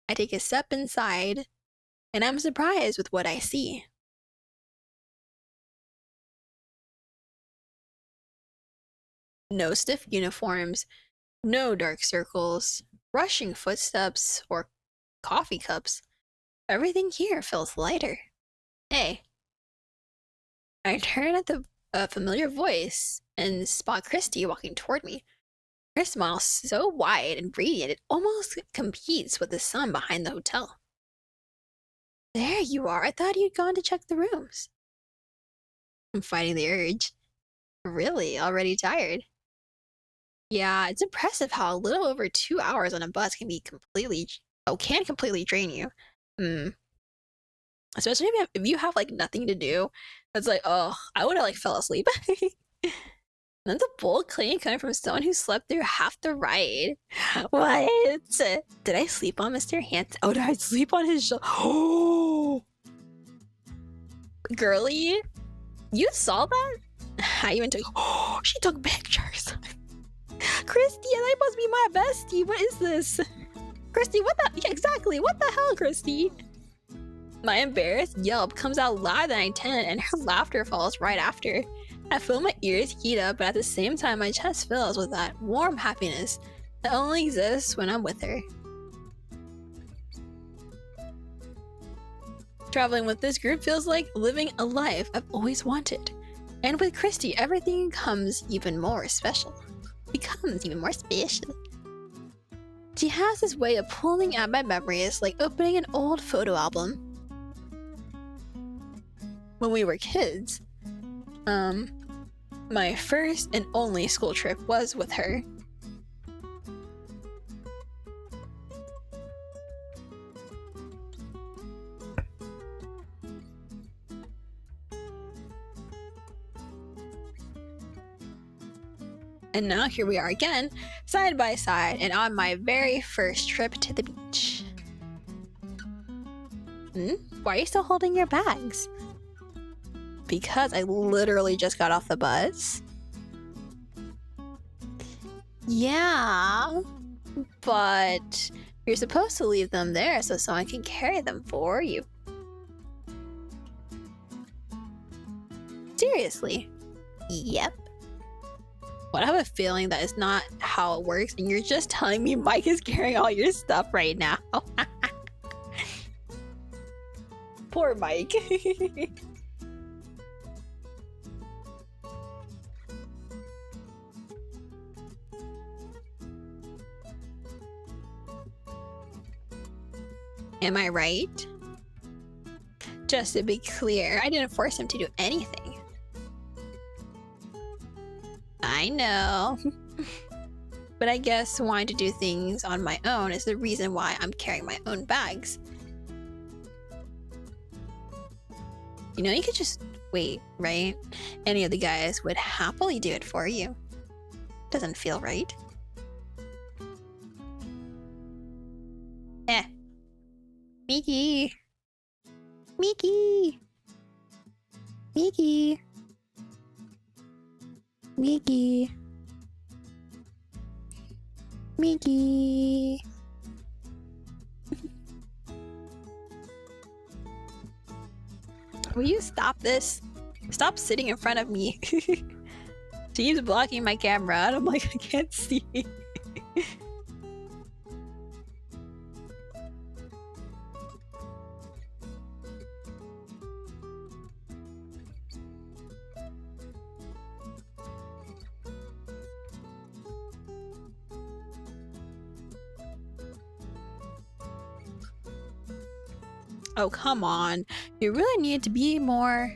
I take a step inside, and I'm surprised with what I see. No stiff uniforms, no dark circles, rushing footsteps, or coffee cups. Everything here feels lighter. Hey. I turn at the familiar voice and spot Christy walking toward me. Her smile so wide and radiant it almost competes with the sun behind the hotel. There you are. I thought you'd gone to check the rooms. I'm fighting the urge. Really? Already tired? Yeah, it's impressive how a little over 2 hours on a bus can completely drain you. Especially if you have like nothing to do. It's like, oh, I would have like fell asleep. Then the bold claim coming from someone who slept through half the ride. What? Did I sleep on Mr. Hansen? Oh, did I sleep on his shoulder? Oh, girly, you saw that? I even took. Oh, she took pictures. Christy, that must be my bestie. What is this? Christy, what the? Yeah, exactly. What the hell, Christy? My embarrassed yelp comes out louder than I intended, and her laughter follows right after. I feel my ears heat up, but at the same time, my chest fills with that warm happiness that only exists when I'm with her. Traveling with this group feels like living a life I've always wanted. And with Christy, everything becomes even more special. She has this way of pulling at my memories like opening an old photo album. When we were kids, my first and only school trip was with her. And now here we are again, side by side, and on my very first trip to the beach. Why are you still holding your bags? Because I literally just got off the bus. Yeah, but you're supposed to leave them there so someone can carry them for you. Seriously? Yep. But I have a feeling that is not how it works, and you're just telling me Mike is carrying all your stuff right now. Poor Mike. Am I right? Just to be clear, I didn't force him to do anything. I know. But I guess wanting to do things on my own is the reason why I'm carrying my own bags. You know, you could just wait, right? Any of the guys would happily do it for you. Doesn't feel right. Eh. Mickey. Mickey. Mickey. Mickey. Mickey. Will you stop this? Stop sitting in front of me. She's blocking my camera and I'm like, I can't see. Oh, come on. You really need to be more...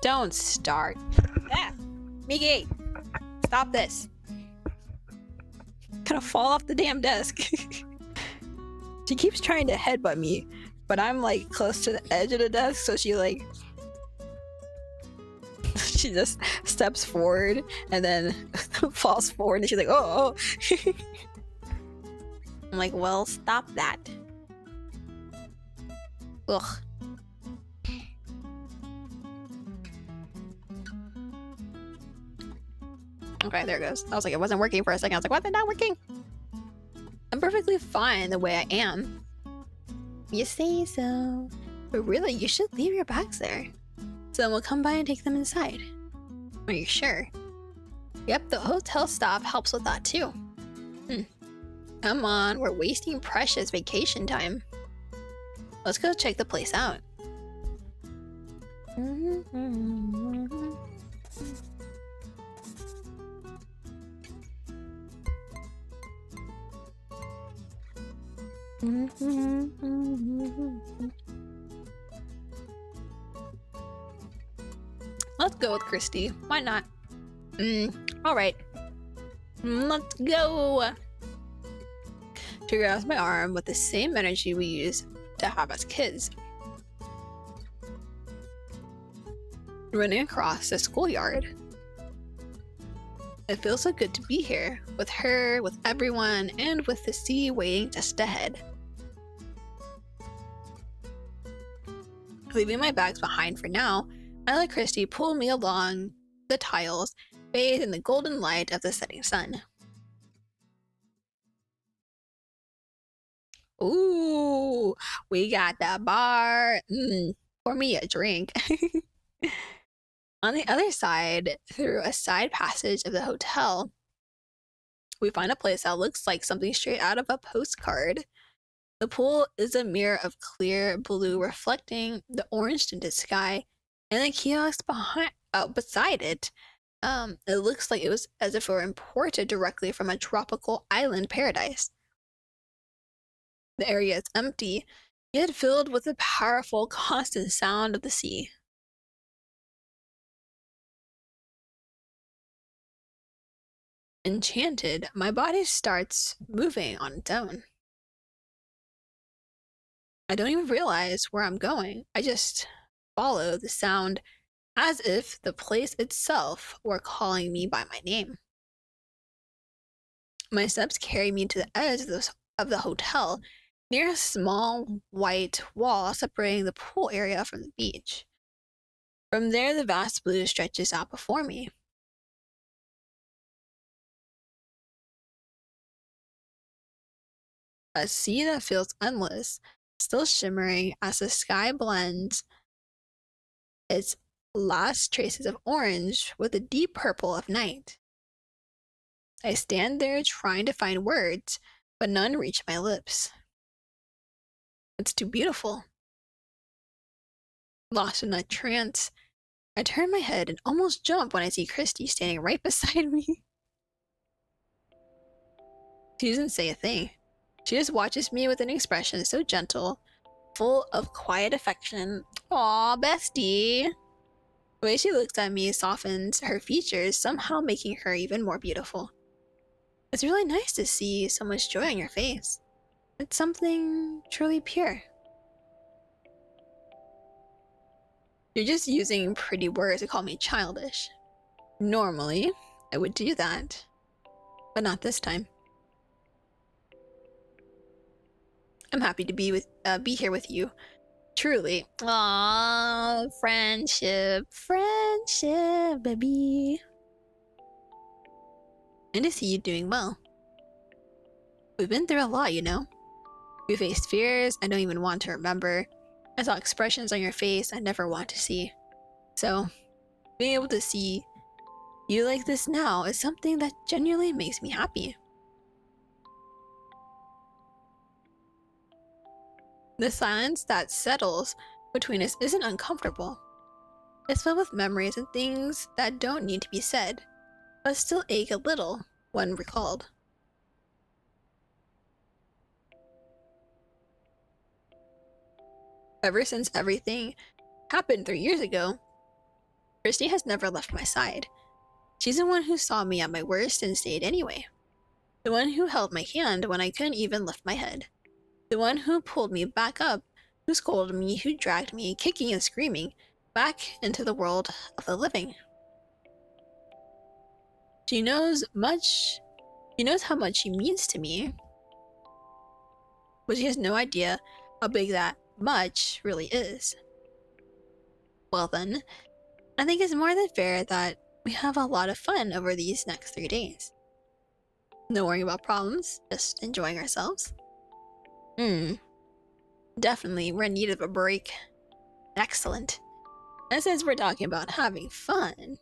Don't start. Ah, Mickey, stop this. I'm gonna fall off the damn desk. She keeps trying to headbutt me, but I'm like close to the edge of the desk, so she like... she just steps forward and then falls forward and she's like, oh. I'm like, well, stop that. Ugh. Okay, there it goes. I was like, it wasn't working for a second. I was like, what? They're not working? I'm perfectly fine the way I am. You say so. But really, you should leave your bags there. So then we'll come by and take them inside. Are you sure? Yep, the hotel staff helps with that too. Come on, we're wasting precious vacation time. Let's go check the place out. Let's go with Christy. Why not? Alright. Let's go! She grabs my arm with the same energy we used to have as kids. Running across the schoolyard. It feels so good to be here, with her, with everyone, and with the sea waiting just ahead. Leaving my bags behind for now, I let Christy pull me along the tiles, bathed in the golden light of the setting sun. Ooh, we got that bar. Pour me a drink. On the other side, through a side passage of the hotel, we find a place that looks like something straight out of a postcard. The pool is a mirror of clear blue reflecting the orange tinted sky, and the kiosk beside it. It looks like it was as if it were imported directly from a tropical island paradise. The area is empty, yet filled with the powerful, constant sound of the sea. Enchanted, my body starts moving on its own. I don't even realize where I'm going. I just follow the sound as if the place itself were calling me by my name. My steps carry me to the edge of the hotel, near a small white wall separating the pool area from the beach. From there, the vast blue stretches out before me. A sea that feels endless, still shimmering as the sky blends its last traces of orange with the deep purple of night. I stand there trying to find words, but none reach my lips. It's too beautiful. Lost in a trance, I turn my head and almost jump when I see Christy standing right beside me. She doesn't say a thing. She just watches me with an expression so gentle, full of quiet affection. Aw, bestie. The way she looks at me softens her features, somehow making her even more beautiful. It's really nice to see so much joy on your face. It's something truly pure. You're just using pretty words to call me childish. Normally, I would do that, but not this time. I'm happy to be here with you. Truly. Aww, friendship, baby. And to see you doing well. We've been through a lot, you know? We faced fears I don't even want to remember. I saw expressions on your face I never want to see. So, being able to see you like this now is something that genuinely makes me happy. The silence that settles between us isn't uncomfortable. It's filled with memories and things that don't need to be said, but still ache a little when recalled. Ever since everything happened 3 years ago, Christy has never left my side. She's the one who saw me at my worst and stayed anyway. The one who held my hand when I couldn't even lift my head. The one who pulled me back up, who scolded me, who dragged me, kicking and screaming, back into the world of the living. She knows how much she means to me, but she has no idea how big that much really is. Well then, I think it's more than fair that we have a lot of fun over these next 3 days. No worrying about problems, just enjoying ourselves. Definitely, we're in need of a break. Excellent. And since we're talking about having fun,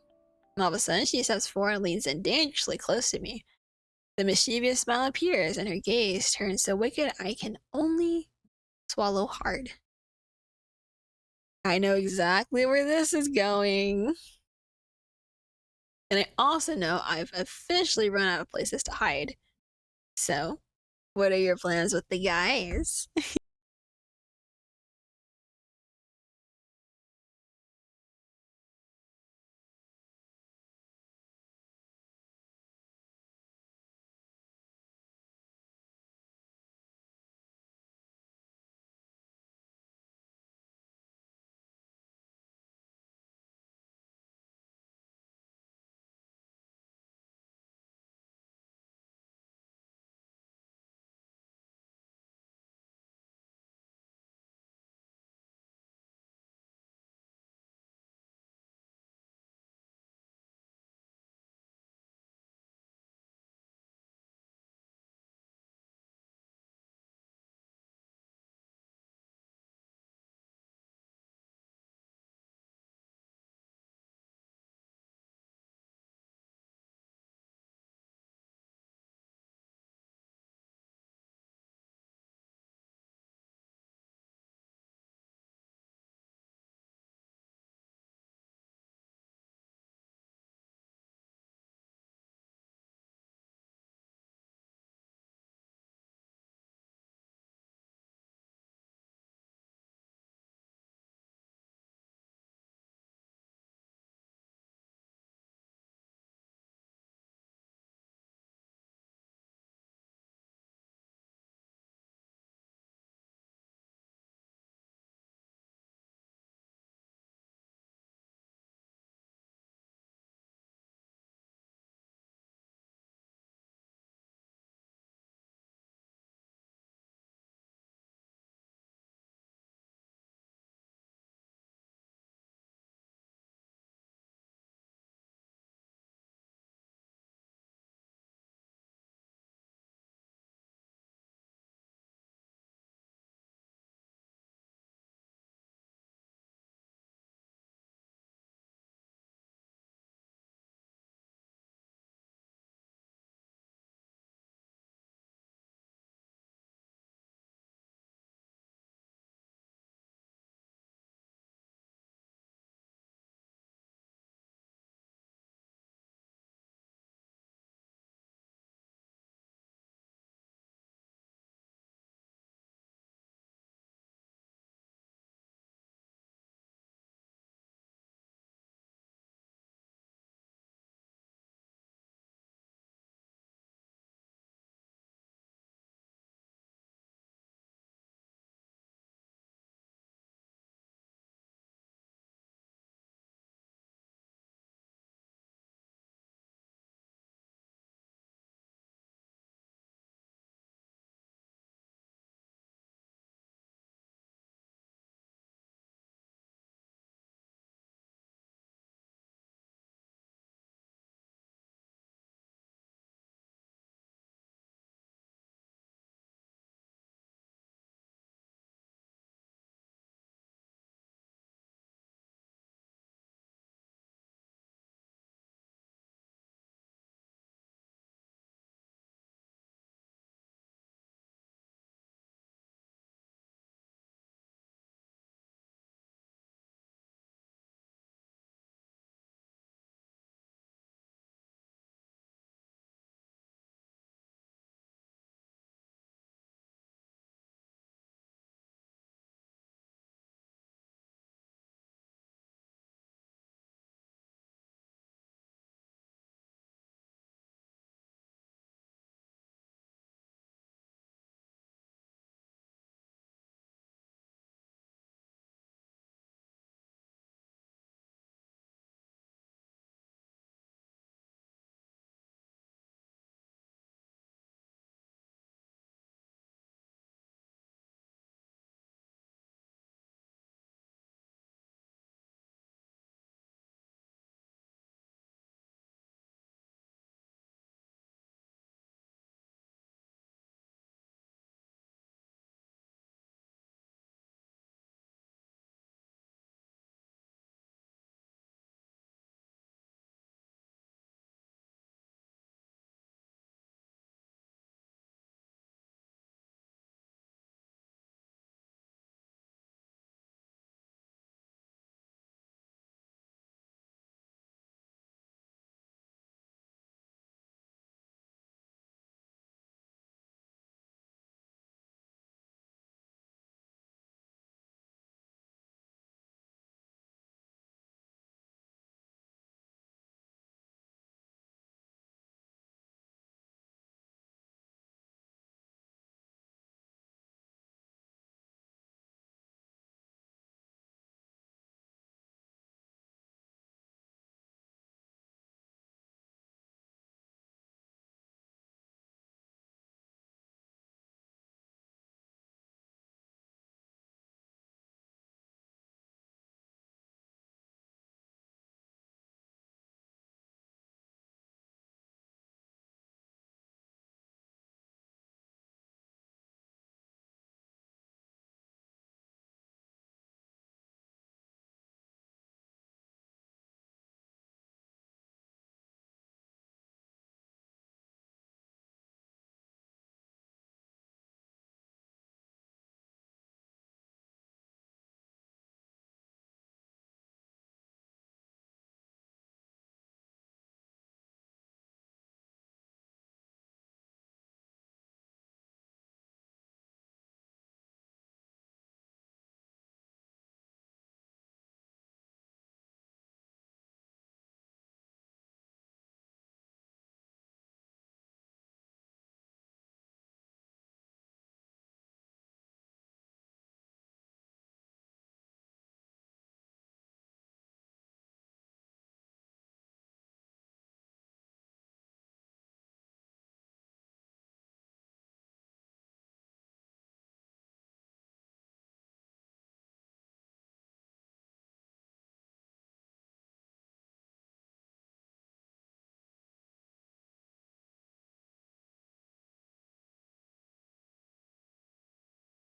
all of a sudden she steps forward and leans in dangerously close to me. The mischievous smile appears and her gaze turns so wicked I can only swallow hard. I know exactly where this is going. And I also know I've officially run out of places to hide. So, what are your plans with the guys?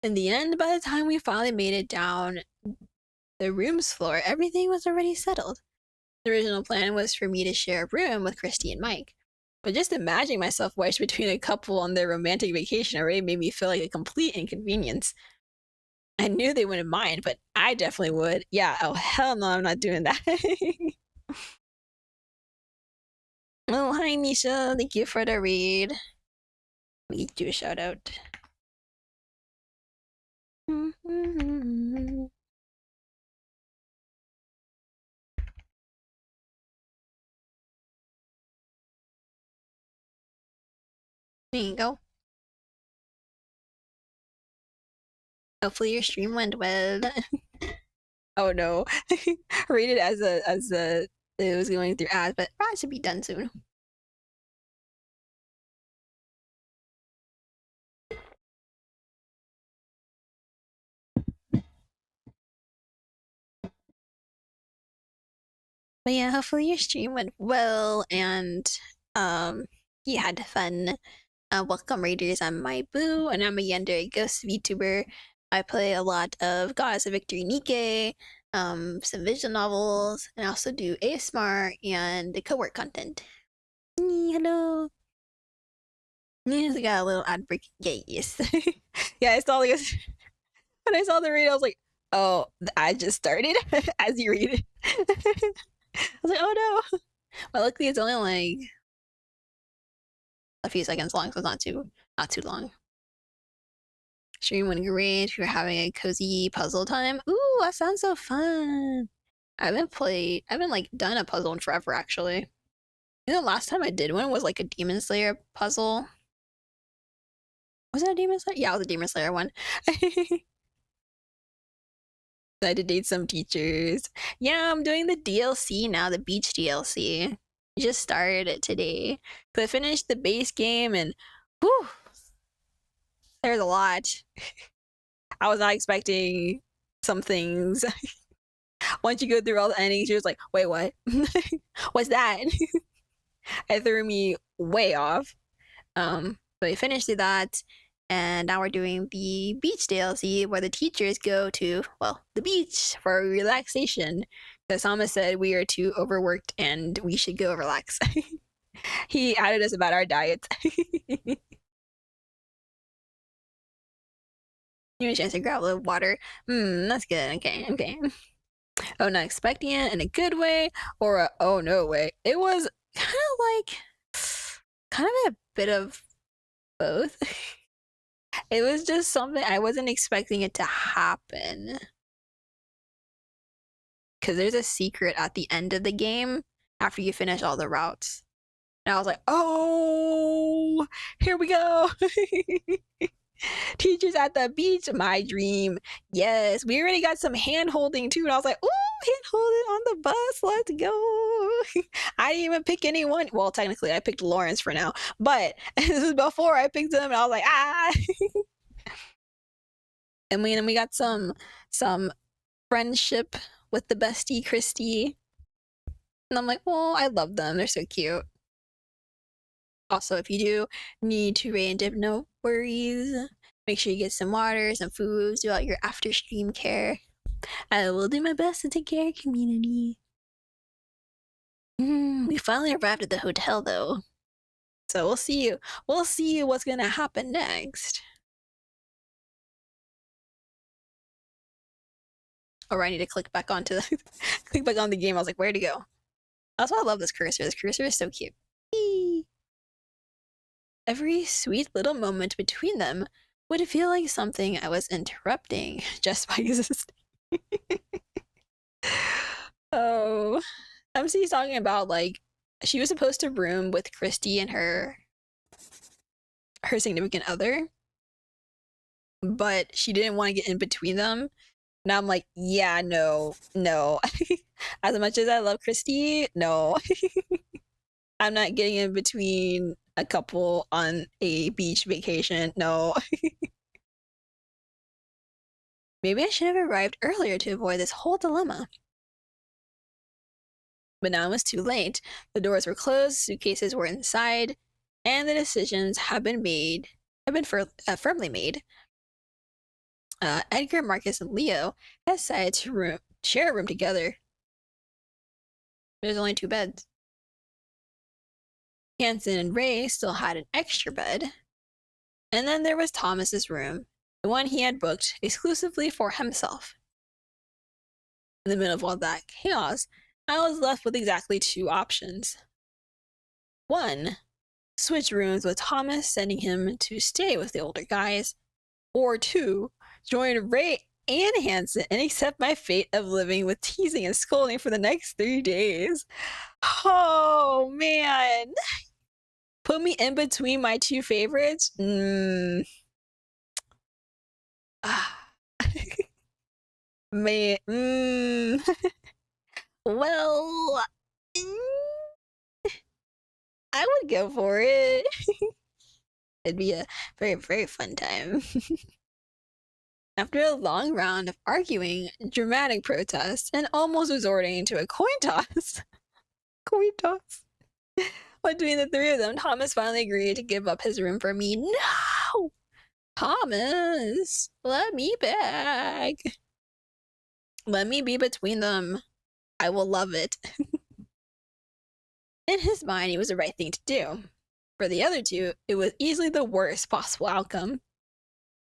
in the end, by the time we finally made it down the room's floor, everything was already settled. The original plan was for me to share a room with Christy and Mike. But just imagining myself wedged between a couple on their romantic vacation already made me feel like a complete inconvenience. I knew they wouldn't mind, but I definitely would. Yeah, oh hell no, I'm not doing that. Oh, hi Misha, thank you for the read. We do a shout out. There you go. Hopefully your stream went well. Oh no. Rated as a it was going through ads, but ads should be done soon. But yeah, hopefully your stream went well and you had fun. Welcome Raiders, I'm my boo, and I'm a Yandere Ghost VTuber. I play a lot of Goddess of Victory Nikke, some visual novels, and I also do ASMR and the co-work content. Hello. Yes, I got a little ad break. Yes. Yeah, I saw like when I saw the read, I was like, oh, I just started as you read it. I was like, oh no. But luckily it's only like a few seconds long, so it's not too long. Stream went great. We were having a cozy puzzle time. Ooh, that sounds so fun. I haven't like done a puzzle in forever actually. You know, last time I did one was like a Demon Slayer puzzle. Was it a Demon Slayer? Yeah, it was a Demon Slayer one. I had to date some teachers. Yeah, I'm doing the DLC now, the beach DLC. I just started it today. So I finished the base game and whew, there's a lot. I was not expecting some things. Once you go through all the endings, you're just like, wait, what? What's that? It threw me way off. But we finished that, and now we're doing the beach DLC where the teachers go to, well, the beach for relaxation. Because Sama said we are too overworked and we should go relax. He added us about our diets. You have a chance to grab a little water. That's good. Okay. Oh, not expecting it in a good way or a oh no way. It was kind of a bit of both. It was just something I wasn't expecting it to happen. Because there's a secret at the end of the game after you finish all the routes. And I was like, oh, here we go. Teachers at the beach, my dream. Yes, we already got some hand holding too. And I was like, ooh, hand holding on the bus. Let's go. I didn't even pick anyone. Well, technically, I picked Lawrence for now. But this was before I picked him. And I was like, ah. And we got some friendship with the bestie Christy. And I'm like, oh, I love them. They're so cute. Also, if you do need to raid and dip, no worries. Make sure you get some water, some foods, do out your after stream care. I will do my best to take care of community. We finally arrived at the hotel though. So we'll see what's gonna happen next. Or I need to click back onto the click back on the game. I was like, where to go? That's why I love this cursor. This cursor is so cute. Eee. Every sweet little moment between them would feel like something I was interrupting just by existing. Oh, MC's talking about like she was supposed to room with Christy and her significant other, but she didn't want to get in between them. Now I'm like, yeah, no. As much as I love Christy, no. I'm not getting in between a couple on a beach vacation. No. Maybe I should have arrived earlier to avoid this whole dilemma. But now it was too late. The doors were closed, suitcases were inside, and the decisions have been firmly made. Edgar, Marcus, and Leo decided to share a room together. There's only 2 beds. Hanson and Ray still had an extra bed. And then there was Thomas's room, the one he had booked exclusively for himself. In the middle of all that chaos, I was left with exactly 2 options. 1, switch rooms with Thomas, sending him to stay with the older guys. Or 2, join Ray and Hanson and accept my fate of living with teasing and scolding for the next 3 days. Oh, man. Put me in between my 2 favorites? Man. Well, I would go for it. It'd be a very, very fun time. After a long round of arguing, dramatic protests, and almost resorting to a coin toss, between the 3 of them, Thomas finally agreed to give up his room for me. No! Thomas, let me back. Let me be between them. I will love it. In his mind, it was the right thing to do. For the other 2, it was easily the worst possible outcome.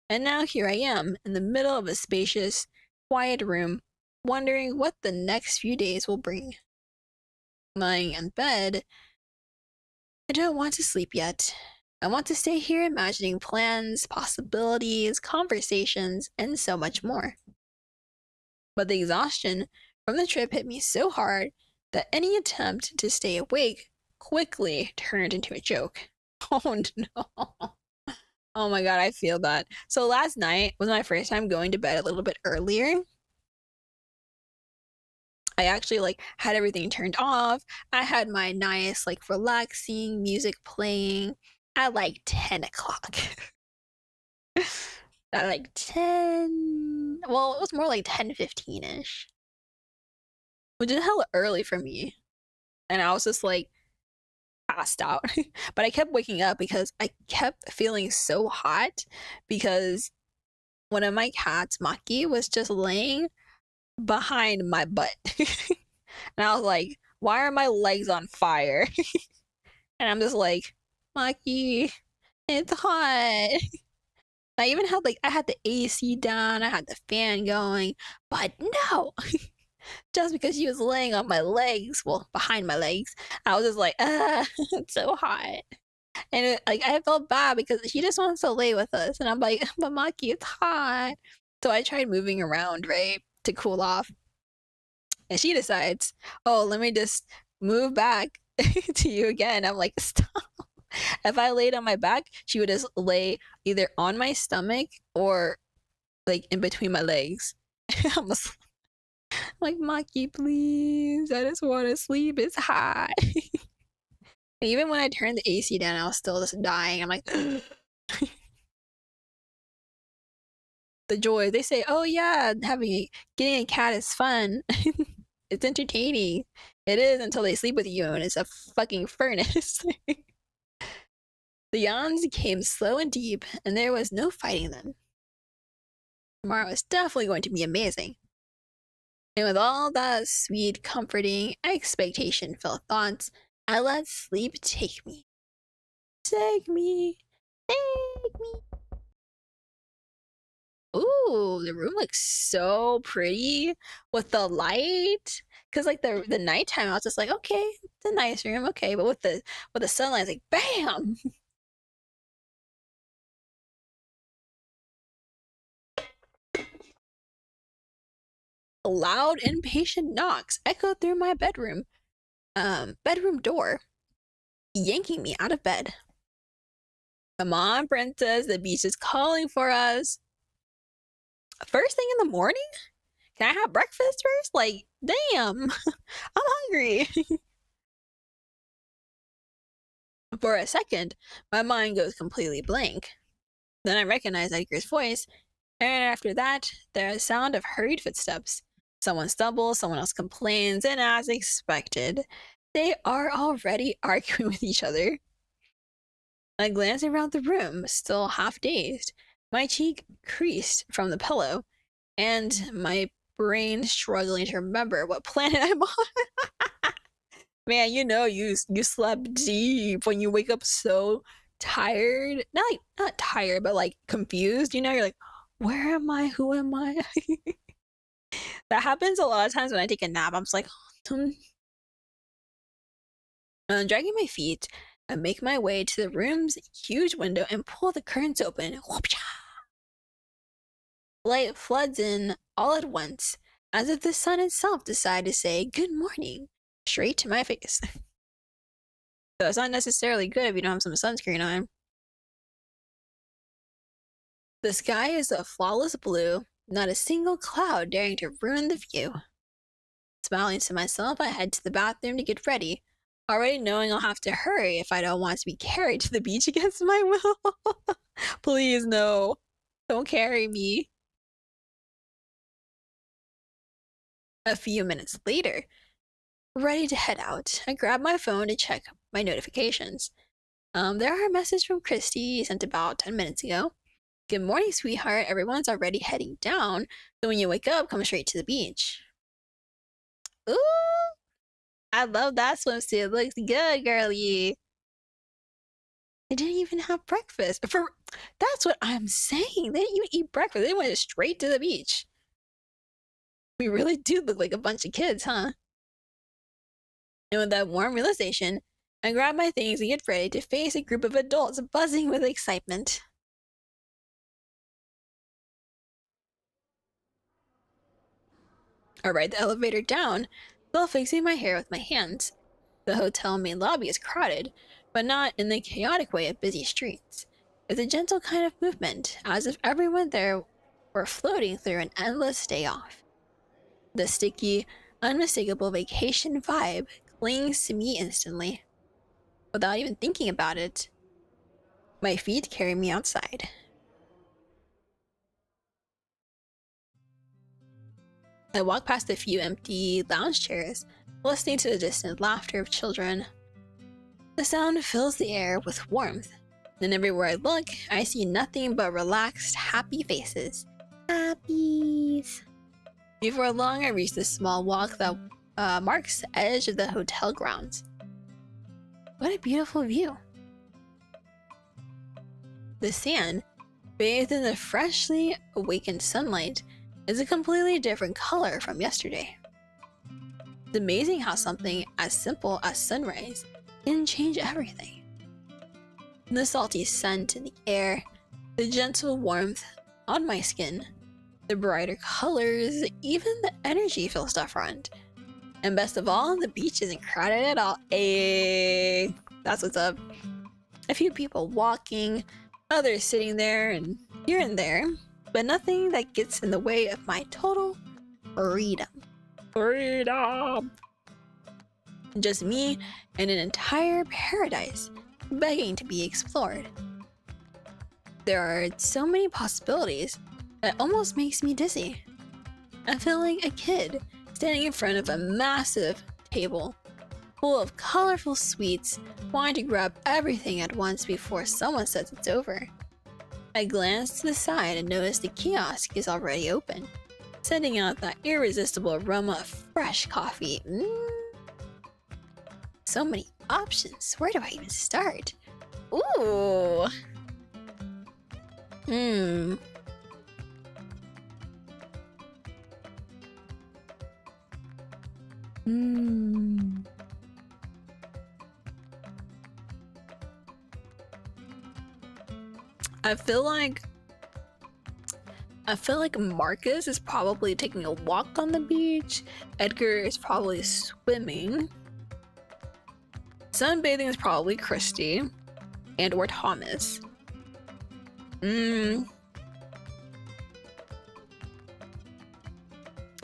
And now here I am, in the middle of a spacious, quiet room, wondering what the next few days will bring. Lying in bed, I don't want to sleep yet. I want to stay here imagining plans, possibilities, conversations, and so much more. But the exhaustion from the trip hit me so hard that any attempt to stay awake quickly turned into a joke. Oh no. Oh my god, I feel that. So last night was my first time going to bed a little bit earlier. I actually had everything turned off. I had my nice relaxing music playing at 10 o'clock. At 10, well, it was more 10:15ish, which is hella early for me. And I was just passed out. But I kept waking up because I kept feeling so hot because one of my cats, Maki, was just laying behind my butt. And I was like, why are my legs on fire? And I'm just like, Maki, it's hot. I even had I had the AC down, I had the fan going, but no. Just because she was laying on my legs, well, behind my legs, I was just like, it's so hot. And I felt bad because she just wants to lay with us. And I'm like, but Maki, it's hot. So I tried moving around, right, to cool off. And she decides, oh, let me just move back to you again. I'm like, stop. If I laid on my back, she would just lay either on my stomach or in between my legs. I'm like, Maki, please. I just want to sleep. It's hot. And even when I turned the AC down, I was still just dying. I'm like, the joy. They say, oh yeah, getting a cat is fun. It's entertaining. It is until they sleep with you and it's a fucking furnace. The yawns came slow and deep, and there was no fighting them. Tomorrow is definitely going to be amazing. And with all that sweet, comforting, expectation-filled thoughts, I let sleep take me. Take me. Take me. Ooh, the room looks so pretty with the light. Cause the nighttime, I was just like, okay, it's a nice room, okay. But with the sunlight, it's like, bam. Loud, impatient knocks echoed through my bedroom door, yanking me out of bed. Come on, princess, the beach is calling for us. First thing in the morning? Can I have breakfast first? Damn, I'm hungry. For a second, my mind goes completely blank. Then I recognize Edgar's voice, and after that, there's a sound of hurried footsteps. Someone stumbles, someone else complains, and as expected, they are already arguing with each other. I glance around the room, still half dazed, My cheek creased from the pillow, and my brain struggling to remember what planet I'm on. Man, you know you slept deep when you wake up so tired. Not tired, but like confused. You know, you're like, where am I? Who am I? That happens a lot of times when I take a nap. I'm just like, dragging my feet, I make my way to the room's huge window and pull the curtains open. Light floods in all at once, as if the sun itself decided to say good morning straight to my face. So it's not necessarily good if you don't have some sunscreen on. The sky is a flawless blue, not a single cloud daring to ruin the view. Smiling to myself, I head to the bathroom to get ready, already knowing I'll have to hurry if I don't want to be carried to the beach against my will. Please, no. Don't carry me. A few minutes later, ready to head out, I grab my phone to check my notifications. There are a message from Christy sent about 10 minutes ago. Good morning, sweetheart. Everyone's already heading down, so when you wake up, come straight to the beach. Ooh, I love that swimsuit. It looks good, girlie. They didn't even have breakfast. That's what I'm saying. They didn't even eat breakfast. They went straight to the beach. We really do look like a bunch of kids, huh? And with that warm realization, I grab my things and get ready to face a group of adults buzzing with excitement. I ride the elevator down, still fixing my hair with my hands. The hotel main lobby is crowded, but not in the chaotic way of busy streets. It's a gentle kind of movement, as if everyone there were floating through an endless day off. The sticky, unmistakable vacation vibe clings to me instantly. Without even thinking about it, my feet carry me outside. I walk past a few empty lounge chairs, listening to the distant laughter of children. The sound fills the air with warmth, and everywhere I look, I see nothing but relaxed, happy faces. Happies. Before long, I reach the small walk that marks the edge of the hotel grounds. What a beautiful view. The sand, bathed in the freshly awakened sunlight, is a completely different color from yesterday. It's amazing how something as simple as sunrise can change everything. The salty scent in the air, the gentle warmth on my skin, the brighter colors, even the energy feels different. And best of all, the beach isn't crowded at all. Ayy, that's what's up. A few people walking, others sitting there and here and there, but nothing that gets in the way of my total freedom. Freedom! Just me and an entire paradise begging to be explored. There are so many possibilities that almost makes me dizzy. I feel like a kid standing in front of a massive table full of colorful sweets, wanting to grab everything at once before someone says it's over. I glance to the side and notice the kiosk is already open, sending out that irresistible aroma of fresh coffee. So many options. Where do I even start? Ooh. I feel like Marcus is probably taking a walk on the beach. Edgar is probably swimming. Sunbathing is probably Christy and or Thomas.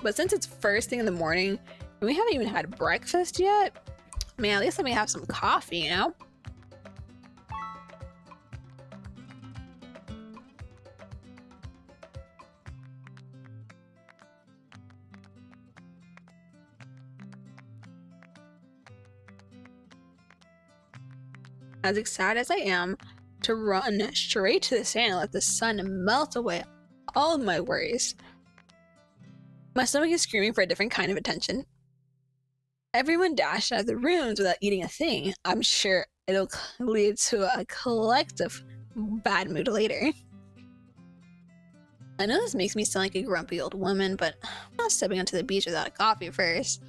But since it's first thing in the morning, and we haven't even had breakfast yet, man, at least let me have some coffee, you know? As excited as I am to run straight to the sand and let the sun melt away all of my worries. My stomach is screaming for a different kind of attention. Everyone dashed out of the rooms without eating a thing. I'm sure it'll lead to a collective bad mood later. I know this makes me sound like a grumpy old woman, but I'm not stepping onto the beach without a coffee first.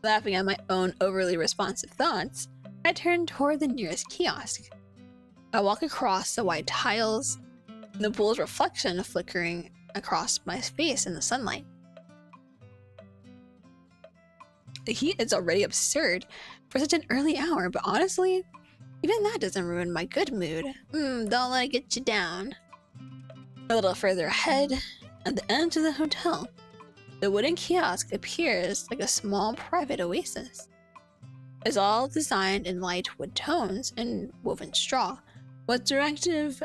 Laughing at my own overly responsive thoughts, I turn toward the nearest kiosk. I walk across the white tiles, the pool's reflection flickering across my face in the sunlight. The heat is already absurd for such an early hour, but honestly, even that doesn't ruin my good mood. Don't let it get you down. A little further ahead, at the end of the hotel, the wooden kiosk appears like a small private oasis. It's all designed in light wood tones and woven straw, with decorative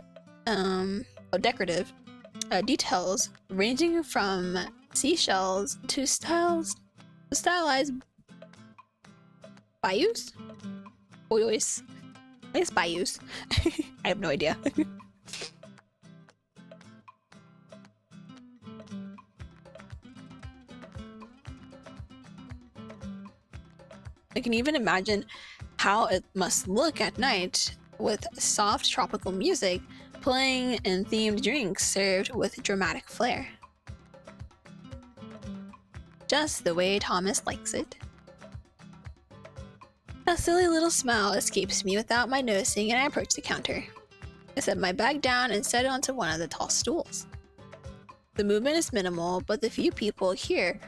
details ranging from seashells to stylized bayous? Oyos. I guess bayous. I have no idea. I can even imagine how it must look at night with soft tropical music playing and themed drinks served with dramatic flair. Just the way Thomas likes it. A silly little smile escapes me without my noticing, and I approach the counter. I set my bag down and set it onto one of the tall stools. The movement is minimal, but the few people here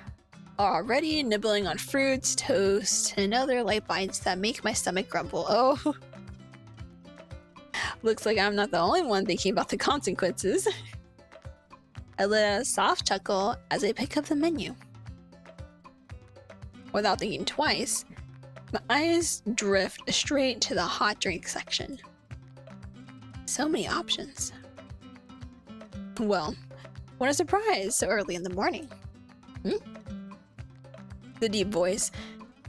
are already nibbling on fruits, toast, and other light bites that make my stomach grumble. Oh, looks like I'm not the only one thinking about the consequences. I let a soft chuckle as I pick up the menu. Without thinking twice, my eyes drift straight to the hot drink section. So many options. Well, what a surprise so early in the morning. The deep voice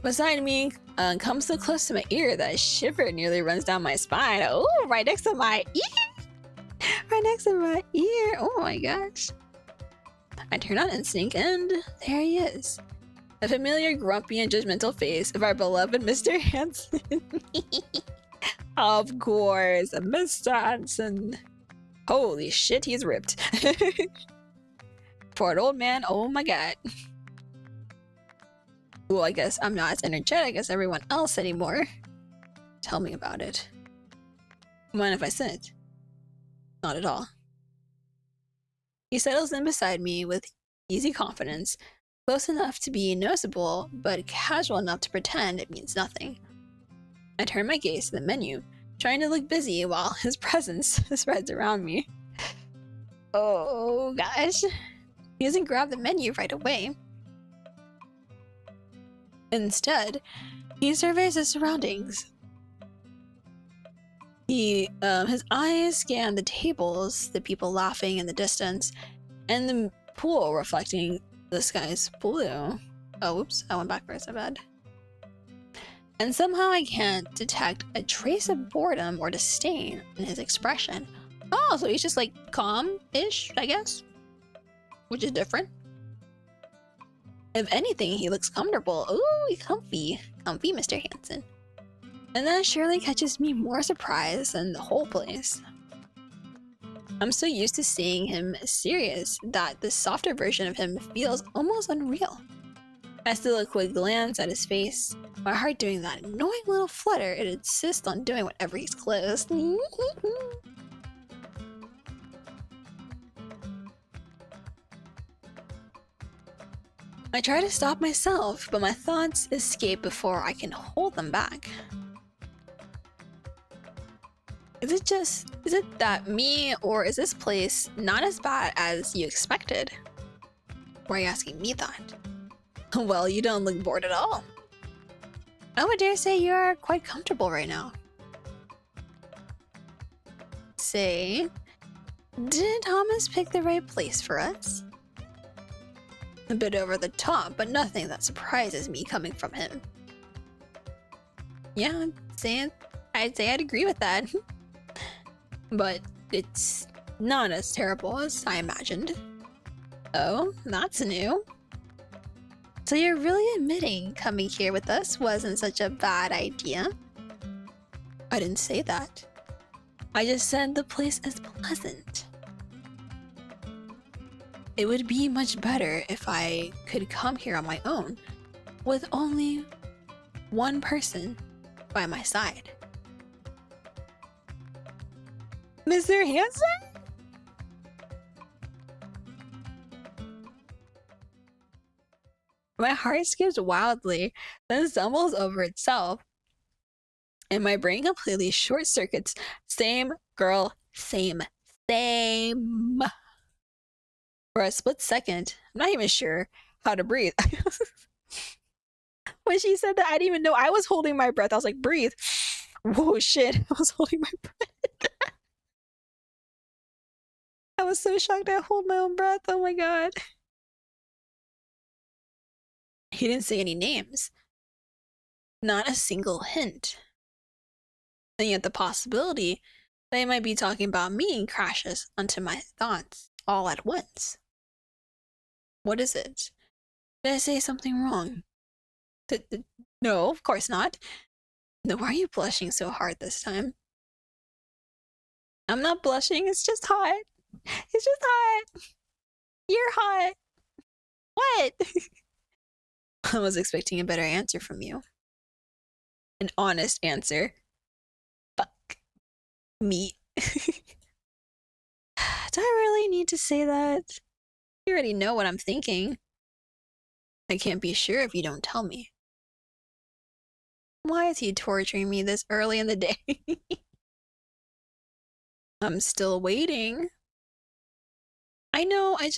beside me comes so close to my ear that a shiver nearly runs down my spine. Oh, right next to my ear! Right next to my ear! Oh my gosh. I turn on instinct and there he is. A familiar grumpy and judgmental face of our beloved Mr. Hansen. Of course, Mr. Hansen. Holy shit, he's ripped. For an old man, oh my god. Well, I guess I'm not as energetic as everyone else anymore. Tell me about it. Mind if I sit? Not at all. He settles in beside me with easy confidence, close enough to be noticeable, but casual enough to pretend it means nothing. I turn my gaze to the menu, trying to look busy while his presence spreads around me. Oh gosh. He doesn't grab the menu right away. Instead, he surveys his surroundings. His eyes scan the tables, the people laughing in the distance, and the pool reflecting the sky's blue. Oh, oops, I went backwards, my bad. And somehow I can't detect a trace of boredom or disdain in his expression. Oh, so he's just like calm-ish, I guess? Which is different. If anything, he looks comfortable. Ooh, he's comfy. Comfy, Mr. Hansen. And that surely catches me more surprised than the whole place. I'm so used to seeing him serious that this softer version of him feels almost unreal. I steal a quick glance at his face, my heart doing that annoying little flutter it insists on doing whenever he's close. I try to stop myself, but my thoughts escape before I can hold them back. Is it that me, or is this place not as bad as you expected? Why are you asking me that? Well, you don't look bored at all. I would dare say you're quite comfortable right now. Say, did Thomas pick the right place for us? A bit over the top, but nothing that surprises me coming from him. Yeah, I'd say I'd agree with that. but it's not as terrible as I imagined. Oh, that's new. So you're really admitting coming here with us wasn't such a bad idea? I didn't say that. I just said the place is pleasant. It would be much better if I could come here on my own, with only one person by my side. Mr. Hansen? My heart skips wildly, then stumbles over itself, and my brain completely short circuits. Same girl, same. For a split second, I'm not even sure how to breathe. When she said that, I didn't even know I was holding my breath. I was like, breathe. Whoa, shit. I was holding my breath. I was so shocked I hold my own breath. Oh my god. He didn't say any names. Not a single hint. And yet the possibility that he might be talking about me crashes onto my thoughts all at once. What is it? Did I say something wrong? No, of course not. No, why are you blushing so hard this time? I'm not blushing, it's just hot. It's just hot. You're hot. What? I was expecting a better answer from you. An honest answer. Fuck me. Do I really need to say that? You already know what I'm thinking. I can't be sure if you don't tell me. Why is he torturing me this early in the day? I'm still waiting. I know, I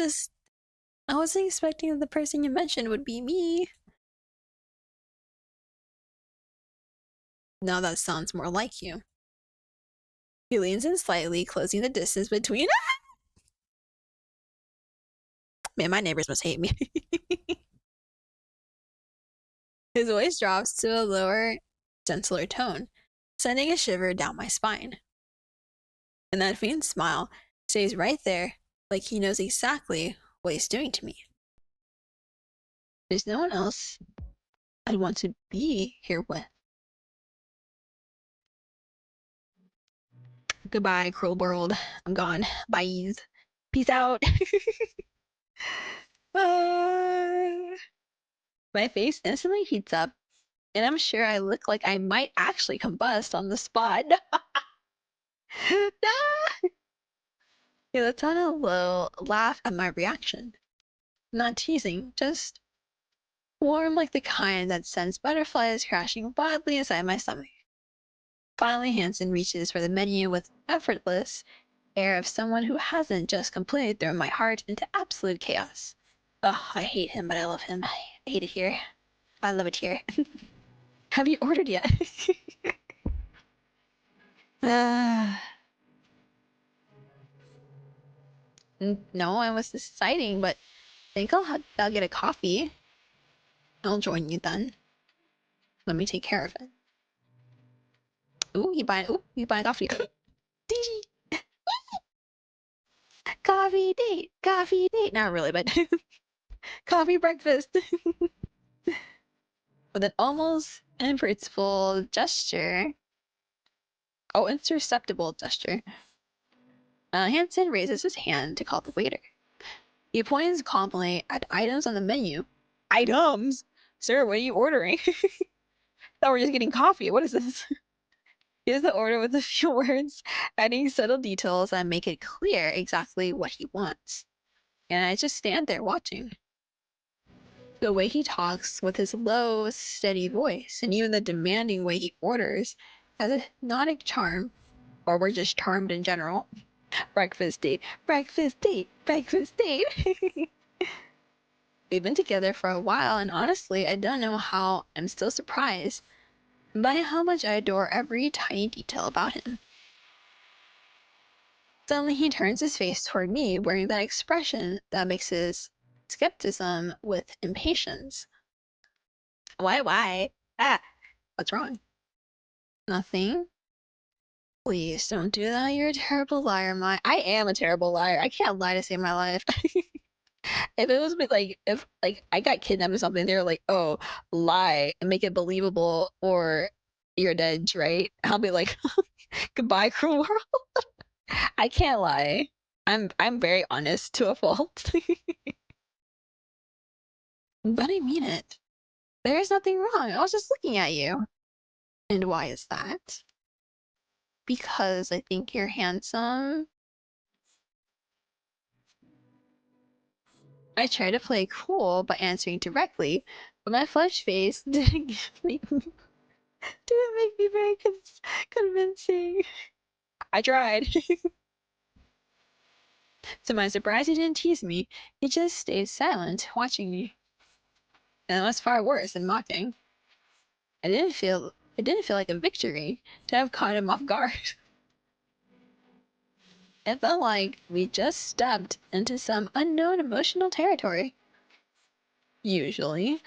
wasn't expecting that the person you mentioned would be me. Now that sounds more like you. He leans in slightly, closing the distance between. Man, my neighbors must hate me. His voice drops to a lower, gentler tone, sending a shiver down my spine. And that faint smile stays right there, like he knows exactly what he's doing to me. There's no one else I'd want to be here with. Goodbye, cruel world. I'm gone. Bye. Peace out. My face instantly heats up, and I'm sure I look like I might actually combust on the spot. He lets out a low laugh at my reaction. Not teasing, just warm like the kind that sends butterflies crashing wildly inside my stomach. Finally, Hansen reaches for the menu with effortless air of someone who hasn't just completely thrown my heart into absolute chaos. Ugh, I hate him, but I love him. I hate it here. I love it here. Have you ordered yet? No, I was deciding, but I think I'll get a coffee. I'll join you then. Let me take care of it. Ooh, you buying coffee. Coffee date. Not really, but coffee breakfast. With an almost imperceptible gesture. Oh, imperceptible gesture. Hansen raises his hand to call the waiter. He points calmly at items on the menu. Items? Sir, what are you ordering? Thought we're just getting coffee. What is this? Gives the order with a few words, adding subtle details that make it clear exactly what he wants. And I just stand there watching. The way he talks with his low, steady voice, and even the demanding way he orders, has a hypnotic charm, or we're just charmed in general. Breakfast date, breakfast date, breakfast date. We've been together for a while, and honestly, I don't know how I'm still surprised by how much I adore every tiny detail about him. Suddenly he turns his face toward me, wearing that expression that mixes skepticism with impatience. Why? Ah, what's wrong? Nothing. Please don't do that. You're a terrible liar, I am a terrible liar. I can't lie to save my life. If it was with if I got kidnapped or something, they're like, oh, lie and make it believable or you're dead, right? I'll be like, goodbye, cruel world. I can't lie. I'm very honest to a fault. But I mean it. There is nothing wrong. I was just looking at you. And why is that? Because I think you're handsome. I try to play cool by answering directly, but my flesh face didn't make me very convincing. I tried. To my surprise, he didn't tease me. He just stayed silent, watching me. And it was far worse than mocking. It didn't feel like a victory to have caught him off guard. It felt like we just stepped into some unknown emotional territory. Usually,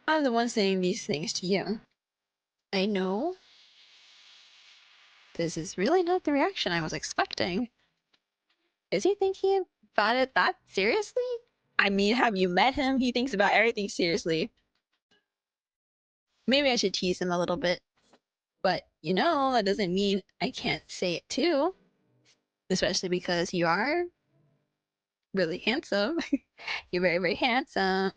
I'm the one saying these things to you. I know. This is really not the reaction I was expecting. Is he thinking about it that seriously? I mean, have you met him? He thinks about everything seriously. Maybe I should tease him a little bit. But, that doesn't mean I can't say it too. Especially because you are really handsome. You're very, very handsome.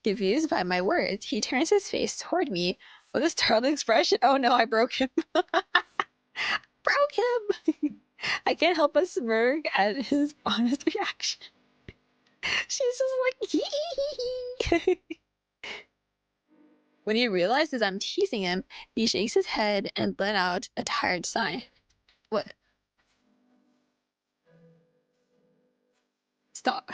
Confused by my words, he turns his face toward me with a startled expression. Oh no, I broke him. Broke him! I can't help but smirk at his honest reaction. She's just like, hee. When he realizes I'm teasing him, he shakes his head and let out a tired sigh. What? Stop.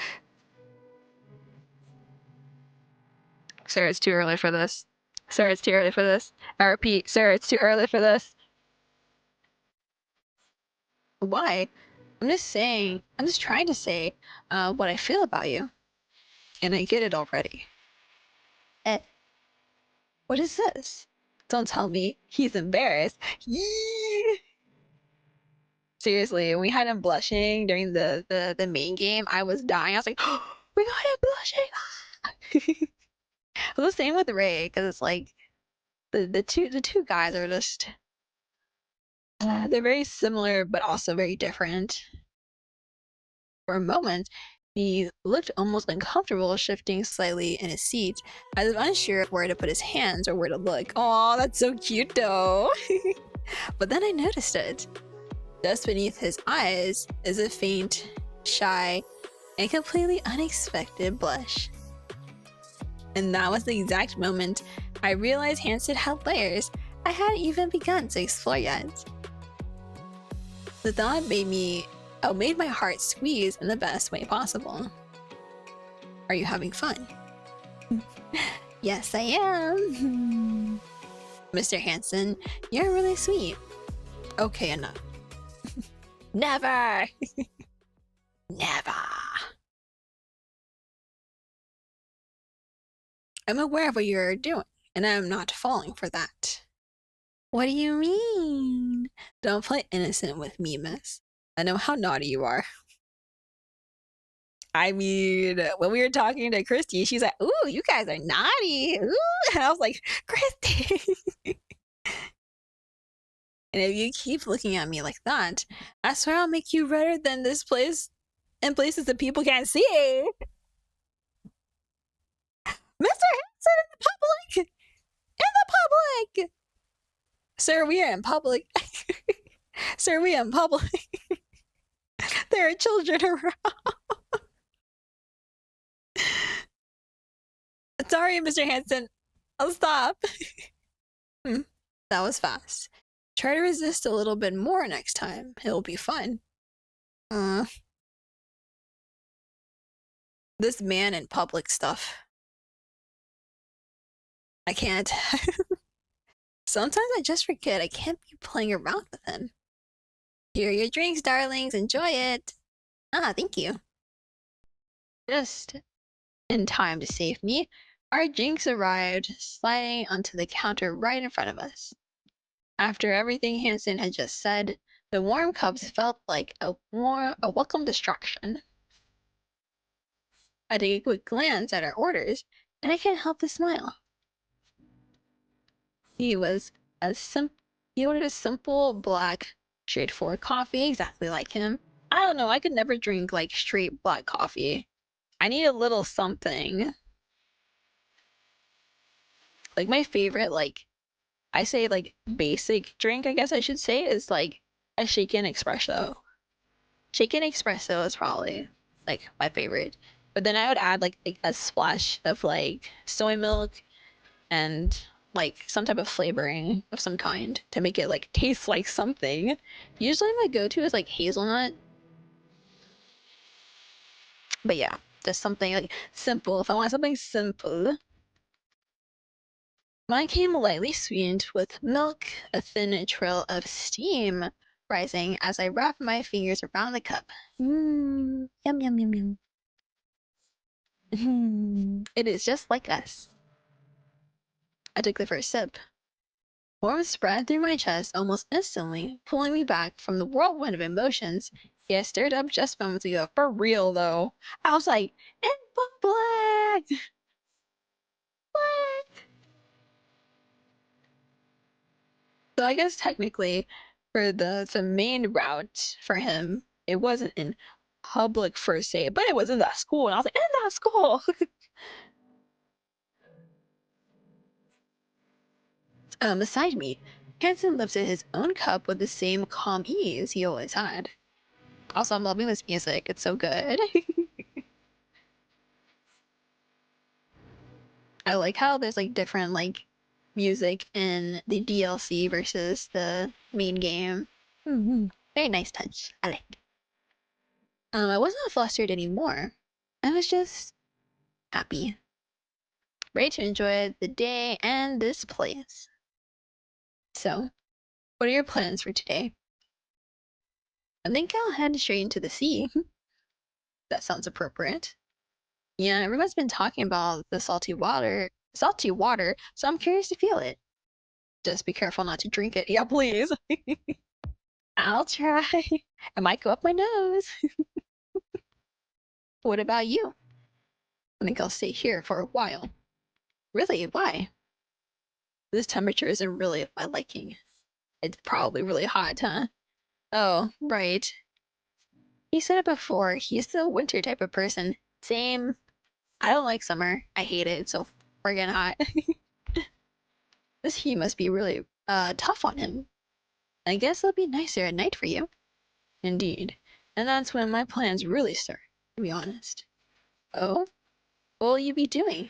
Sir, it's too early for this. Sir, it's too early for this. I repeat, sir, it's too early for this. Why? I'm just trying to say what I feel about you. And I get it already. Eh, what is this? Don't tell me. He's embarrassed. Yee! Seriously, when we had him blushing during the main game, I was dying. I was like, oh, we got him blushing! It was the same with Ray, because it's like the two guys are just they're very similar but also very different. For a moment, he looked almost uncomfortable, shifting slightly in his seat, as if unsure of where to put his hands or where to look. Oh, that's so cute though. But then I noticed it. Just beneath his eyes is a faint, shy, and completely unexpected blush. And that was the exact moment I realized Hanson had layers I hadn't even begun to explore yet. The thought made my heart squeeze in the best way possible. Are you having fun? Yes, I am. Mr. Hanson, you're really sweet. Okay, enough. Never! Never! I'm aware of what you're doing, and I'm not falling for that. What do you mean? Don't play innocent with me, miss. I know how naughty you are. I mean, when we were talking to Christy, she's like, ooh, you guys are naughty. Ooh. And I was like, Christy. And if you keep looking at me like that, I swear I'll make you redder than this place in places that people can't see. Mr. Hanson in the public! In the public! Sir, we are in public. Sir, we are in public. There are children around. Sorry, Mr. Hanson. I'll stop. That was fast. Try to resist a little bit more next time. It'll be fun. This man in public stuff. I can't. Sometimes I just forget I can't be playing around with him. Here are your drinks, darlings. Enjoy it. Ah, thank you. Just in time to save me, our drinks arrived, sliding onto the counter right in front of us. After everything Hansen had just said, the warm cups felt like a welcome distraction. I take a quick glance at our orders, and I can't help but smile. He was he ordered a simple, black, straightforward coffee, exactly like him. I don't know, I could never drink like straight black coffee. I need a little something. Like my favorite, like I say like basic drink, I guess I should say, is like a shaken espresso. Shaken espresso is probably like my favorite. But then I would add like a splash of like soy milk and like some type of flavoring of some kind to make it like taste like something. Usually my go-to is like hazelnut. But yeah, just something like simple. If I want something simple. Mine came lightly sweetened with milk, a thin trail of steam rising as I wrapped my fingers around the cup. Mmm, yum yum yum yum. It is just like us. I took the first sip. Warmth spread through my chest almost instantly, pulling me back from the whirlwind of emotions he had stirred up just moments ago. For real, though. I was like, and black! Black! So I guess technically, for the main route for him, it wasn't in public first aid, but it was in that school, and I was like, in that school! Beside me, Hanson lifted his own cup with the same calm ease he always had. Also, I'm loving this music. It's so good. I like how there's like different like music in the DLC versus the main game. Very nice touch. I like. I wasn't flustered anymore. I was just happy, ready to enjoy the day and this place. So, what are your plans for today? I think I'll head straight into the sea. That sounds appropriate. Yeah, everyone's been talking about the salty water, so I'm curious to feel it. Just be careful not to drink it. Yeah, please. I'll try. It might go up my nose. What about you? I think I'll stay here for a while. Really? Why? This temperature isn't really my liking. It's probably really hot, huh? Oh, right. He said it before. He's the winter type of person. Same. I don't like summer. I hate it. It's so friggin' hot. This heat must be really tough on him. I guess it'll be nicer at night for you. Indeed. And that's when my plans really start, to be honest. Oh? What will you be doing?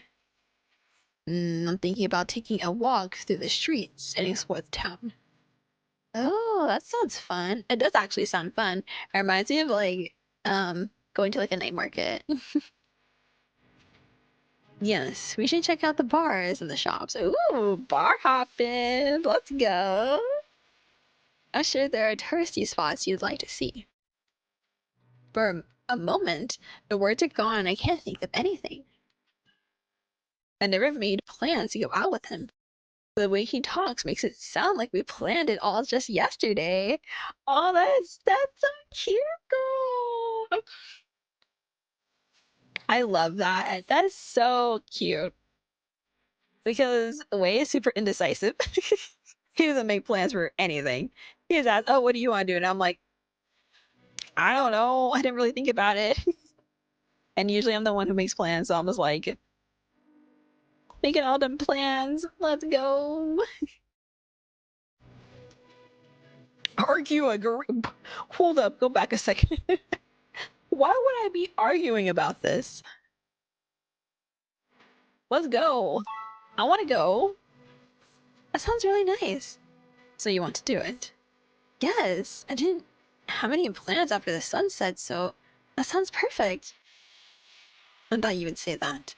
I'm thinking about taking a walk through the streets in Swarth Town. Oh, that sounds fun. It does actually sound fun. It reminds me of like going to like a night market. Yes, we should check out the bars and the shops. Ooh, bar hopping. Let's go. I'm sure there are touristy spots you'd like to see. For a moment, the words are gone. I can't think of anything. I never made plans to go out with him. The way he talks makes it sound like we planned it all just yesterday. Oh, that's so cute, girl. I love that. That is so cute. Because Wei is super indecisive. He doesn't make plans for anything. He just asks, "Oh, what do you want to do?" And I'm like, "I don't know. I didn't really think about it." And usually I'm the one who makes plans, so I'm just like, making all them plans. Let's go. Argue a group. Hold up, go back a second. Why would I be arguing about this? Let's go. I want to go. That sounds really nice. So you want to do it? Yes. I didn't have any plans after the sunset, so that sounds perfect. I thought you would say that.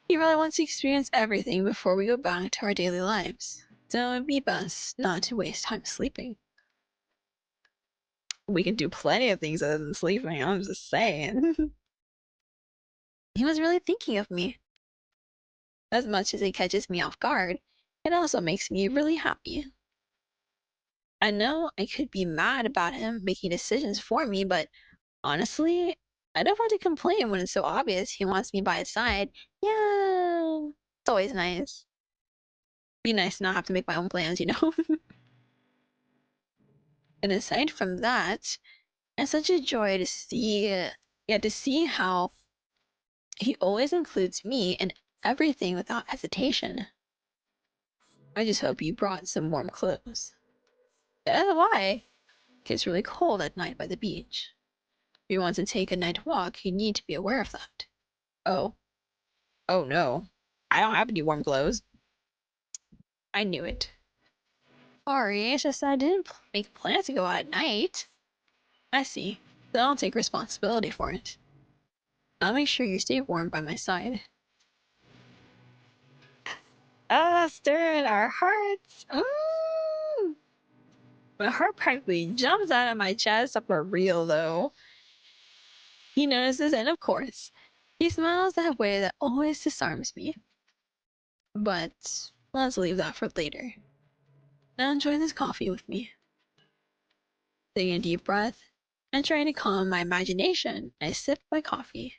He really wants to experience everything before we go back to our daily lives. So it'd be best not to waste time sleeping. We can do plenty of things other than sleeping, I'm just saying. He was really thinking of me. As much as it catches me off guard, it also makes me really happy. I know I could be mad about him making decisions for me, but honestly, I don't want to complain when it's so obvious he wants me by his side. Yeah, it's always nice. Be nice to not have to make my own plans, you know? And aside from that, it's such a joy to see, to see how he always includes me in everything without hesitation. I just hope you brought some warm clothes. Yeah, why? It's really cold at night by the beach. If you want to take a night walk, you need to be aware of that. Oh. Oh no. I don't have any warm clothes. I knew it. Sorry, it's just that I didn't make plans to go out at night. I see. Then I'll take responsibility for it. I'll make sure you stay warm by my side. Stirring our hearts. My heart practically jumps out of my chest up for real, though. He notices, and of course, he smiles that way that always disarms me. But let's leave that for later. Now enjoy this coffee with me. Taking a deep breath and trying to calm my imagination, I sip my coffee.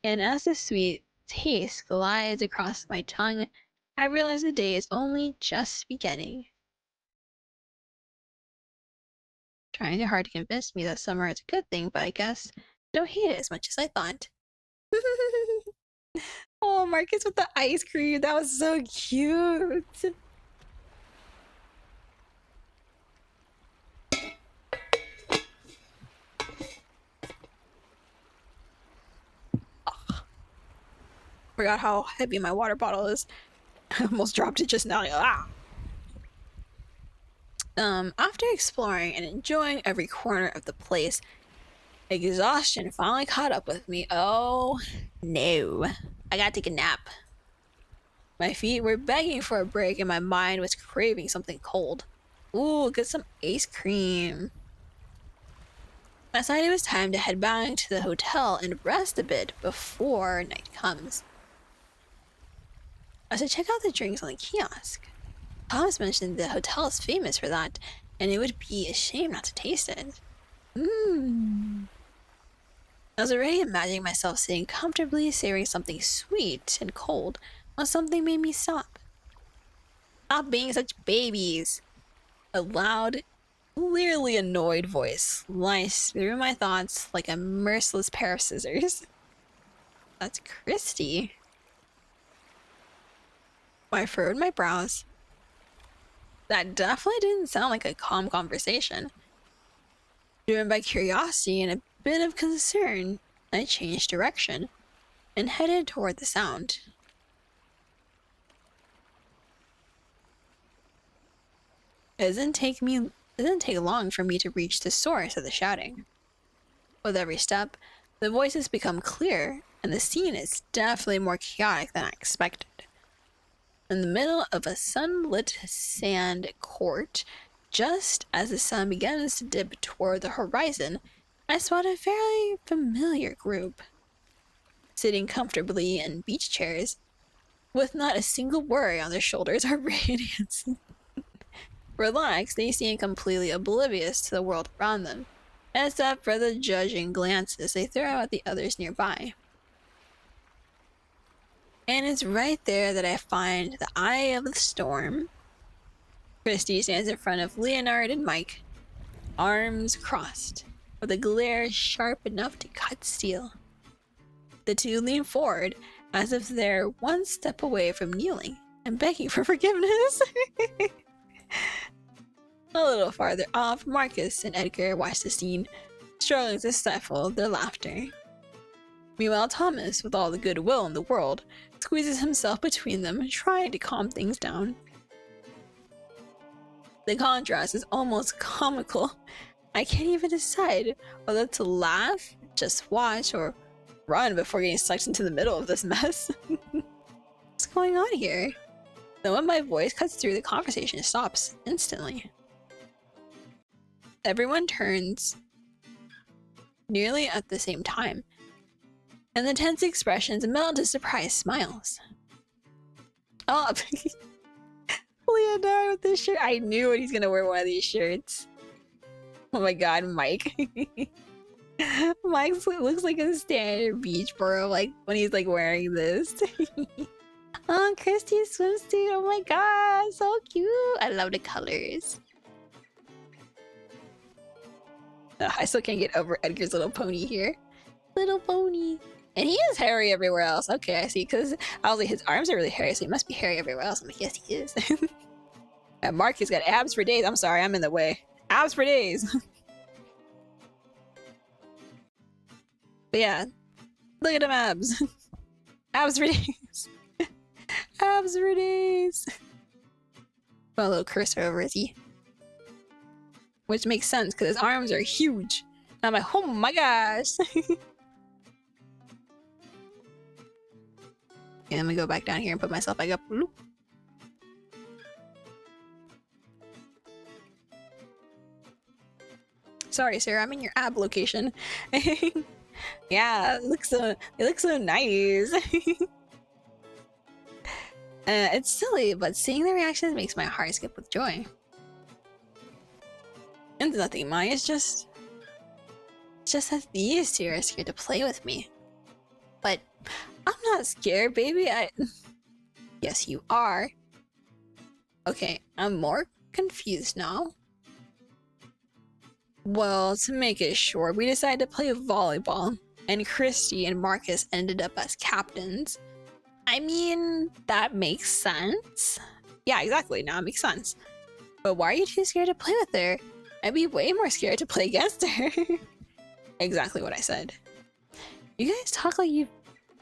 And as the sweet taste glides across my tongue, I realize the day is only just beginning. Trying hard to convince me that summer is a good thing, but I guess I don't hate it as much as I thought. Oh, Marcus with the ice cream. That was so cute. Oh, forgot how heavy my water bottle is. I almost dropped it just now. After exploring and enjoying every corner of the place, exhaustion finally caught up with me. Oh no. I gotta take a nap. My feet were begging for a break and my mind was craving something cold. Ooh, get some ice cream. I decided it was time to head back to the hotel and rest a bit before night comes. I should check out the drinks on the kiosk. Thomas mentioned the hotel is famous for that, and it would be a shame not to taste it. I was already imagining myself sitting comfortably, savoring something sweet and cold, when something made me stop. Stop being such babies! A loud, clearly annoyed voice sliced through my thoughts like a merciless pair of scissors. That's Christy. I furrowed my brows. That definitely didn't sound like a calm conversation. Driven by curiosity and a bit of concern, I changed direction and headed toward the sound. It didn't take long for me to reach the source of the shouting. With every step, the voices become clearer, and the scene is definitely more chaotic than I expected. In the middle of a sunlit sand court, just as the sun begins to dip toward the horizon, I spot a fairly familiar group. Sitting comfortably in beach chairs, with not a single worry on their shoulders or radiance. Relaxed, they seem completely oblivious to the world around them, except for the judging glances they throw at the others nearby. And it's right there that I find the eye of the storm. Christy stands in front of Leonard and Mike, arms crossed, with a glare sharp enough to cut steel. The two lean forward as if they're one step away from kneeling and begging for forgiveness. A little farther off, Marcus and Edgar watch the scene, struggling to stifle their laughter. Meanwhile, Thomas, with all the goodwill in the world, squeezes himself between them, trying to calm things down. The contrast is almost comical. I can't even decide whether to laugh, just watch, or run before getting sucked into the middle of this mess. What's going on here? Then when my voice cuts through, the conversation stops instantly. Everyone turns nearly at the same time, and the tense expressions melt into surprised smiles. Oh, Leonardo with this shirt. I knew he's gonna wear one of these shirts. Oh my god, Mike. Mike looks like a standard beach bro, like when he's like wearing this. Oh, Christy's swimsuit. Oh my god, so cute. I love the colors. Ugh, I still can't get over Edgar's little pony here. Little pony. And he is hairy everywhere else. Okay, I see. Because I was like, his arms are really hairy, so he must be hairy everywhere else. I'm like, yes, he is. And Marcus got abs for days. I'm sorry, I'm in the way. Abs for days. But yeah, look at them abs. Abs for days. Abs for days. Put a little cursor over his E. Which makes sense because his arms are huge. And I'm like, oh my gosh. And let me go back down here and put myself back up. Bloop. Sorry, sir, I'm in your ab location. Yeah, it looks so nice. It's silly, but seeing the reactions makes my heart skip with joy. It's nothing, Mai. It's just that these two are scared to play with me. But I'm not scared, baby. Yes, you are. Okay, I'm more confused now. Well, to make it short, we decided to play volleyball, and Christy and Marcus ended up as captains. I mean, that makes sense. Yeah, exactly. Now it makes sense. But why are you too scared to play with her? I'd be way more scared to play against her. Exactly what I said. You guys talk like you've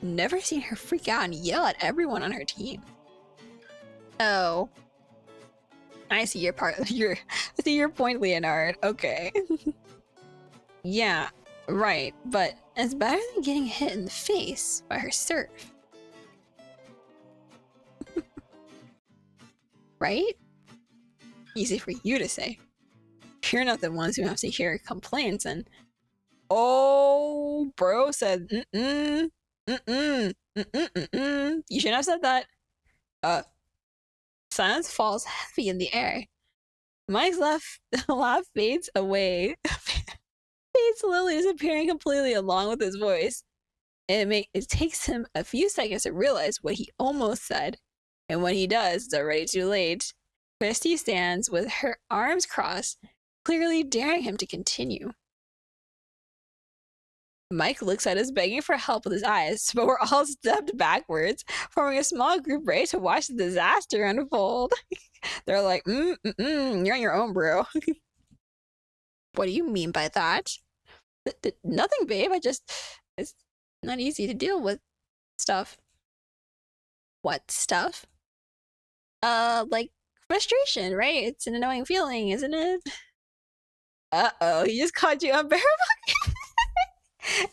never seen her freak out and yell at everyone on her team. Oh. I see your part. I see your point, Leonard. Okay. Yeah, right. But it's better than getting hit in the face by her serve. Right? Easy for you to say. You're not the ones who have to hear complaints and... Oh, bro said, You shouldn't have said that. Silence falls heavy in the air. Mike's laugh fades away. Fades slowly, disappearing completely along with his voice. It takes him a few seconds to realize what he almost said. And when he does, it's already too late. Christy stands with her arms crossed, clearly daring him to continue. Mike looks at us, begging for help with his eyes, but we're all stepped backwards, forming a small group ready to watch the disaster unfold. They're like, you're on your own, bro. What do you mean by that? Nothing, babe. It's not easy to deal with stuff. What stuff? Like frustration, right? It's an annoying feeling, isn't it? Uh-oh, he just called you unbearable.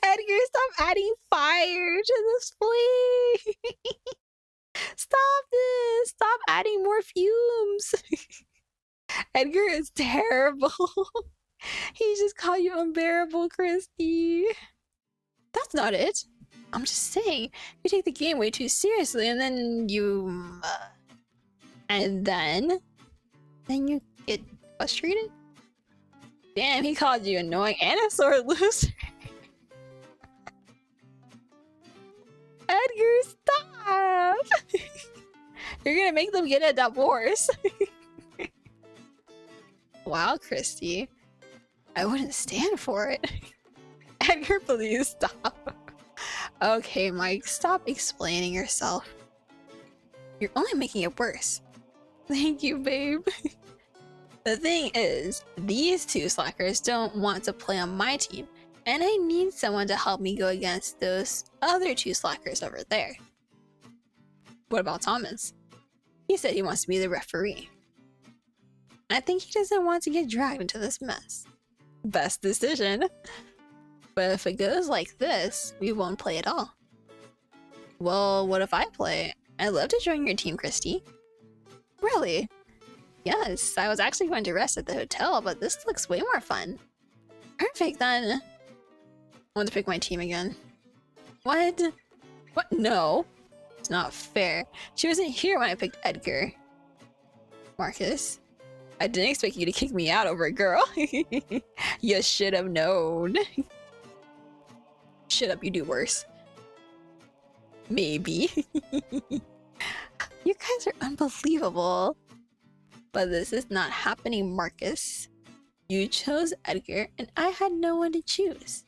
Edgar, stop adding fire to this flame. Stop this. Stop adding more fumes. Edgar is terrible. He just called you unbearable, Christy. That's not it. I'm just saying, you take the game way too seriously and then you... and then you get frustrated? Damn, he called you annoying and a sore loser. Edgar, stop! You're gonna make them get a divorce. Wow, Christy. I wouldn't stand for it. Edgar, please stop. Okay, Mike, stop explaining yourself. You're only making it worse. Thank you, babe. The thing is, these two slackers don't want to play on my team, and I need someone to help me go against those other two slackers over there. What about Thomas? He said he wants to be the referee. I think he doesn't want to get dragged into this mess. Best decision. But if it goes like this, we won't play at all. Well, what if I play? I'd love to join your team, Christy. Really? Yes, I was actually going to rest at the hotel, but this looks way more fun. Perfect, then. I want to pick my team again. What? What? No. It's not fair. She wasn't here when I picked Edgar. Marcus. I didn't expect you to kick me out over it, girl. You should have known. Shut up, you do worse. Maybe. You guys are unbelievable. But this is not happening, Marcus. You chose Edgar, and I had no one to choose.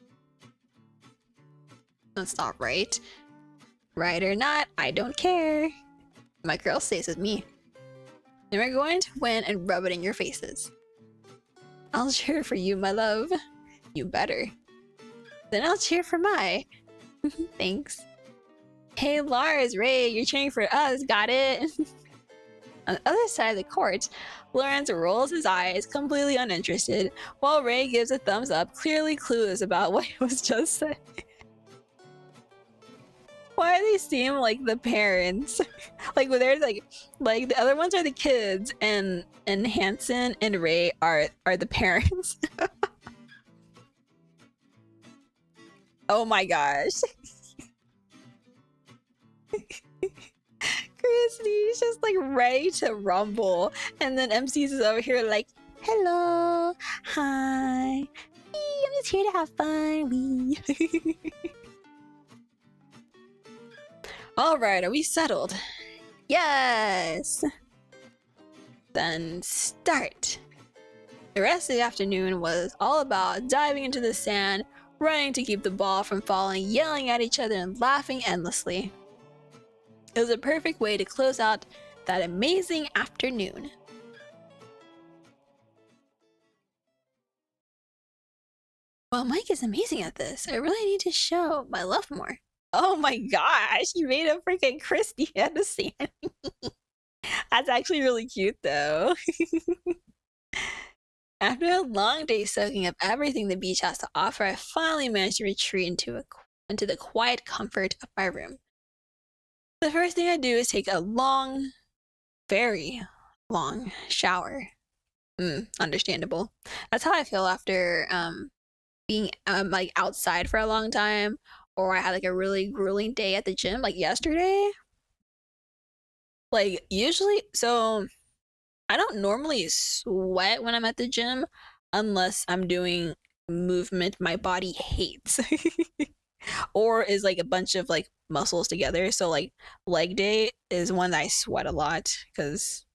That's not right. Right or not, I don't care. My girl stays with me. And we're going to win and rub it in your faces. I'll cheer for you, my love. You better. Then I'll cheer for my. Thanks. Hey Lars, Ray, you're cheering for us, got it? On the other side of the court, Lawrence rolls his eyes, completely uninterested, while Ray gives a thumbs up, clearly clueless about what was just said. Why do they seem like the parents? Like when they're like the other ones are the kids, and Hanson and Ray are the parents. Oh my gosh. Christy's just like ready to rumble, and then MC's is over here like, hello, hi, I'm just here to have fun. All right, are we settled? Yes. Then start. The rest of the afternoon was all about diving into the sand, running to keep the ball from falling, yelling at each other, and laughing endlessly. It was a perfect way to close out that amazing afternoon. Well, Mike is amazing at this. I really need to show my love more. Oh my gosh, you made a freaking Christy at the sand. That's actually really cute though. After a long day soaking up everything the beach has to offer, I finally managed to retreat into the quiet comfort of my room. The first thing I do is take a long, very long shower. Understandable. That's how I feel after being like outside for a long time, or I had like a really grueling day at the gym, like yesterday. Like usually, so I don't normally sweat when I'm at the gym unless I'm doing movement my body hates. Or is like a bunch of like muscles together. So like leg day is one that I sweat a lot because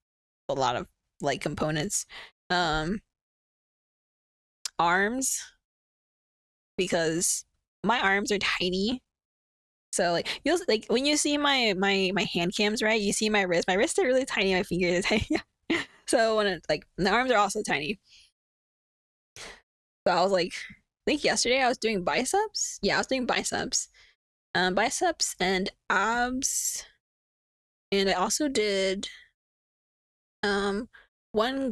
a lot of like components. Arms, because my arms are tiny. So like you'll like when you see my hand cams, right? You see my wrist. My wrists are really tiny. My fingers are tiny. So when it's like the arms are also tiny. So I was like, I think yesterday I was doing biceps. Yeah, I was doing biceps. Biceps and abs. And I also did one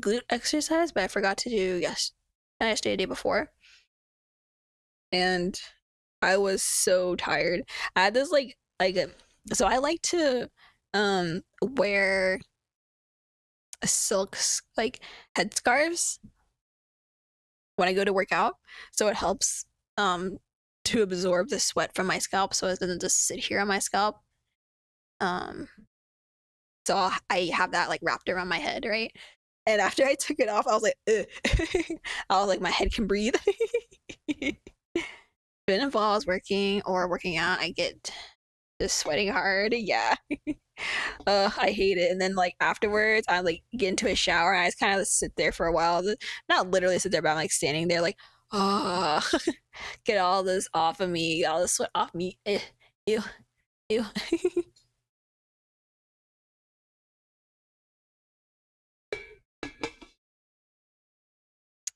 glute exercise, but I forgot to do yesterday, the day before. And I was so tired. I had this so I like to wear silk like headscarves when I go to work out, so it helps to absorb the sweat from my scalp, so it doesn't just sit here on my scalp. So I have that like wrapped around my head, right? And after I took it off, I was like, ugh. I was like, my head can breathe. If it involves working or working out, I get just sweating hard. Yeah. I hate it. And then like afterwards, I like get into a shower and I just kind of sit there for a while. Not literally sit there, but I'm like standing there like, oh, get all this off of me, all the sweat off me. Ew, ew.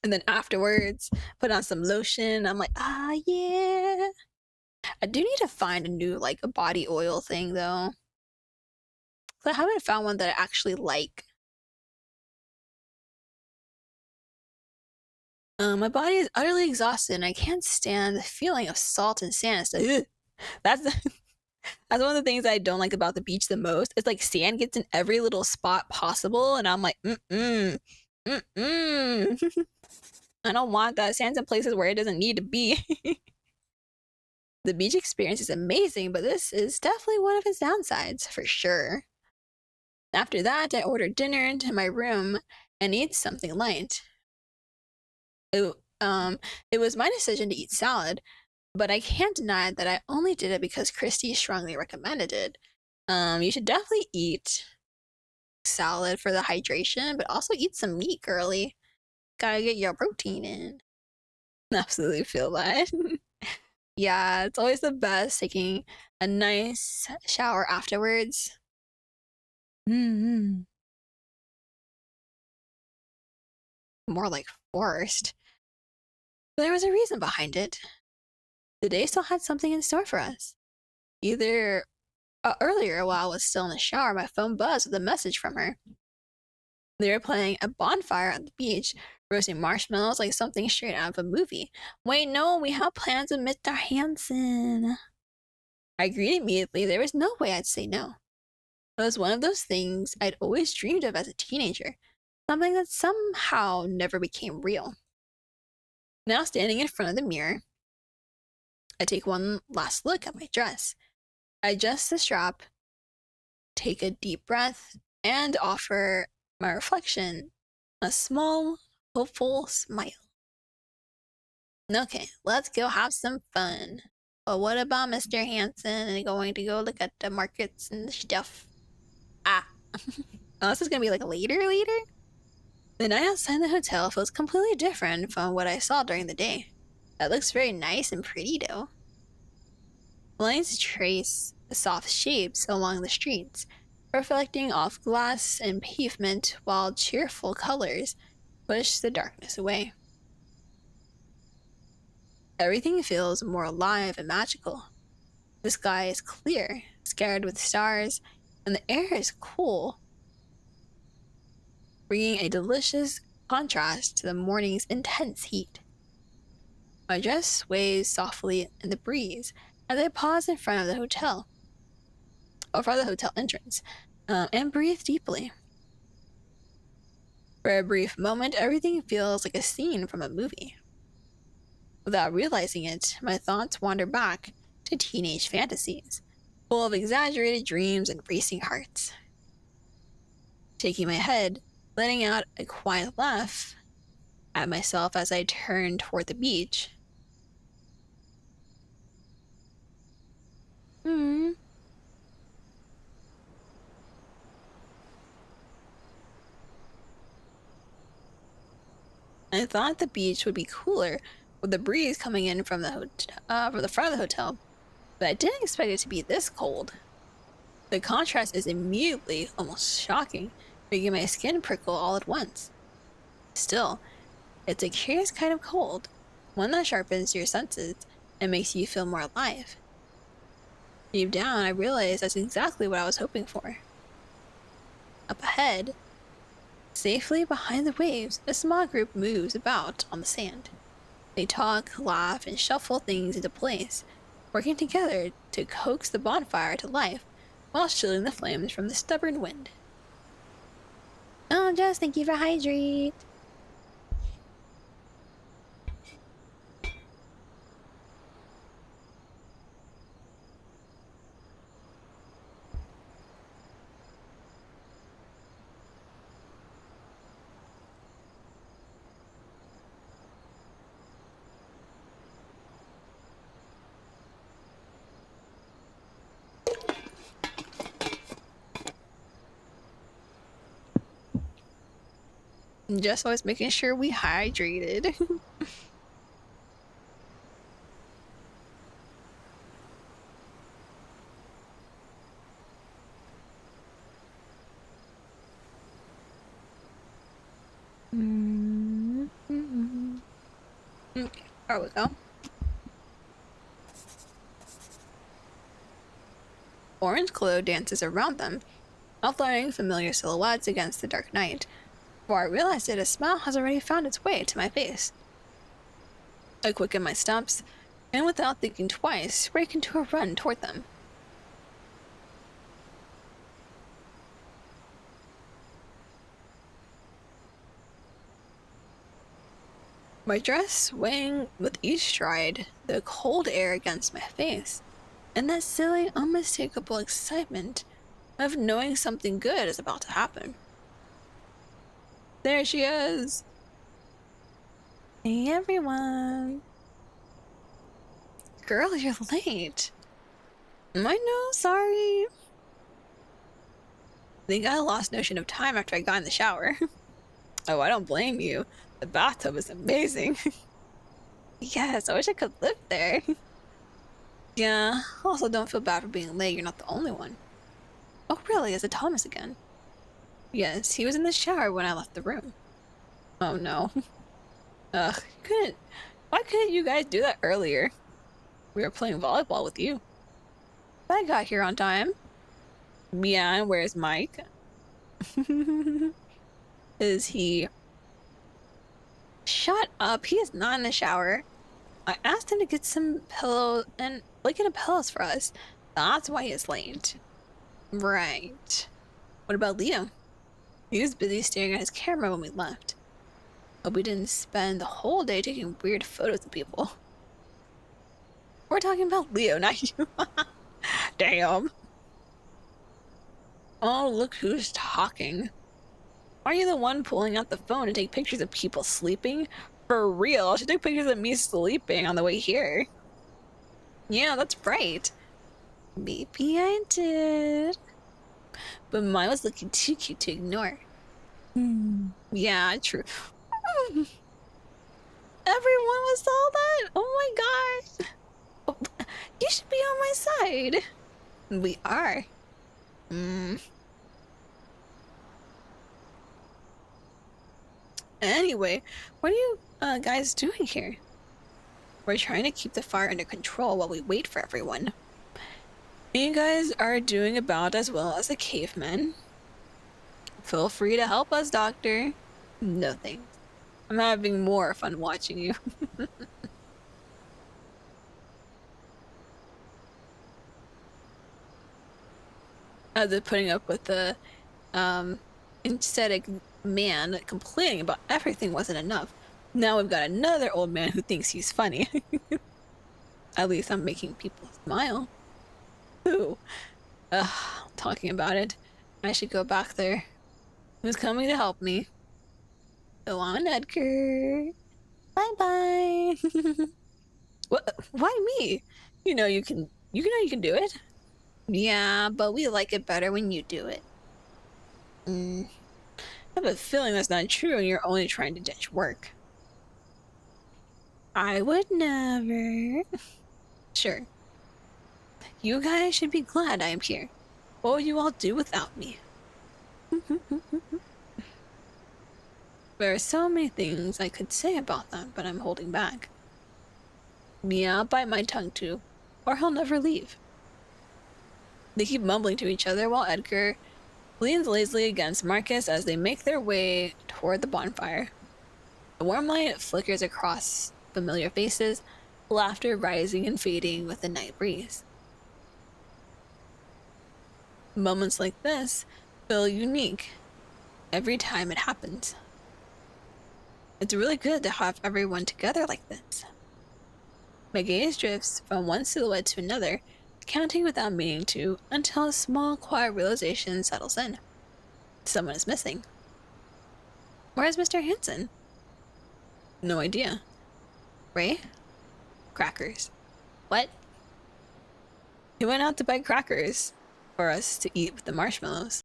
And then afterwards, put on some lotion. I'm like, ah, yeah. I do need to find a new like a body oil thing though. I haven't found one that I actually like. My body is utterly exhausted and I can't stand the feeling of salt and sand. So, that's that's one of the things I don't like about the beach the most. It's like sand gets in every little spot possible, and I'm like, I don't want that. Sand's in places where it doesn't need to be. The beach experience is amazing, but this is definitely one of its downsides for sure. After that, I ordered dinner into my room and ate something light. It was my decision to eat salad, but I can't deny that I only did it because Christy strongly recommended it. You should definitely eat salad for the hydration, but also eat some meat, girly. Gotta get your protein in. Absolutely feel that. Yeah, it's always the best taking a nice shower afterwards. Mm-hmm. More like forced. But there was a reason behind it. The day still had something in store for us. Either earlier, while I was still in the shower, my phone buzzed with a message from her. They were playing a bonfire at the beach, roasting marshmallows like something straight out of a movie. Wait, no, we have plans with Mr. Hansen. I agreed immediately. There was no way I'd say no. It was one of those things I'd always dreamed of as a teenager, something that somehow never became real. Now standing in front of the mirror, I take one last look at my dress. I adjust the strap, take a deep breath, and offer my reflection a small, hopeful smile. Okay, let's go have some fun. But what about Mr. Hansen and going to go look at the markets and stuff? Ah. Oh, this is gonna be like later? The night outside the hotel feels completely different from what I saw during the day. That looks very nice and pretty though. Lines trace soft shapes along the streets, reflecting off glass and pavement while cheerful colors push the darkness away. Everything feels more alive and magical. The sky is clear, scattered with stars, and the air is cool, bringing a delicious contrast to the morning's intense heat. My dress sways softly in the breeze as I pause in front of the hotel entrance, and breathe deeply. For a brief moment, everything feels like a scene from a movie. Without realizing it, my thoughts wander back to teenage fantasies, full of exaggerated dreams and racing hearts. Shaking my head, letting out a quiet laugh at myself as I turn toward the beach. I thought the beach would be cooler with the breeze coming in from the front of the hotel, but I didn't expect it to be this cold. The contrast is immediately almost shocking, making my skin prickle all at once. Still, it's a curious kind of cold, one that sharpens your senses and makes you feel more alive. Deep down, I realized that's exactly what I was hoping for. Up ahead, safely behind the waves, a small group moves about on the sand. They talk, laugh, and shuffle things into place, working together to coax the bonfire to life while shielding the flames from the stubborn wind. Oh, Jess, thank you for hydrate. Just always making sure we hydrated. Okay, there we go. Orange glow dances around them, outlining familiar silhouettes against the dark night. Before I realized it, a smile has already found its way to my face. I quicken my steps, and without thinking twice, break into a run toward them. My dress swaying with each stride, the cold air against my face, and that silly, unmistakable excitement of knowing something good is about to happen. There she is. Hey everyone. Girl, you're late. I know, sorry. I think I lost notion of time after I got in the shower. Oh, I don't blame you. The bathtub is amazing. Yes, I wish I could live there. Yeah, also don't feel bad for being late. You're not the only one. Oh, really? Is it Thomas again? Yes, he was in the shower when I left the room. Oh no. Ugh, couldn't. Why couldn't you guys do that earlier? We were playing volleyball with you. I got here on time. Yeah, and where's Mike? Is he? Shut up. He is not in the shower. I asked him to get some pillows and blanket and pillows for us. That's why he's late. Right. What about Leo? He was busy staring at his camera when we left. Hope we didn't spend the whole day taking weird photos of people. We're talking about Leo, not you. Damn. Oh, look who's talking. Are you the one pulling out the phone to take pictures of people sleeping? For real, she took pictures of me sleeping on the way here. Yeah, that's right. Maybe I did. But mine was looking too cute to ignore. Yeah, true. Everyone saw that? Oh my gosh. Oh, you should be on my side. We are. Anyway, what are you guys doing here? We're trying to keep the fire under control while we wait for everyone. You guys are doing about as well as the cavemen. Feel free to help us, Doctor. No thanks. I'm having more fun watching you. As if putting up with the aesthetic man complaining about everything wasn't enough. Now we've got another old man who thinks he's funny. At least I'm making people smile. Ooh. Talking about it. I should go back there. Who's coming to help me? Go on, Edgar. Bye-bye. What? Why me? You know you can do it. Yeah, but we like it better when you do it. I have a feeling that's not true and you're only trying to ditch work. I would never. Sure. You guys should be glad I am here. What would you all do without me? There are so many things I could say about them, but I'm holding back. Yeah, I'll bite my tongue too, or he'll never leave. They keep mumbling to each other while Edgar leans lazily against Marcus as they make their way toward the bonfire. The warm light flickers across familiar faces, laughter rising and fading with the night breeze. Moments like this feel unique every time it happens. It's really good to have everyone together like this. My gaze drifts from one silhouette to another, counting without meaning to, until a small, quiet realization settles in. Someone is missing. Where's Mr. Hanson? No idea. Ray? Crackers. What? He went out to buy crackers for us to eat with the marshmallows.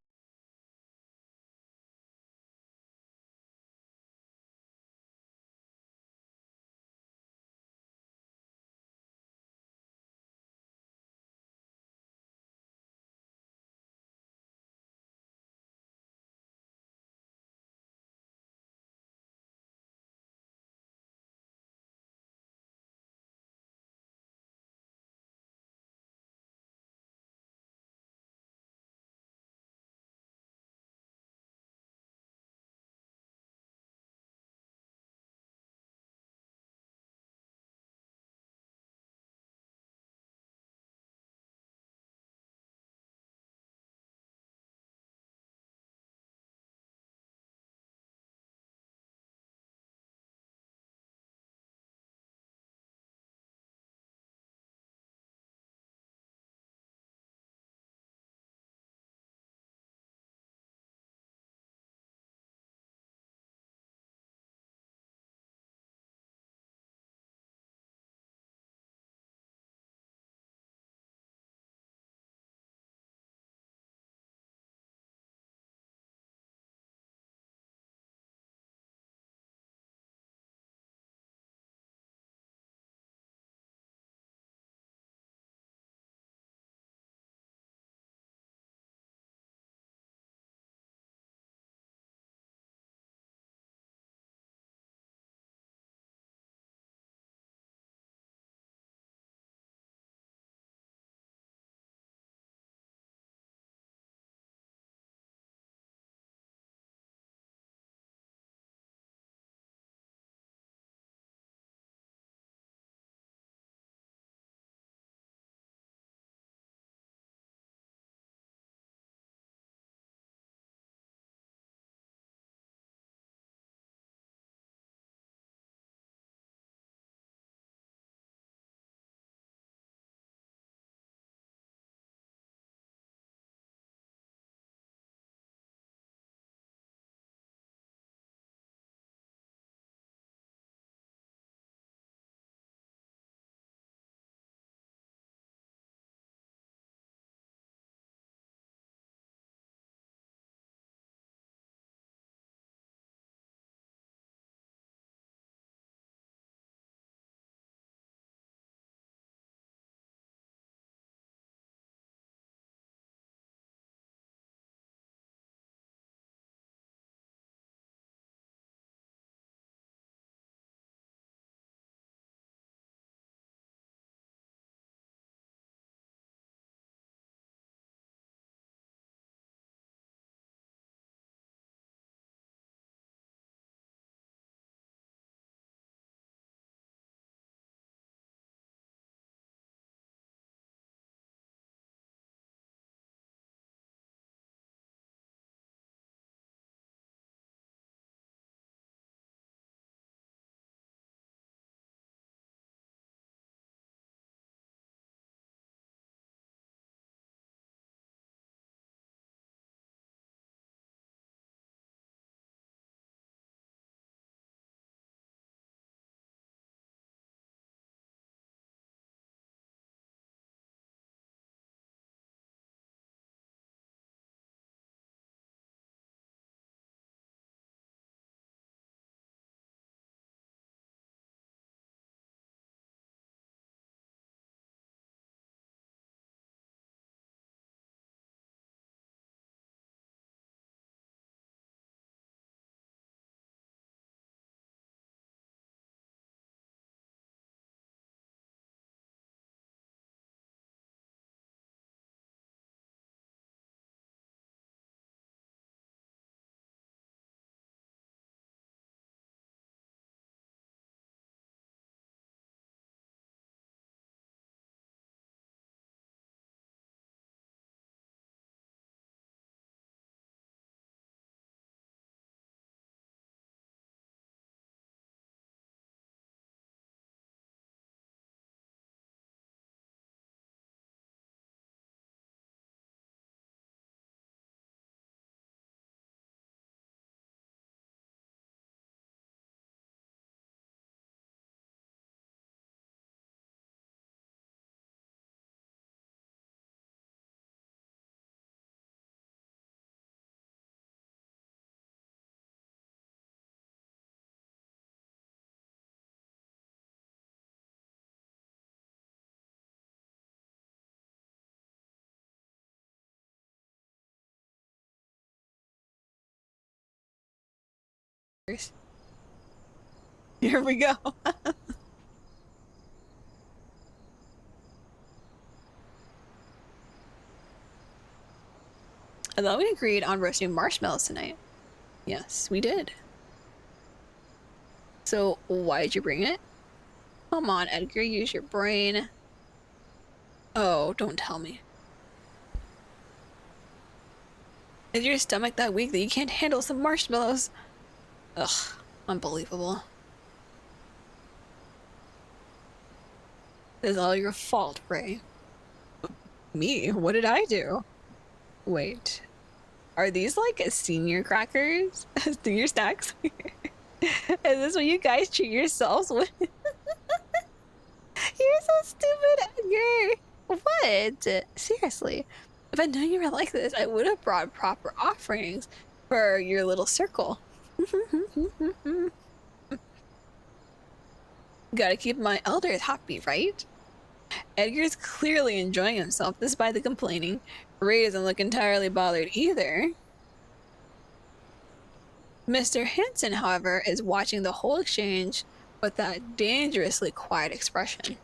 Here we go. I thought we agreed on roasting marshmallows tonight. Yes, we did. So why did you bring it? Come on, Edgar, use your brain. Oh, don't tell me. Is your stomach that weak that you can't handle some marshmallows? Ugh, unbelievable. It's all your fault, Ray. Me? What did I do? Wait. Are these like senior crackers? Senior snacks? Is this what you guys treat yourselves with? You're so stupid, Edgar. What? Seriously. If I knew you were like this, I would have brought proper offerings for your little circle. Gotta keep my elders happy, right? Edgar's clearly enjoying himself despite the complaining. Ray doesn't look entirely bothered either. Mr. Hanson, however, is watching the whole exchange with that dangerously quiet expression.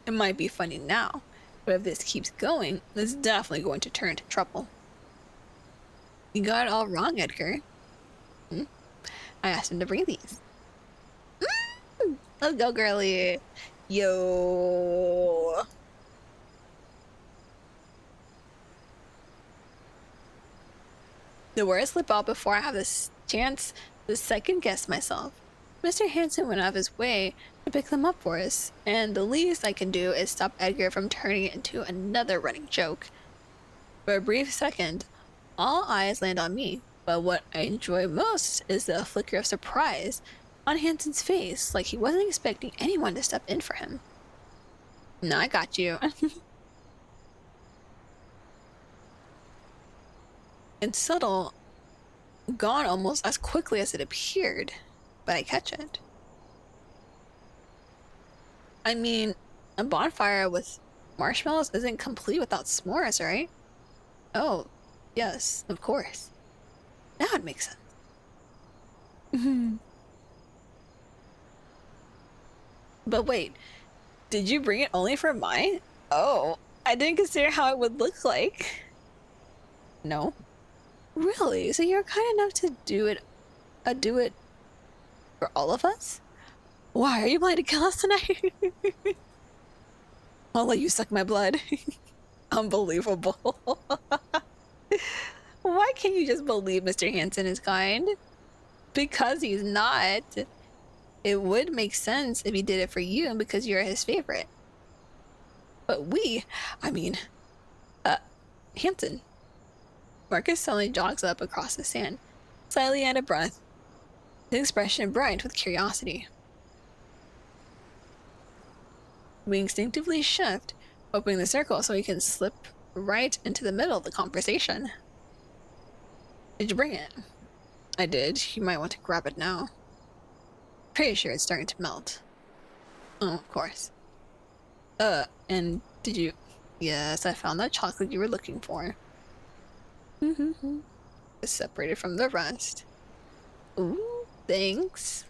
It might be funny now, but if this keeps going, it's definitely going to turn to trouble. You got it all wrong, Edgar. I asked him to bring these. Let's go, girly. Yo. The words slip out before I have this chance to second guess myself. Mr. Hanson went out of his way to pick them up for us, and the least I can do is stop Edgar from turning it into another running joke. For a brief second, all eyes land on me, but what I enjoy most is the flicker of surprise on Hanson's face, like he wasn't expecting anyone to step in for him. No, I got you. It's subtle, gone almost as quickly as it appeared, but I catch it. I mean, a bonfire with marshmallows isn't complete without s'mores, right? Oh, yes, of course. Now it makes sense. But wait, did you bring it only for mine? Oh, I didn't consider how it would look like. No. Really? So you're kind enough to do it for all of us? Why are you planning to kill us tonight? I'll let you suck my blood. Unbelievable. Why can't you just believe Mr. Hanson is kind? Because he's not. It would make sense if he did it for you and because you're his favorite. But Hanson. Marcus suddenly jogs up across the sand, slightly out of breath, his expression bright with curiosity. We instinctively shift, opening the circle so he can slip right into the middle of the conversation. Did you bring it? I did. You might want to grab it now. Pretty sure it's starting to melt. Oh, of course. And did you... Yes, I found that chocolate you were looking for. It's separated from the rest. Ooh, thanks.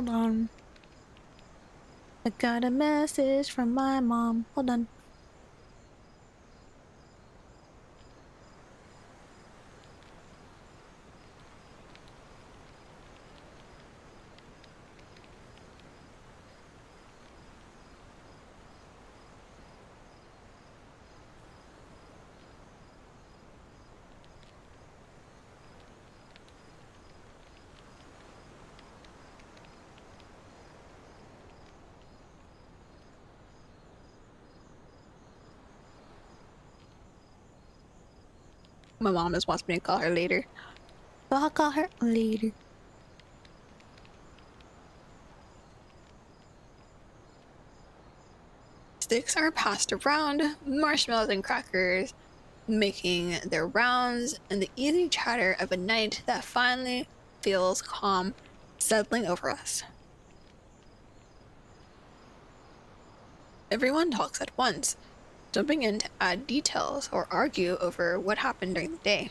Hold on. I got a message from my mom. Hold on. My mom just wants me to call her later. So I'll call her later. Sticks are passed around, marshmallows and crackers making their rounds, and the easy chatter of a night that finally feels calm settling over us. Everyone talks at once, jumping in to add details or argue over what happened during the day.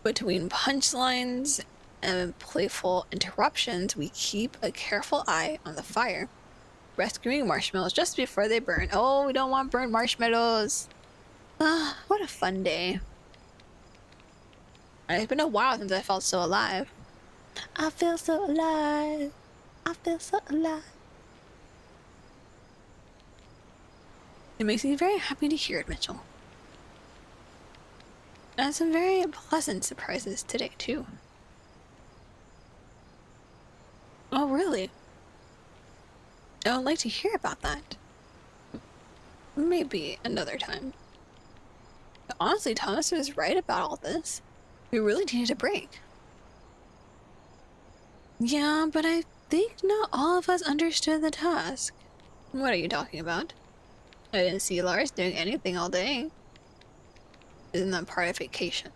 Between punchlines and playful interruptions, we keep a careful eye on the fire, rescuing marshmallows just before they burn. Oh, we don't want burnt marshmallows. Ah, what a fun day. It's been a while since I felt so alive. I feel so alive. I feel so alive. It makes me very happy to hear it, Mitchell. And some very pleasant surprises today, too. Oh, really? I would like to hear about that. Maybe another time. But honestly, Thomas was right about all this. We really needed a break. Yeah, but I think not all of us understood the task. What are you talking about? I didn't see Lars doing anything all day. Isn't that part of vacation?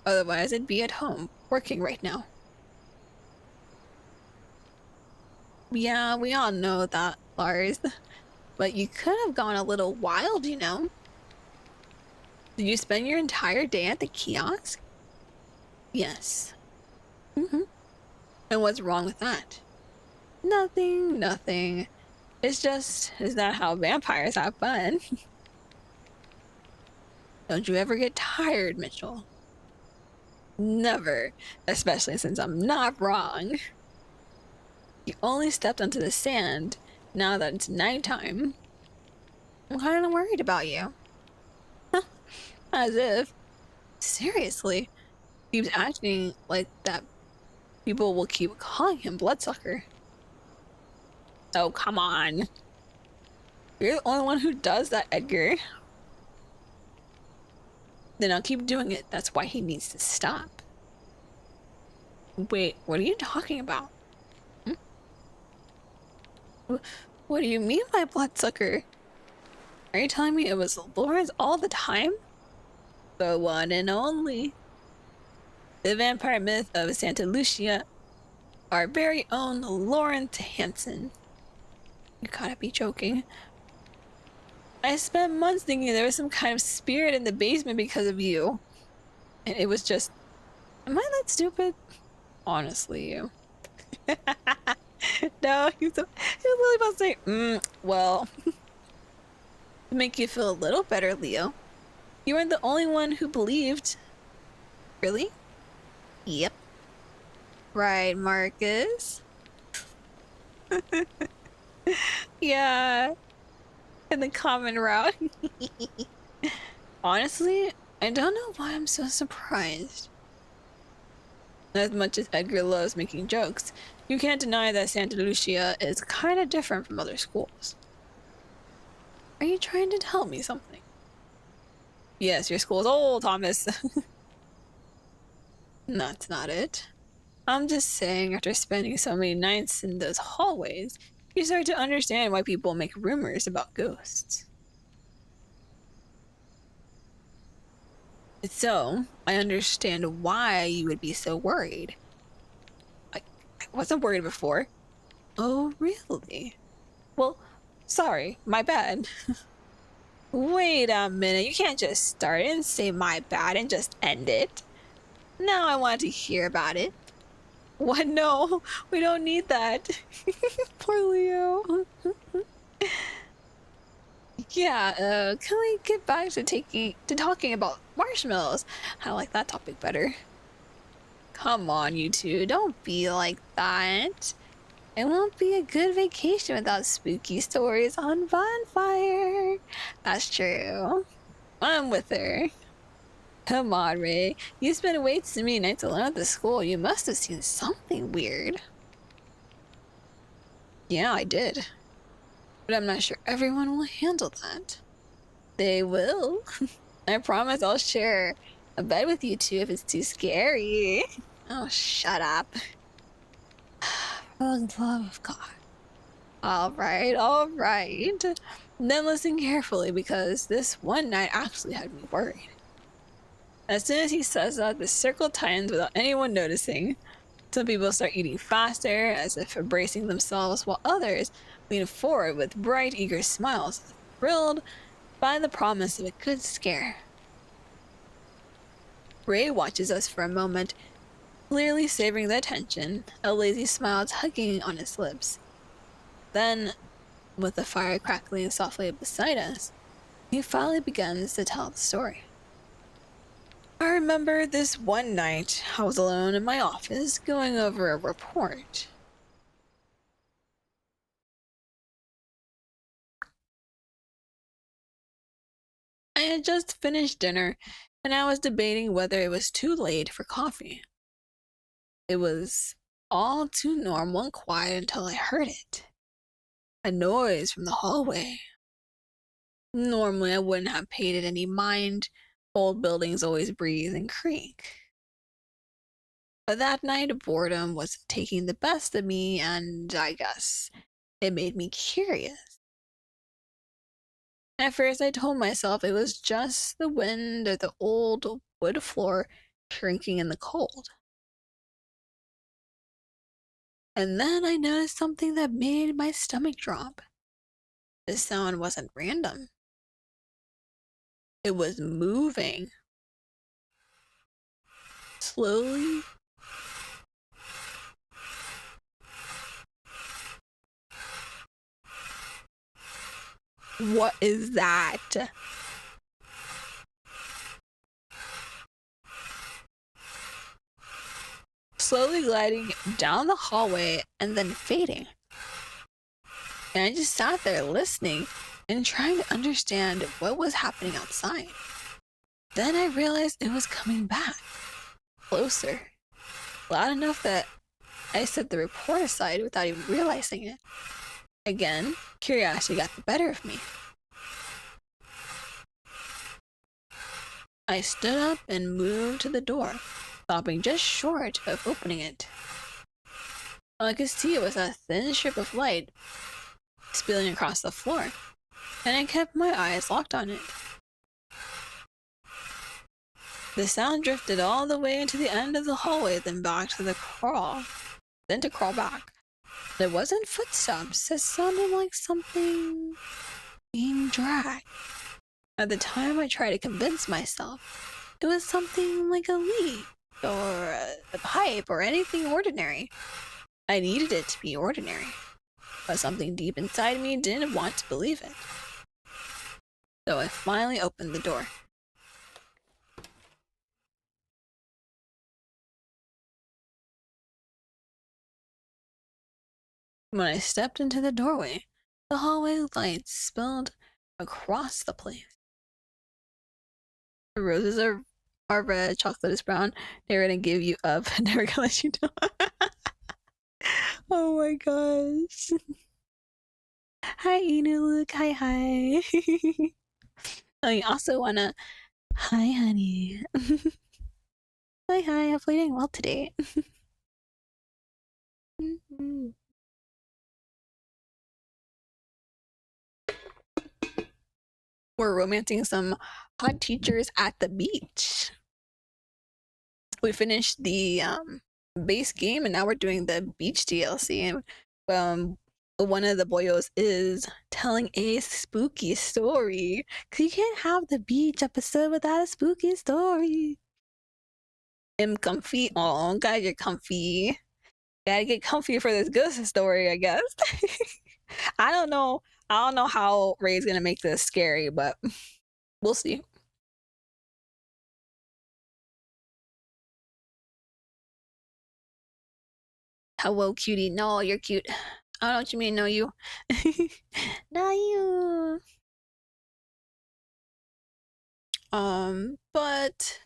Otherwise, I'd be at home, working right now. Yeah, we all know that, Lars. But you could have gone a little wild, you know? Did you spend your entire day at the kiosk? Yes. And what's wrong with that? Nothing, nothing. It's just, is that how vampires have fun? Don't you ever get tired, Mitchell? Never, especially since I'm not wrong. You only stepped onto the sand now that it's nighttime. I'm kind of worried about you. As if. Seriously, keeps acting like that people will keep calling him Bloodsucker. Oh, come on. You're the only one who does that, Edgar. Then I'll keep doing it. That's why he needs to stop. Wait, what are you talking about? What do you mean by Bloodsucker? Are you telling me it was Lawrence all the time? The one and only. The vampire myth of Santa Lucia. Our very own Lawrence Hansen. You gotta be joking. I spent months thinking there was some kind of spirit in the basement because of you. And it was just... Am I that stupid? Honestly, you. No, he was really about to say, well... To make you feel a little better, Leo. You weren't the only one who believed. Really? Yep. Right, Marcus? Yeah. In the common route. Honestly, I don't know why I'm so surprised. As much as Edgar loves making jokes, you can't deny that Santa Lucia is kind of different from other schools. Are you trying to tell me something? Yes, your school's old, Thomas. That's not it. I'm just saying, after spending so many nights in those hallways, you start to understand why people make rumors about ghosts. So, I understand why you would be so worried. I wasn't worried before. Oh, really? Well, sorry, my bad. Wait a minute, you can't just start and say my bad and just end it. Now I want to hear about it. What? No, we don't need that. Poor Leo. Yeah, can we get back to talking about marshmallows? I like that topic better. Come on, you two, don't be like that. It won't be a good vacation without spooky stories on bonfire. That's true. I'm with her. Come on, Ray. You spent way too many nights alone at the school. You must have seen something weird. Yeah, I did. But I'm not sure everyone will handle that. They will. I promise I'll share a bed with you two if it's too scary. Oh, shut up. For the love of God. All right, all right. Then listen carefully because this one night actually had me worried. As soon as he says that, the circle tightens without anyone noticing. Some people start eating faster, as if bracing themselves, while others lean forward with bright, eager smiles, thrilled by the promise of a good scare. Ray watches us for a moment, clearly savoring the attention, a lazy smile tugging on his lips. Then, with the fire crackling softly beside us, he finally begins to tell the story. I remember this one night I was alone in my office going over a report. I had just finished dinner and I was debating whether it was too late for coffee. It was all too normal and quiet until I heard it. A noise from the hallway. Normally I wouldn't have paid it any mind. Old buildings always breathe and creak. But that night, boredom was taking the best of me, and I guess it made me curious. At first, I told myself it was just the wind or the old wood floor shrinking in the cold. And then I noticed something that made my stomach drop. The sound wasn't random. It was moving. Slowly. What is that? Slowly gliding down the hallway and then fading. And I just sat there listening and trying to understand what was happening outside. Then I realized it was coming back, closer, loud enough that I set the report aside without even realizing it. Again, curiosity got the better of me. I stood up and moved to the door, stopping just short of opening it. All I could see was a thin strip of light spilling across the floor, and I kept my eyes locked on it. The sound drifted all the way into the end of the hallway, then back to the crawl, then to crawl back. It wasn't footsteps, it sounded like something being dragged. At the time, I tried to convince myself it was something like a leaf, or a pipe, or anything ordinary. I needed it to be ordinary, but something deep inside me didn't want to believe it. So I finally opened the door. When I stepped into the doorway, the hallway lights spilled across the place. The roses are red, chocolate is brown. They're gonna give you up and never gonna let you know. Oh my gosh. Hi, Inuluk. Hi. I also wanna. Hi, honey. Hi. Hopefully you're doing well today. We're romancing some hot teachers at the beach. We finished the base game and now we're doing the beach DLC. And one of the boyos is telling a spooky story. Cause you can't have the beach episode without a spooky story. I'm comfy. Oh, gotta get comfy. Gotta get comfy for this ghost story, I guess. I don't know. I don't know how Ray's gonna make this scary, but we'll see. Hello, cutie. No, you're cute. I don't know what you mean. No, you. Not you. But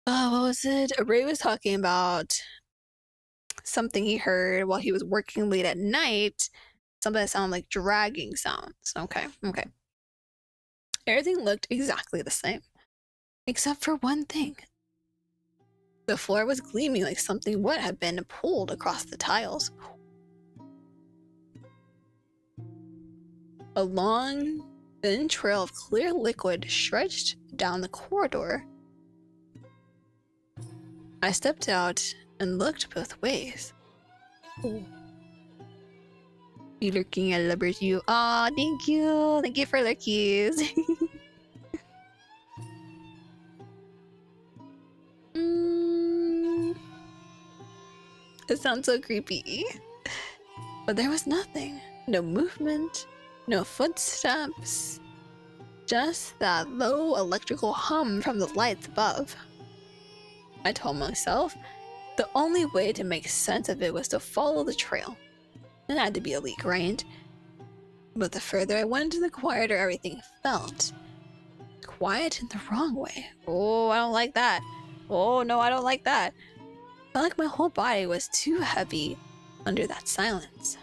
what was it? Ray was talking about something he heard while he was working late at night. Something that sounded like dragging sounds. Okay, okay. Everything looked exactly the same, except for one thing. The floor was gleaming like something would have been pulled across the tiles. A long, thin trail of clear liquid stretched down the corridor. I stepped out and looked both ways. Ooh. You lurking, I love you. Aw, thank you. Thank you for lurkies. It sounds so creepy. But there was nothing. No movement, no footsteps. Just that low electrical hum from the lights above. I told myself the only way to make sense of it was to follow the trail. It had to be a leak, right? But the further I went into the quieter everything felt. Quiet in the wrong way. Oh, I don't like that. Oh, no, I don't like that. I felt like my whole body was too heavy under that silence.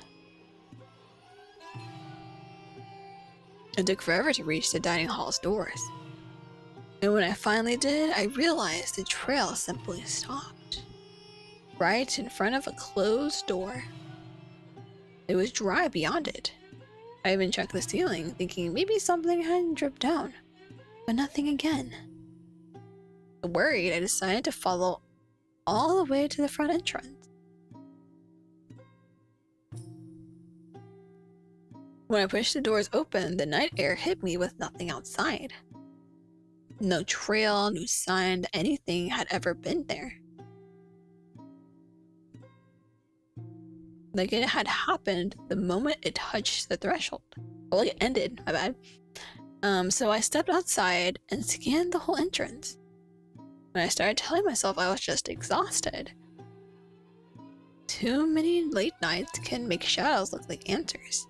It took forever to reach the dining hall's doors. And when I finally did, I realized the trail simply stopped. Right in front of a closed door. It was dry beyond it. I even checked the ceiling, thinking maybe something hadn't dripped down. But nothing again. Worried, I decided to follow all the way to the front entrance. When I pushed the doors open, the night air hit me with nothing outside. No trail, no sign that anything had ever been there. Like it had happened the moment it touched the threshold. Well, like it ended, my bad. So I stepped outside and scanned the whole entrance. And I started telling myself I was just exhausted. Too many late nights can make shadows look like answers.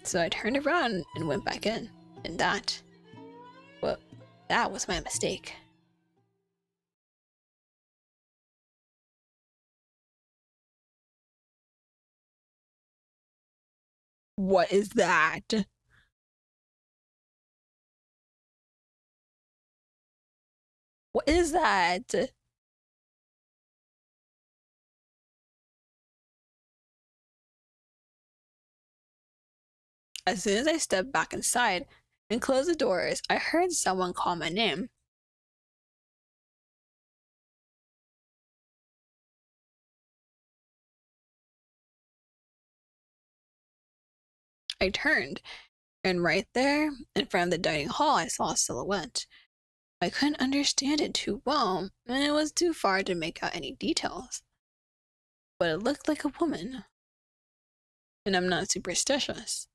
So I turned around and went back in. And that was my mistake. What is that? What is that? As soon as I stepped back inside and closed the doors, I heard someone call my name. I turned, and right there, in front of the dining hall, I saw a silhouette. I couldn't understand it too well, and it was too far to make out any details. But it looked like a woman. And I'm not superstitious.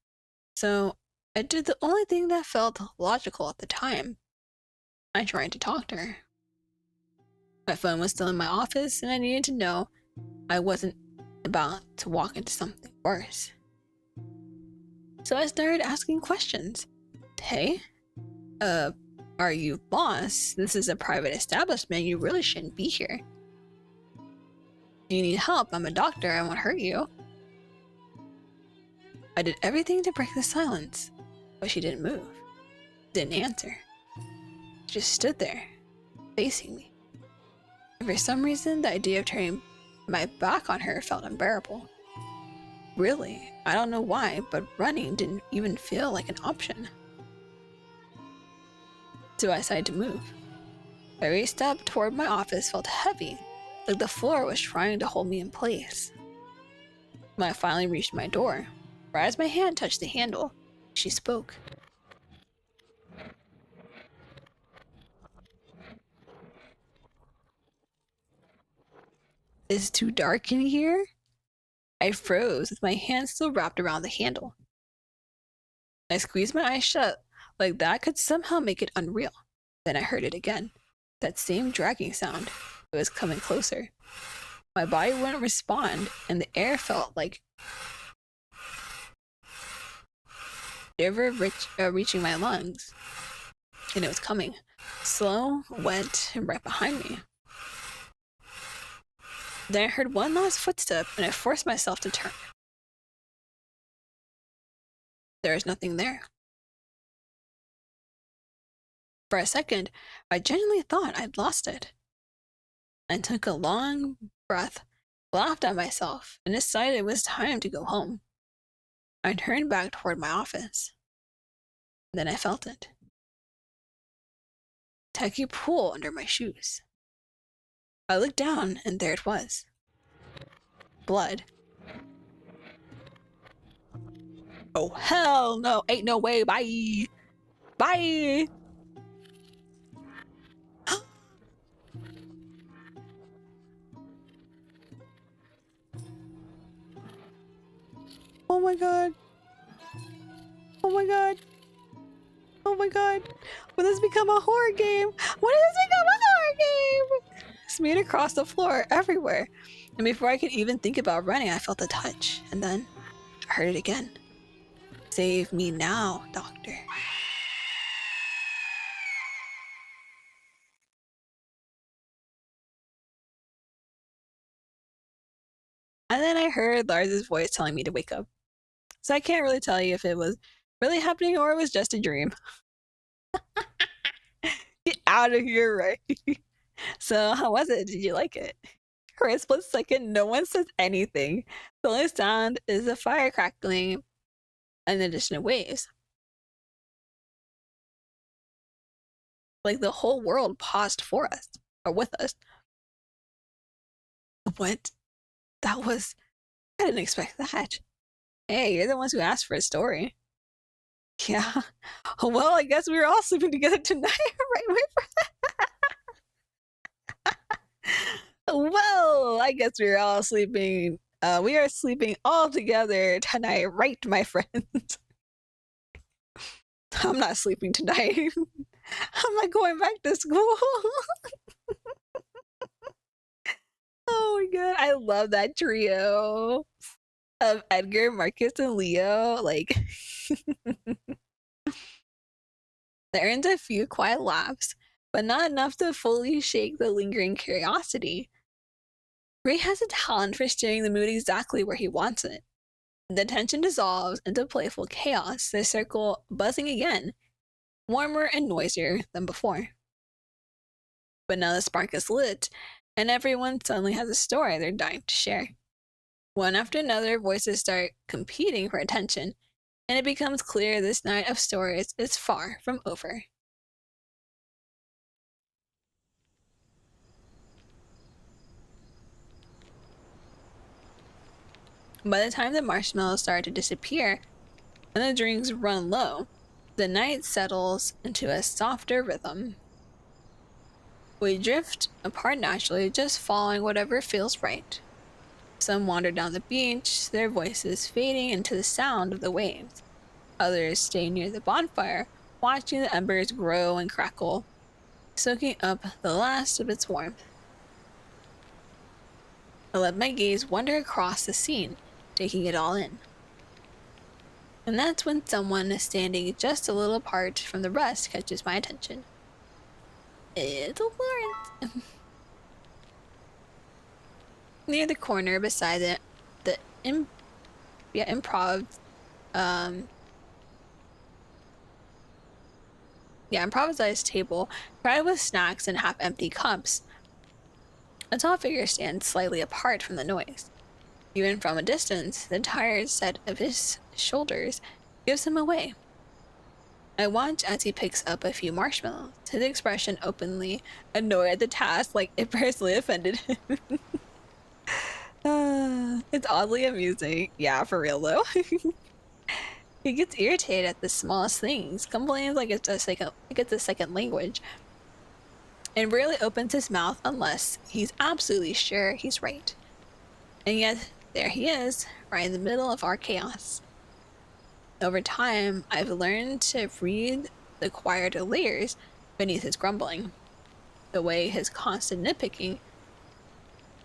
So I did the only thing that felt logical at the time. I tried to talk to her. My phone was still in my office, and I needed to know I wasn't about to walk into something worse. So I started asking questions. Hey, are you boss? This is a private establishment. You really shouldn't be here. Do you need help? I'm a doctor. I won't hurt you. I did everything to break the silence, but she didn't move. Didn't answer. She just stood there, facing me. And for some reason, the idea of turning my back on her felt unbearable. Really, I don't know why, but running didn't even feel like an option. So I decided to move. Every step toward my office felt heavy, like the floor was trying to hold me in place. When I finally reached my door, right as my hand touched the handle, she spoke. Is it too dark in here? I froze with my hand still wrapped around the handle. I squeezed my eyes shut like that could somehow make it unreal. Then I heard it again. That same dragging sound. It was coming closer. My body wouldn't respond, and the air felt like reaching my lungs. And it was coming. Slow, wet, and right behind me. Then I heard one last footstep, and I forced myself to turn. There was nothing there. For a second, I genuinely thought I'd lost it. I took a long breath, laughed at myself, and decided it was time to go home. I turned back toward my office. Then I felt it. Tacky pull under my shoes. I looked down, and there it was. Blood. Oh, hell no. Ain't no way. Bye. Bye. Oh my god. Oh my god. Oh my god. Will this become a horror game? When does this become a horror game? Smeared across the floor everywhere. And before I could even think about running, I felt a touch. And then I heard it again. Save me now, doctor. And then I heard Lars's voice telling me to wake up. So I can't really tell you if it was really happening or it was just a dream. Get out of here, right? So how was it? Did you like it? For a split second, no one says anything. The only sound is the fire crackling and the distant waves. Like the whole world paused for us, or with us. What? That was... I didn't expect that. Hey, you're the ones who asked for a story. Yeah. Well, I guess we were all sleeping together tonight, right, my friend? Well, I guess we were all sleeping. We are sleeping all together tonight, right, my friends? I'm not sleeping tonight. I'm not going back to school. Oh my god, I love that trio of Edgar, Marcus, and Leo. Like, they earned a few quiet laughs, but not enough to fully shake the lingering curiosity. Ray has a talent for steering the mood exactly where he wants it. The tension dissolves into playful chaos, the circle buzzing again, warmer and noisier than before. But now the spark is lit, and everyone suddenly has a story they're dying to share. One after another, voices start competing for attention, and it becomes clear this night of stories is far from over. By the time the marshmallows start to disappear and the drinks run low, the night settles into a softer rhythm. We drift apart naturally, just following whatever feels right. Some wander down the beach, their voices fading into the sound of the waves. Others stay near the bonfire, watching the embers grow and crackle, soaking up the last of its warmth. I let my gaze wander across the scene, taking it all in. And that's when someone is standing just a little apart from the rest catches my attention. It's Lawrence. Near the corner beside the improvised table, crowded with snacks and half-empty cups, a tall figure stands slightly apart from the noise. Even from a distance, the tired set of his shoulders gives him away. I watch as he picks up a few marshmallows, his expression openly annoyed at the task, like it personally offended him. It's oddly amusing. Yeah, for real though. He gets irritated at the smallest things, complains like it's a second language, and rarely opens his mouth unless he's absolutely sure he's right. And yet, there he is, right in the middle of our chaos. Over time, I've learned to read the quieter layers beneath his grumbling. The way his constant nitpicking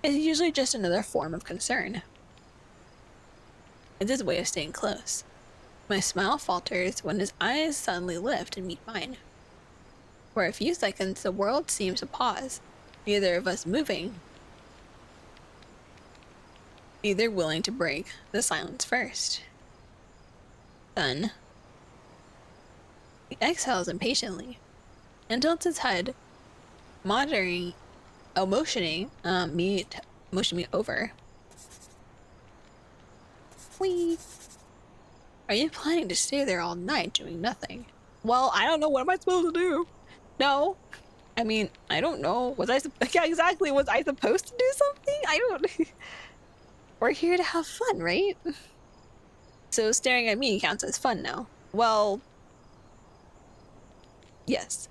is usually just another form of concern. It's his way of staying close. My smile falters when his eyes suddenly lift and meet mine. For a few seconds, the world seems to pause, neither of us moving, neither willing to break the silence first. Then, he exhales impatiently and tilts his head, motioning me over. Whee! Are you planning to stay there all night doing nothing? Well, I don't know. What am I supposed to do? No. I mean, I don't know. Yeah, exactly. Was I supposed to do something? I don't... We're here to have fun, right? So staring at me counts as fun now. Well... yes.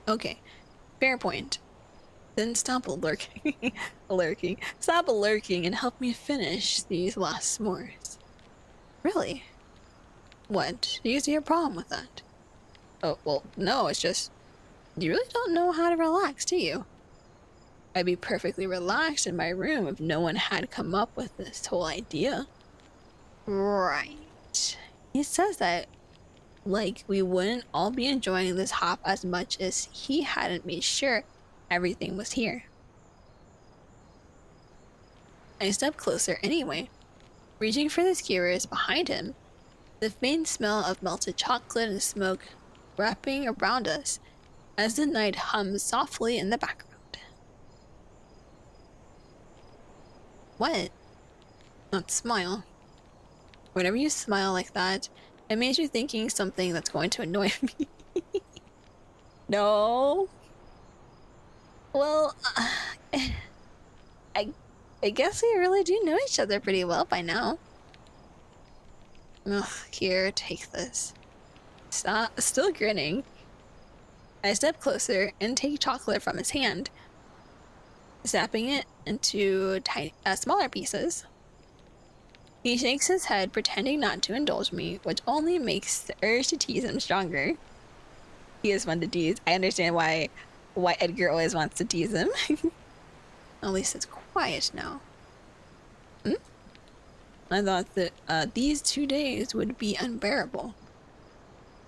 Okay. Fair point. Then stop lurking. Stop lurking and help me finish these last s'mores. Really? What? Do you see a problem with that? Oh, well, no, it's just... you really don't know how to relax, do you? I'd be perfectly relaxed in my room if no one had come up with this whole idea. Right. He says that like we wouldn't all be enjoying this hop as much as he hadn't made sure everything was here. I stepped closer anyway, reaching for the skewers behind him, the faint smell of melted chocolate and smoke wrapping around us as the night hums softly in the background. What? Not smile. Whenever you smile like that, it makes you thinking something that's going to annoy me. No. Well, I guess we really do know each other pretty well by now. Ugh, here, take this. Stop, still grinning. I step closer and take chocolate from his hand, zapping it into smaller pieces. He shakes his head, pretending not to indulge me, which only makes the urge to tease him stronger. He is fun to tease. I understand why Edgar always wants to tease him. At least it's quiet now. I thought that these 2 days would be unbearable.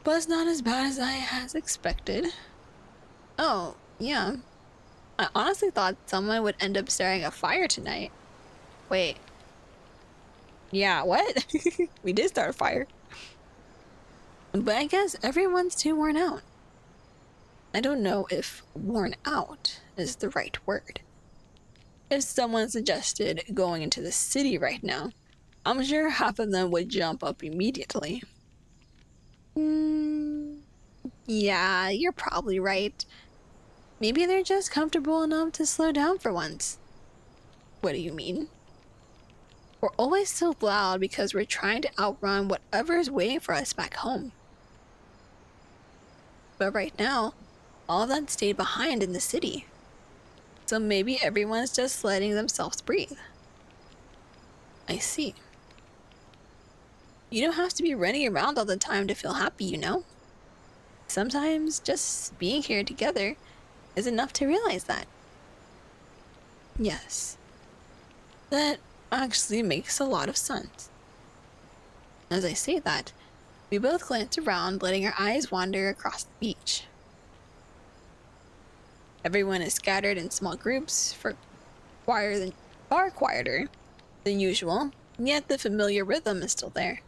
But it's not as bad as I had expected. Oh, yeah. I honestly thought someone would end up starting a fire tonight. Wait. Yeah, what? We did start a fire. But I guess everyone's too worn out. I don't know if worn out is the right word. If someone suggested going into the city right now, I'm sure half of them would jump up immediately. Yeah, you're probably right. Maybe they're just comfortable enough to slow down for once. What do you mean? We're always so loud because we're trying to outrun whatever is waiting for us back home. But right now, all of that stayed behind in the city. So maybe everyone's just letting themselves breathe. I see. You don't have to be running around all the time to feel happy, you know? Sometimes just being here together is enough to realize that. Yes. That actually makes a lot of sense. As I say that, we both glance around, letting our eyes wander across the beach. Everyone is scattered in small groups, far quieter than usual, yet the familiar rhythm is still there.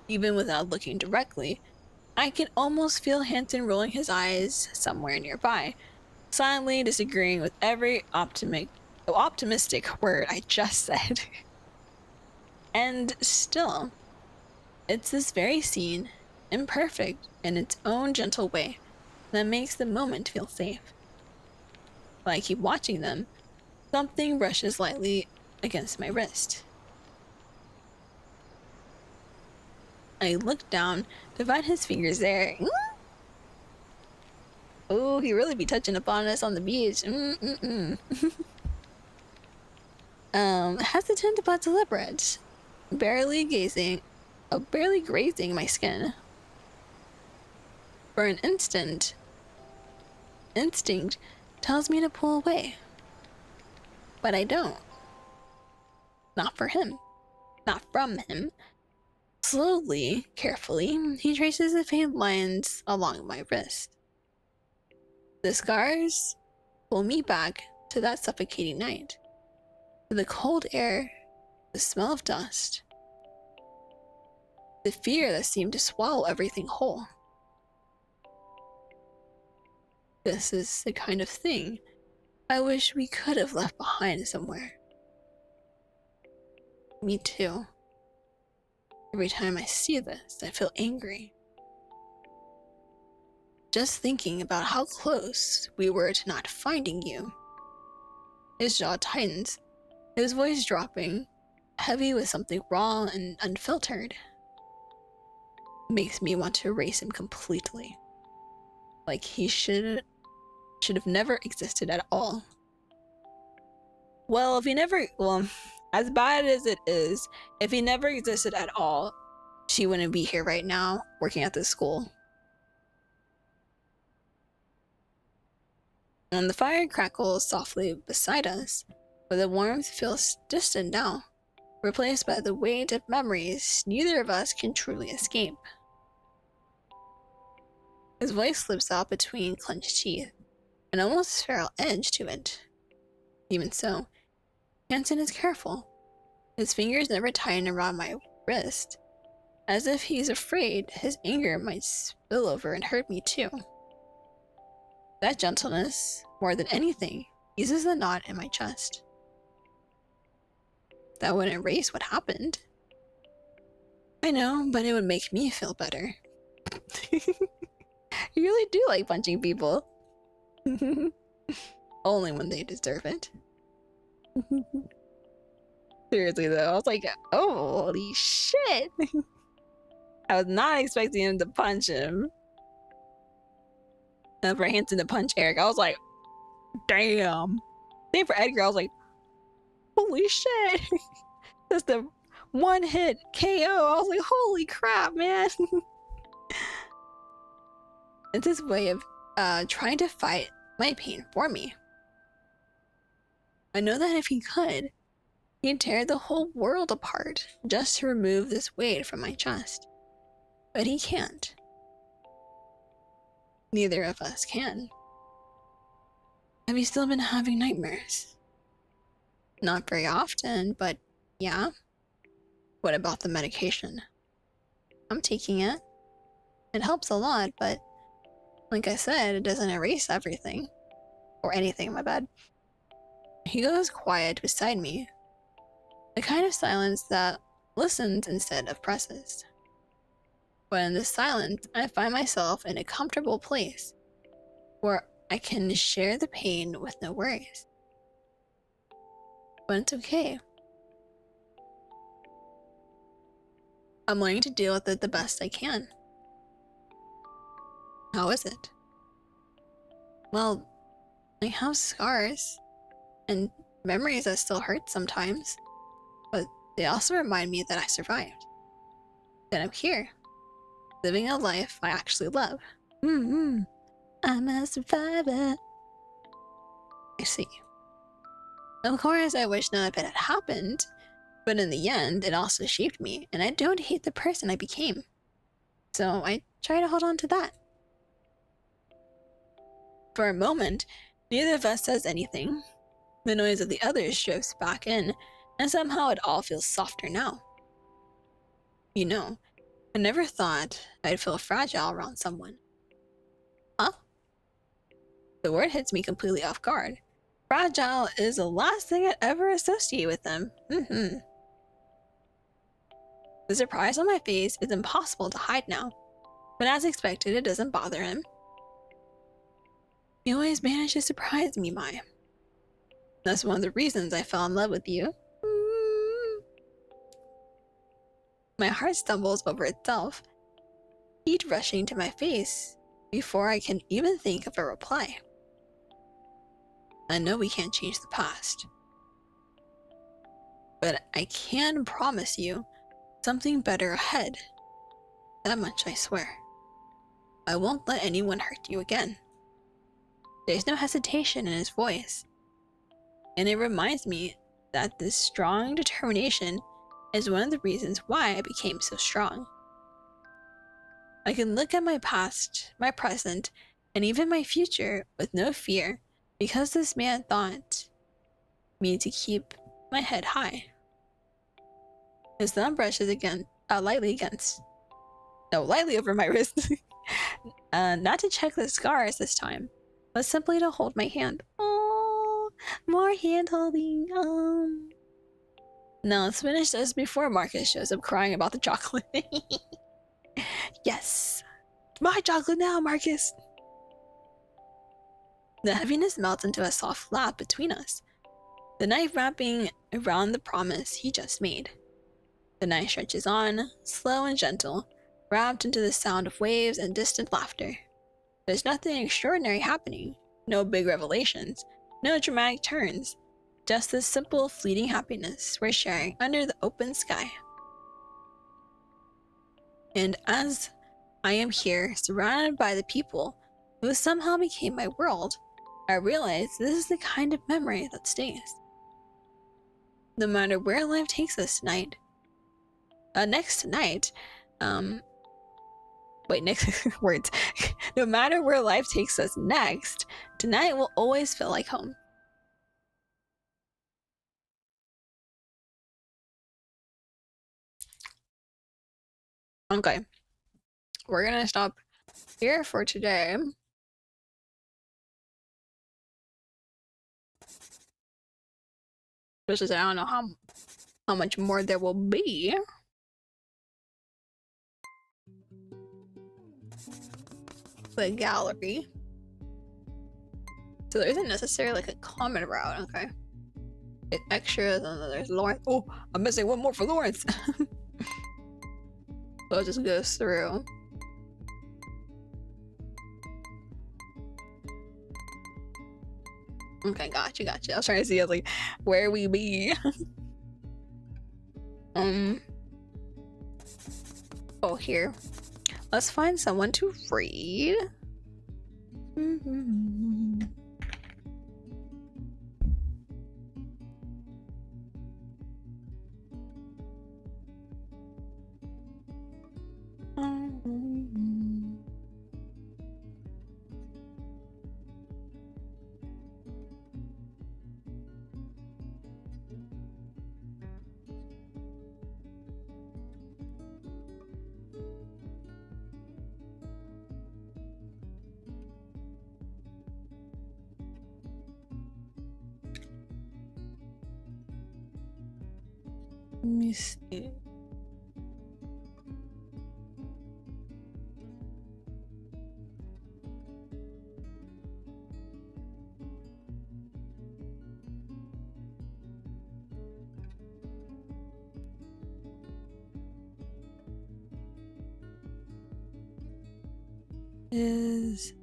Even without looking directly, I can almost feel Hanson rolling his eyes somewhere nearby, silently disagreeing with every optimistic word I just said. And still, it's this very scene, imperfect in its own gentle way, that makes the moment feel safe. While I keep watching them, something brushes lightly against my wrist. I look down to find his fingers there. Oh, he really be touching upon us on the beach. Hesitant but deliberate, barely grazing my skin. For an instant, instinct tells me to pull away. But I don't. Not for him. Not from him. Slowly, carefully, he traces the faint lines along my wrist. The scars pull me back to that suffocating night. To the cold air, the smell of dust, the fear that seemed to swallow everything whole. This is the kind of thing I wish we could have left behind somewhere. Me too. Every time I see this, I feel angry. Just thinking about how close we were to not finding you. His jaw tightens, his voice dropping, heavy with something raw and unfiltered. Makes me want to erase him completely. Like he should have never existed at all. Well, as bad as it is, if he never existed at all, she wouldn't be here right now, working at this school. And the fire crackles softly beside us, but the warmth feels distant now, replaced by the weight of memories neither of us can truly escape. His voice slips out between clenched teeth, an almost feral edge to it. Even so, Hansen is careful. His fingers never tighten around my wrist, as if he's afraid his anger might spill over and hurt me too. That gentleness, more than anything, eases the knot in my chest. That wouldn't erase what happened. I know, but it would make me feel better. You really do like punching people. Only when they deserve it. Seriously though, I was like, oh, holy shit. I was not expecting him to punch him. And for Hansen to punch Eric, I was like, damn. Same for Edgar, I was like, holy shit. Just a one hit KO. I was like, holy crap, man. It's his way of trying to fight my pain for me. I know that if he could, he'd tear the whole world apart just to remove this weight from my chest. But he can't. Neither of us can. Have you still been having nightmares? Not very often, but yeah. What about the medication? I'm taking it. It helps a lot, but like I said, it doesn't erase everything. Or anything, my bad. He goes quiet beside me. The kind of silence that listens instead of presses. But in this silence, I find myself in a comfortable place where I can share the pain with no worries. But it's okay. I'm learning to deal with it the best I can. How is it? Well, I have scars and memories that still hurt sometimes, but they also remind me that I survived. That I'm here, living a life I actually love. I'm a survivor. I see. Of course, I wish none of it had happened, but in the end, it also shaped me, and I don't hate the person I became. So I try to hold on to that. For a moment, neither of us says anything. The noise of the others drifts back in, and somehow it all feels softer now. You know, I never thought I'd feel fragile around someone. Huh? The word hits me completely off guard. Fragile is the last thing I'd ever associate with them. The surprise on my face is impossible to hide now, but as expected, it doesn't bother him. You always manage to surprise me, Mai. That's one of the reasons I fell in love with you. My heart stumbles over itself, heat rushing to my face before I can even think of a reply. I know we can't change the past, but I can promise you something better ahead. That much I swear. I won't let anyone hurt you again. There's no hesitation in his voice, and it reminds me that this strong determination is one of the reasons why I became so strong. I can look at my past, my present, and even my future with no fear because this man taught me to keep my head high. His thumb brushes lightly over my wrist. Not to check the scars this time, but simply to hold my hand. Oh, more hand holding. Now let's finish this before Marcus shows up crying about the chocolate. Yes, my chocolate now, Marcus. The heaviness melts into a soft laugh between us, the knife wrapping around the promise he just made. The night stretches on, slow and gentle, wrapped into the sound of waves and distant laughter. There's nothing extraordinary happening, no big revelations, no dramatic turns, just this simple, fleeting happiness we're sharing under the open sky. And as I am here, surrounded by the people who somehow became my world, I realize this is the kind of memory that stays. No matter where life takes us tonight, next words. No matter where life takes us next, tonight will always feel like home. Okay, we're gonna stop here for today. Just as I don't know how much more there will be. The gallery. So there isn't necessarily like a common route, okay? It's extras, and then there's Lawrence. Oh, I'm missing one more for Lawrence. So it just goes through. Okay, gotcha. I was trying to see, I was like, where we be? Oh, here. Let's find someone to read. Let me see. Is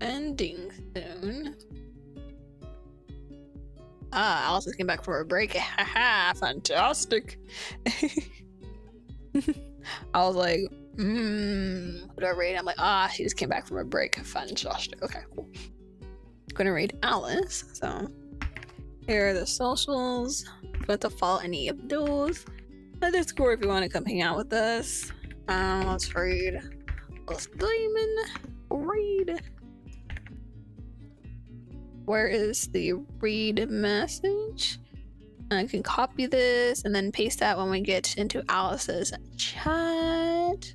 ending soon. Alice came back from her break. Haha, fantastic. I was like, who do I rate? I'm like, she just came back from her break. Fantastic. Okay, cool. I'm gonna read Alice. So here are the socials. If you want to follow any of those, let us score if you want to come hang out with us. Let's read. Let's diamond read. Where is the read message? I can copy this and then paste that when we get into Alice's chat.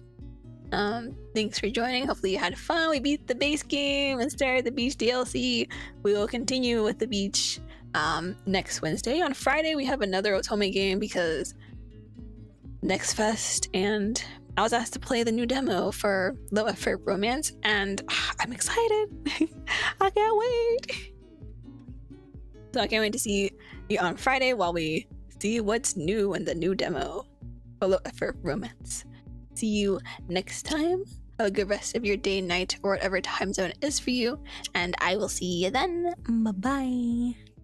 Thanks for joining. Hopefully you had fun. We beat the base game and started the beach DLC. We will continue with the beach next Wednesday. On Friday we have another Otome game because Next Fest, and I was asked to play the new demo for Low Effort Romance, and I'm excited. I can't wait. So I can't wait to see you on Friday while we see what's new in the new demo for Low Effort Romance. See you next time. a good rest of your day, night, or whatever time zone is for you, and I will see you then. Bye bye.